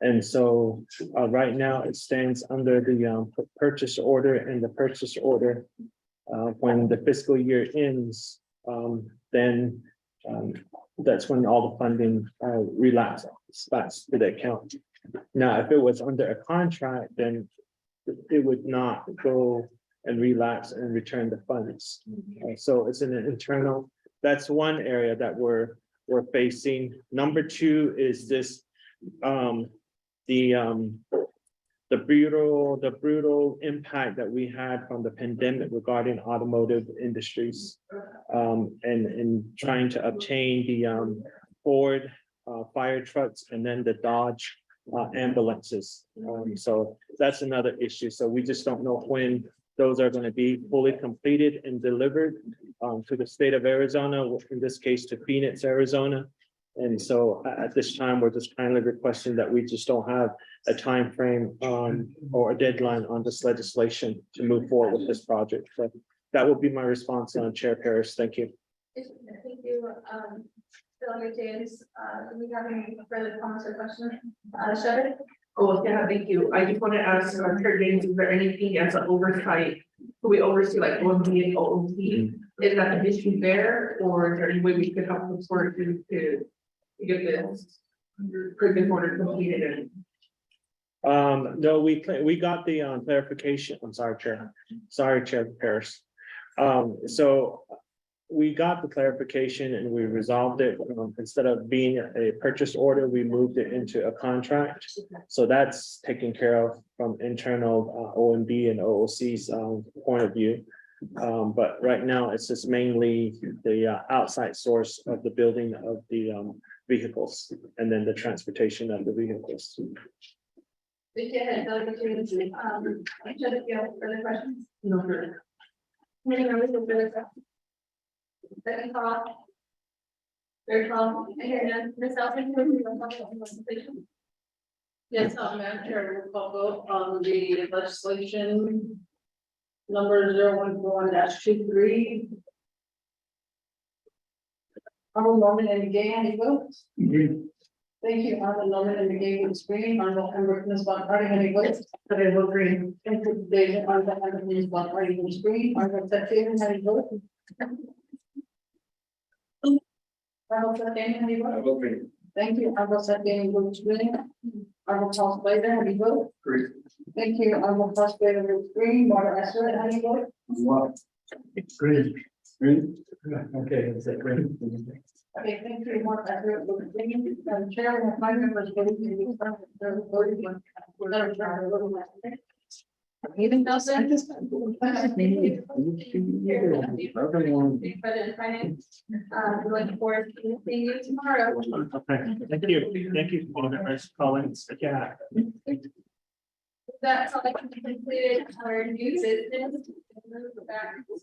And so right now it stands under the purchase order, and the purchase order, when the fiscal year ends, then that's when all the funding relaxes back to the account. Now, if it was under a contract, then it would not go and relax and return the funds. So it's an internal, that's one area that we're facing. Number 2 is this, the brutal impact that we had from the pandemic regarding automotive industries, and trying to obtain the Ford fire trucks and then the Dodge ambulances. So that's another issue. So we just don't know when those are going to be fully completed and delivered to the state of Arizona, in this case to Phoenix, Arizona. And so at this time, we're just kindly requesting that we just don't have a time frame or a deadline on this legislation to move forward with this project. So that will be my response on Chair Paris. Thank you. Thank you, Delegate James. Do we have any further comments or questions? Shetty? Oh, yeah, thank you. I just want to ask, Chair James, is there anything as an oversight? Do we oversee like OMB and OOT? Is that an issue there, or is there any way we could help support you to get this prison order completed? No, we got the clarification. I'm sorry, Chair. Sorry, Chair Paris. So we got the clarification and we resolved it. Instead of being a purchase order, we moved it into a contract. So that's taken care of from internal OMB and OOC's point of view. But right now it's just mainly the outside source of the building of the vehicles and then the transportation of the vehicles. Thank you, Delegate James. Shetty, do you have further questions? No further. Many members of further questions? Second call. Third call. I hear none. Ms. Elton, can you talk about the legislation? Yes, Madam Chair, we'll vote on the legislation number 0141-23. Honorable Norman and Gay, any votes? Thank you, Honorable Norman and David Green, Honorable Member Ms. Von Carter, any votes? I vote green. Thank you, David, Honorable Member Ms. Von Carter, Green, Honorable Secretary, any vote? Honorable Secretary, any vote? I vote green. Thank you, Honorable Secretary, votes green. Honorable Charles Blazer, any vote? Green. Thank you, Honorable Charles Blazer, votes green, Marta Esther, any vote? What? Green. Green. Okay, is that green? Okay, thank you, Mark. I heard the thing, Chair, my members voting in the voting one. We're gonna try to vote on that. Even though. President Finance, looking forward to seeing you tomorrow. Okay, thank you, all members, Collins, yeah. That's all I can completed our new business. Move back to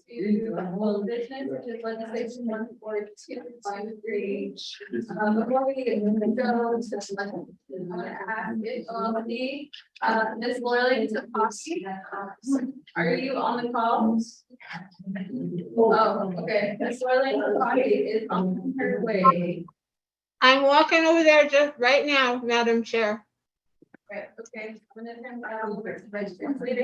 old business, which is legislation 14253. Before we go, I'm gonna ask if Ms. Lorley to Posse. Are you on the call? Oh, okay, Ms. Lorley is on her way. I'm walking over there just right now, Madam Chair. Right, okay. I'm gonna turn that over to Vice Chair. We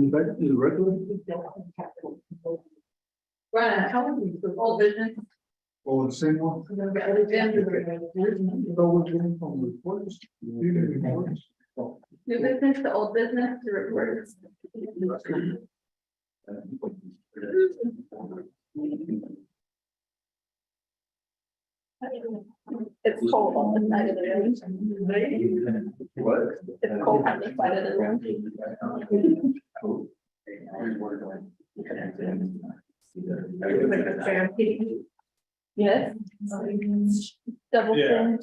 back to the regular. Right, how are you? Old business. Oh, the same one. New business to old business to reports. It's cold on the side of the room. What? It's cold on the side of the room. Yes. Double Yeah. thin.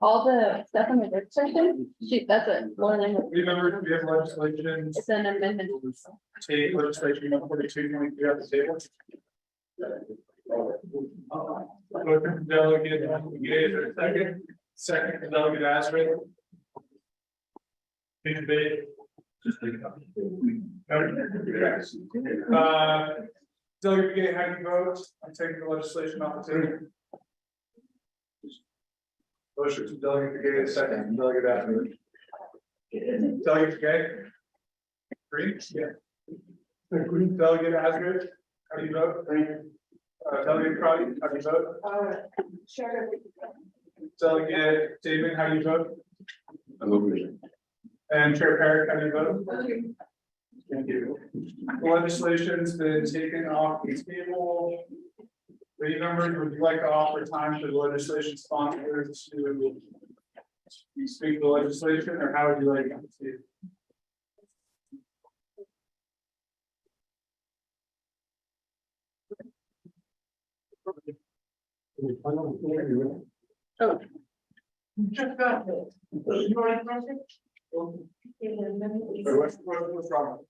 All the stuff in the work session, shoot, that's a Lauren. Remember, we have legislation. It's an amendment. Take legislation 14223 at the table. Delegate, second delegate Azra. Big debate. Delegate Gay, how do you vote? I'm taking the legislation off the table. Motion to delegate Gay, second delegate Azra. Delegate Gay. Green? Yeah. Green delegate Azra, how do you vote? Green. Delegate Crowley, how do you vote? Sure. Delegate David, how do you vote? I vote green. And Chair Parrott, how do you vote? Thank you. The legislation's been taken off the table. Lady members, would you like to offer time for the legislation sponsors to speak the legislation, or how would you like to proceed? Oh. Just got it. You already pressed What's wrong?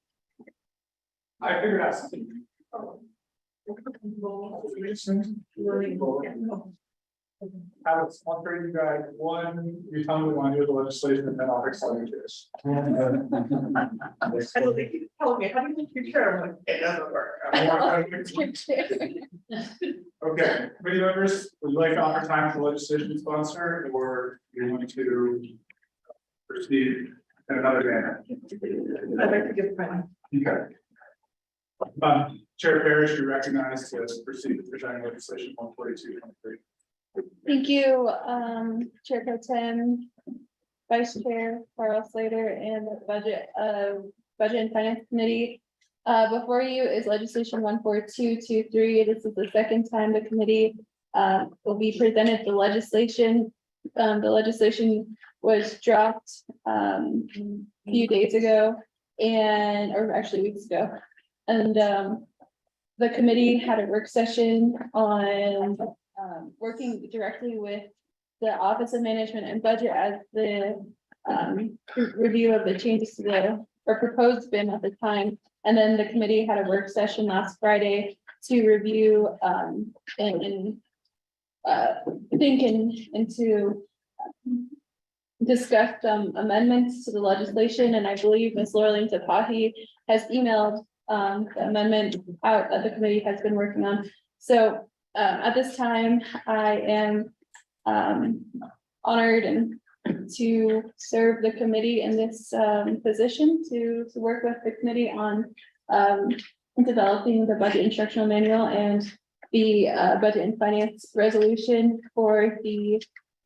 I figured out something. I was wondering, you guys, one, you tell me we want to do the legislation, and then I'll explain to this. I don't think you told me, how do you think your chair went? It doesn't work. Okay, committee members, would you like to offer time for the legislation sponsor, or you want to proceed in another manner? I'd like to give time. Okay. Chair Parrish, you recognize to proceed with presenting legislation 14223. Thank you, Chair Pro Tem, Vice Chair Carl Slater, and the Budget and Finance Committee. Before you is legislation 14223. This is the second time the committee will be presented the legislation. The legislation was dropped a few days ago, or actually weeks ago. And the committee had a work session on, working directly with the Office of Management and Budget as the, review of the changes to the, or proposed BIM at the time. And then the committee had a work session last Friday to review, and think into discuss amendments to the legislation, and I believe Ms. Laurleen Tapahi has emailed the amendment out that the committee has been working on. So at this time, I am honored and to serve the committee in this position to work with the committee on developing the budget instructional manual and the budget and finance resolution for the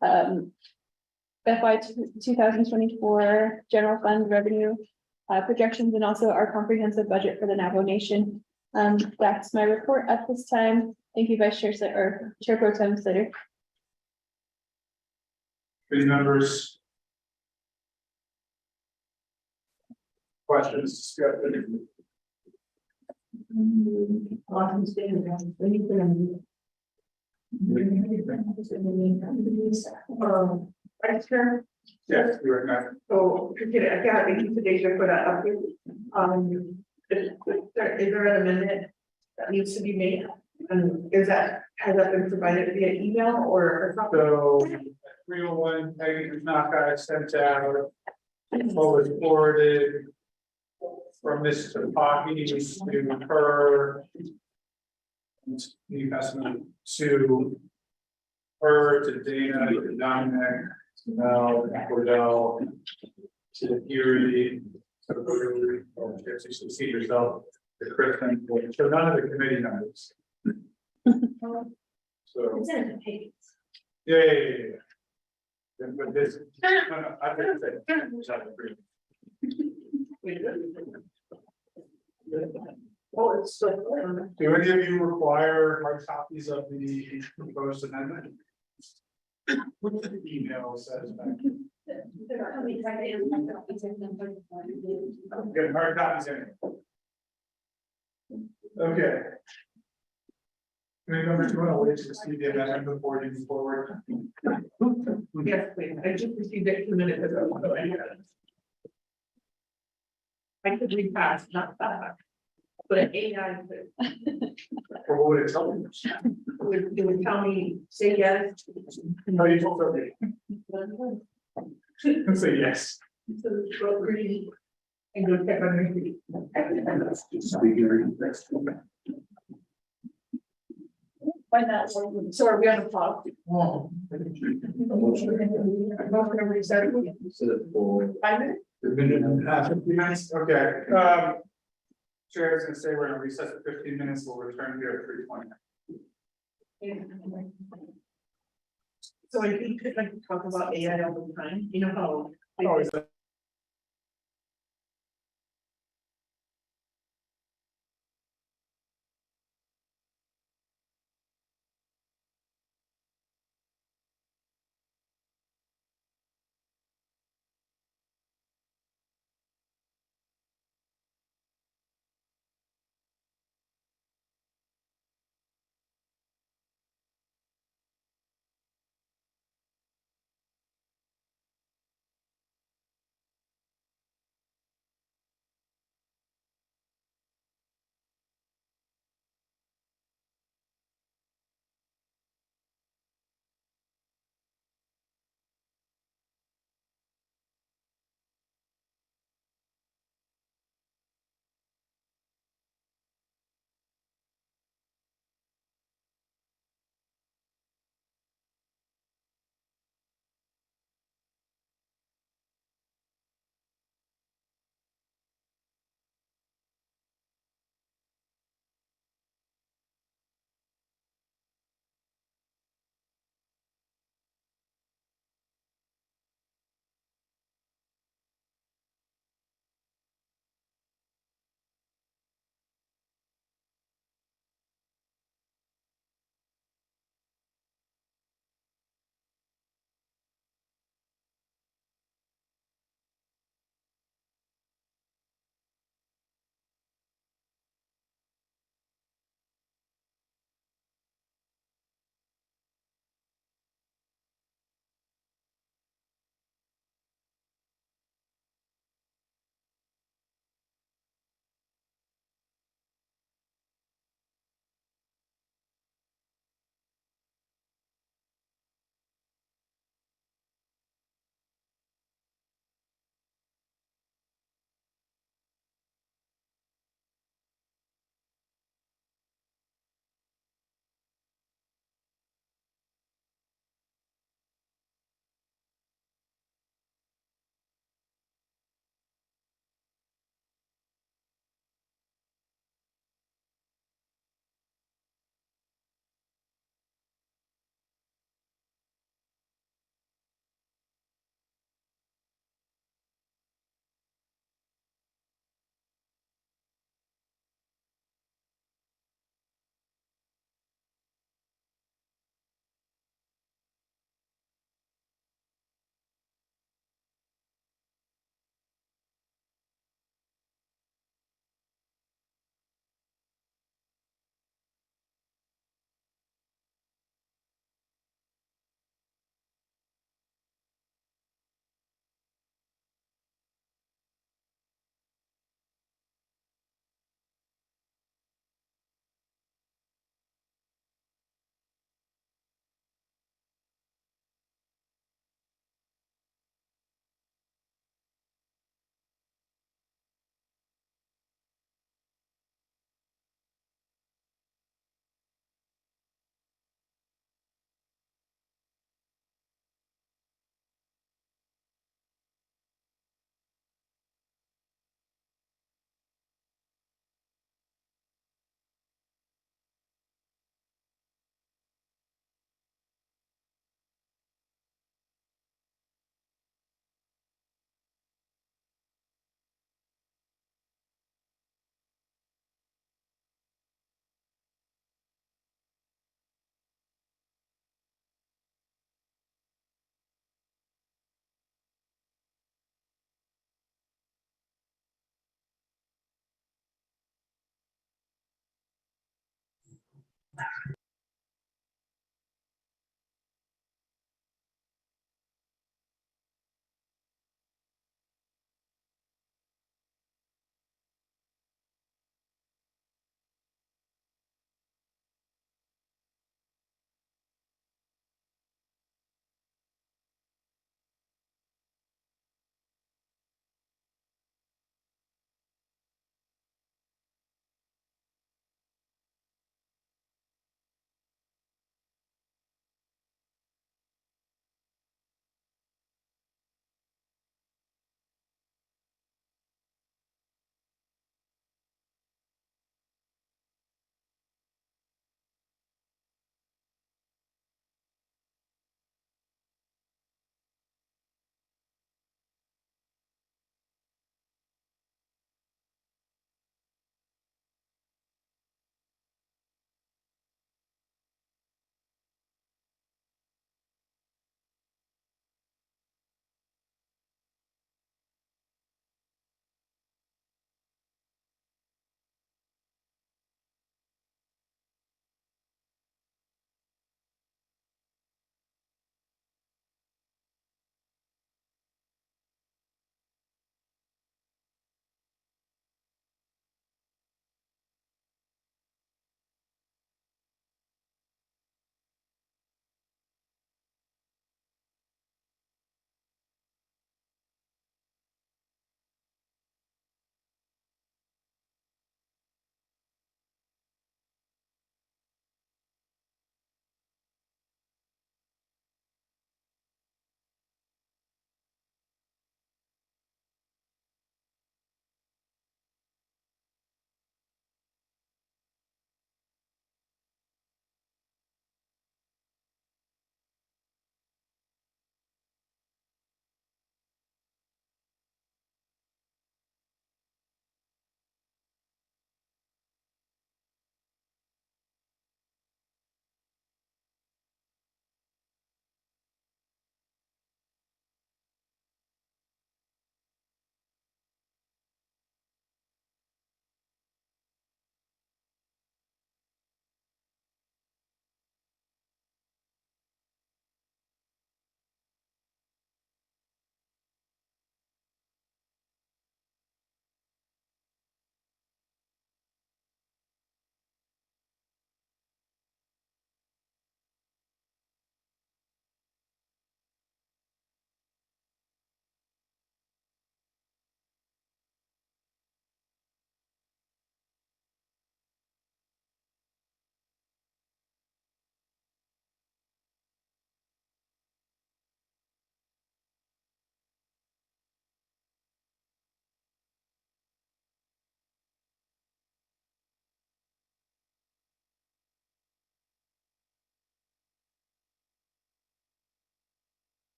FY 2024 general fund revenue projections, and also our comprehensive budget for the Navajo Nation. That's my report at this time. Thank you, Vice Chair or Chair Pro Tem Slater. Committee members. Questions, discussion? Vice Chair? Yes, you are not. So, I got a today for that update. Is there an amendment that needs to be made? And has that been provided via email or? So 301, Peggy does not got sent out. What was forwarded from Ms. Tapahi to her. New Testament to her, to Dana, to Dominic, to Mel, to Cordell, to Erie, to Hillary, or if you should see yourself, to Kristen, so none of the committee members. So. Yeah. But this, no, I think Oh, it's still. do any of you require hard copies of the proposed amendment? Email says that. Good, hard copies in. Okay. Committee members, you want to wait to see the amendment before you move forward? Yes, please. I just received it 2 minutes ago. So I could read fast, not that. But AI Or what would it tell you? it would tell me, say yes. No, you told me. Say yes. So go read and go check on your feet. Why not? So are we on the clock? Motion to reset. 5 minutes? A minute and a half, 15 minutes, okay, Chair is gonna say we're gonna recess for 15 minutes, we'll return here at 3:20. So I think I can talk about AI all the time, you know how. Oh, is that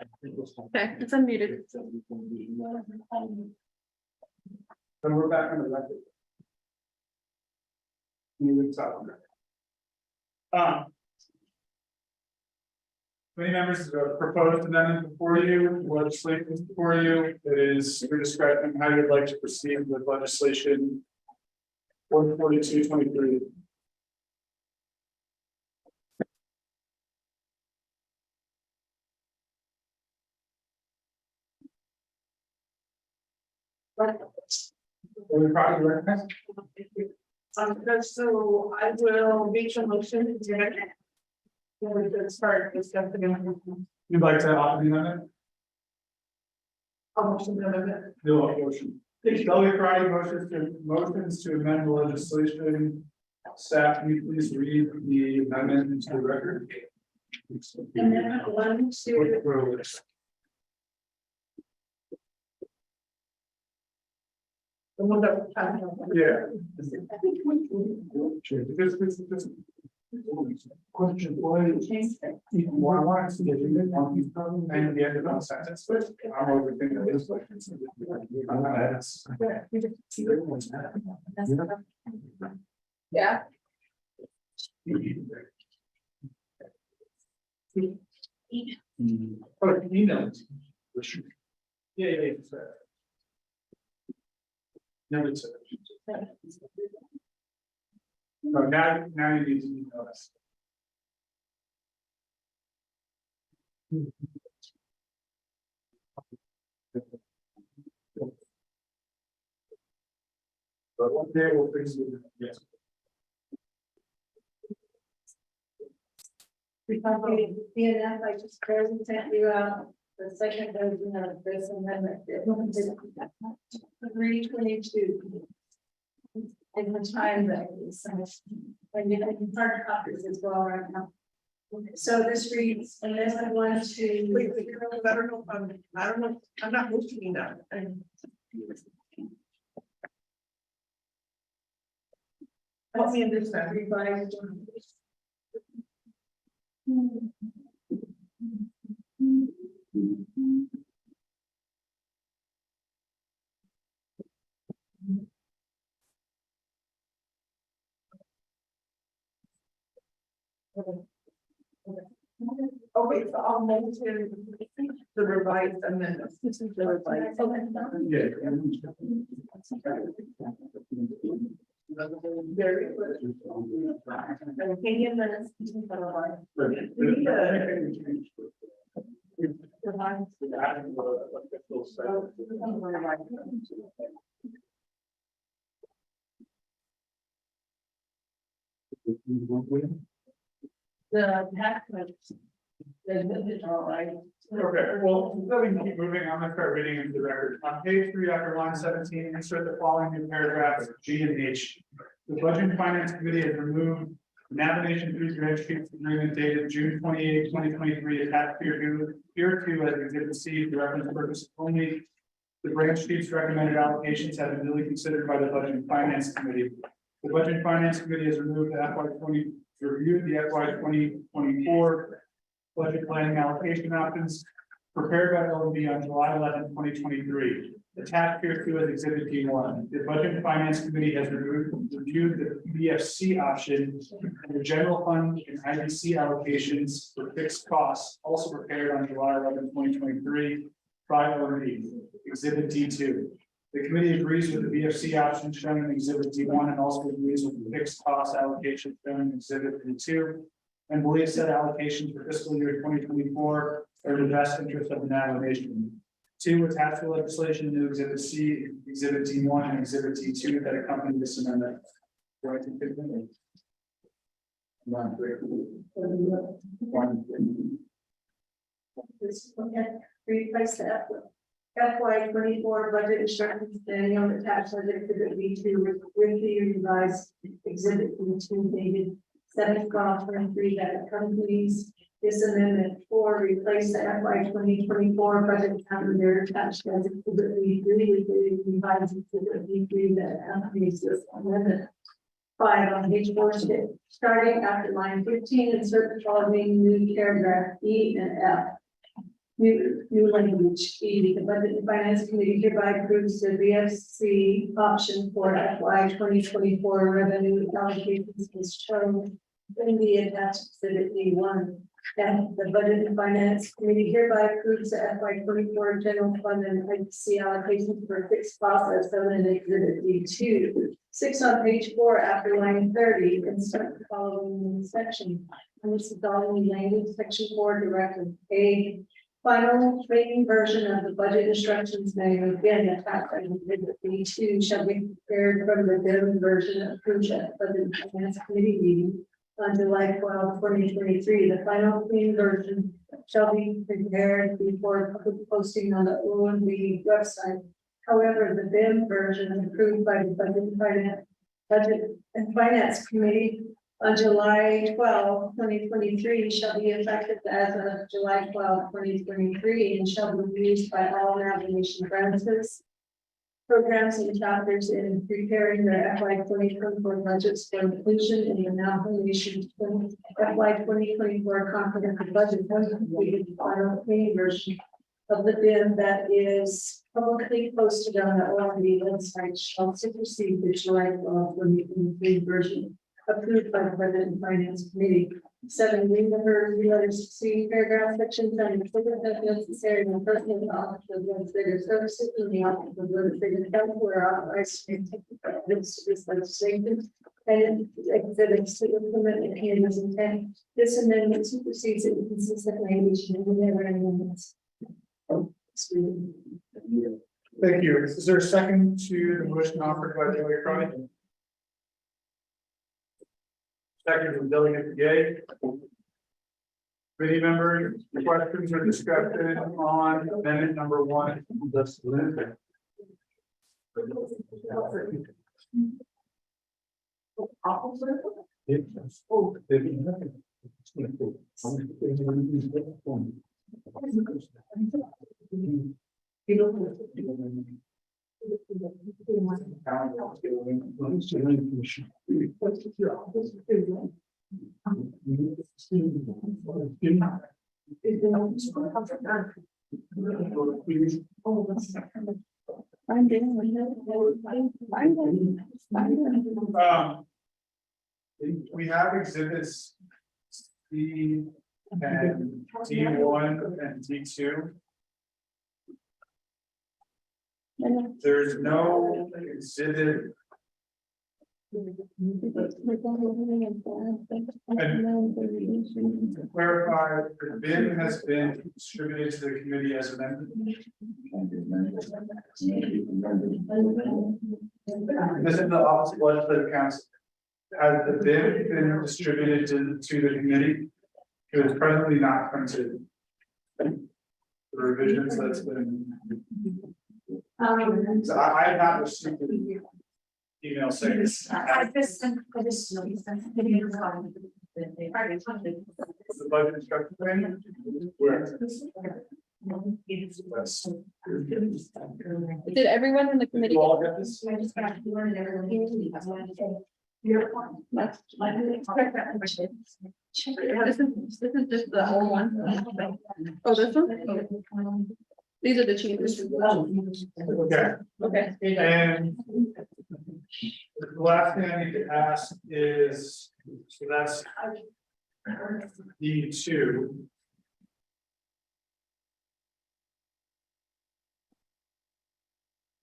Okay, it's unmuted. And we're back on the record. Many members of the proposed amendment before you, legislation before you, it is your discretion how you'd like to proceed with legislation. 14223. We probably recognize. So I will make a motion to it. We could start discussing. You'd like to offer the amendment? I'll motion the amendment. No motion. Delegate Friday motions to amend the legislation. Staff, can you please read the amendment into the record? Amendment 1 to. The one that we're talking about. Yeah. Question, why? Why want to get in and the end of the sentence, but I'm overthinking this question. Yeah. Oh, email. Yeah. No, it's. No, now you need to email us. But one day we'll fix it, yes. BNF, I just present sent you out the second version of this amendment. 322. In the time that is, when you can hard copies as well right now. So this reads, unless I want to. Wait, I don't know, I'm not motioning that. Help me understand. Revised. Okay, so I'll mention the revised amendment. This is the revised. Very good. And opinion minutes. The tax notes. All right. Okay, well, let me keep moving. I'm gonna start reading into the record. On page 3, after line 17, insert the following new paragraphs, G and H. The Budget and Finance Committee has removed navigation through dredge sheets agreement dated June 28, 2023, attached here to as exhibit C, for reference purposes only. The branch sheets recommended allocations have been duly considered by the Budget and Finance Committee. The Budget and Finance Committee has removed the reviewed the FY 2024 budget planning allocation options prepared by LB on July 11, 2023. Attached here to as exhibit D1. The Budget and Finance Committee has reviewed the BFC option and the general fund and IBC allocations for fixed costs, also prepared on July 11, 2023 by LB, exhibit D2. The committee agrees with the BFC option shown in exhibit D1 and also agrees with the fixed cost allocation shown in exhibit D2 and believes that allocations for fiscal year 2024 are in the best interest of the navigation. 2, attach the legislation to exhibit C, exhibit D1 and exhibit D2 that accompany this amendment. Do I take it? Replace that. FY 24 budget instructions standing on the tax budget exhibit B2 with the revised exhibit B2 dated 7/12/23 that accompanies this amendment. 4, replace the FY 2024 budget calendar attached as exhibit B3 with the revised exhibit B3 that accompanies this amendment. 5, on page 4, starting after line 15, insert the following new paragraph E and F. New language, E, the Budget and Finance Committee hereby approves the BFC option for FY 2024 revenue allocations as shown in the attached exhibit D1. And the Budget and Finance Committee hereby approves the FY 24 general fund and IPC allocations for fixed costs as shown in exhibit D2. 6 on page 4 after line 30 and start the following section. And this is all in language, section 4, directive A. Final training version of the budget instructions manual again attached in exhibit B2 shall be prepared from the Durham version approved at the Budget and Finance Committee meeting on July 12, 2023. The final clean version shall be prepared before public posting on the OMB website. However, the BIM version approved by the Budget and Finance Committee on July 12, 2023 shall be effective as of July 12, 2023 and shall be used by all navigation branches, programs and chapters in preparing their FY 2024 budgets for inclusion in the navigation FY 2024 comprehensive budget when completed the final clean version of the BIM that is publicly posted on the OMB website shall supersede the July 12, 2023 version approved by the Budget and Finance Committee. 7, read the heard letters C paragraph sections and equipment that necessary and personal in the office of legislative services in the office of legislative counsel are authorized to take this legislation and exhibits to implement the committee's intent. This amendment supersedes inconsistent language and never amendments. Thank you. Is there a second to the motion offered by Delegate Crowley? Second from Delegate Gay. Committee members, questions or discussion on amendment number 1? We have exhibits C and D1 and D2. There's no exhibit. And to clarify, the BIM has been distributed to the committee as amended. This is the Office of Legislative Counsel. Has the BIM been distributed to the committee? It is presently not printed. The revisions that's been. So I have not received an email saying this. The budget instruction plan? Where? Did everyone in the committee? You all get this? This is just the whole one. Oh, this one? These are the changes. Okay. Okay. And the last thing I need to ask is, so that's D2.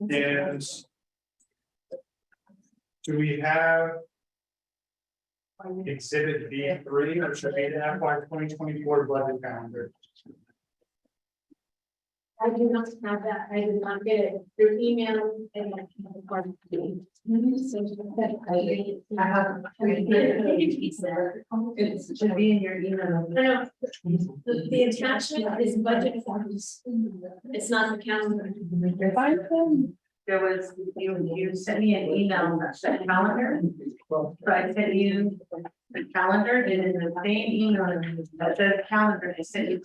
And do we have exhibit B3 or should be the FY 2024 budget calendar? I do not have that. I did not get it through email and I have. It should be in your email. No, the attachment is budget forms. It's not the calendar. There was, you sent me an email that said calendar. So I sent you the calendar, and in the same email that says calendar, I sent you.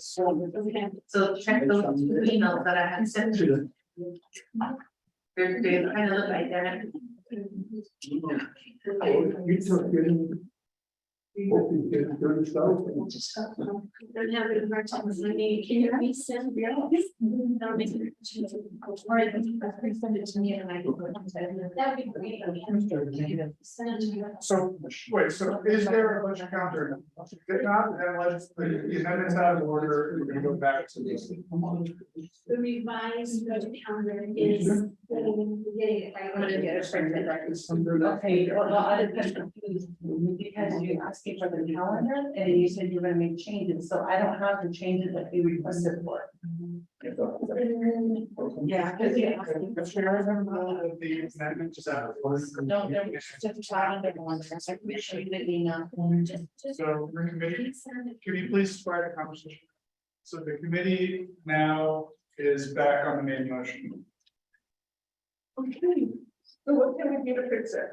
So check those two emails that I had sent to you. They kind of look identical. Don't have it in our time, so I need, can you resend? I'll make it. Or I can send it to me and I can. That'd be great. Send it to you. So, wait, so is there a budget counter? If not, then let's, the amendments out of order, we're gonna go back to this. The revised budget calendar is getting it right. I'm gonna get it printed right. Okay, well, I didn't confused because you asked me for the calendar and you said you're gonna make changes, so I don't have the changes that you requested for. Yeah, because you asked me. The amendment just out of order. No, there was just a child that wanted to, I can show you the email. So, committee, can you please start a conversation? So the committee now is back on the main motion. Okay, so what can we do to fix it?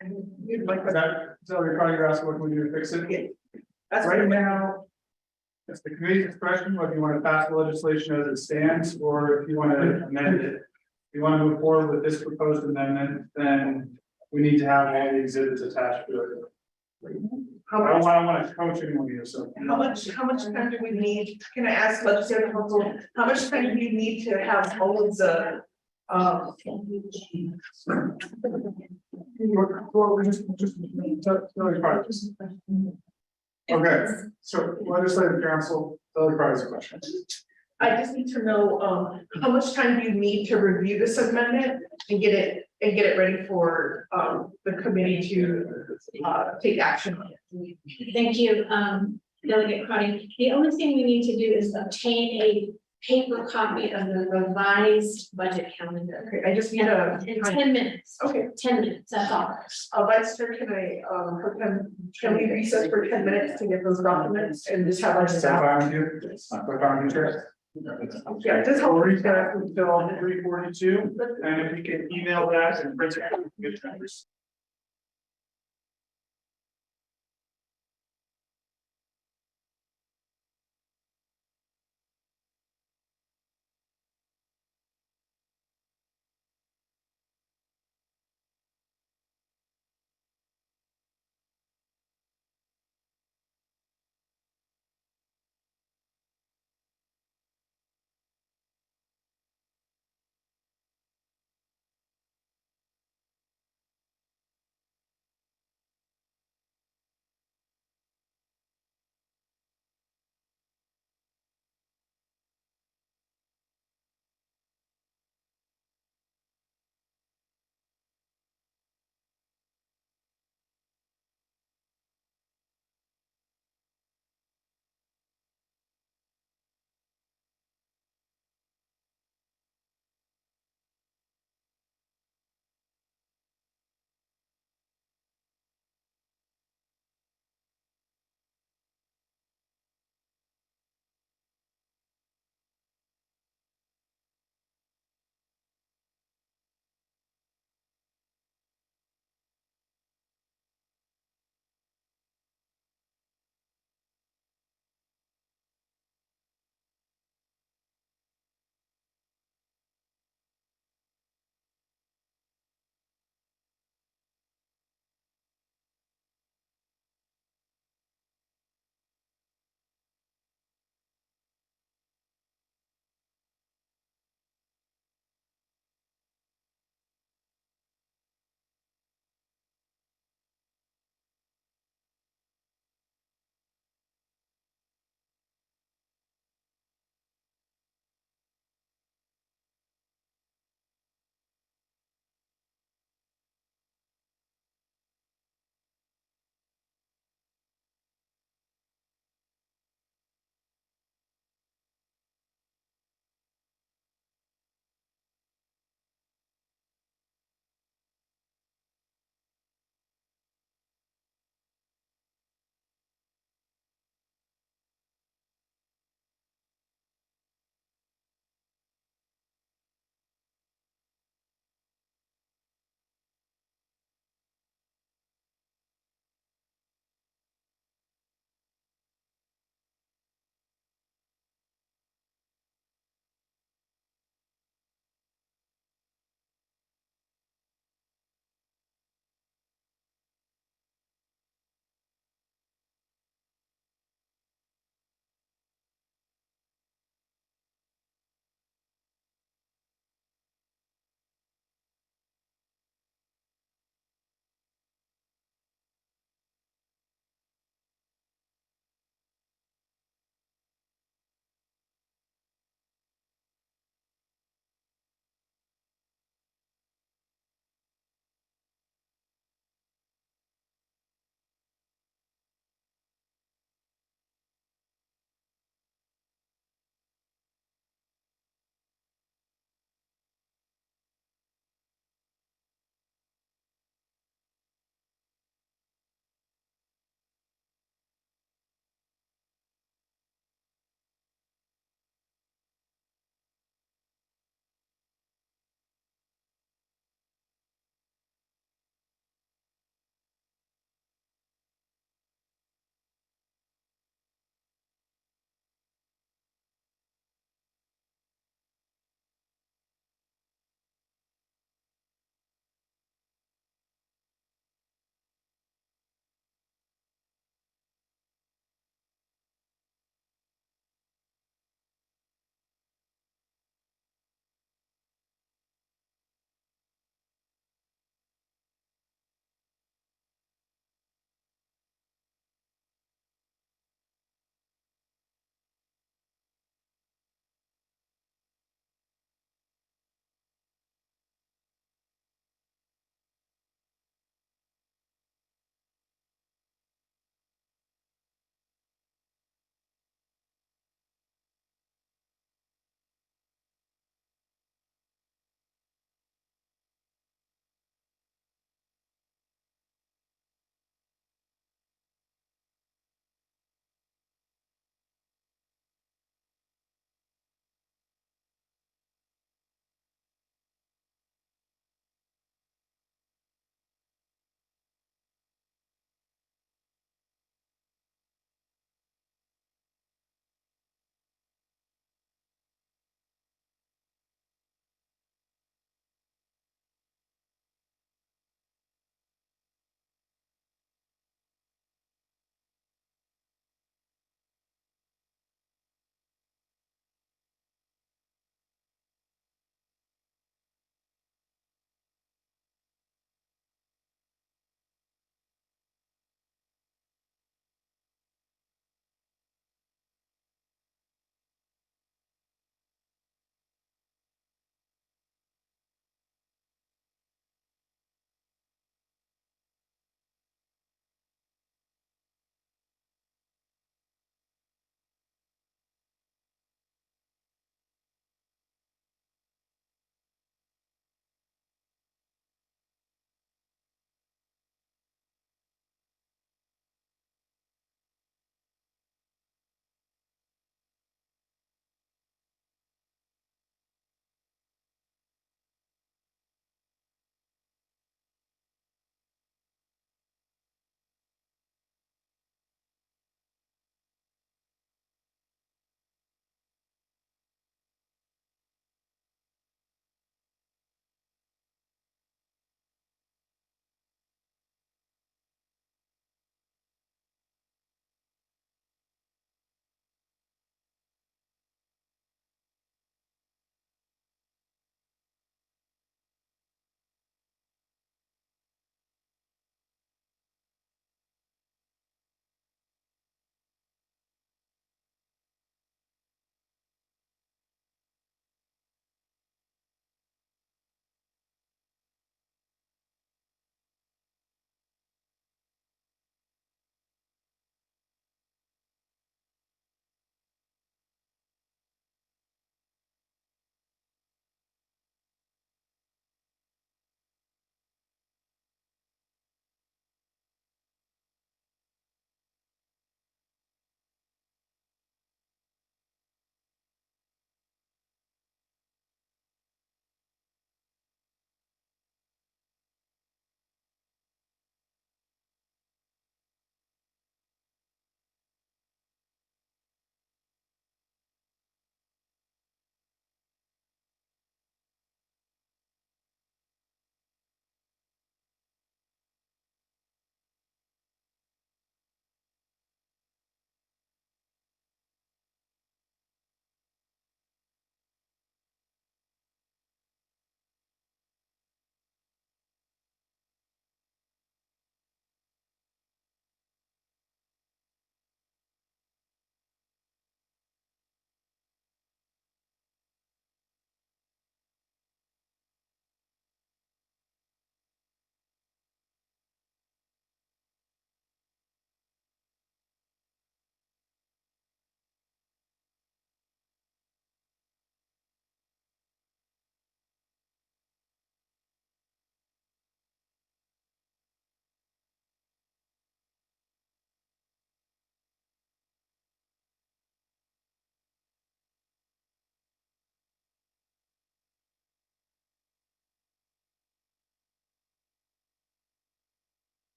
And you'd like Is that you're asking what we do to fix it? That's Right now, it's the committee's discretion whether you want to pass the legislation as it stands, or if you want to amend it. If you want to move forward with this proposed amendment, then we need to have all the exhibits attached to it. I don't want to coach anyone here, so. How much time do we need? Can I ask legislative council, how much time do you need to have all of the, Okay, so legislative council, Kelly Price question. I just need to know, how much time do you need to review this amendment and get it ready for, the committee to, take action on it? Thank you, Delegate Crotty. The only thing we need to do is obtain a paper copy of the revised budget calendar. Okay, I just need In 10 minutes. Okay. 10 minutes, that's all. Vice Chair, can we recess for 10 minutes to get those documents and just have our staff? Yeah, just We'll recess until 3:42, and if you can email that and print it.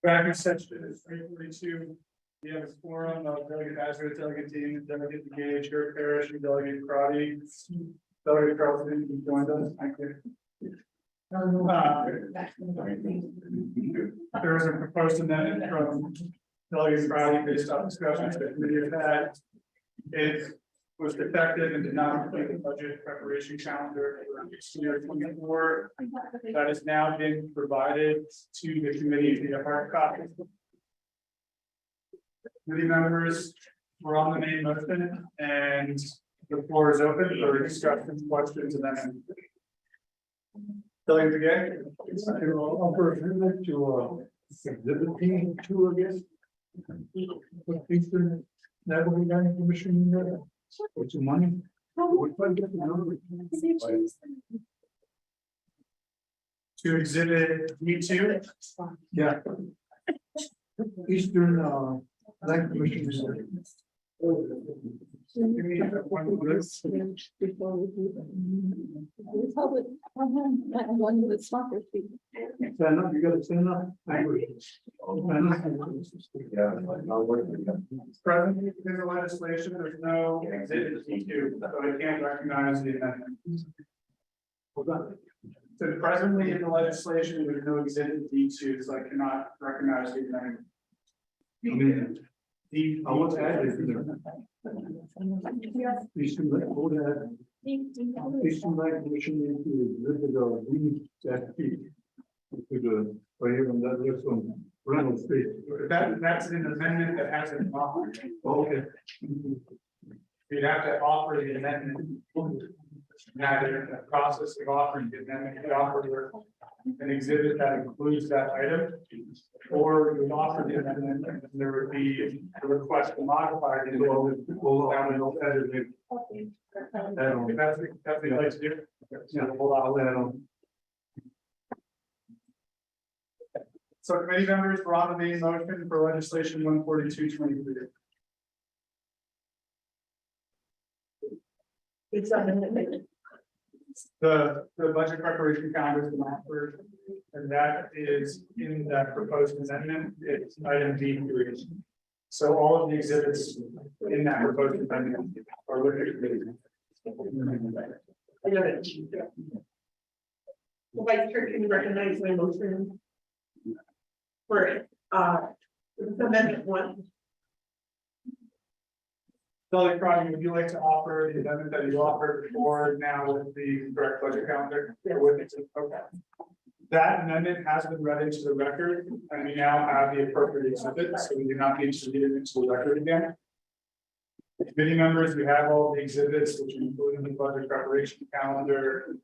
Back session is 3:42. We have a forum of Delegate Azra, Delegate Dean, Delegate Gage, Eric Parrish, and Delegate Crotty. Delegate Carlson, you joined us. Thank you. There was a proposed amendment from Delegate Crotty based on discussions that we have had. It was defective and did not complete the budget preparation calendar for fiscal year 24. That has now been provided to the committee via hard copy. Committee members, we're on the main motion and the floor is open for discussions, questions, and then. Delegate again. I'll present to exhibit P two again. Eastern Neighborhood Planning Commission. What's your money? To exhibit D2. Yeah. Eastern Land Commission. Give me one of this. Stand up, you gotta stand up. Presently, in the legislation, there's no exhibit D2, so I can't recognize the amendment. So presently in the legislation, there's no exhibit D2, so I cannot recognize the amendment. I mean, D. I want to add it. Eastern Lake, hold that. Eastern Lake Commission into exhibit of DFP. To the, right here on that list on Reynolds Street. That's an amendment that hasn't been offered. Okay. You'd have to offer the amendment. Now, they're in the process of offering the amendment, you offer an exhibit that includes that item. Or you offer the amendment, and there would be a request to modify it. That's what you'd like to do. Yeah, hold on, that on. So committee members, we're on the main motion for legislation 142-23. It's on the amendment. The budget preparation calendar is offered, and that is in that proposed amendment, it's item D3. So all of the exhibits in that proposed amendment are with the committee. I got it. Well, Vice Chair, can you recognize my motion? For amendment 1. Delegate Crotty, would you like to offer the amendment that you offered before now with the correct budget calendar? With it? Okay. That amendment has been read into the record, and we now have the appropriate exhibit, so we do not need to read it into the record again. Committee members, we have all the exhibits, which include the budget preparation calendar,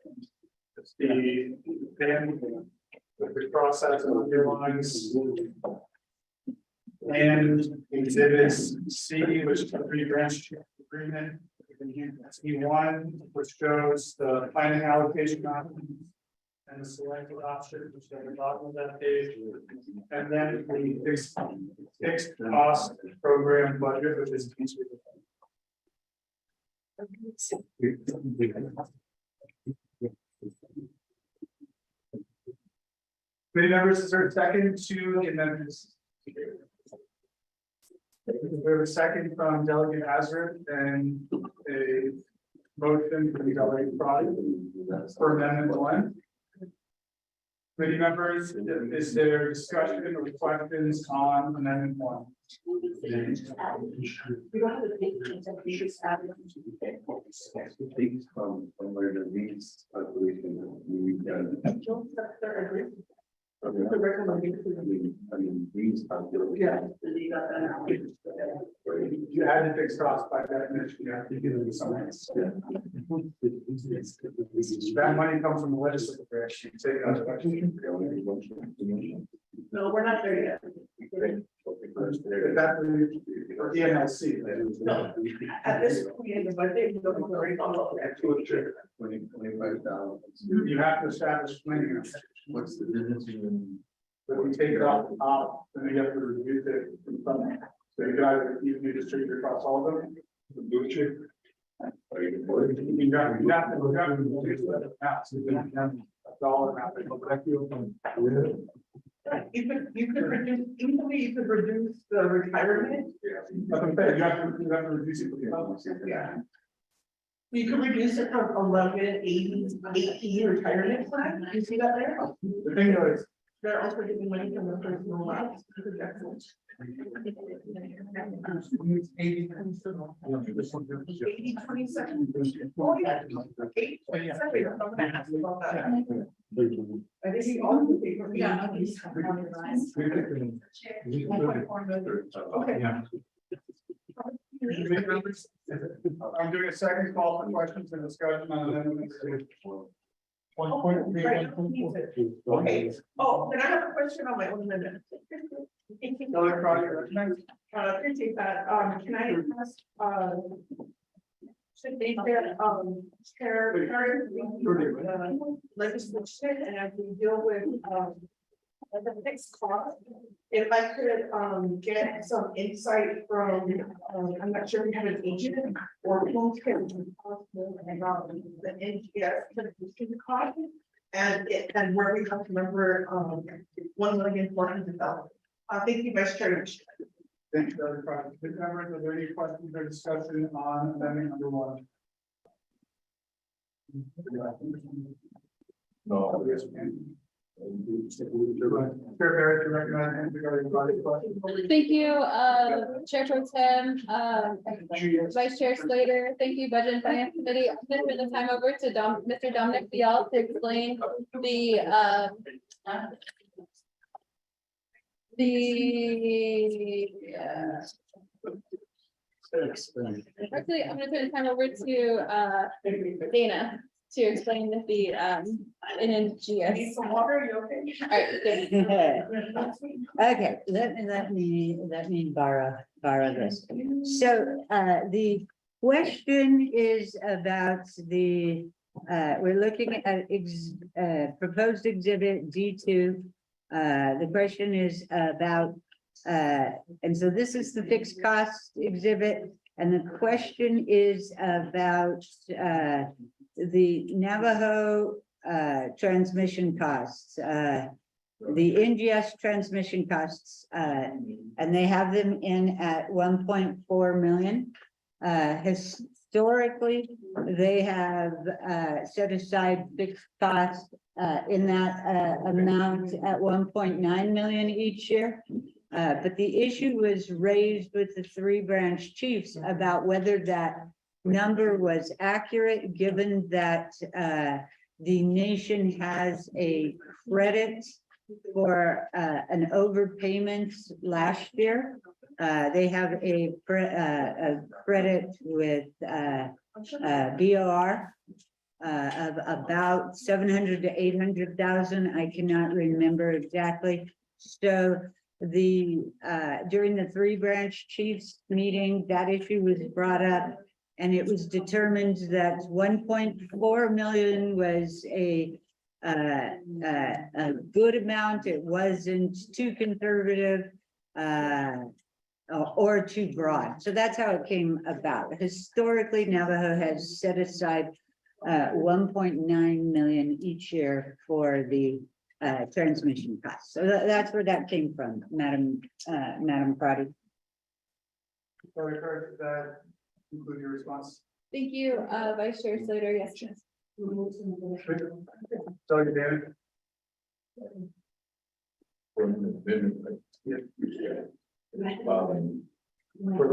the band, the process of underlines, and exhibits C, which is the pre-branch agreement. C1, which shows the planning allocation options and the selected option, which is at the bottom of that page. And then the fixed cost program budget, which is. Committee members, is there a second to the amendments? We have a second from Delegate Azra and a motion from Delegate Crotty for amendment 1. Committee members, is there discussion or questions on amendment 1? We don't have the pictures of these. Things from where the leads, I believe, we've done. I mean, these. Yeah. You had to fix costs by definition, you have to give them some. That money comes from the legislative branch. You take out the. No, we're not there yet. That, or the NLC. No, at this point in the budget, we don't worry about that. $25. You have to establish planning. What's the difference in? But we take it off the top, then you have to reduce it from some. So you can either evenly distribute across all of them. Do it. You got to reduce that amount, so you don't have a dollar amount. You could reduce, easily you could reduce the retirement. That's what I'm saying, you have to reduce it with the others. Yeah. You could reduce it from 1180 retirement plan, you see that there? The thing is, They're also giving money from the personal lives. Eighty, 27. Oh, yeah. 80, 27. I'm gonna ask about that. I think you all the paper. Yeah. Okay. I'm doing a second call for questions and discussion on amendments to 1.3. Okay, oh, then I have a question on my own amendment. Another project, next. Appreciate that, can I ask, should they get, legislation and as we deal with, the fixed cost, if I could, get some insight from, I'm not sure if you have an agent or who can talk about the NGS, the cost. And where we come to number, 1,400,000. Thank you, Vice Chair. Thank you, other project. Members, are there any questions or discussion on amendment number 1? No. Chair Barrett, you recognize him regarding project question? Thank you, Chair Pro Tem, Vice Chair Slater. Thank you, Budget and Finance Committee. I'm going to turn the time over to Mr. Dominic Fial to explain the actually, I'm going to turn the time over to Dana to explain the NGS. Need some water, you okay? All right, good. Okay, let me borrow this. So, the question is about the, we're looking at proposed exhibit D2. The question is about, and so this is the fixed cost exhibit, and the question is about, the Navajo transmission costs, the NGS transmission costs, and they have them in at 1.4 million. Historically, they have set aside fixed costs in that amount at 1.9 million each year. But the issue was raised with the 3 branch chiefs about whether that number was accurate, given that the nation has a credit for an overpayment last year. They have a credit with BOR of about 700 to 800,000. I cannot remember exactly. So the during the 3 branch chiefs meeting, that issue was brought up. And it was determined that 1.4 million was a good amount. It wasn't too conservative or too broad. So that's how it came about. Historically, Navajo has set aside 1.9 million each year for the transmission costs. So that's where that came from, Madam Prady. Include your response. Thank you, Vice Chair Slater. Yes. Sorry, David. For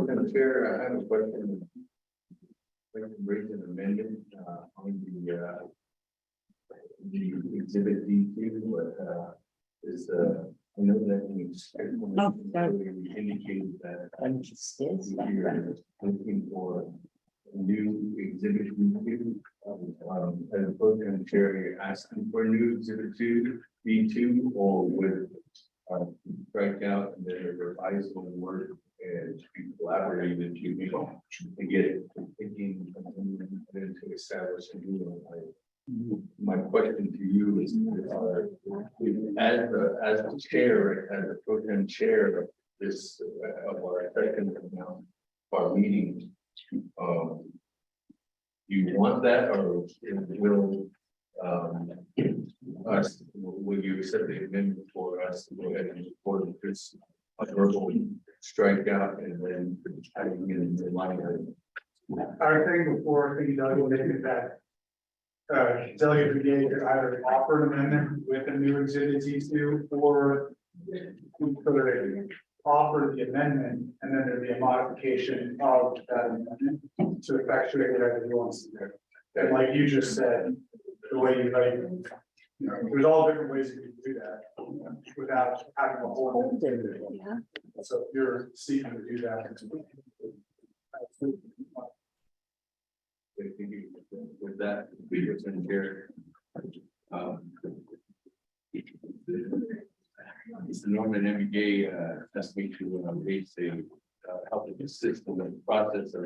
the chair, I have a question. We can raise an amendment on the exhibit D2, but is I know that we indicated that you're looking for a new exhibit D2. As a program chair, you're asking for a new exhibit D2, or would strike out and then revise one word and be collaborated to get thinking and to establish a new one. My question to you is, as the chair, as the program chair of this, of our second of our meeting, you want that, or will us, will you accept the amendment for us to go ahead and report this verbal strikeout and then adding it into line item? Our thing before, I think that delegate brigade could either offer an amendment with a new exhibit Z2 or we could offer the amendment and then there'd be a modification of that amendment to effectuate whatever he wants to do. And like you just said, the way you write, you know, there's all different ways you can do that without having a whole. So if you're seeking to do that. With that, we return here. Mr. Norman MBA asked me to raise a help assist in the process of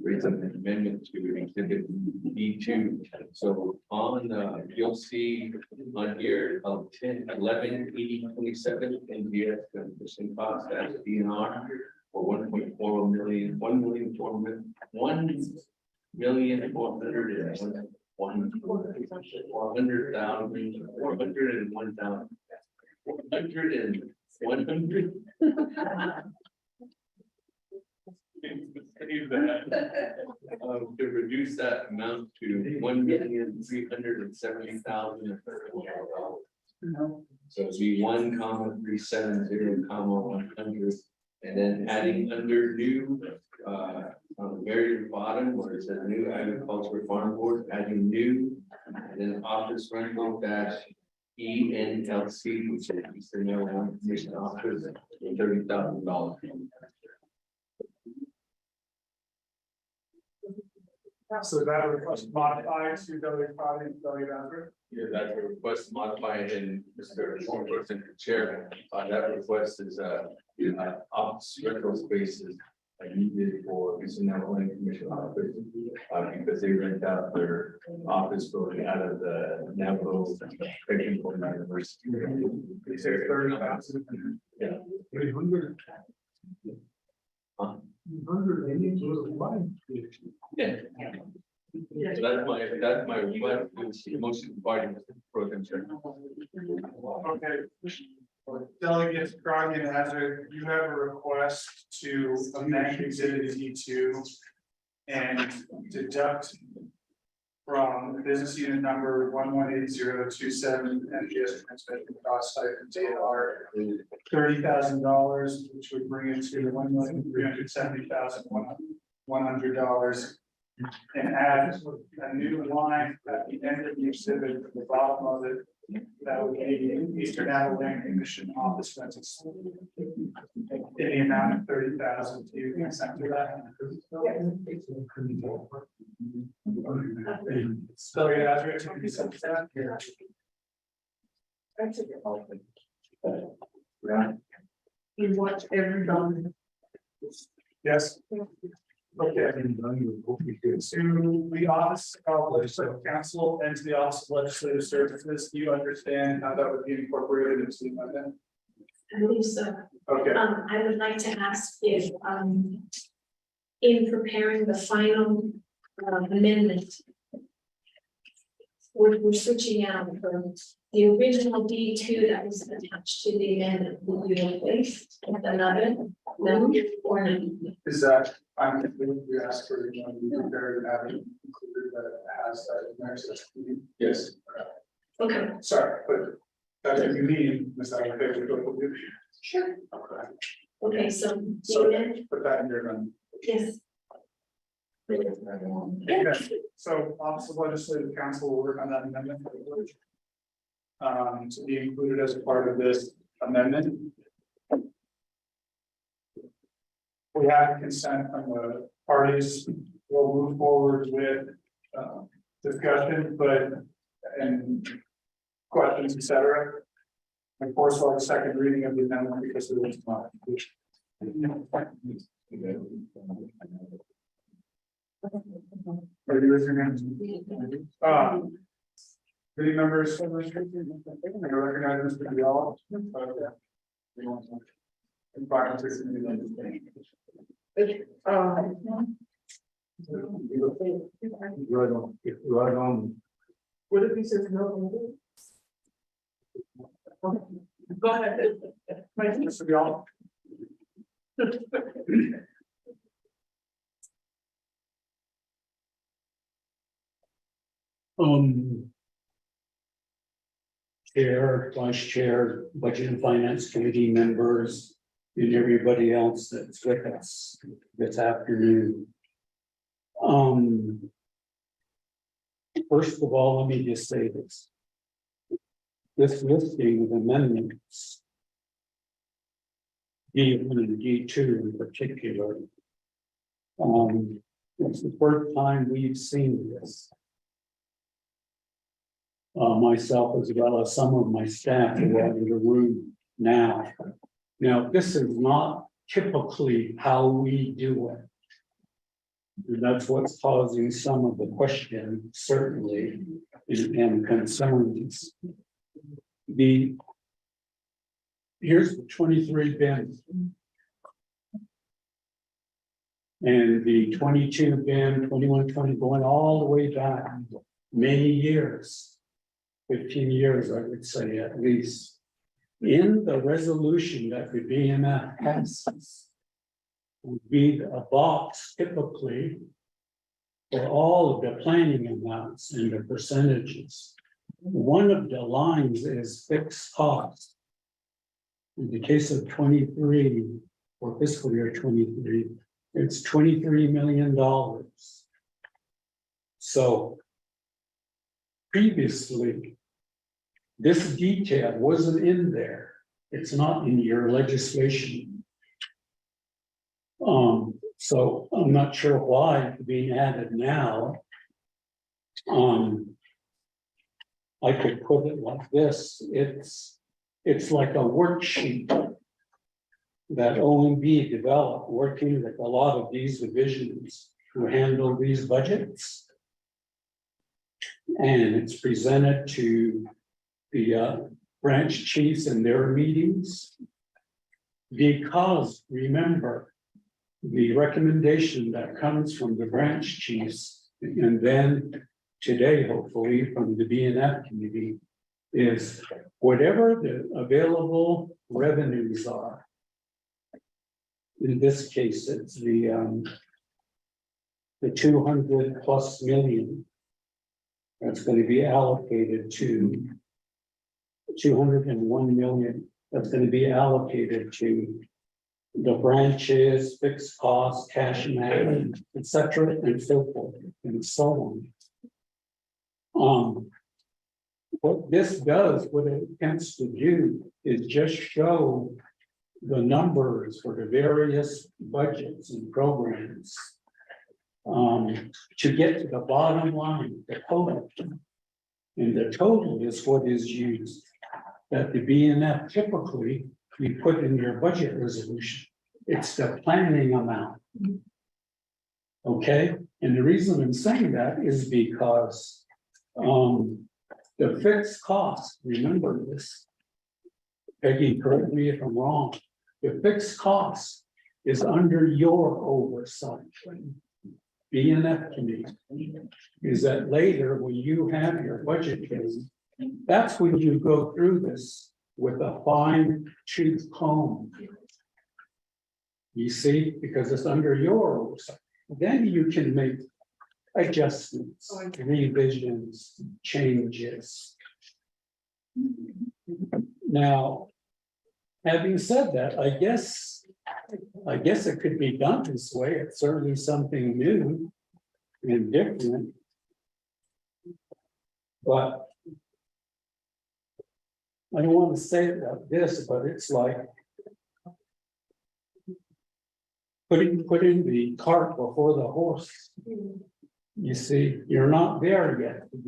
raising an amendment to exhibit B2. So on you'll see on here 10/11/80/27 NBS transmission cost as DNR for 1.4 million, 1,400,000 to reduce that amount to $1,370,000. So it'd be 1,370,100, and then adding under new on the very bottom where it says new agriculture farm board, adding new, and then office rental dash ENLC, which is Eastern Illinois Commission Office, $30,000. So that request modified to delegate Friday and delegate Andrew? Yeah, that request modified and Mr. Person Chair, that request is office rental spaces needed for Eastern Illinois Commission Office because they rent out their office building out of the Navajo Technical University. They say 30,000. Yeah. 300. Huh? 100, they need to combine. Yeah. So that's my request, motion party program chair. Okay. Delegate Crockett you have a request to amend exhibit Z2 and deduct from business unit number 118027 NGS transmission cost stipend DNR $30,000, which would bring it to $1,370,100. And add a new line at the end of the exhibit at the bottom of it. That would be Eastern Illinois Commission office rentals. In the amount of 30,000 to consent to that. So you guys are to consent to that? You watch every document. Yes. Okay. To the office of legislative council and to the office of legislative services, do you understand how that would be incorporated into the amendment? I believe so. Okay. I would like to ask if, in preparing the final amendment, we're switching out from the original D2 that was attached to the amendment, will you replace with another? No, or no? Is that, I'm confused, you asked for, you know, you prepared and have it included that it has that in there, so. Yes. Okay. Sorry, but that's what you mean, Ms. Allen. Sure. Okay. Okay, so. So put that in your. Yes. Okay, so Office of Legislative Council will work on that amendment. To be included as a part of this amendment. We have consent from the parties. We'll move forward with discussion, and questions, etc. Of course, we'll have a second reading of the amendment because there was modification. Are you listening? Committee members, I recognize Mr. Diallo. Right on. What if he says no? Go ahead. Right, Mr. Y'all. Chair, vice chair, budget and finance committee members, and everybody else that's with us this afternoon. First of all, let me just say this. This listing of amendments, D1 and D2 in particular, it's the first time we've seen this. Myself as well as some of my staff who are in the room now. Now, this is not typically how we do it. And that's what's causing some of the question, certainly, and concerns. Here's the 23 bin. And the 22 bin, 21, 20, going all the way back many years. 15 years, I would say at least. In the resolution that the BMF passes would be a box typically for all of the planning amounts and the percentages. One of the lines is fixed cost. In the case of 23 or fiscal year 23, it's $23 million. So previously, this detail wasn't in there. It's not in your legislation. So I'm not sure why it's being added now. I could put it like this. It's like a worksheet that OMB developed, working with a lot of these divisions who handle these budgets. And it's presented to the branch chiefs in their meetings. Because remember, the recommendation that comes from the branch chiefs, and then today, hopefully, from the BNF committee, is whatever the available revenues are. In this case, it's the 200+ million that's going to be allocated to 201 million that's going to be allocated to the branches, fixed costs, cash management, etc., and so forth, and so on. What this does, what it attempts to do, is just show the numbers for the various budgets and programs to get to the bottom line, the total. And the total is what is used. That the BNF typically we put in your budget resolution. It's the planning amount. Okay, and the reason I'm saying that is because the fixed cost, remember this. Peggy, correct me if I'm wrong. The fixed cost is under your oversight. BNF committee is that later when you have your budget case, that's when you go through this with a fine-tooth comb. You see, because it's under your oversight. Then you can make adjustments, revisions, changes. Now, having said that, I guess it could be done this way. It's certainly something new and different. But I don't want to say it like this, but it's like putting the cart before the horse. You see, you're not there yet to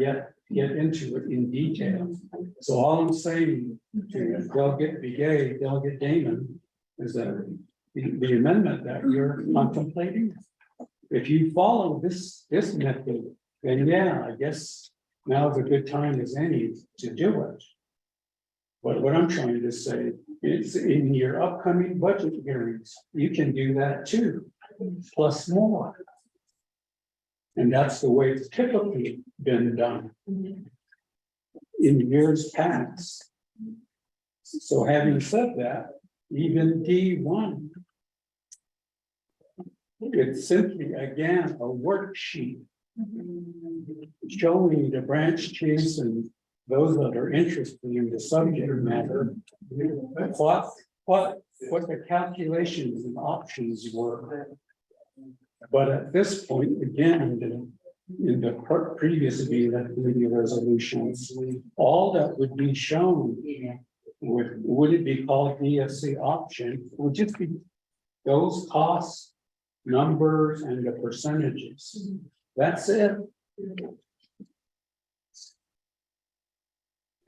get into it in detail. So all I'm saying to Delegate Begay, Delegate Damon, is that the amendment that you're contemplating, if you follow this method, then yeah, I guess now's a good time as any to do it. But what I'm trying to say is in your upcoming budget hearings, you can do that too, plus more. And that's the way it's typically been done. in years past. So having said that, even D1. It's simply, again, a worksheet. Showing the branch chiefs and those that are interested in the subject matter. What the calculations and options were. But at this point, again, in the previous BFC resolutions, all that would be shown. Would it be called BFC option, would just be those costs, numbers, and the percentages. That's it.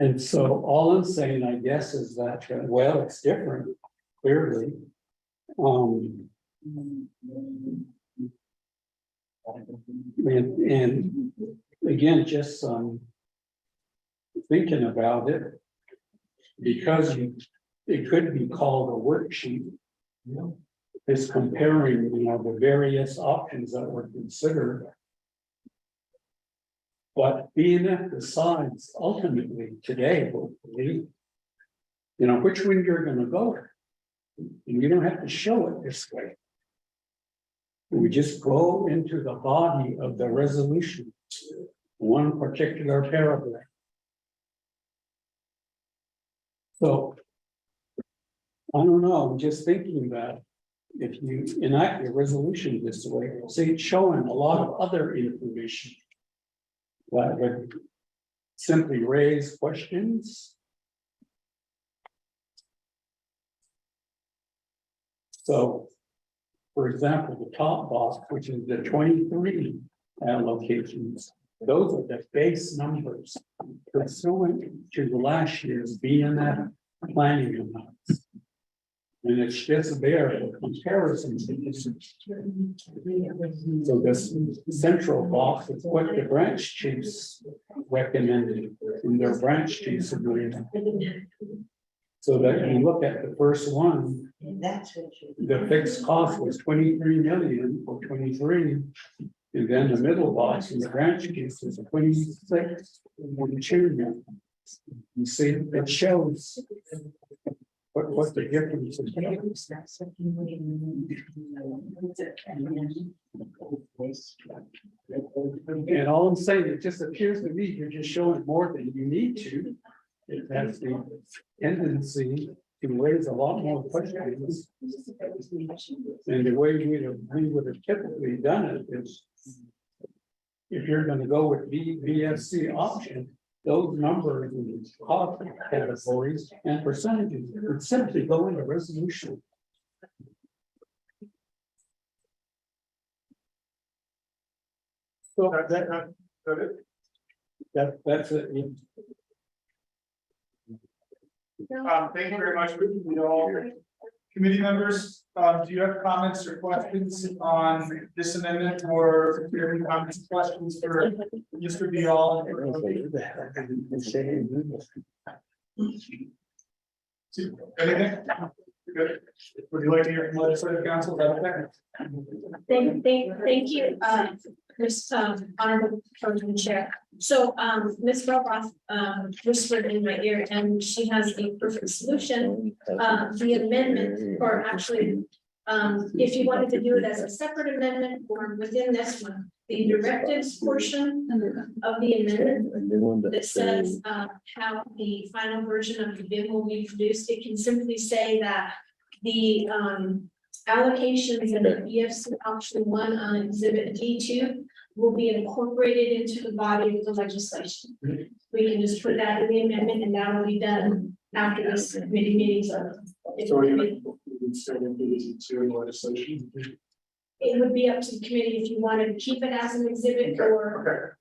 And so all I'm saying, I guess, is that, well, it's different, clearly. And again, just thinking about it, because it could be called a worksheet. It's comparing, the various options that were considered. But being it decides ultimately today, hopefully, which one you're gonna go with. And you don't have to show it this way. We just go into the body of the resolution, one particular paragraph. So, I don't know, I'm just thinking that if you enact a resolution this way, say it's showing a lot of other information that would simply raise questions. So, for example, the top box, which is the 23 allocations, those are the base numbers pursuant to the last year's BNF planning amounts. And it's just there for comparison. So this central box is what the branch chiefs recommended in their branch chiefs agreement. So that you look at the first one, the fixed cost was 23 million for 23. And then the middle box in the branch chiefs is 26 for the children. You see, it shows what the difference is. And all I'm saying, it just appears to me you're just showing more than you need to. It has the tendency to raise a lot more questions. And the way we would have typically done it is, if you're going to go with BFC option, those numbers and cost categories and percentages would simply go into resolution. So that's it. Thank you very much, all. Committee members, do you have comments or questions on this amendment, or do you have any comments or questions for Mr. Vial? Anything? Good. Would you like to hear from legislative council? Thank you, Ms. Honorable President Chair. So, Ms. Roboth, whispered in my ear, and she has a perfect solution. The amendment, or actually, if you wanted to do it as a separate amendment or within this one, the directives portion of the amendment that says how the final version of the bid will be produced, it can simply say that the allocations in the BFC option 1 on exhibit D2 will be incorporated into the body of the legislation. We can just put that in the amendment, and that will be done after this committee meetings are. Legislation. It would be up to the committee if you wanted to keep it as an exhibit or.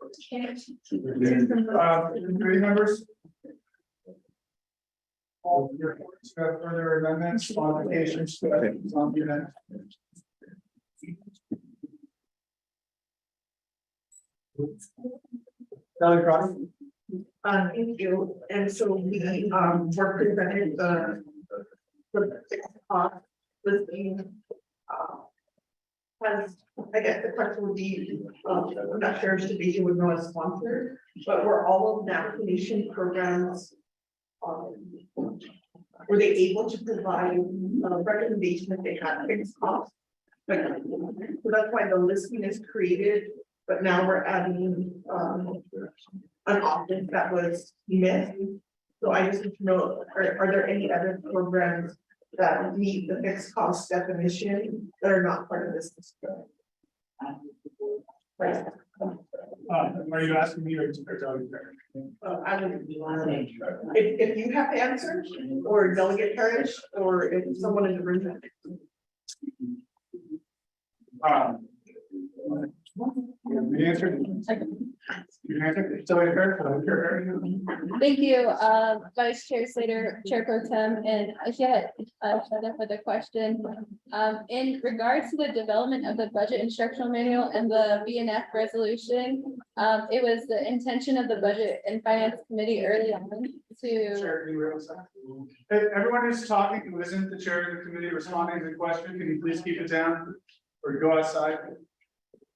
Committee members? All your reports, further amendments, modifications, on the amendment. Kelly Cross. Thank you, and so we, were presented the cost listing, has, I guess the question would be, I'm not sure if Division would know as sponsor, but were all of the application programs, were they able to provide recommendation if they had fixed costs? Like, so that's why the listing is created, but now we're adding, an option that was missed. So I just need to know, are there any other programs that meet the fixed cost definition that are not part of this? Right. Are you asking me or Doug? I would, if you have to answer, or Delegate Parrish, or if someone in the room. The answer. Thank you, Vice Chair Slater, Chair Pro Tem, and yet, for the question. In regards to the development of the budget instructional manual and the BNF resolution, it was the intention of the Budget and Finance Committee early on to. Everyone who's talking, who isn't the chair of the committee responding to the question, can you please keep it down or go outside?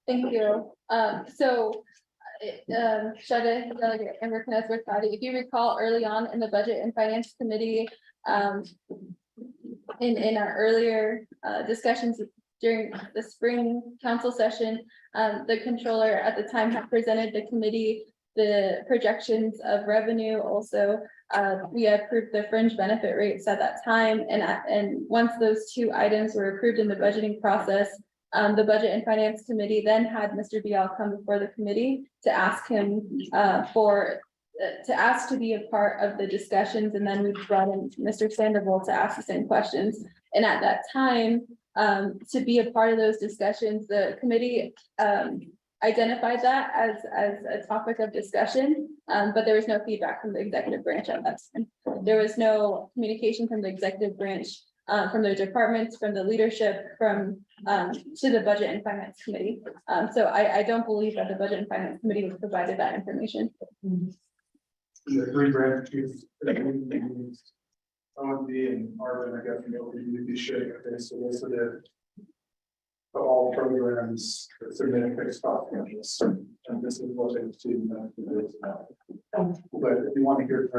Thank you. Shada, Delegate Amber Knessworth, if you recall early on in the Budget and Finance Committee, in our earlier discussions during the spring council session, the controller at the time had presented the committee the projections of revenue. Also, we approved the fringe benefit rates at that time, and once those two items were approved in the budgeting process, the Budget and Finance Committee then had Mr. Bial come before the committee to ask him to be a part of the discussions, and then we brought in Mr. Sandoval to ask the same questions. And at that time, to be a part of those discussions, the committee identified that as a topic of discussion, but there was no feedback from the executive branch at that time. There was no communication from the executive branch, from the departments, from the leadership, from to the Budget and Finance Committee. So I don't believe that the Budget and Finance Committee was provided that information. The three branches. OMB and Arvin, I guess, you need to share this, so this is it. All programs submit fixed cost schedules, and this is what they've seen. But if you want to hear it,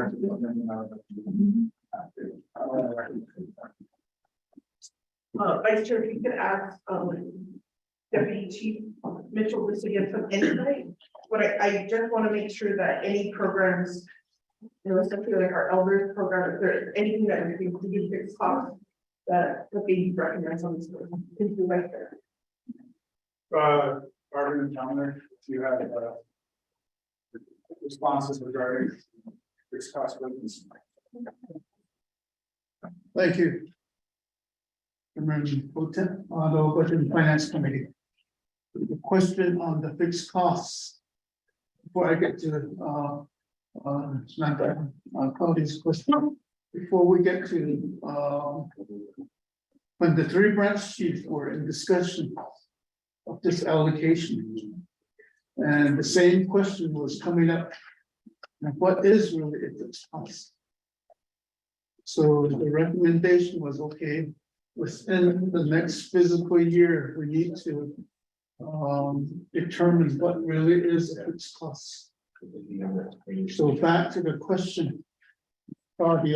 Vice Chair, if you could ask, Deputy Chief Mitchell to get some insight. But I just want to make sure that any programs, especially like our elders program, if there's anything that would be included fixed costs that they recognize on this. Thank you, Vice Chair. Arvin and Tomler, do you have responses regarding fixed cost business? Thank you. On the Budget and Finance Committee. The question on the fixed costs. Before I get to Samantha, Cody's question, before we get to when the three branch chiefs were in discussion of this allocation, and the same question was coming up. And what is really a fixed cost? So the recommendation was, okay, within the next fiscal year, we need to determine what really is a fixed cost. So back to the question, probably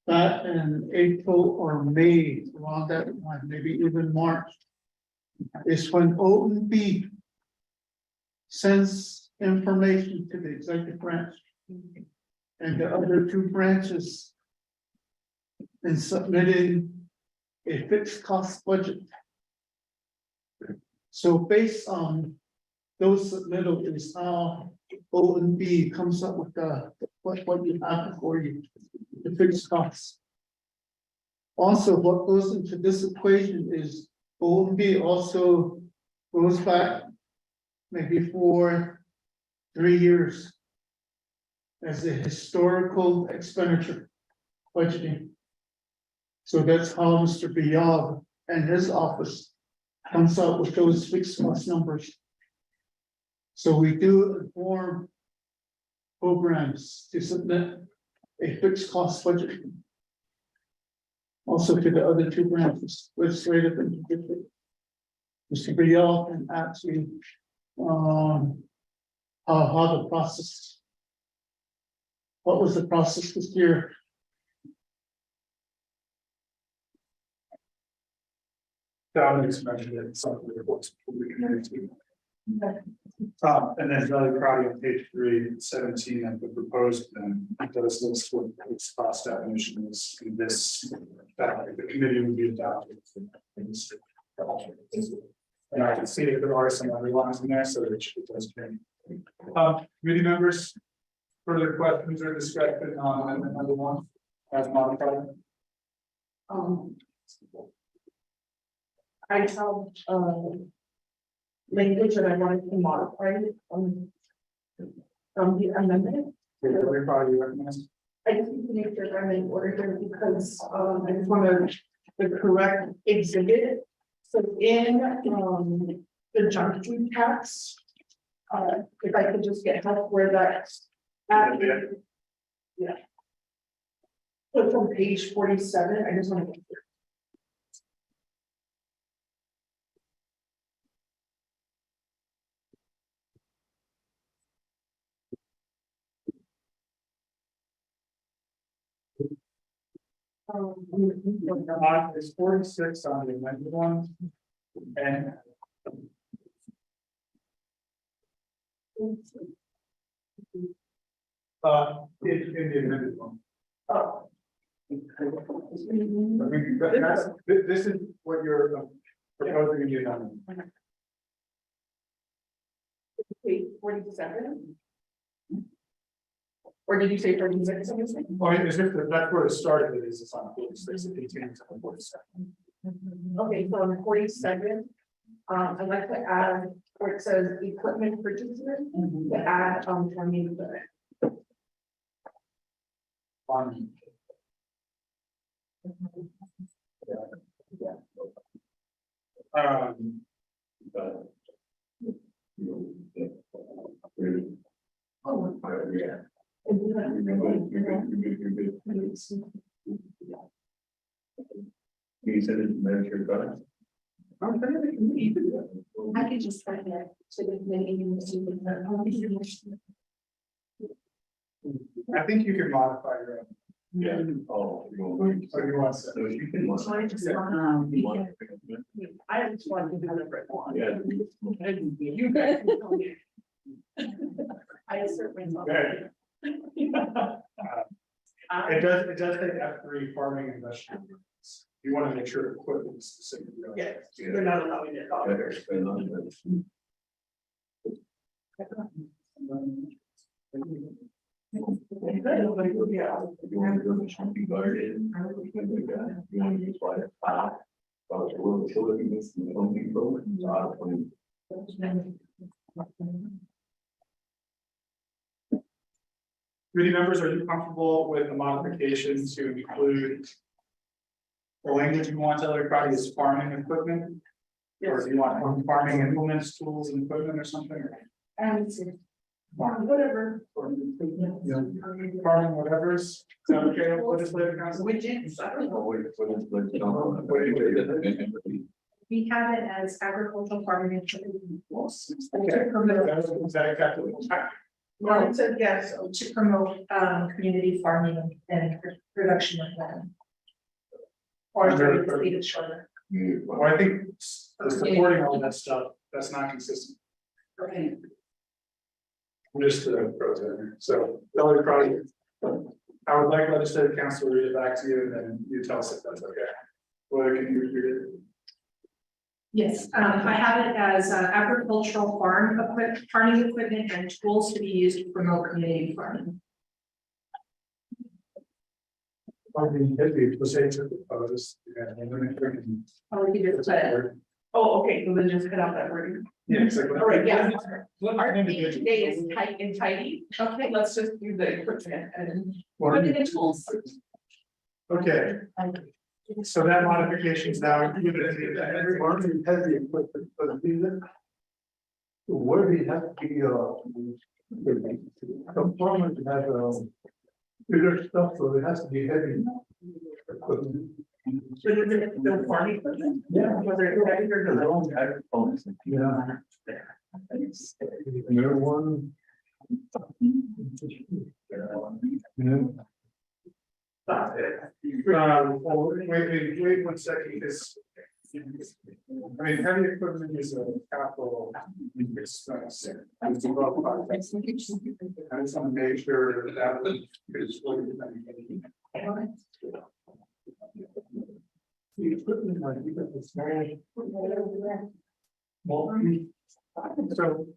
that in April or May, around that time, maybe even March, is when OMB sends information to the executive branch and the other two branches in submitting a fixed cost budget. So based on those submittals is how OMB comes up with the what you have for you, the fixed costs. Also, what goes into this equation is OMB also goes back maybe for 3 years as a historical expenditure budgeting. So that's how Mr. Bial and his office comes out with those fixed cost numbers. So we do inform programs to submit a fixed cost budget. Also to the other two branches, legislative and judicial. Mr. Brielle can actually, how the process. What was the process this year? Dominic's mentioned it, some of the reports we committed to. And then really proud on page 317 of the proposed, does list what its cost definition is in this, that the committee would be adopted. And I can see that there are some other lines in there, so it does change. Committee members, further questions or discussion on amendment number 1 as modified? I have, language that I wanted to modify from the amendment. Every party recognized. I just need to make sure I'm in order here because, I just want to the correct exhibit. So in, the junk food tax, if I could just get help where that's at. Yeah. So from page 47, I just want to. It's 46 on the amended one. And in the amended one. Oh. I mean, this is what you're proposing in the amendment. Page 47. Or did you say 36? Well, it's just that that's where it started, it's on 46, it continues on 47. Okay, so on 47, I'd like to add where it says equipment purchases, to add farming equipment. Farming. Oh, yeah. You said it's Medicare cut. I could just find it to the committee. I think you can modify your own. Yeah. Oh, you want. So you want to say. So you can modify. I just want to have it written on. Yeah. You guys can tell me. I certainly. It does take F3 farming and vegetable. You want to make sure equipment is specific. Yeah, you're not allowing it. You want to go to shopping garden. You want to use water. Committee members, are you comfortable with the modification to include the language you want to everybody is farming equipment? Or do you want farming implements, tools and equipment or something? Whatever. Farming whatever's, is that okay with legislative council? Widgets, I don't know. We have it as agricultural farming. Okay. Is that exactly what? No, it said yes. To promote community farming and production of land. Or leave it shorter. Well, I think supporting all that stuff, that's not consistent. Okay. I'm just pro. So, Valerie, probably, I would like legislative council to read it back to you and then you tell us if that's okay. Well, can you read it? Yes, I have it as agricultural farming equipment and tools to be used to promote community farming. Oh, okay, so then just cut out that word. Yeah, exactly. All right, yeah. Our theme today is tight and tidy. Okay, let's just do the equipment and what are the tools? Okay. So that modification is now included in the Farming heavy equipment for the season. Where do you have to be, some farmers have, bigger stuff, so it has to be heavy equipment. So is it still farming equipment? Yeah. Whether it's tractor or not? Another one. Wait 1 second, because. I mean, heavy equipment is a capital expense. And some nature that is what the equipment, I think it's very. Well, so,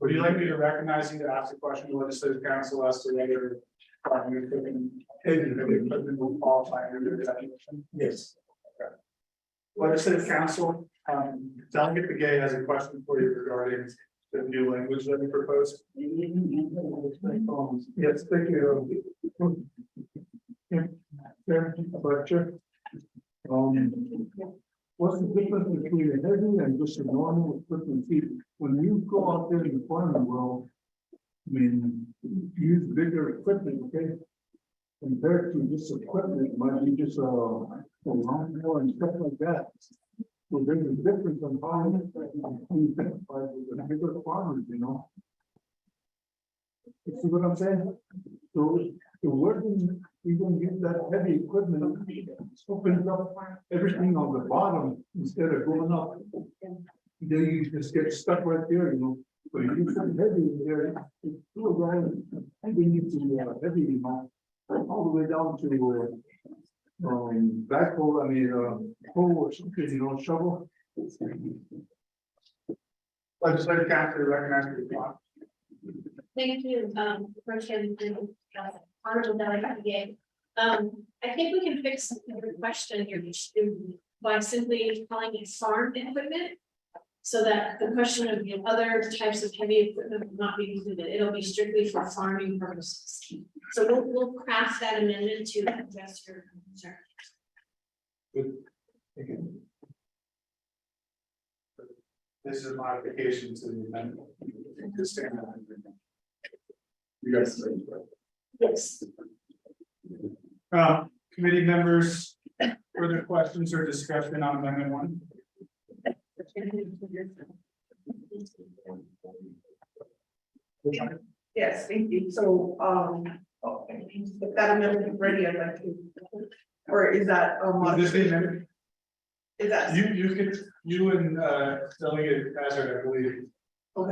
would you like me to recognize you to ask a question to legislative council as to whether farming equipment, heavy equipment will qualify under the definition? Yes. Okay. Legislative council, Delegate Begay has a question for you regarding the new language that we proposed. Yes, thank you. What's the difference between a heavy and just a normal equipment? See, when you go out there in the farming world, I mean, use bigger equipment, okay? Compared to just equipment, might be just a lawnmower and stuff like that. So there's a difference on how the bigger farmers, you know? You see what I'm saying? So we're gonna get that heavy equipment, opens up everything on the bottom instead of going up. Then you just get stuck right there, you know? So you put heavy in there, it's still around, and then you need to heavy, you know, all the way down to backhoe, I mean, hoe or something, you know, shovel. Legislative council recognize the clock. Thank you, Rochelle, Honorable Delegate Begay. I think we can fix the question here by simply calling it farm equipment. So that the question of the other types of heavy equipment will not be included. It'll be strictly for farming purposes. So we'll craft that amendment to address your concern. This is a modification to the amendment. You guys. Yes. Committee members, further questions or discussion on amendment 1? Yes, thank you. So, if that amendment is ready, I'd like to, or is that, This the amendment? is that? You and Delegate Hazard, I believe,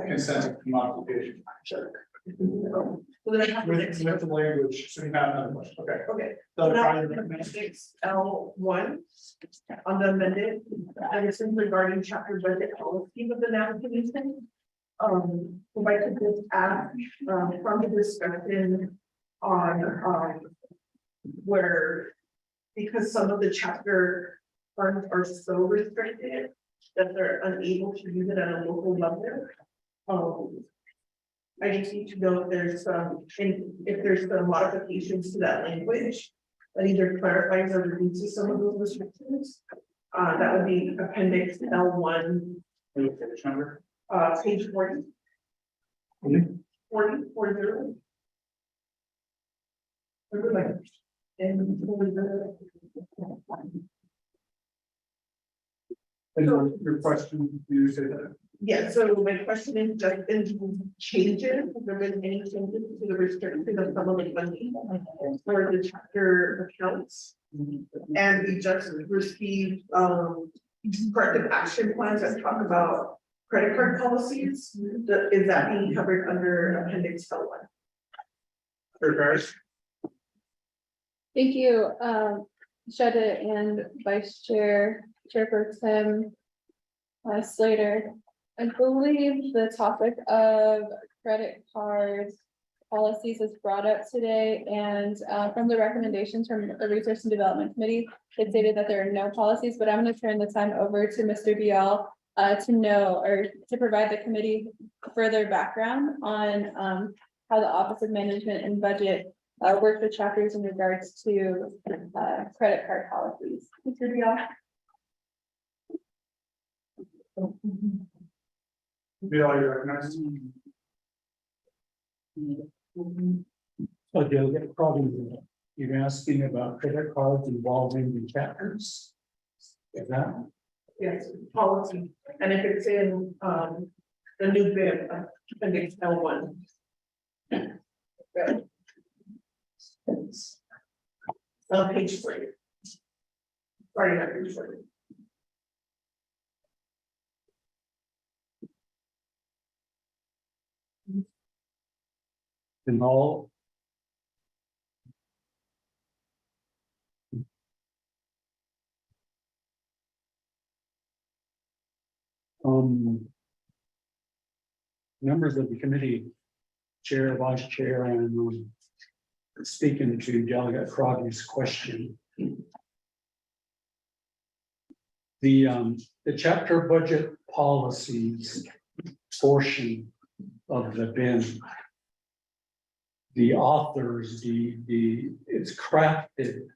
consent to modification. Sure. So then I have to With the language, so you have another question, okay. Okay. So So now, probably recommend- L1 on the amended, and this is regarding chapter budget policy of the navigation. If I could just ask, from the discussion on, where, because some of the chapter funds are so restricted that they're unable to use it at a local level. I just need to know if there's if there's some modifications to that language that either clarifies or reduces some of those restrictions. That would be appendix L1. Which number? Page 40. 40. And your question, you say that? Yeah, so my question is just in changes, have there been any changes to the restriction of some of the funding for the chapter accounts? And we just received corrective action plans that talk about credit card policies. Is that being covered under appendix L1? Thank you, Shada and Vice Chairperson Slater. I believe the topic of credit cards policies is brought up today, and from the recommendations from the Research and Development Committee, it stated that there are no policies, but I'm going to turn the time over to Mr. Bial to know or to provide the committee further background on how the Office of Management and Budget works with chapters in regards to credit card policies. Mr. Bial. Bill, you recognize? So they'll get problems. You're asking about credit cards involving the chapters? Is that? Yes, policy, and if it's in, the new bid, appendix L1. Page 3. Sorry, not page 3. In all. Members of the committee, chair, vice chair, and speaking to Delegate Crosby's question. The chapter budget policies portion of the bin. The authors, it's crafted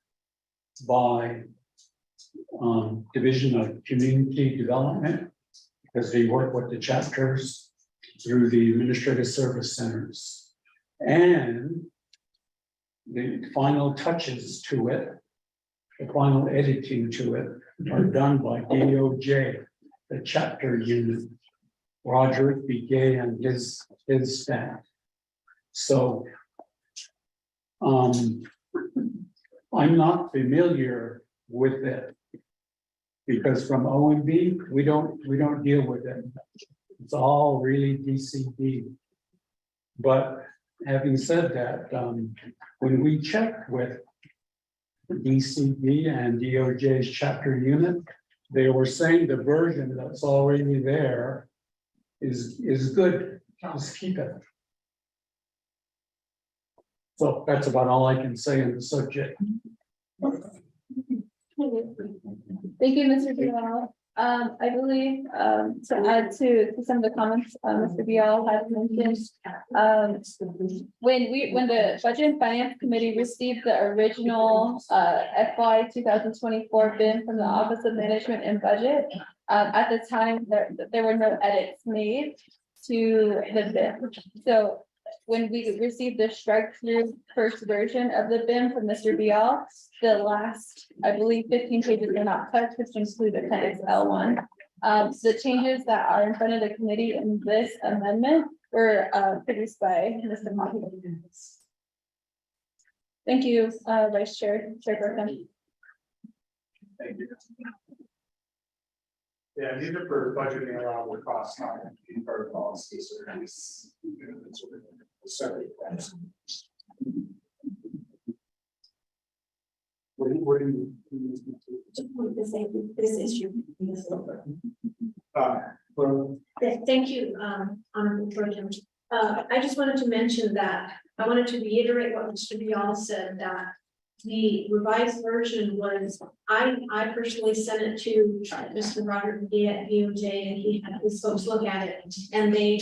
by Division of Community Development, because they work with the chapters through the administrative service centers. And the final touches to it, the final editing to it, are done by DOJ, the chapter unit, Roger Begay and his staff. So I'm not familiar with it, because from OMB, we don't deal with it. It's all really DCD. But having said that, when we checked with DCD and DOJ's chapter unit, they were saying the version that's already there is good. Just keep it. So that's about all I can say on the subject. Thank you, Mr. Bial. I believe, to add to some of the comments, Mr. Bial has mentioned, when the Budget and Finance Committee received the original, FY 2024 bin from the Office of Management and Budget, at the time, there were no edits made to the bin. So when we received the strike through first version of the bin from Mr. Bial, the last, I believe, 15 pages were not touched, which include appendix L1. The changes that are in front of the committee in this amendment were produced by Mr. Moffett. Thank you, Vice Chair, Chairperson. Thank you. Yeah, these are for budgeting allowable costs, not in part of policies or separate. What do you? This issue. Well, Thank you, Honorable President. I just wanted to mention that, I wanted to reiterate what Mr. Bial said, that the revised version was, I personally sent it to Mr. Robert McGee at DOJ, and he had his folks look at it, and they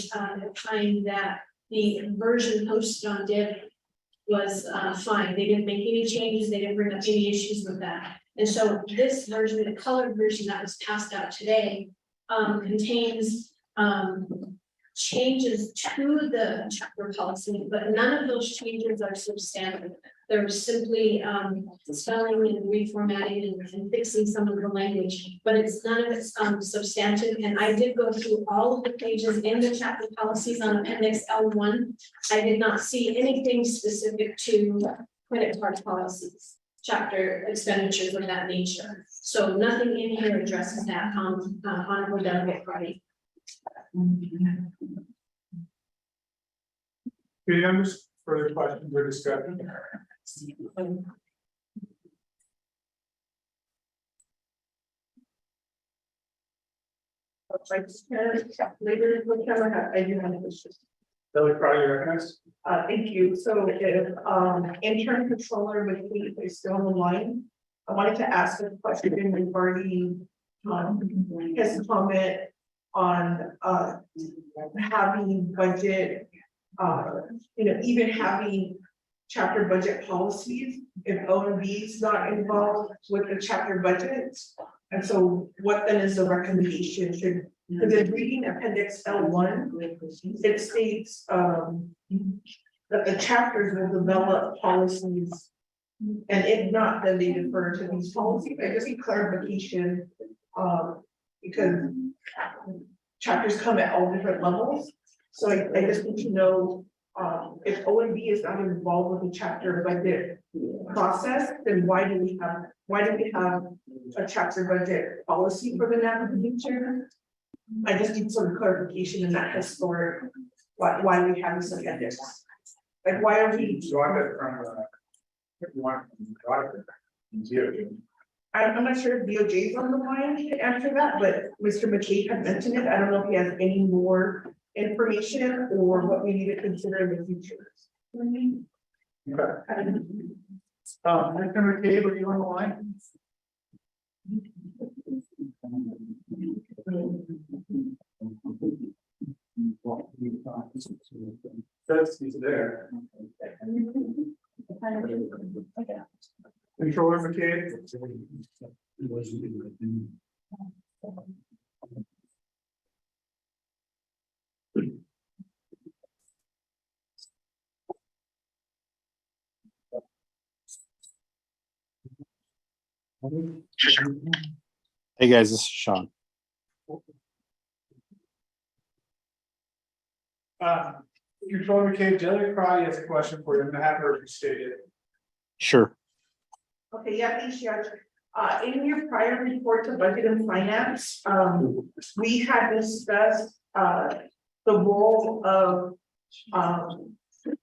find that the version posted on DIV was fine. They didn't make any changes, they didn't bring up any issues with that. And so this version, the colored version that was passed out today, contains changes to the chapter policy, but none of those changes are substantive. They're simply spelling and reformatting and fixing some of the language, but it's none of it's substantive. And I did go through all of the pages in the chapter policies on appendix L1. I did not see anything specific to credit card policies, chapter expenditures of that nature. So nothing in here addresses that, Honorable Delegate Cardi. Any members, further questions or discussion? Later, whichever, I do have a question. Delegate Crowley, recognized. Thank you. So if intern controller with me is still on the line, I wanted to ask a question regarding his comment on having budget, even having chapter budget policies if OMB is not involved with the chapter budgets. And so what then is the recommendation? Should, because in reading appendix L1, it states that the chapters will develop policies And if not, then they defer to these policies. I just need clarification, because chapters come at all different levels. So I just need to know, if OMB is not involved with the chapter budget process, then why do we have a chapter budget policy for the NAPA future? I just need some clarification in that historic, why we have this appendix. Like, why are we? I'm not sure if DOJ is on the line to answer that, but Mr. McKay had mentioned it. I don't know if he has any more information or what we need to consider in the future. Mr. McCabe, are you on the line? That's, he's there. Controller McCabe? Hey guys, this is Sean. Controller McCabe, Jelly Crowley has a question for you. I'm gonna have her restate it. Sure. Okay, yeah, thanks, Judge. In your prior report to Budget and Finance, we had discussed, the role of,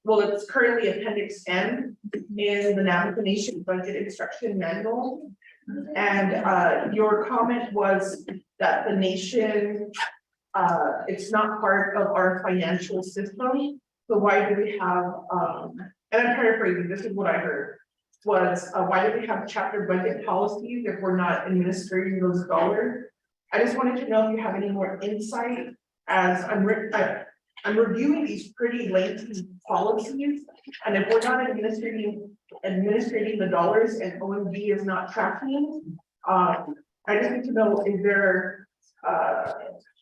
well, it's currently Appendix M in the Navigation Budget Instruction Manual. And, your comment was that the nation, it's not part of our financial system. So why do we have, and I'm paraphrasing, this is what I heard, was why do we have chapter budget policies if we're not administering those dollars? I just wanted to know if you have any more insight as I'm reviewing these pretty lengthy policies. And if we're not administrating the dollars and OMB is not tracking, I just need to know, is there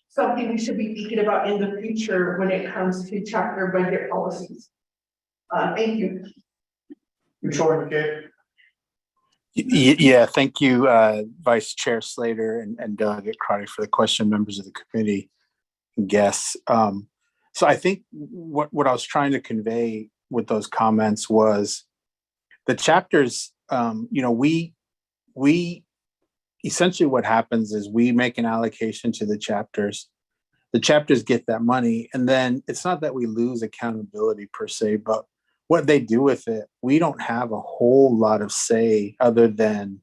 something we should be thinking about in the future when it comes to chapter budget policies? Thank you. Controller McCabe. Yeah, thank you, Vice Chair Slater and Delegate Crowley for the question, members of the committee and guests. So I think what I was trying to convey with those comments was the chapters, we essentially what happens is we make an allocation to the chapters get that money, and then it's not that we lose accountability per se, but what they do with it, we don't have a whole lot of say other than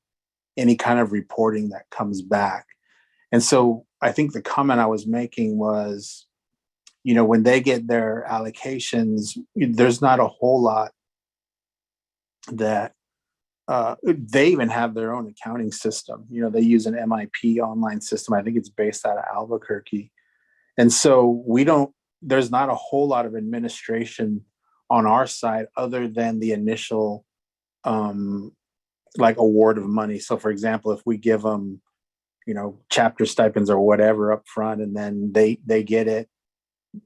any kind of reporting that comes back. And so I think the comment I was making was, when they get their allocations, there's not a whole lot that they even have their own accounting system. They use an MIP online system. I think it's based out of Albuquerque. And so there's not a whole lot of administration on our side other than the initial award of money. So for example, if we give them, chapter stipends or whatever up front, and then they get it,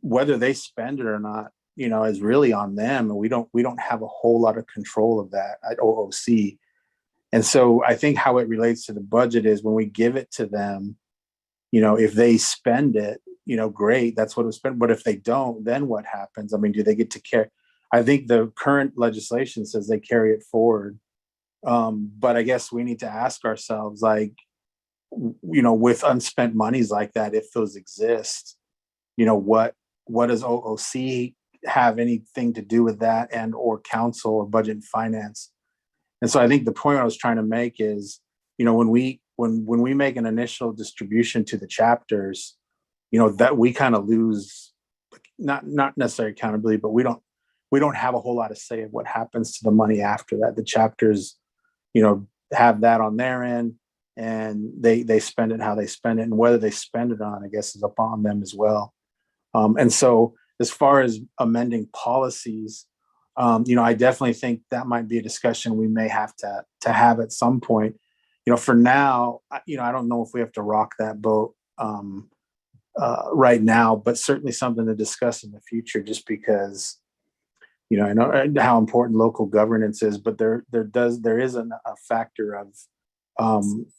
whether they spend it or not, is really on them. And we don't have a whole lot of control of that at OOC. And so I think how it relates to the budget is when we give it to them, if they spend it, great, that's what it was spent. But if they don't, then what happens? I mean, do they get to carry? I think the current legislation says they carry it forward. But I guess we need to ask ourselves, with unspent monies like that, if those exist, what does OOC have anything to do with that, and or council or budget and finance? And so I think the point I was trying to make is, when we make an initial distribution to the chapters, that we kind of lose, not necessarily accountability, but we don't have a whole lot of say of what happens to the money after that. The chapters, have that on their end, and they spend it how they spend it, and whether they spend it on, I guess, is upon them as well. And so as far as amending policies, I definitely think that might be a discussion we may have to have at some point. For now, I don't know if we have to rock that boat right now, but certainly something to discuss in the future, just because, you know, I know how important local governance is, but there is a factor of,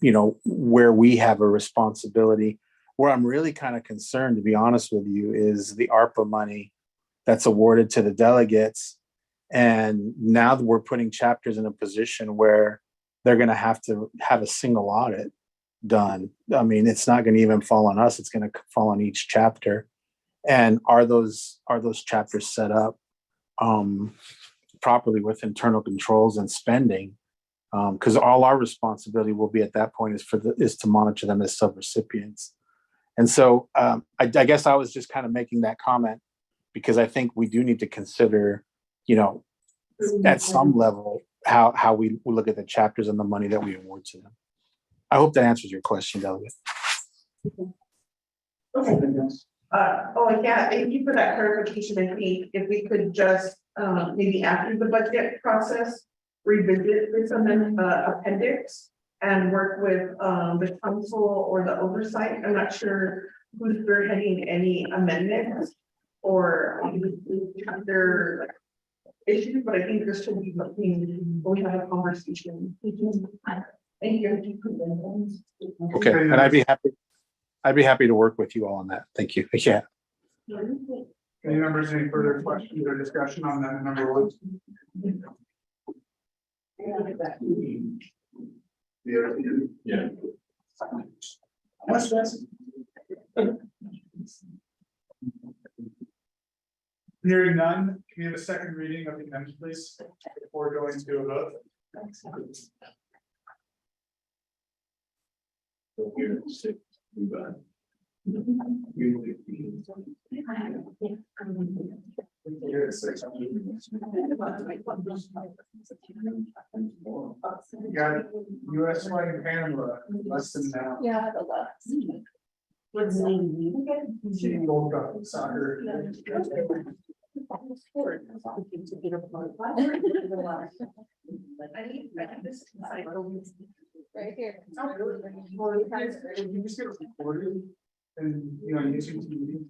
you know, where we have a responsibility. Where I'm really kind of concerned, to be honest with you, is the ARPA money that's awarded to the delegates. And now that we're putting chapters in a position where they're going to have a single audit done. I mean, it's not going to even fall on us. It's going to fall on each chapter. And are those chapters set up properly with internal controls and spending? Because all our responsibility will be at that point is to monitor them as subrecipients. And so I guess I was just kind of making that comment because I think we do need to consider, you know, at some level how we look at the chapters and the money that we award to them. I hope that answers your question, Delegate. Okay. Oh, yeah, thank you for that clarification. I think if we could just, maybe after the budget process, revisit this appendix and work with, the council or the oversight. I'm not sure who's spearheading any amendments or chapter issues, but I think this should be something we have a conversation. Thank you. Okay, and I'd be happy to work with you all on that. Thank you. Yeah. Any members, any further questions or discussion on that number one? Yeah. Hearing none, can we have a second reading of the amendment, please, before going to a vote? Got US flag and Panama, less than now. Yeah, the last. What's Gold Cup soccer. Right here. You just get recorded and, you know, YouTube TV.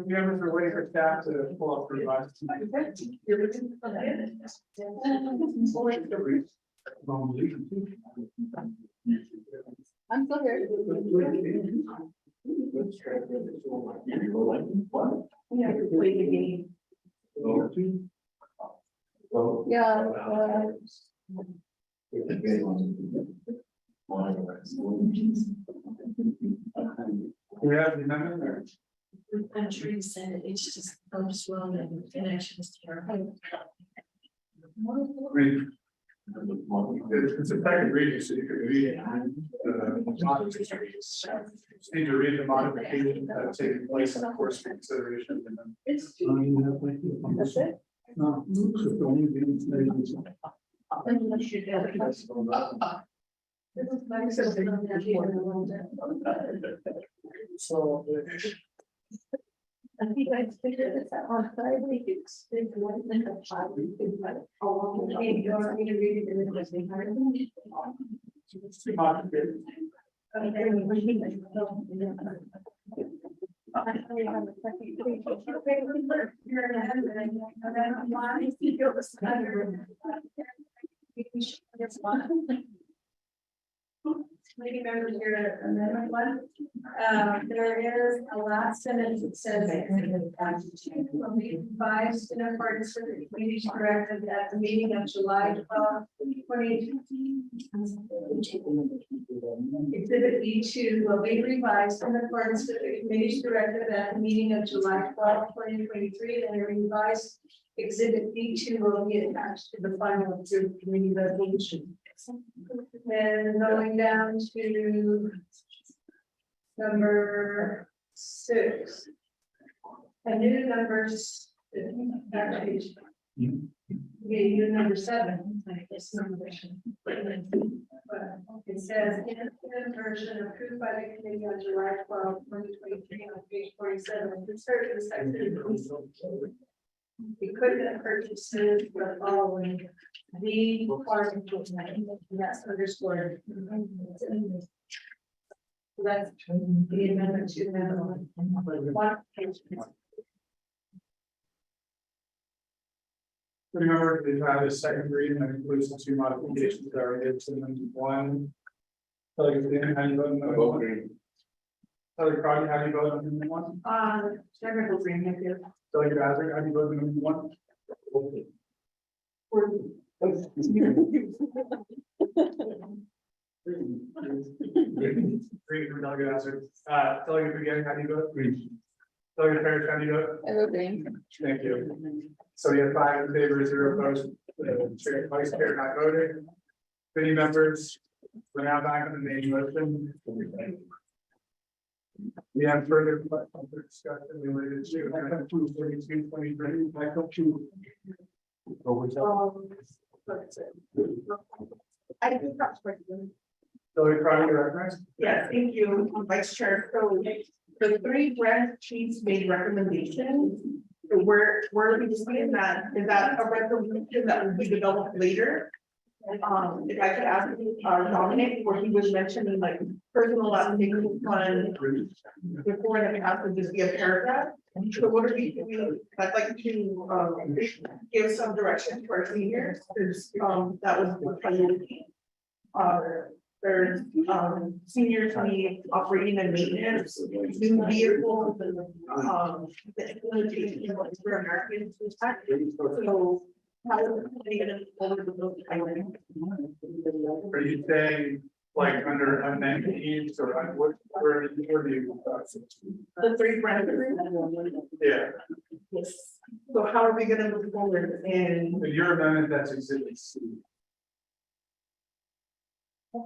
Members are waiting for staff to pull up the revised. I'm still here. Yeah, play the game. Yeah. We have the amendment. I'm sure you said it, it's just so slow and the connection is terrible. It's a second reading, so you could read. Just need to read the modifications that have taken place in the course of consideration. And then- That's it? No. It's the only thing that's made this one. So. I think I figured this out on Friday. It's one thing of five. Oh, okay, you want me to read it in the question? It's too complicated. Maybe members here, amendment one. There is a last sentence that says will be advised in accordance with the community's directive at the meeting of July 12, 2018. Exhibit B2 will be revised in accordance with the committee's directive at the meeting of July 12, 2023, and a revised exhibit B2 will be attached to the final approved committee resolution. And going down to number 6. A new numbers. Actually, you number 7. It's number. It says in a version approved by the committee on July 12, 2023 on page 47. Certain sections. Equipment purchases the following. The farm equipment, that's underscored. So that's the amendment to amendment. Remember, we've had a second reading that includes the two modifications that are given, and then one. How do you vote on the one? Cardi, how do you vote on the one? Chairman Green, thank you. Delegate Hazard, how do you vote on the one? Green from Delegate Hazard. Delegate again, how do you vote? Green. Delegate Parrish, how do you vote? I vote green. Thank you. So we have 5 in favor, 0 opposed. Chair, Vice Chair not voting. Committee members, we're now back on the main motion. We have further discussion related to 42-23. I do have questions. Delegate Cardi, you're recognized. Yes, thank you, Vice Chair. So the 3 branch chiefs made recommendations. So where are we seeing that? Is that a recommendation that will be developed later? If I could ask Dominic, where he was mentioning like personal application fund before, and it has to just be a paragraph. So what are we doing? I'd like to give some direction to our seniors, because that was the priority. There's seniors need operating and maintenance, new vehicles, the implementation of for Americans. So how are we gonna forward with those items? Are you saying like under unmet needs or where do you? The 3 branches. Yeah, Yes. So how are we gonna move forward and? so your amendment, that's exhibit C. This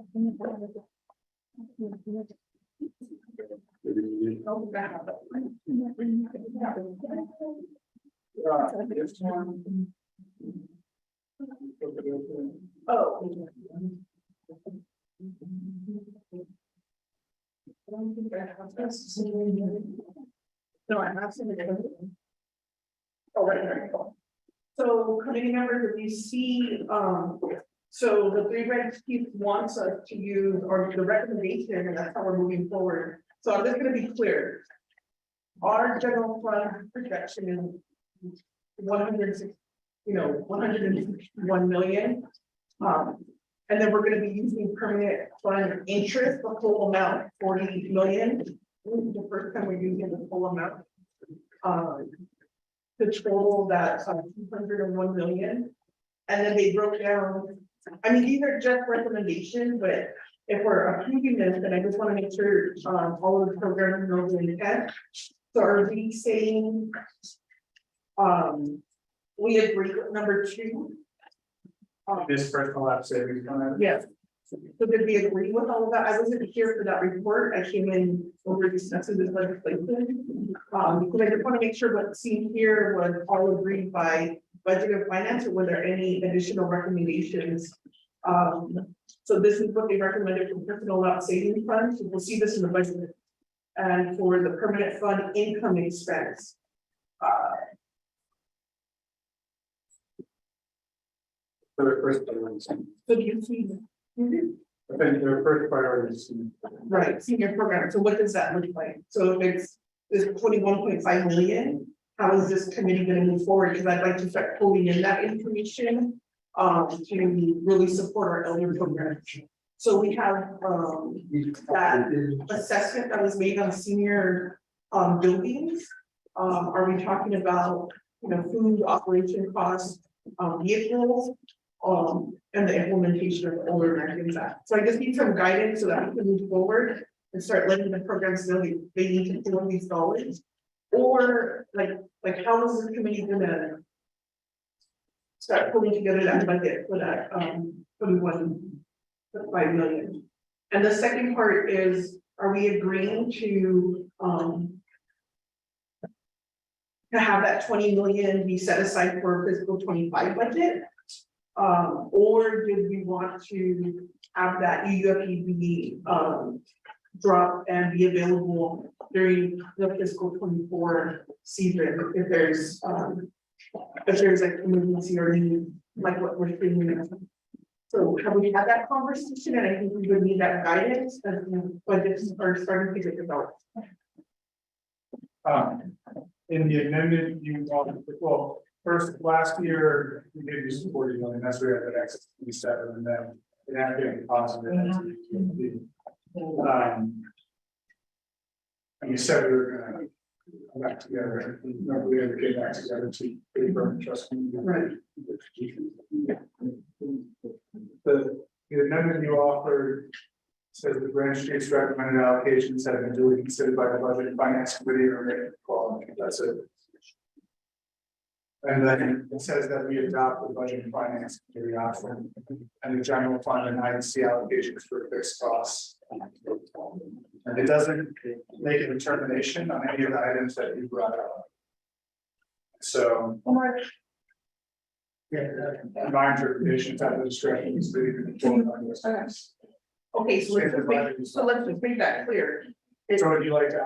one. Oh. No, I have some. Oh, right there. So committee members, if you see, so the 3 branch chief wants us to use, or the recommendation, and that's how we're moving forward. So I'm just gonna be clear. Our general fund projection is 106, 161 million. And then we're gonna be using permanent fund interest, the full amount, 40 million. This is the first time we're using the full amount. The total that's 201 million. And then they broke down, I mean, these are just recommendations, but if we're approving this, then I just want to make sure all of the programs know the intent. So are we saying we agree with number 2? This personal app savings plan. Yes. So did we agree with all of that? I wasn't here for that report. I came in over discussing this legislation. Because I just want to make sure what's seen here was all agreed by budget and finance, or were there any additional recommendations? So this is what they recommended for personal app savings fund. So we'll see this in the budget. And for the permanent fund income expense. For the first priority. So do you see? I think their first priority is. Right, senior program. So what does that look like? So if it's 21.5 million, how is this committee going to move forward? Because I'd like to start pulling in that information to really support our elder program. So we have that assessment that was made on senior buildings. Are we talking about, food operation costs, vehicles, and the implementation of the Older Americans Act? So I just need some guidance so that we can move forward and start letting the programs know they need to pull in these dollars. Or like how is the committee gonna start pulling together that budget for that 21.5 million? And the second part is, are we agreeing to have that 20 million be set aside for fiscal 25 budget? Or did we want to have that UUPB drop and be available during the fiscal 24 season if there's like emergency or need, like what we're seeing? So have we had that conversation? And I think we would need that guidance as budgets are starting to get developed. In the amendment, you want, well, first, last year, we gave you some 40 million, that's where we had that excess 27, and then it had been positive. And we said we were gonna come back together, and remember we ever came back together to confirm trust. Right. The amendment you offered says the Branch Street's recommended allocations have been duly considered by the Budget and Finance Committee or made call, that's it. And then it says that we adopt the Budget and Finance Committee option and the general fund and IDC allocations for fixed costs. And it doesn't make a determination on any of the items that you brought up. So. Yeah, my interpretation is that the discretion is really. Okay, so let's just make that clear. So would you like to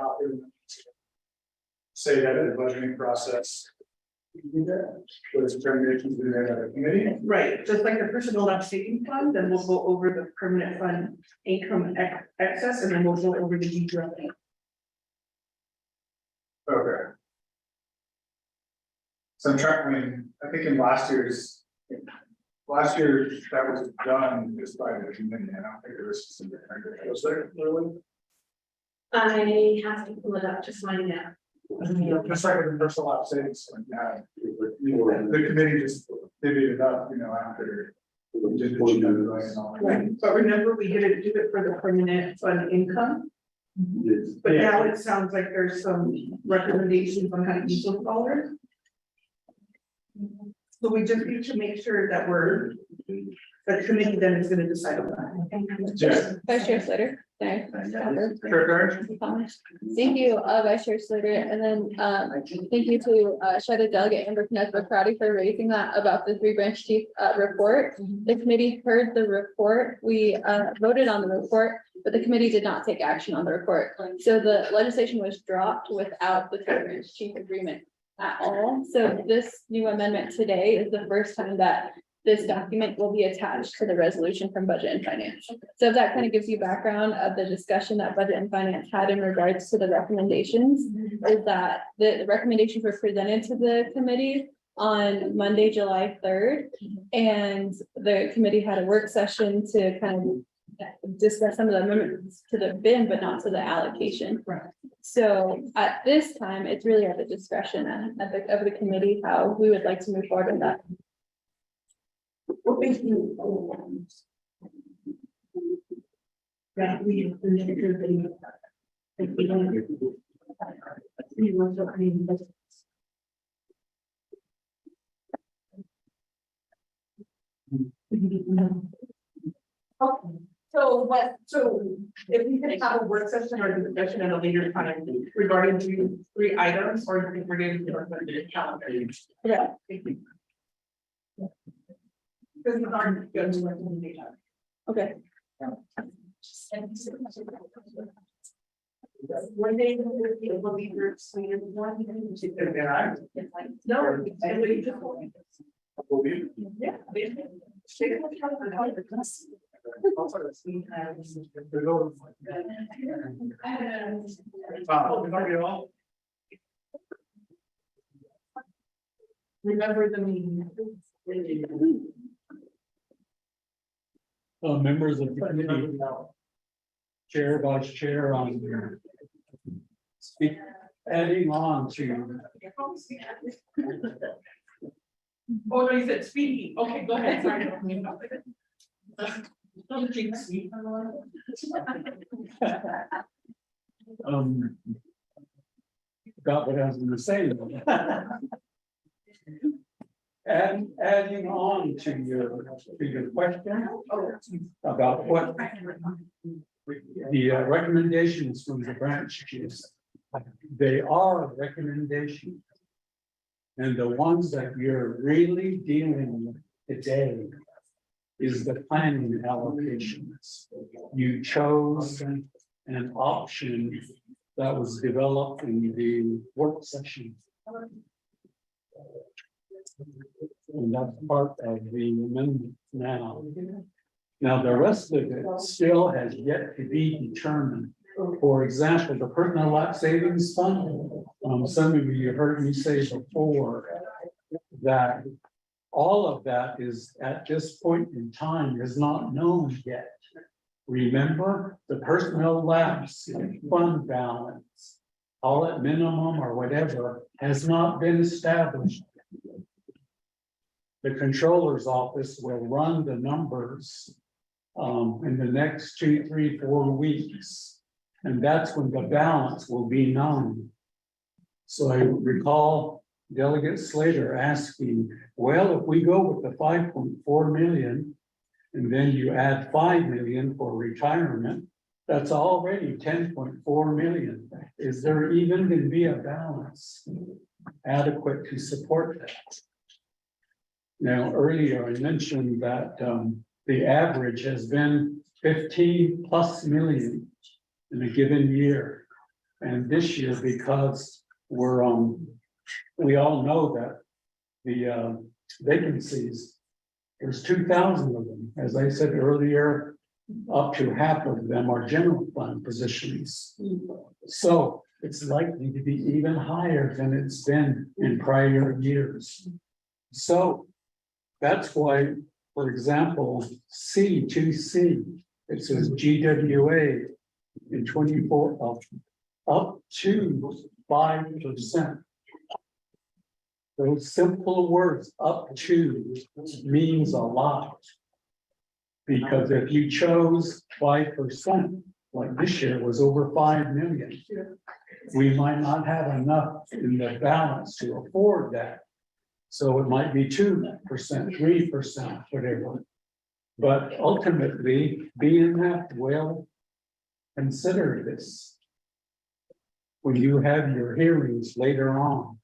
say that in the budgeting process? What is determinations we made by the committee? Right, just like the personal life saving fund, then we'll go over the permanent fund income excess, and then we'll go over the detail. Okay. So I'm trying, I think in last year that was done just by the committee, I don't think there was some. Was there really? I have to pull it up to find out. Just like with personal life savings, the committee just divvied it up, after. We did the GWI and all that. Right, but remember, we didn't do it for the permanent fund income. But now it sounds like there's some recommendations on how to use those dollars. So we just need to make sure that the committee then is gonna decide on that. Vice Chair Slater, sorry. Sure. Thank you, Vice Chair Slater, and then, thank you to, Shadow Delegate Amber Knezba-Crowdy for raising that about the 3-branch chief, report. The committee heard the report, we, voted on the report, but the committee did not take action on the report. So the legislation was dropped without the 3-branch chief agreement at all. So this new amendment today is the first time that this document will be attached to the resolution from Budget and Finance. So that kind of gives you background of the discussion that Budget and Finance had in regards to the recommendations, is that the recommendations were presented to the committee on Monday, July 3rd. And the committee had a work session to kind of discuss some of the amendments to the bin, but not to the allocation. So at this time, it's really at the discretion of the committee, how we would like to move forward with that. What makes you? That we. So if we could have a work session or discussion at a later time regarding 3 items, or if we're going to do the calendar. Yeah. This is our recommendation. Okay. One day it will be your senior one. No. Yeah. Remember the meeting. Members of the committee, chair, vice chair, on your speak, adding on to. Oh, no, you said speaking. Okay, go ahead. Sorry. Don't jinx me. Got what I was gonna say. And adding on to your question about what the recommendations from the branch chiefs, they are recommendations. And the ones that you're really dealing with today is the planning allocations. You chose an option that was developed in the work session. And that's part of the amendment now. Now, the rest of it still has yet to be determined. For example, the personal life savings fund, some of you heard me say before that all of that is, at this point in time, is not known yet. Remember, the personnel lapse fund balance, call it minimum or whatever, has not been established. The controller's office will run the numbers in the next 2, 3, 4 weeks. And that's when the balance will be known. So I recall Delegate Slater asking, well, if we go with the 5.4 million, and then you add 5 million for retirement, that's already 10.4 million. Is there even going to be a balance adequate to support that? Now, earlier I mentioned that the average has been 15 plus million in a given year. And this year, because we're we all know that the vacancies, there's 2,000 of them. As I said earlier, up to half of them are general fund positions. So it's likely to be even higher than it's been in prior years. So that's why, for example, C2C, it says GWA in 24 up to 5%. Those simple words, up to, means a lot. Because if you chose 5%, like this year was over 5 million, we might not have enough in the balance to afford that. So it might be 2%, 3%, whatever. But ultimately, BNF will consider this when you have your hearings later on.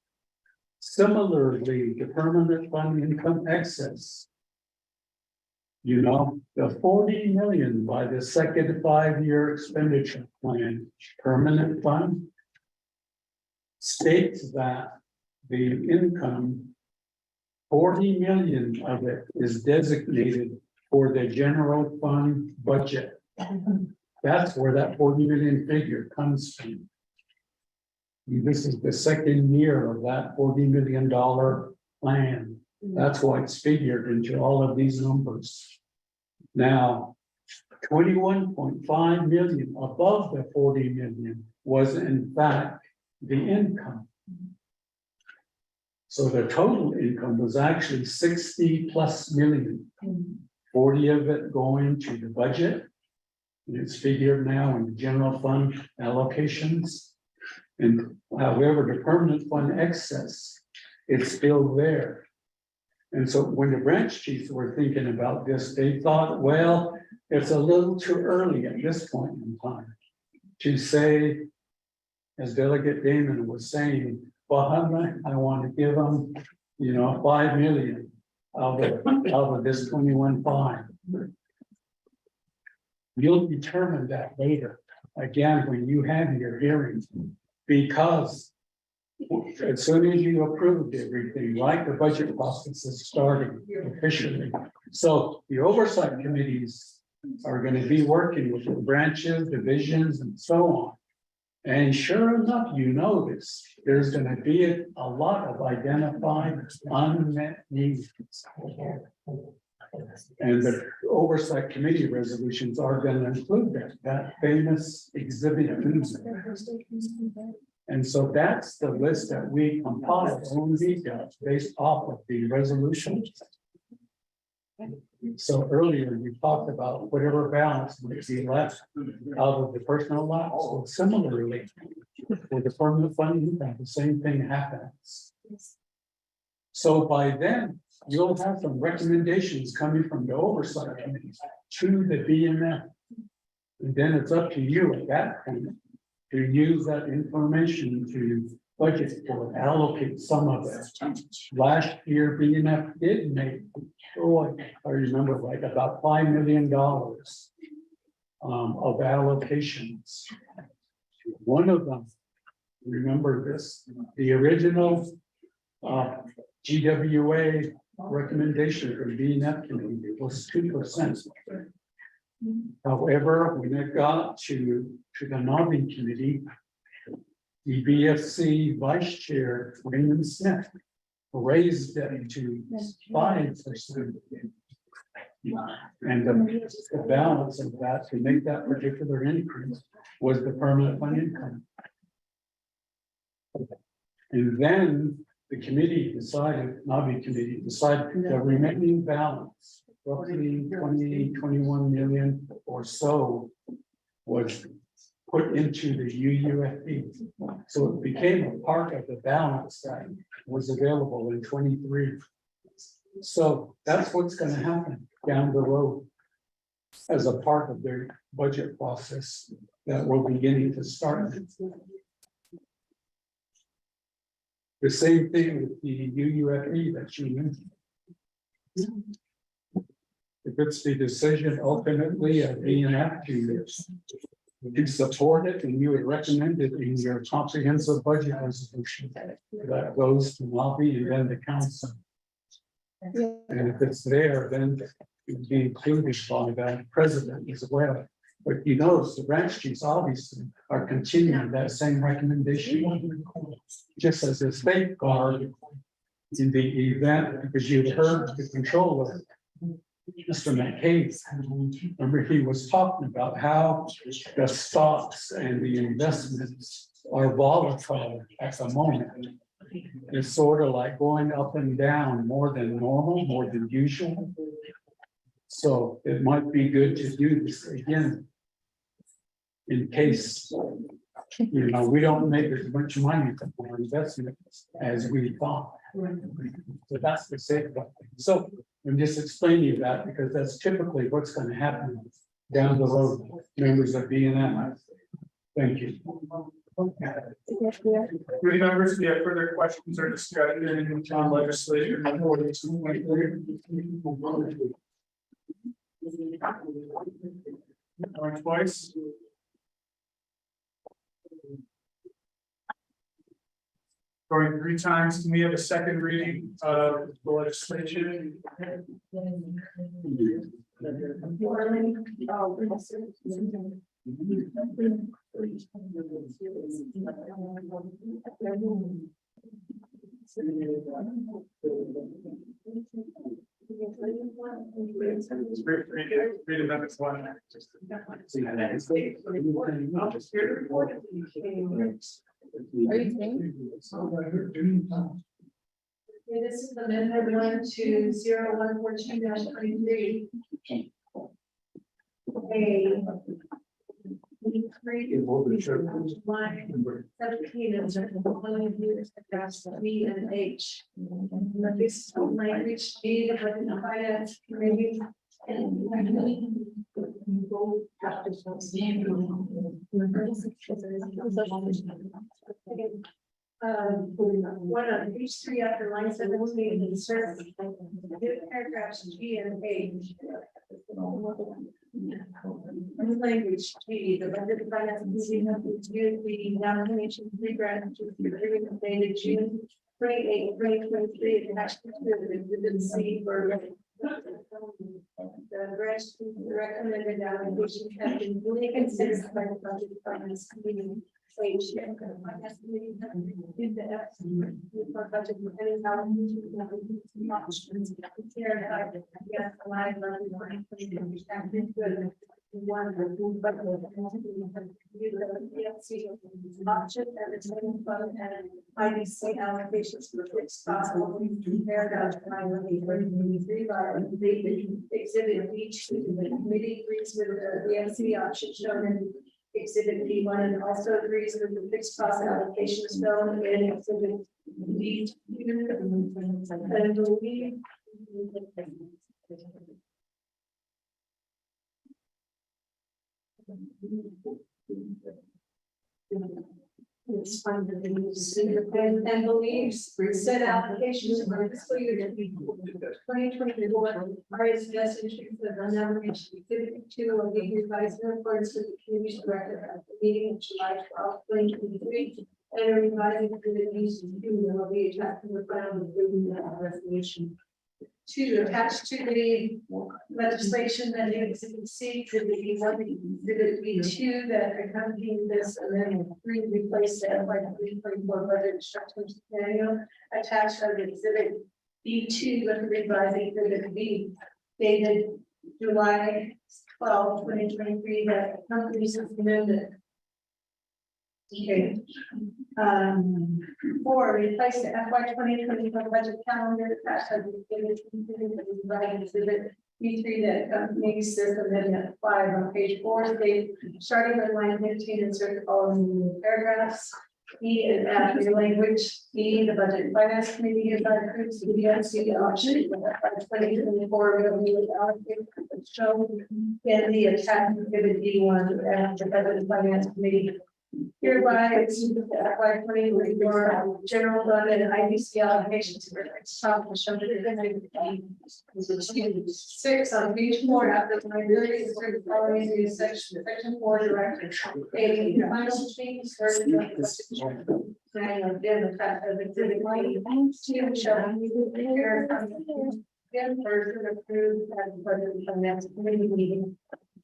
Similarly, the permanent fund income excess. You know, the 40 million by the second 5-year expenditure plan, permanent fund, states that the income, 40 million of it is designated for the general fund budget. That's where that 40 million figure comes from. This is the second year of that $40 million plan. That's why it's figured into all of these numbers. Now, 21.5 million above the 40 million was in fact the income. So the total income was actually 60 plus million, 40 of it going to the budget. And it's figured now in the general fund allocations. And however, the permanent fund excess, it's still there. And so when the branch chiefs were thinking about this, they thought, well, it's a little too early at this point in time to say, as Delegate Damon was saying, well, I want to give them, 5 million out of this 21.5. You'll determine that later, again, when you have your hearings, because as soon as you approved everything, right, the budget process is starting officially. So the oversight committees are going to be working with the branches, divisions, and so on. And sure enough, this, there's going to be a lot of identified unmet needs. And the oversight committee resolutions are going to include that famous exhibit. And so that's the list that we compiled on details based off of the resolution. So earlier you talked about whatever balance would be left out of the personal loss. So similarly, with the permanent fund income, the same thing happens. So by then, you'll have some recommendations coming from the oversight committees to the BMF. And then it's up to you at that point to use that information to budget for, allocate some of it. Last year, BNF did make, I remember right, about $5 million of allocations. One of them, remember this, the original GWA recommendation from BNF committee was 2%. However, when it got to the nodding committee, the BFC vice chair, Raymond Smith, raised it to 5%. And the balance of that to make that particular increase was the permanent fund income. And then the committee decided, Navi committee decided the remaining balance, roughly 21 million or so, was put into the UUFP. So it became a part of the balance that was available in 23. So that's what's going to happen down the road as a part of their budget process that we're beginning to start. The same thing with the UUFE that you mentioned. If it's the decision ultimately of BNF to support it, and you would recommend it in your comprehensive budget resolution, that goes to lobby and then the council. And if it's there, then it would be included by the president as well. But you notice the branch chiefs obviously are continuing that same recommendation, just as a safeguard in the event, because you've heard the controller, Mr. McCabe, remember he was talking about how the stocks and the investments are volatile at the moment. It's sort of like going up and down more than normal, more than usual. So it might be good to do this again. In case, we don't make as much money from our investments as we thought. So that's the safeguard. So I'm just explaining that because that's typically what's going to happen down the road, members of BNM. Thank you. Committee members, do you have further questions or discussion on legislation? Going twice. Going 3 times. Can we have a second reading of the legislation? Read amendments 1. This is amendment 12014-23. Line 17 is B and H. This language B, the finance committee. One on page 3 after line 17, insert paragraphs G and H. Language G, the budget finance committee has reviewed the nomination pre-grant to the agreement dated June 28, 2023, attached to the exhibit C for the branch recommended allocation have been duly considered by the budget finance committee. Finance committee did the estimate for budget for any allocation options. Yes, alive, one but the BFC option and the training fund and IBC allocations for fixed costs compared to the exhibit each. The committee agrees with the BFC option shown in exhibit B1 and also agrees with the fixed cost allocations shown in exhibit B. It's funded and believes said allocations for fiscal year 2024 are as best interest of the nomination exhibit 2 of the revised in accordance with the committee's director at the meeting of July 12, 2023, and a revised exhibit 2 will be attached to the ground of the resolution. to attach to the legislation that is in C to the one, exhibit B2 that accompanies this amendment 3 replace the FY 2024 budget instructions manual attached as exhibit B2 with the revised exhibit B dated July 12, 2023 that accompanies this amendment. Okay. 4, replace the FY 2024 budget calendar attached as exhibit exhibit B3 that accompanies this amendment. 5 on page 4, they starting with line 15 insert the following paragraphs. E and F new language. E, the budget and finance committee is approved to the BFC option with FY 2024 revenue allocated shown in the attached exhibit D1 and the budget and finance committee. Hereby, it's the FY 2024 general fund and IBC allocations for top shown in 6 on page 4 after the library is the following is section 4 director. A final change certain the fact of exhibit 2 showing again, version approved as budget and finance committee meeting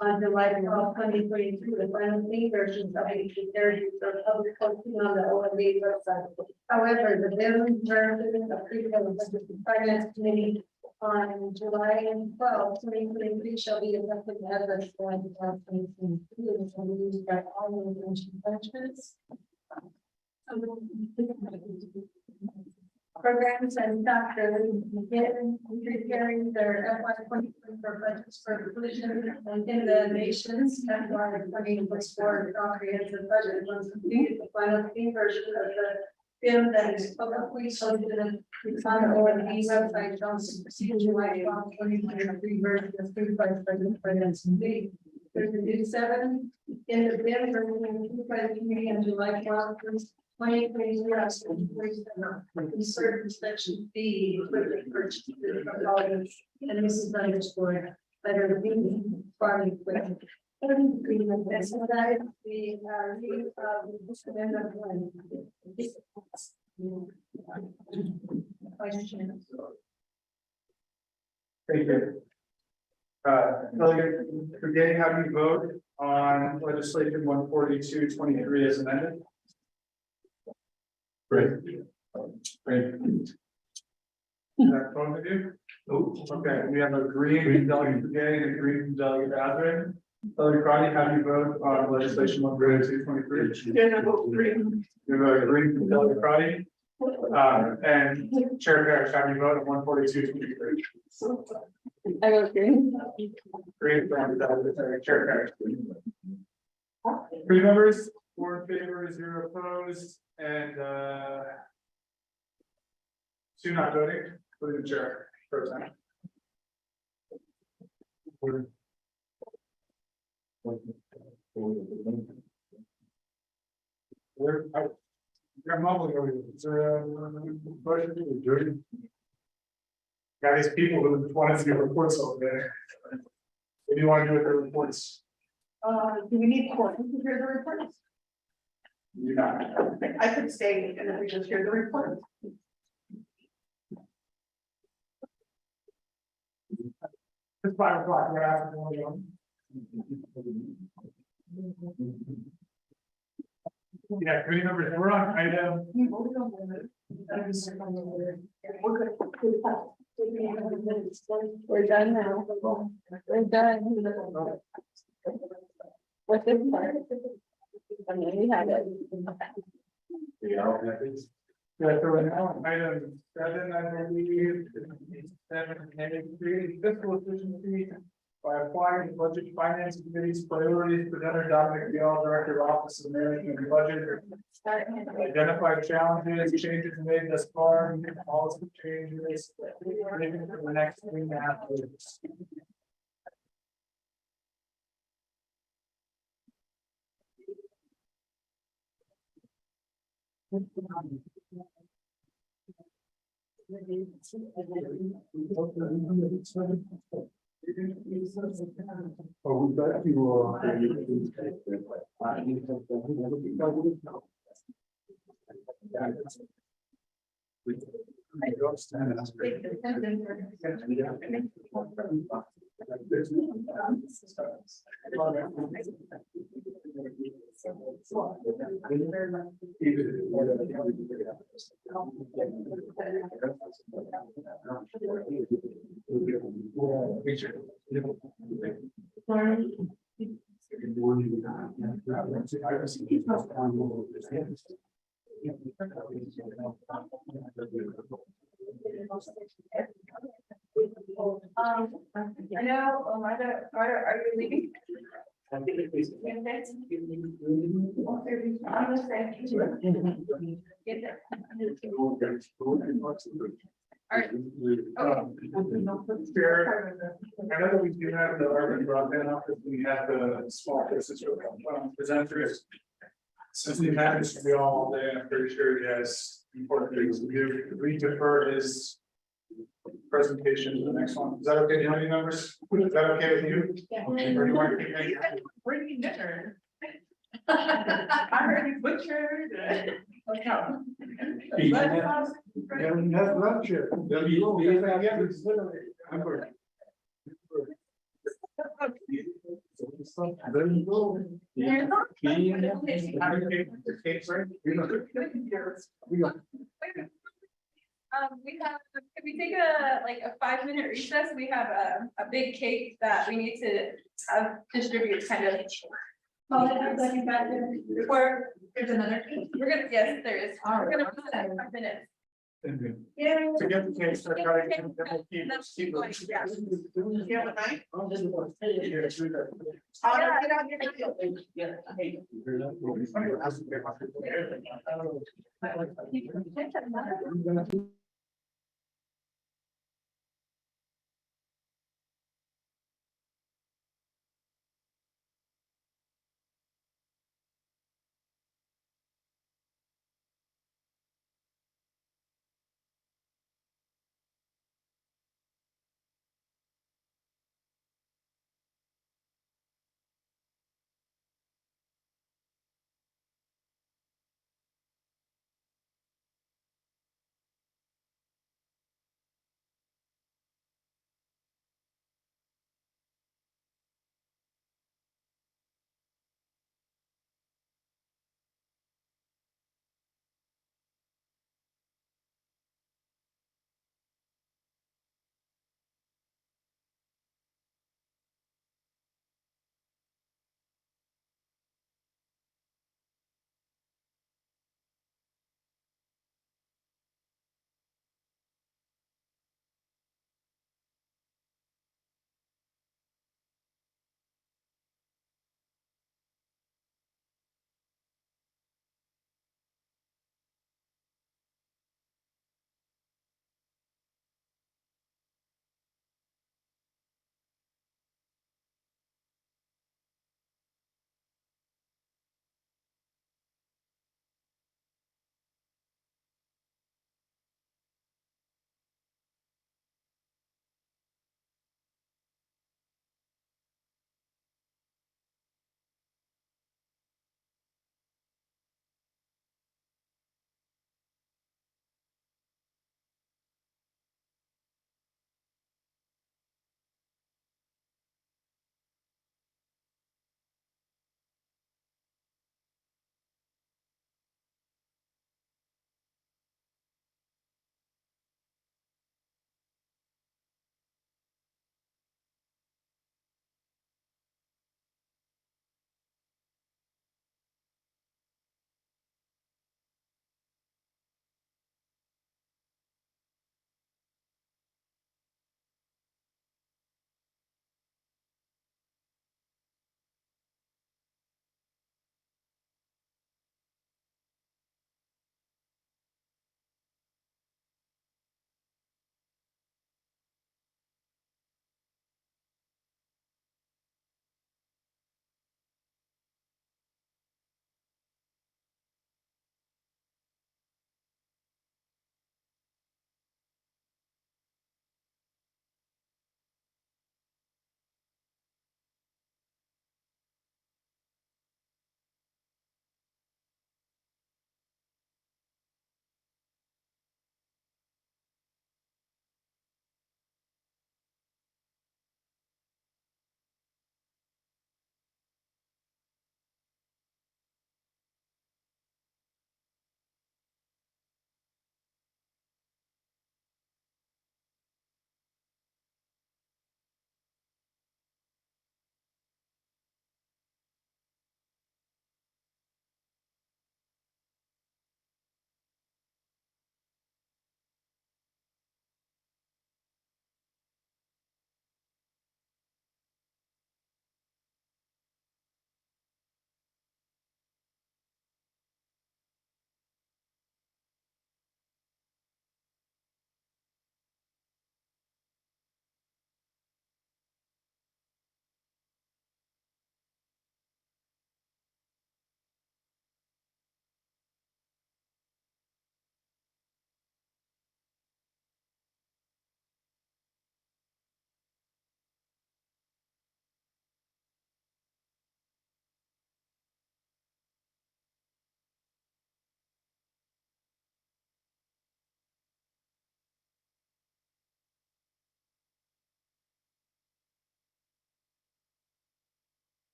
on July 12, 2022. The final thing version of the prepared for public posting on the OMB website. However, the bill version approved by the budget and finance committee on July 12, 2023 shall be effective as of July 2022 and shall be used by all mentions. Programs and doctors begin preparing their FY 2024 budgets for inclusion in the nation's FY 2024 comprehensive budget. Once completed, the final version of the bill that is publicly posted on the OMB website shall supersede July 12, 2023 version approved by the President Finance Committee. There's a new 7 in the bill version approved by the committee on July 12, 2023, insert section B, equipment purchase, and this is underscored letter B, farming equipment. And so that is the review of this amendment 1. Question. Thank you. Delegate Brigade, how do you vote on legislation 142-23 as amended? Great. Great. Is that phone with you? Okay, we have a green from Delegate Brigade and a green from Delegate Adrin. Delegate Crotty, how do you vote on legislation 142-23? Yeah, I vote green. You have a green from Delegate Crotty. And Chair Parrish, how do you vote on 142-23? I vote green. Green from Delegate Chair Parrish. 3 members, 4 in favor, 0 opposed, and 2 not voting, including the chair pro tem. I'm mumbling over here. Is there a motion to adjourn? Got these people who wanted to do reports over there. What do you want to do with their reports? Do we need court to hear the reports? You're not. I could stay and then we just hear the report. It's 5 o'clock, we're after one. Yeah, committee members, we're on item. We're done now. We're done. With this part. I mean, we have it. Yeah, so we're now on item 7, I believe. 7, creating fiscal efficiency by applying the budget finance committee's priorities. Presenter Dominic Biel, Director of Office of Management and Budget. Identify challenges, changes made thus far, policy changes, maybe for the next 3.5 years. Oh, we got you. I know, are you leaving? I'm gonna Chair, I know that we do have the urban broadband office, we have the small business presenters. Since we've had this to be all day, I'm pretty sure he has important things to do. Could we defer his presentation to the next one? Is that okay, committee members? Is that okay with you? Or do you want to- Bringing dinner. I heard you butchered. That's lunch here. There you go. We have, if we take a 5-minute recess, we have a big cake that we need to distribute kind of. There's another cake. We're gonna, yes, there is. We're gonna put that in 5 minutes. Yeah. To get the case, start trying to keep Like, yeah. Yeah, but I- Yeah.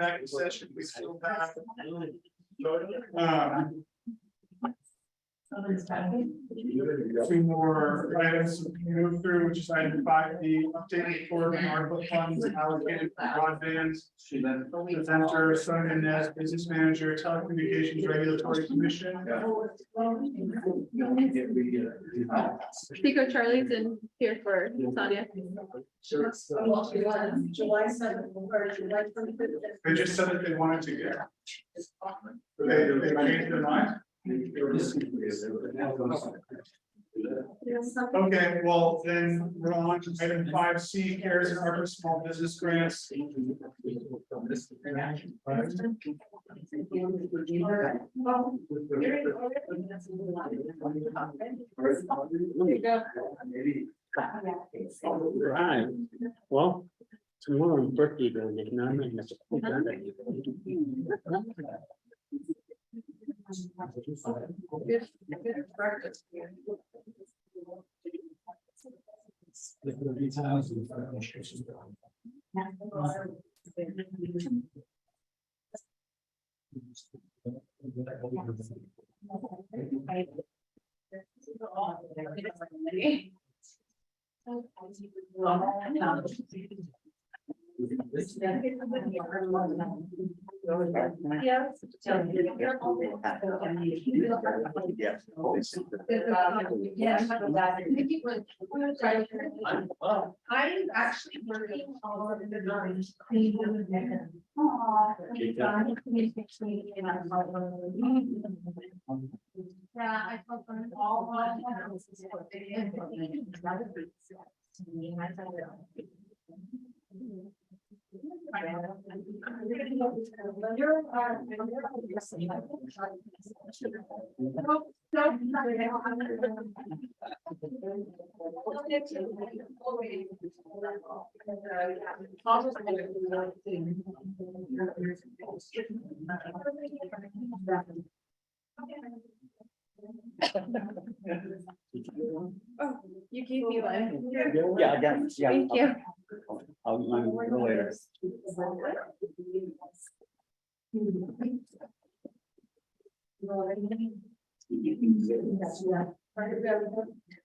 back in session, we still have. Two more items to move through, which is item 5D, updated report on ARPA funds allocated for broadband. Presenter, Sonia Nez, business manager, telecommunications regulatory commission. Speaker Charlie's in here for Sonia. July 7th or July 25th. They just said that they wanted to get. They changed their mind. Okay, well, then we're on to item 5C, CARES and ARPA small business grants. Right, well, tomorrow I'm birthday, girl, you know, I'm I'm actually working on the numbers. Yeah, I told them all on. Oh, you gave me one. Yeah, I got it. Yeah. Thank you. I'll go later.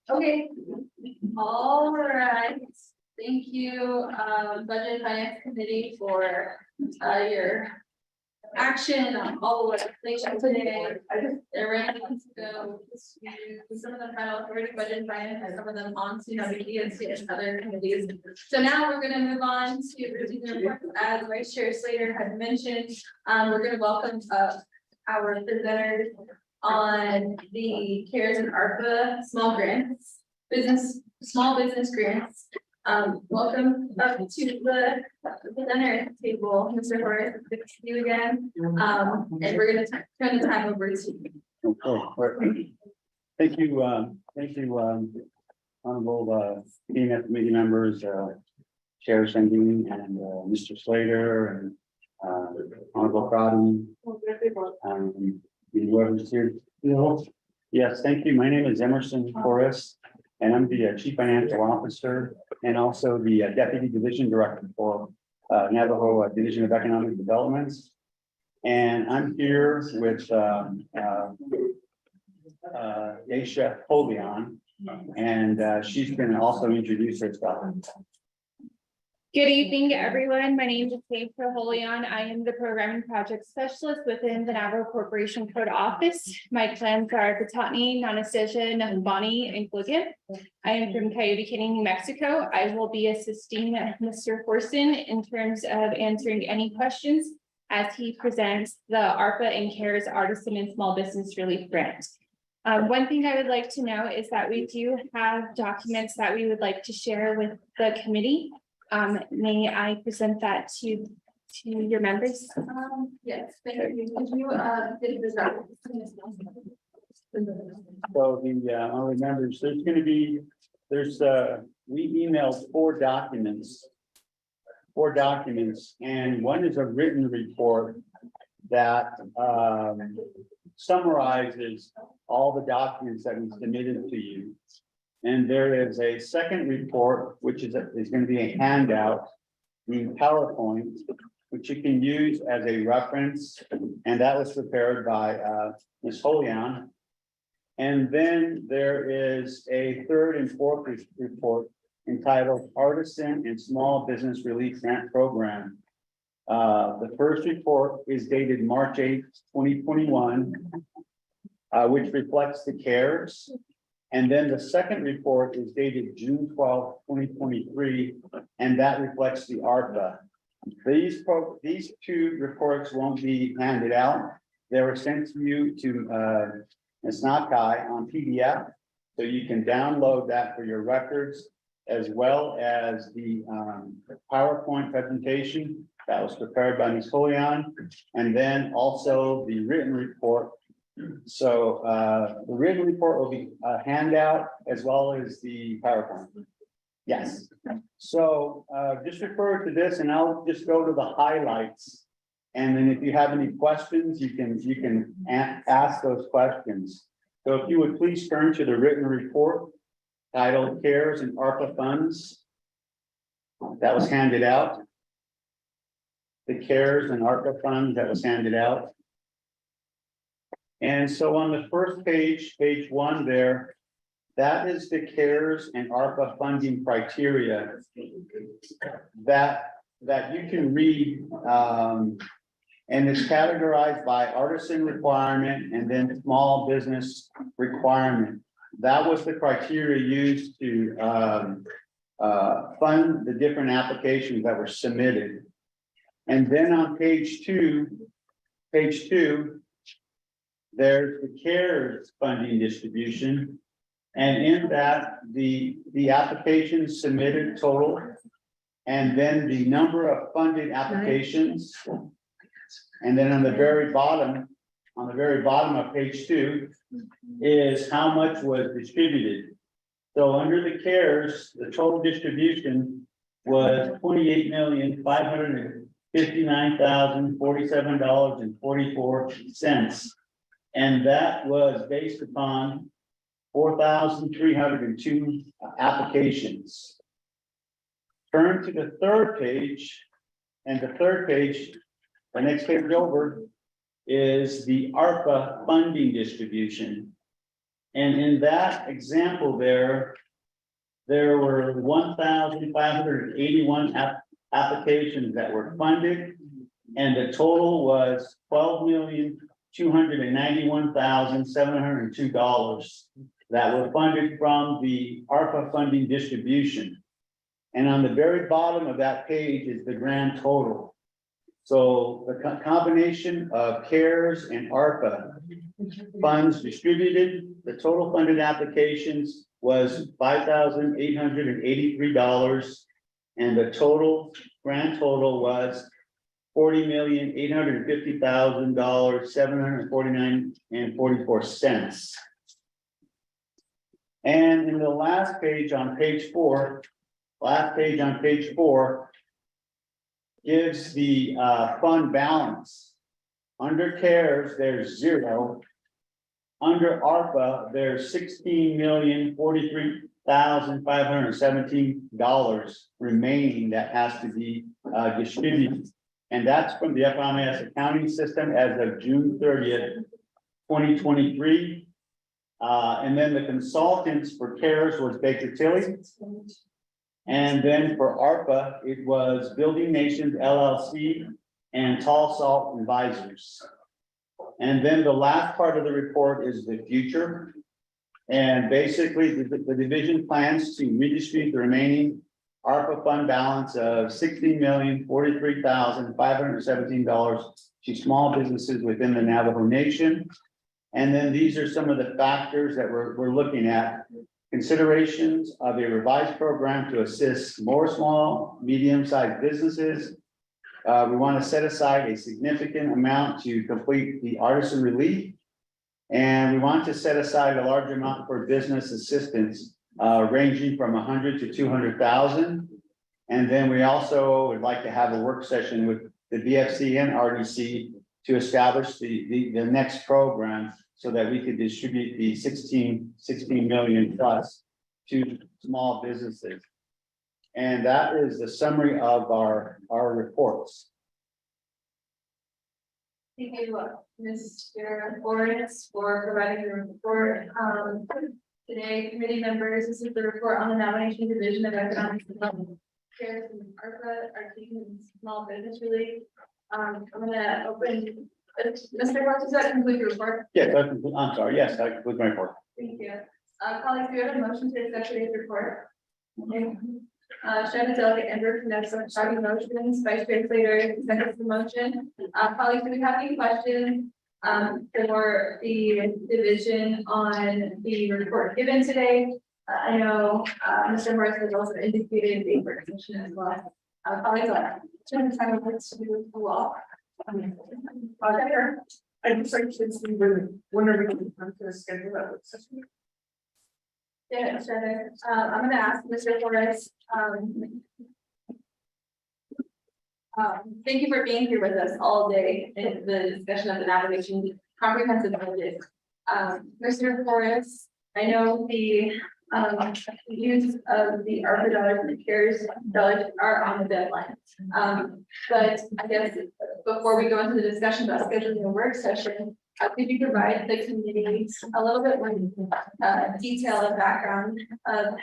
Okay, all right, thank you, Budget and Finance Committee for, your action on all the legislation today. They're ready to go to some of the final authority budget and finance, and some of them on to BFC and other committees. So now we're gonna move on to review the report. As Vice Chair Slater had mentioned, we're gonna welcome our presenters on the CARES and ARPA small business grants. Welcome up to the presenter table, Mr. Horace, good to see you again. And we're gonna turn the time over to you. Okay. Thank you, honorable, committee members, Chair Sandine and, Mr. Slater and, honorable Crowdy. Whoever's here. Yes, thank you. My name is Emerson Horace, and I'm the Chief Financial Officer and also the Deputy Division Director for Navajo Division of Economic Developments. And I'm here with Aisha Holion, and she's going to also introduce herself. Good evening, everyone. My name is Aisha Holion. I am the Programming Project Specialist within the Navajo Corporation Code Office. My clans are Patani, Nonesteja, Nahbani, and Gligit. I am from Coyote Canyon, New Mexico. I will be assisting Mr. Horson in terms of answering any questions as he presents the ARPA and CARES Artisan and Small Business Relief Grant. One thing I would like to know is that we do have documents that we would like to share with the committee. May I present that to your members? Yes, thank you. Could you, did this So I'll remember, so there's going to be, we emailed four documents, and one is a written report that summarizes all the documents that we submitted to you. And there is a second report, which is going to be a handout, the PowerPoint, which you can use as a reference, and that was prepared by Ms. Holian. And then there is a third and fourth report entitled Artisan and Small Business Relief Grant Program. The first report is dated March 8th, 2021, which reflects the CARES. And then the second report is dated June 12th, 2023, and that reflects the ARPA. These two reports won't be handed out. They were sent to you to Ms. Nakai on PDF, so you can download that for your records, as well as the PowerPoint presentation that was prepared by Ms. Holian, and then also the written report. So the written report will be a handout as well as the PowerPoint. Yes. So just refer to this, and I'll just go to the highlights. And then if you have any questions, you can ask those questions. So if you would please turn to the written report titled CARES and ARPA Funds. That was handed out. The CARES and ARPA Funds that was handed out. And so on the first page, page 1 there, that is the CARES and ARPA funding criteria that you can read. And it's categorized by artisan requirement and then small business requirement. That was the criteria used to fund the different applications that were submitted. And then on page 2, there's the CARES funding distribution. And in that, the applications submitted total, and then the number of funded applications. And then on the very bottom of page 2 is how much was distributed. So under the CARES, the total distribution was $28,559,047.44. And that was based upon 4,302 applications. Turn to the third page, and the third page, the next page over, is the ARPA funding distribution. And in that example there were 1,581 applications that were funded, and the total was $12,291,702 that were funded from the ARPA funding distribution. And on the very bottom of that page is the grand total. So the combination of CARES and ARPA funds distributed, the total funded applications was $5,883, and the grand total was $40,850,749.44. And in the last page on page 4, gives the fund balance. Under CARES, there's 0. Under ARPA, there's $16,043,517 remaining that has to be distributed. And that's from the FMS accounting system as of June 30th, 2023. And then the consultants for CARES was Baker Tilly. And then for ARPA, it was Building Nations LLC and Tall Salt Advisors. And then the last part of the report is the future. And basically, the division plans to redistribute the remaining ARPA fund balance of $16,043,517 to small businesses within the Navajo Nation. And then these are some of the factors that we're looking at. Considerations of a revised program to assist more small, medium-sized businesses. We want to set aside a significant amount to complete the artisan relief. And we want to set aside a large amount for business assistance, ranging from 100 to 200,000. And then we also would like to have a work session with the BFC and RDC to establish the next program, so that we could distribute the 16 million plus to small businesses. And that is the summary of our reports. Thank you, Mr. Forrest, for providing the report. Today, committee members, this is the report on the nomination division of economic development. Chairs and ARPA, our team and small business relief. I'm gonna open, Mr. Forrest, does that conclude your report? Yes, I'm sorry, yes, that concludes my report. Thank you. Colleagues, do we have a motion to accept today's report? Should the delegate Ember connect some starting motions, vice chair Slater seconds the motion. Colleagues, do we have any questions for the division on the report given today? I know Mr. Morris has also indicated a work session as well. Colleagues, turn the time over to the law. I just like to see whenever we come to schedule that work session. Yeah, sure. I'm gonna ask Mr. Forrest. Thank you for being here with us all day in the discussion of the navigation comprehensive budget. Mr. Forrest, I know the use of the ARPA dollars and the CARES dollars are on the deadline. But I guess before we go into the discussion about scheduling a work session, could you provide the committee a little bit more detail and background of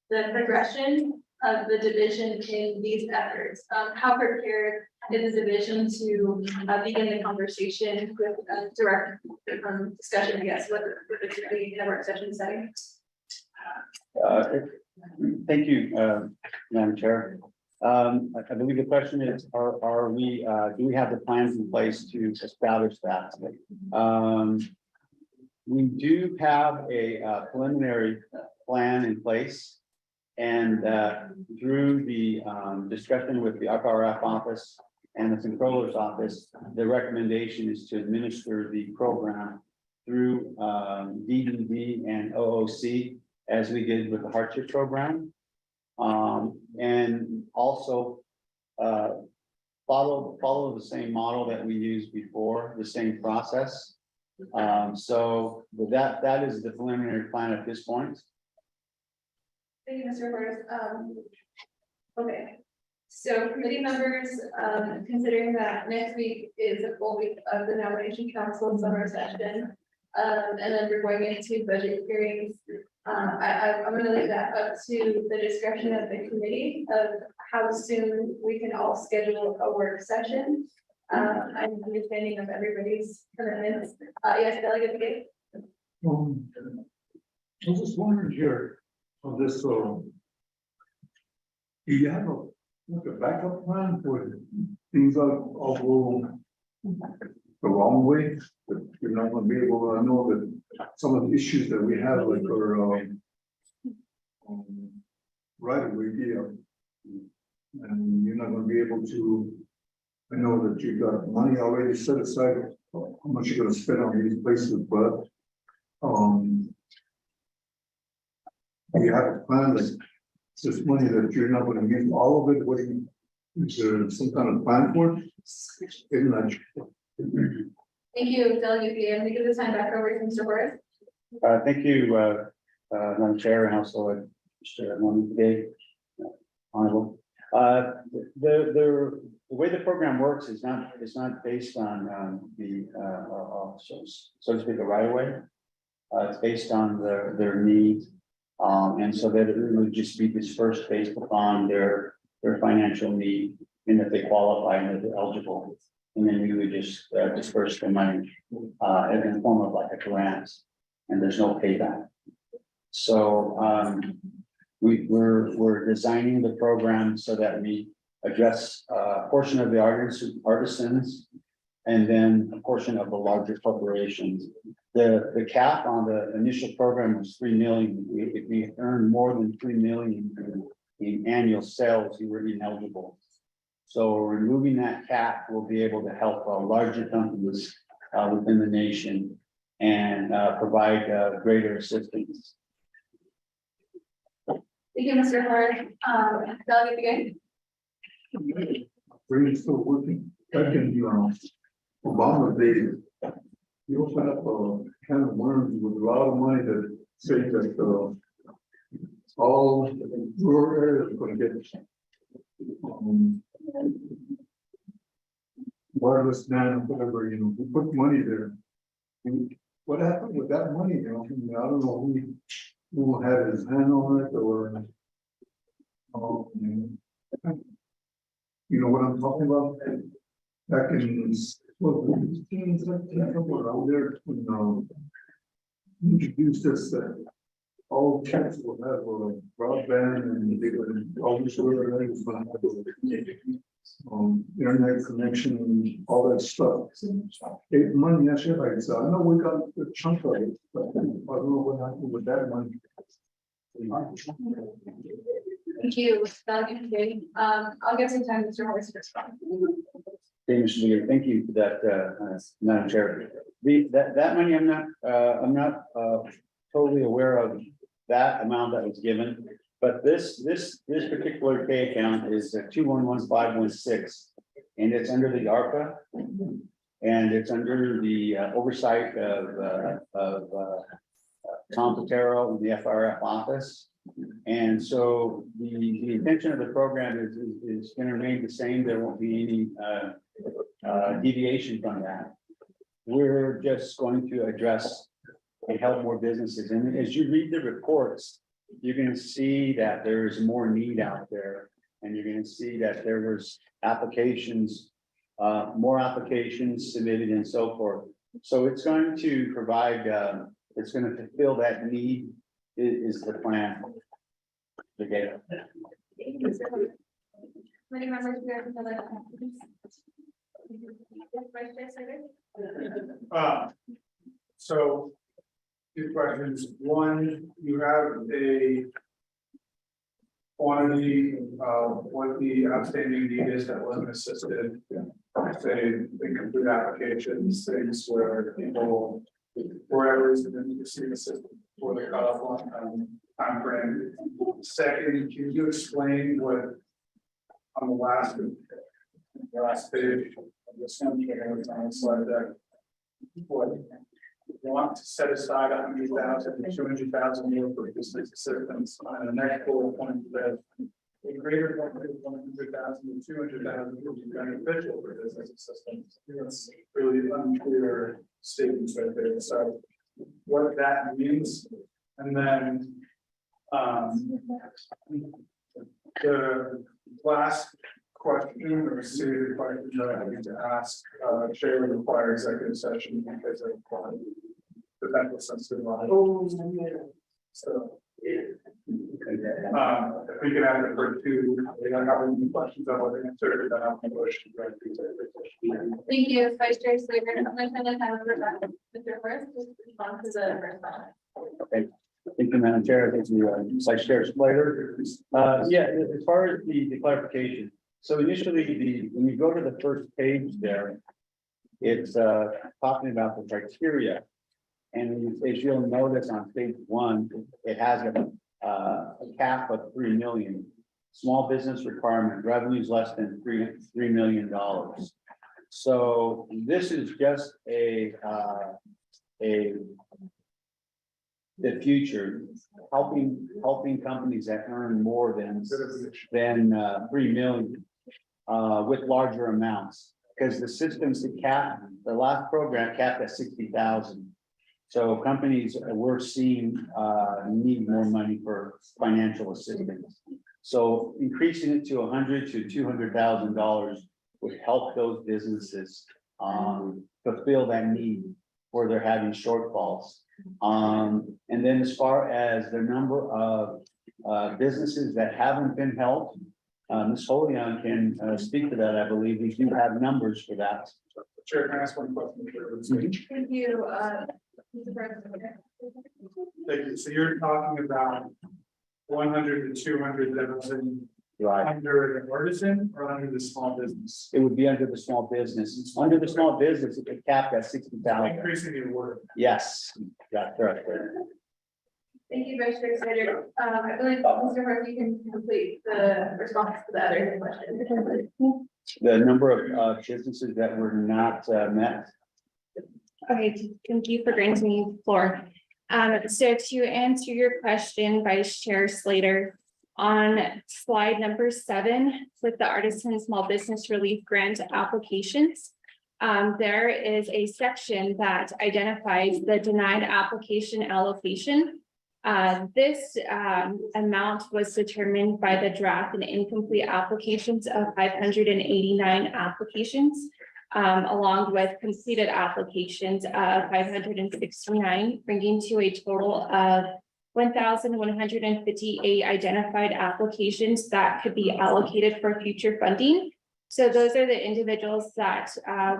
the progression of the division in these efforts? How prepared is the division to begin the conversation with direct discussion, I guess, with the committee in a work session setting? Thank you, Madam Chair. I believe the question is, are we, do we have the plans in place to establish that? We do have a preliminary plan in place. And through the discussion with the RF office and the controller's office, the recommendation is to administer the program through DDD and OOC, as we did with the hardship program. And also follow the same model that we used before, the same process. So with that is the preliminary plan at this point. Thank you, Mr. Forrest. Okay, so committee members, considering that next week is a full week of the nomination council summer session, and then we're going into budget hearings. I'm going to leave that up to the discretion of the committee of how soon we can all schedule a work session. I'm understanding of everybody's commitments. Yes, Delegate Gay. I was just wondering here on this, do you have a backup plan for things all go the wrong way? That you're not going to be able to, I know that some of the issues that we have, like our right away deal, and you're not going to be able to. I know that you got money already set aside, how much you're going to spend on these places, but you have a plan like this money that you're not going to use all of it. What do you, is there some kind of plan for it? Isn't that? Thank you, Delegate Gay. I'm going to give the time back over to Mr. Forrest. Thank you, Madam Chair, and also Mr. Morning today, Honorable. The way the program works is not based on so to speak, a right of way. It's based on their needs, and so that it would just be dispersed based upon their financial need, and that they qualify and that they're eligible. And then we would just disperse the money in the form of like a grant, and there's no payback. So we're designing the program so that we address a portion of the artisans, and then a portion of the larger corporations. The cap on the initial program was 3 million. If we earn more than 3 million in annual sales, we were ineligible. So removing that cap will be able to help larger companies within the nation and provide greater assistance. Thank you, Mr. Forrest. Delegate Gay. Really still working. Back in the Obama days, you open up a can of worms with a lot of money that say that all rural areas are going to get. Why regardless, man, whatever, we put money there. And what happened with that money, I mean, I don't know who had his hand on it or. You know what I'm talking about? Back in, somewhere out there, introduced us that all kids will have broadband and they would always internet connection and all that stuff. Money, actually, like, so I know we got a chunk of it, but I don't know what happened with that money. Thank you, Doug and Katie. I'll give some time, Mr. Morris, to respond. Okay, Mr. Leader, thank you for that, Madam Chair. That money, I'm not totally aware of that amount that was given. But this particular pay account is 211,516, and it's under the ARPA. And it's under the oversight of Tom Patero in the FRF office. And so the intention of the program is going to remain the same. There won't be any deviation from that. We're just going to address and help more businesses. And as you read the reports, you're going to see that there is more need out there, and you're going to see that there was applications, more applications submitted and so forth. So it's going to provide, it's going to fulfill that need is the plan. Okay. Many members here for So, two questions. One, you have a quantity of what the outstanding need is that wasn't assisted. Say, the complete applications, things where people, wherever is didn't receive assistance for the cutoff time frame. Second, can you explain what on the last page of this one, on the slide deck, what you want to set aside 100,000 to 200,000 more for business assistance, and the next bullet point says a greater than 100,000 to 200,000 would be beneficial for business assistance. It's really unclear statements right there. So what that means, and then the last question or series of questions that I need to ask, Chair would require executive session because of potential sensitive line. So, if we can have it for two, we don't have any questions I want to answer, then I'll push. Thank you, Vice Chair Slater. I'm going to have Mr. Morris to respond to the response. Okay. Thank you, Madam Chair. Thank you, Vice Chair Slater. Yeah, as far as the clarification. So initially, when you go to the first page there, it's talking about the criteria. And as you'll notice on page 1, it has a cap of 3 million. Small business requirement, revenues less than $3 million. So this is just the future, helping companies that earn more than 3 million with larger amounts, because the systems that cap, the last program capped at 60,000. So companies we're seeing need more money for financial assistance. So increasing it to $100,000 to $200,000 would help those businesses fulfill that need where they're having shortfalls. And then as far as the number of businesses that haven't been helped, Ms. Holion can speak to that. I believe we do have numbers for that. Chair, can I ask one question? Thank you, Mr. President. Thank you. So you're talking about 100 to 200,000 under the artisan or under the small business? It would be under the small business. Under the small business, it could cap at 60,000. Increasing the award. Yes, that's correct. Thank you, Vice Chair Slater. I believe Mr. Morris, you can complete the response to the other question. The number of businesses that were not met. Okay, thank you for granting me the floor. So to answer your question, Vice Chair Slater, on slide number 7 with the Artisan Small Business Relief Grant applications, there is a section that identifies the denied application allocation. This amount was determined by the draft and incomplete applications of 589 applications, along with completed applications of 569, bringing to a total of 1,158 identified applications that could be allocated for future funding. So those are the individuals that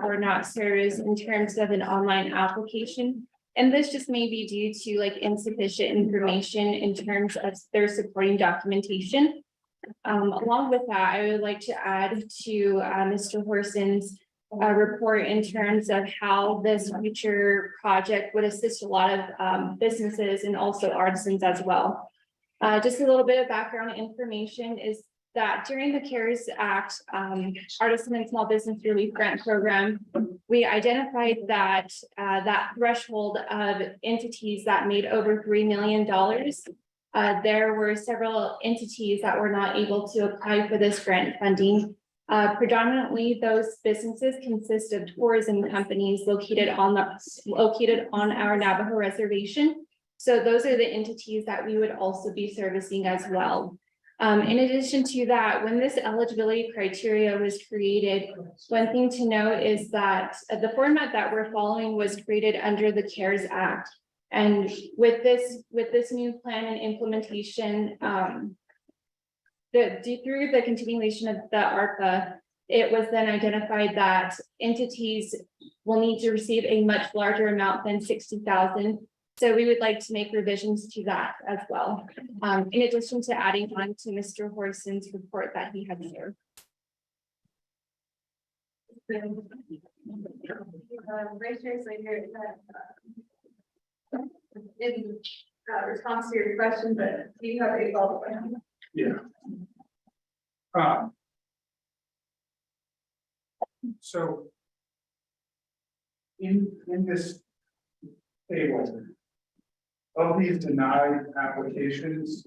were not served in terms of an online application. And this just may be due to like insufficient information in terms of their supporting documentation. Along with that, I would like to add to Mr. Horson's report in terms of how this future project would assist a lot of businesses and also artisans as well. Just a little bit of background information is that during the CARES Act, Artisan and Small Business Relief Grant Program, we identified that that threshold of entities that made over $3 million. There were several entities that were not able to apply for this grant funding. Predominantly, those businesses consist of tourism companies located on our Navajo reservation. So those are the entities that we would also be servicing as well. In addition to that, when this eligibility criteria was created, one thing to note is that the format that we're following was created under the CARES Act. And with this new plan and implementation, through the continuation of the ARPA, it was then identified that entities will need to receive a much larger amount than 60,000. So we would like to make revisions to that as well. In addition to adding on to Mr. Horson's report that he had shared. Raise your hand here, in response to your question, but do you have a follow-up question? Yeah. So in this table of these denied applications,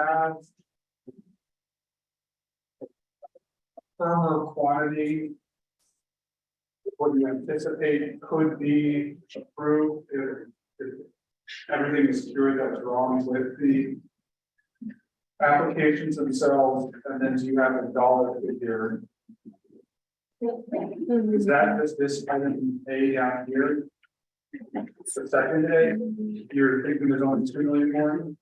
have firmer quantity what you anticipate could be approved if everything is cured that's wrong with the applications themselves, and then do you have a dollar figure? Is that just this item A down here? The second A, you're thinking there's only 2 million more?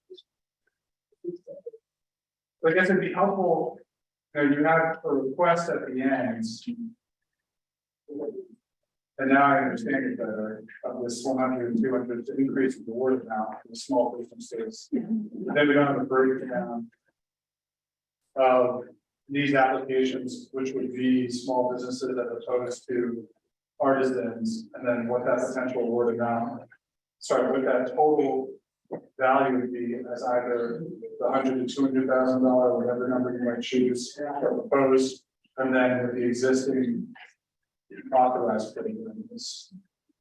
So I guess it'd be helpful, you have a request at the end. And now I understand it better, of this 100 and 200 to increase the word amount for the small businesses. And then we don't have a breakdown of these applications, which would be small businesses as opposed to artisans, and then what that potential word amount, sorry, what that total value would be as either the $100,000 to $200,000, whatever number you might choose or propose, and then with the existing authorized programs.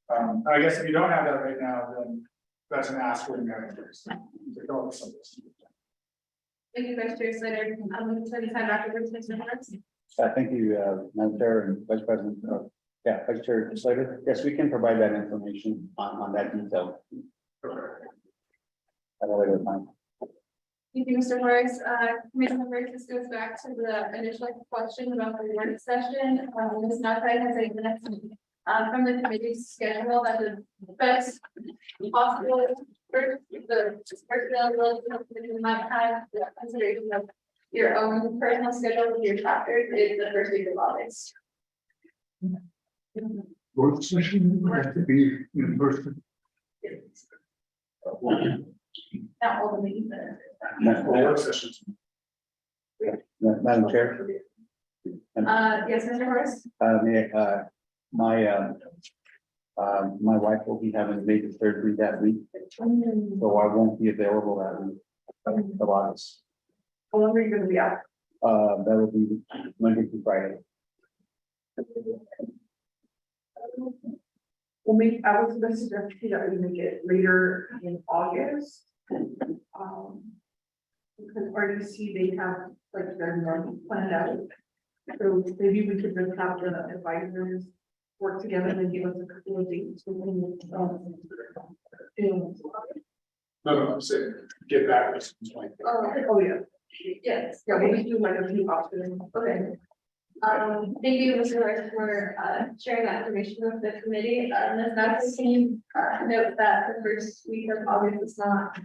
I guess if you don't have that right now, then that's an ask for managers. Thank you, Vice Chair Slater. I'm going to turn the time back over to Mr. Harris. Thank you, Madam Chair and Vice President. Vice Chair Slater. Yes, we can provide that information on that detail. At a later time. Thank you, Mr. Morris. Committee members, this goes back to the initial question about the work session. Ms. Nakai has a minute from the committee's schedule that the best possible for the personnel you might have the consideration of your own personal schedule with your chapters is the first week of August. Work session has to be in person. Not all the meetings that are. Work sessions. Madam Chair. Yes, Mr. Horace. My wife will be having major surgery that week, so I won't be available that week of August. How long are you going to be out? That will be Monday through Friday. Well, I was going to suggest that we make it later in August. Because RDC, they have like their month planned out. So maybe we could just have the advisors work together and give us a couple of dates. No, I'm saying, get back with some point. Oh, yeah. Yes. Yeah, we do like a few options. Okay. Thank you, Mr. Rice, for sharing that information with the committee. Ms. Matheson, note that the first week of August is not.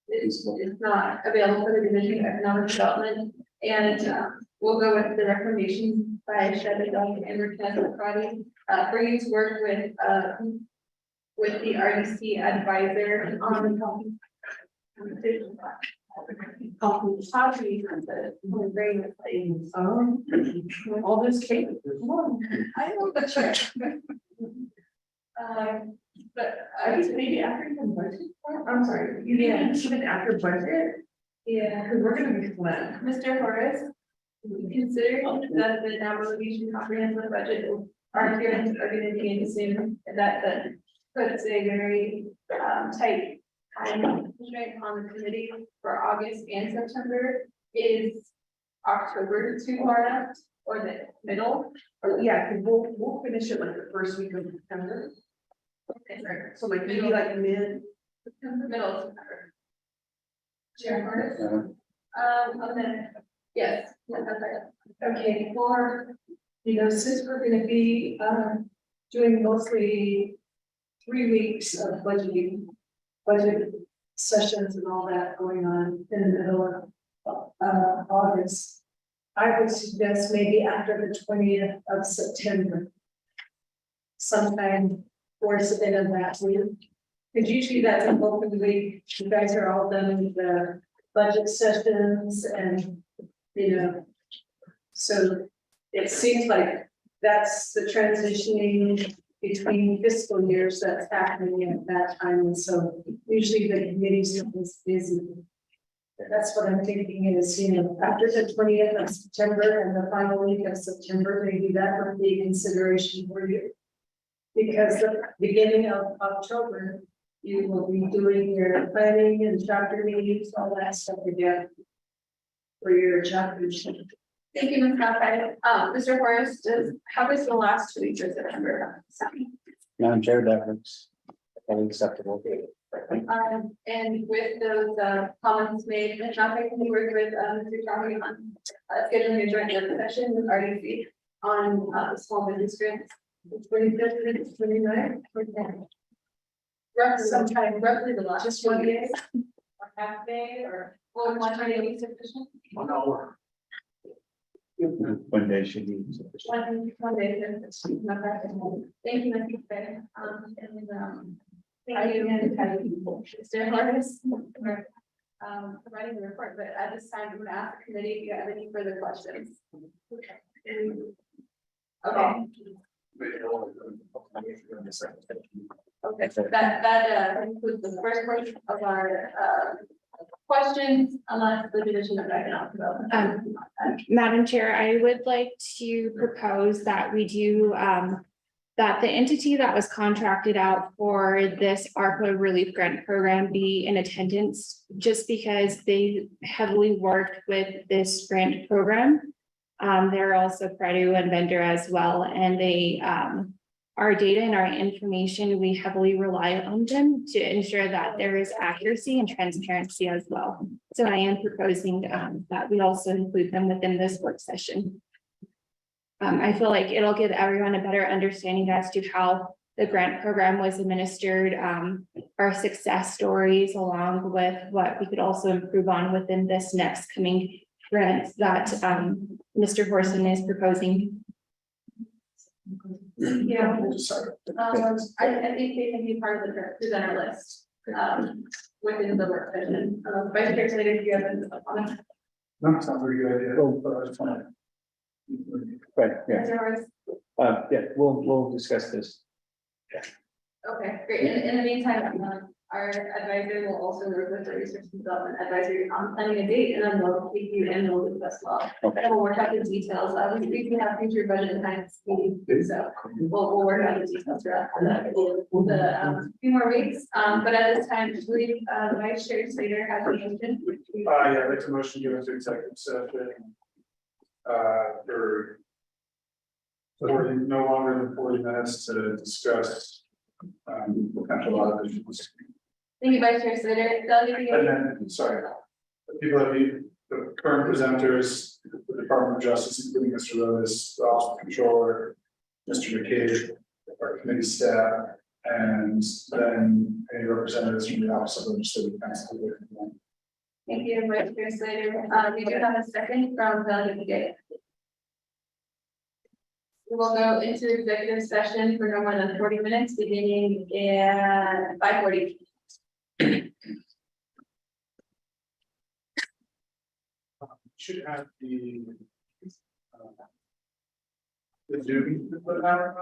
It's not available for the Division of Economic Development, and we'll go with the recommendation by Shed and Marquez Friday for you to work with the RDC advisor on all this cake. I know the trick. But I guess maybe after the budget, I'm sorry, you mean even after budget, yeah, because we're gonna be flat. Mr. Horace, considering that the navigation comprehensive budget our hearings are gonna be in soon, that puts a very tight time constraint on the committee for August and September. Is October too far out or the middle? Or, yeah, because we'll finish it like the first week of September. Okay, sorry. So like maybe like mid. Middle of September. Chair Horace? Okay, yes. Okay, for, since we're gonna be, doing mostly 3 weeks of budget sessions and all that going on in the middle of, August, I would suggest maybe after the 20th of September. Sometime towards the end of that week. Because usually that's an open week, you guys are all done with the budget sessions and, so it seems like that's the transitioning between fiscal years that's happening at that time, and so usually the committee's not as busy. That's what I'm thinking is, after the 20th of September and the final week of September, maybe that would be a consideration for you. Because the beginning of October, you will be doing your planning and chapter meetings, all that stuff again. For your chapters. Thank you, Ms. Malphite. Mr. Horace, how was the last 2 weeks of September? Madam Chair, that looks unacceptable. And with those comments made, Ms. Malphite, can you work with Mr. Charlie on scheduling a joint work session with RDC on small business grants? 25th, 29th, roughly the last just 1 day, or half day, or one day a week sufficient? 1 hour. One day should be sufficient. One day, not bad. Thank you, Ms. Malphite. Thank you, Mr. Horace, for providing the report, but at this time, I'm gonna ask the committee if you have any further questions. Okay. Okay, so that concludes the first portion of our questions, unless the Division of Economic Development. Madam Chair, I would like to propose that we do, that the entity that was contracted out for this ARPA relief grant program be in attendance, just because they heavily worked with this grant program. They're also Purdue and vendor as well, and they, our data and our information, we heavily rely on them to ensure that there is accuracy and transparency as well. So I am proposing that we also include them within this work session. I feel like it'll give everyone a better understanding as to how the grant program was administered, our success stories, along with what we could also improve on within this next coming grant that Mr. Horson is proposing. Yeah, I think they can be part of the presenter list, within the work session. Vice Chair Slater, do you have a comment? No, it's not a very good idea, but it's fine. Right, yeah, Mr. Horace? yeah, we'll discuss this. Okay, great. In the meantime, our advisor will also work with the research and development advisory on planning a date, and then they'll keep you and we'll discuss law. Okay. And we'll work out the details. We can have future budget and finance meetings, so we'll work out the details throughout the few more weeks. But at this time, I believe Vice Chair Slater has a motion. Yeah, I'd like to motion you into executive session. for no longer than 40 minutes to discuss potential audit issues. Thank you, Vice Chair Slater. Delegate And Begay. then, sorry, the people that the current presenters, the Department of Justice, including Mr. Lotus, the Office of Controller, Mr. McCabe, our committee staff, and then any representatives from the Office of Legislative Counsel. Thank you, Vice Chair Slater. We do have a second from Delegate Begay. We will go into executive session for no more than 40 minutes, beginning at 5:40. Should have the duty to put out.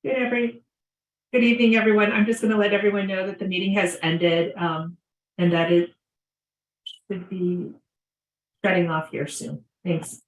Good evening, everyone. I'm just going to let everyone know that the meeting has ended, and that it should be shutting off here soon. Thanks.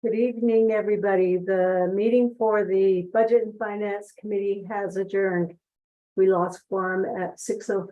Good evening, everybody. The meeting for the Budget and Finance Committee has adjourned. We lost quorum at 6:04.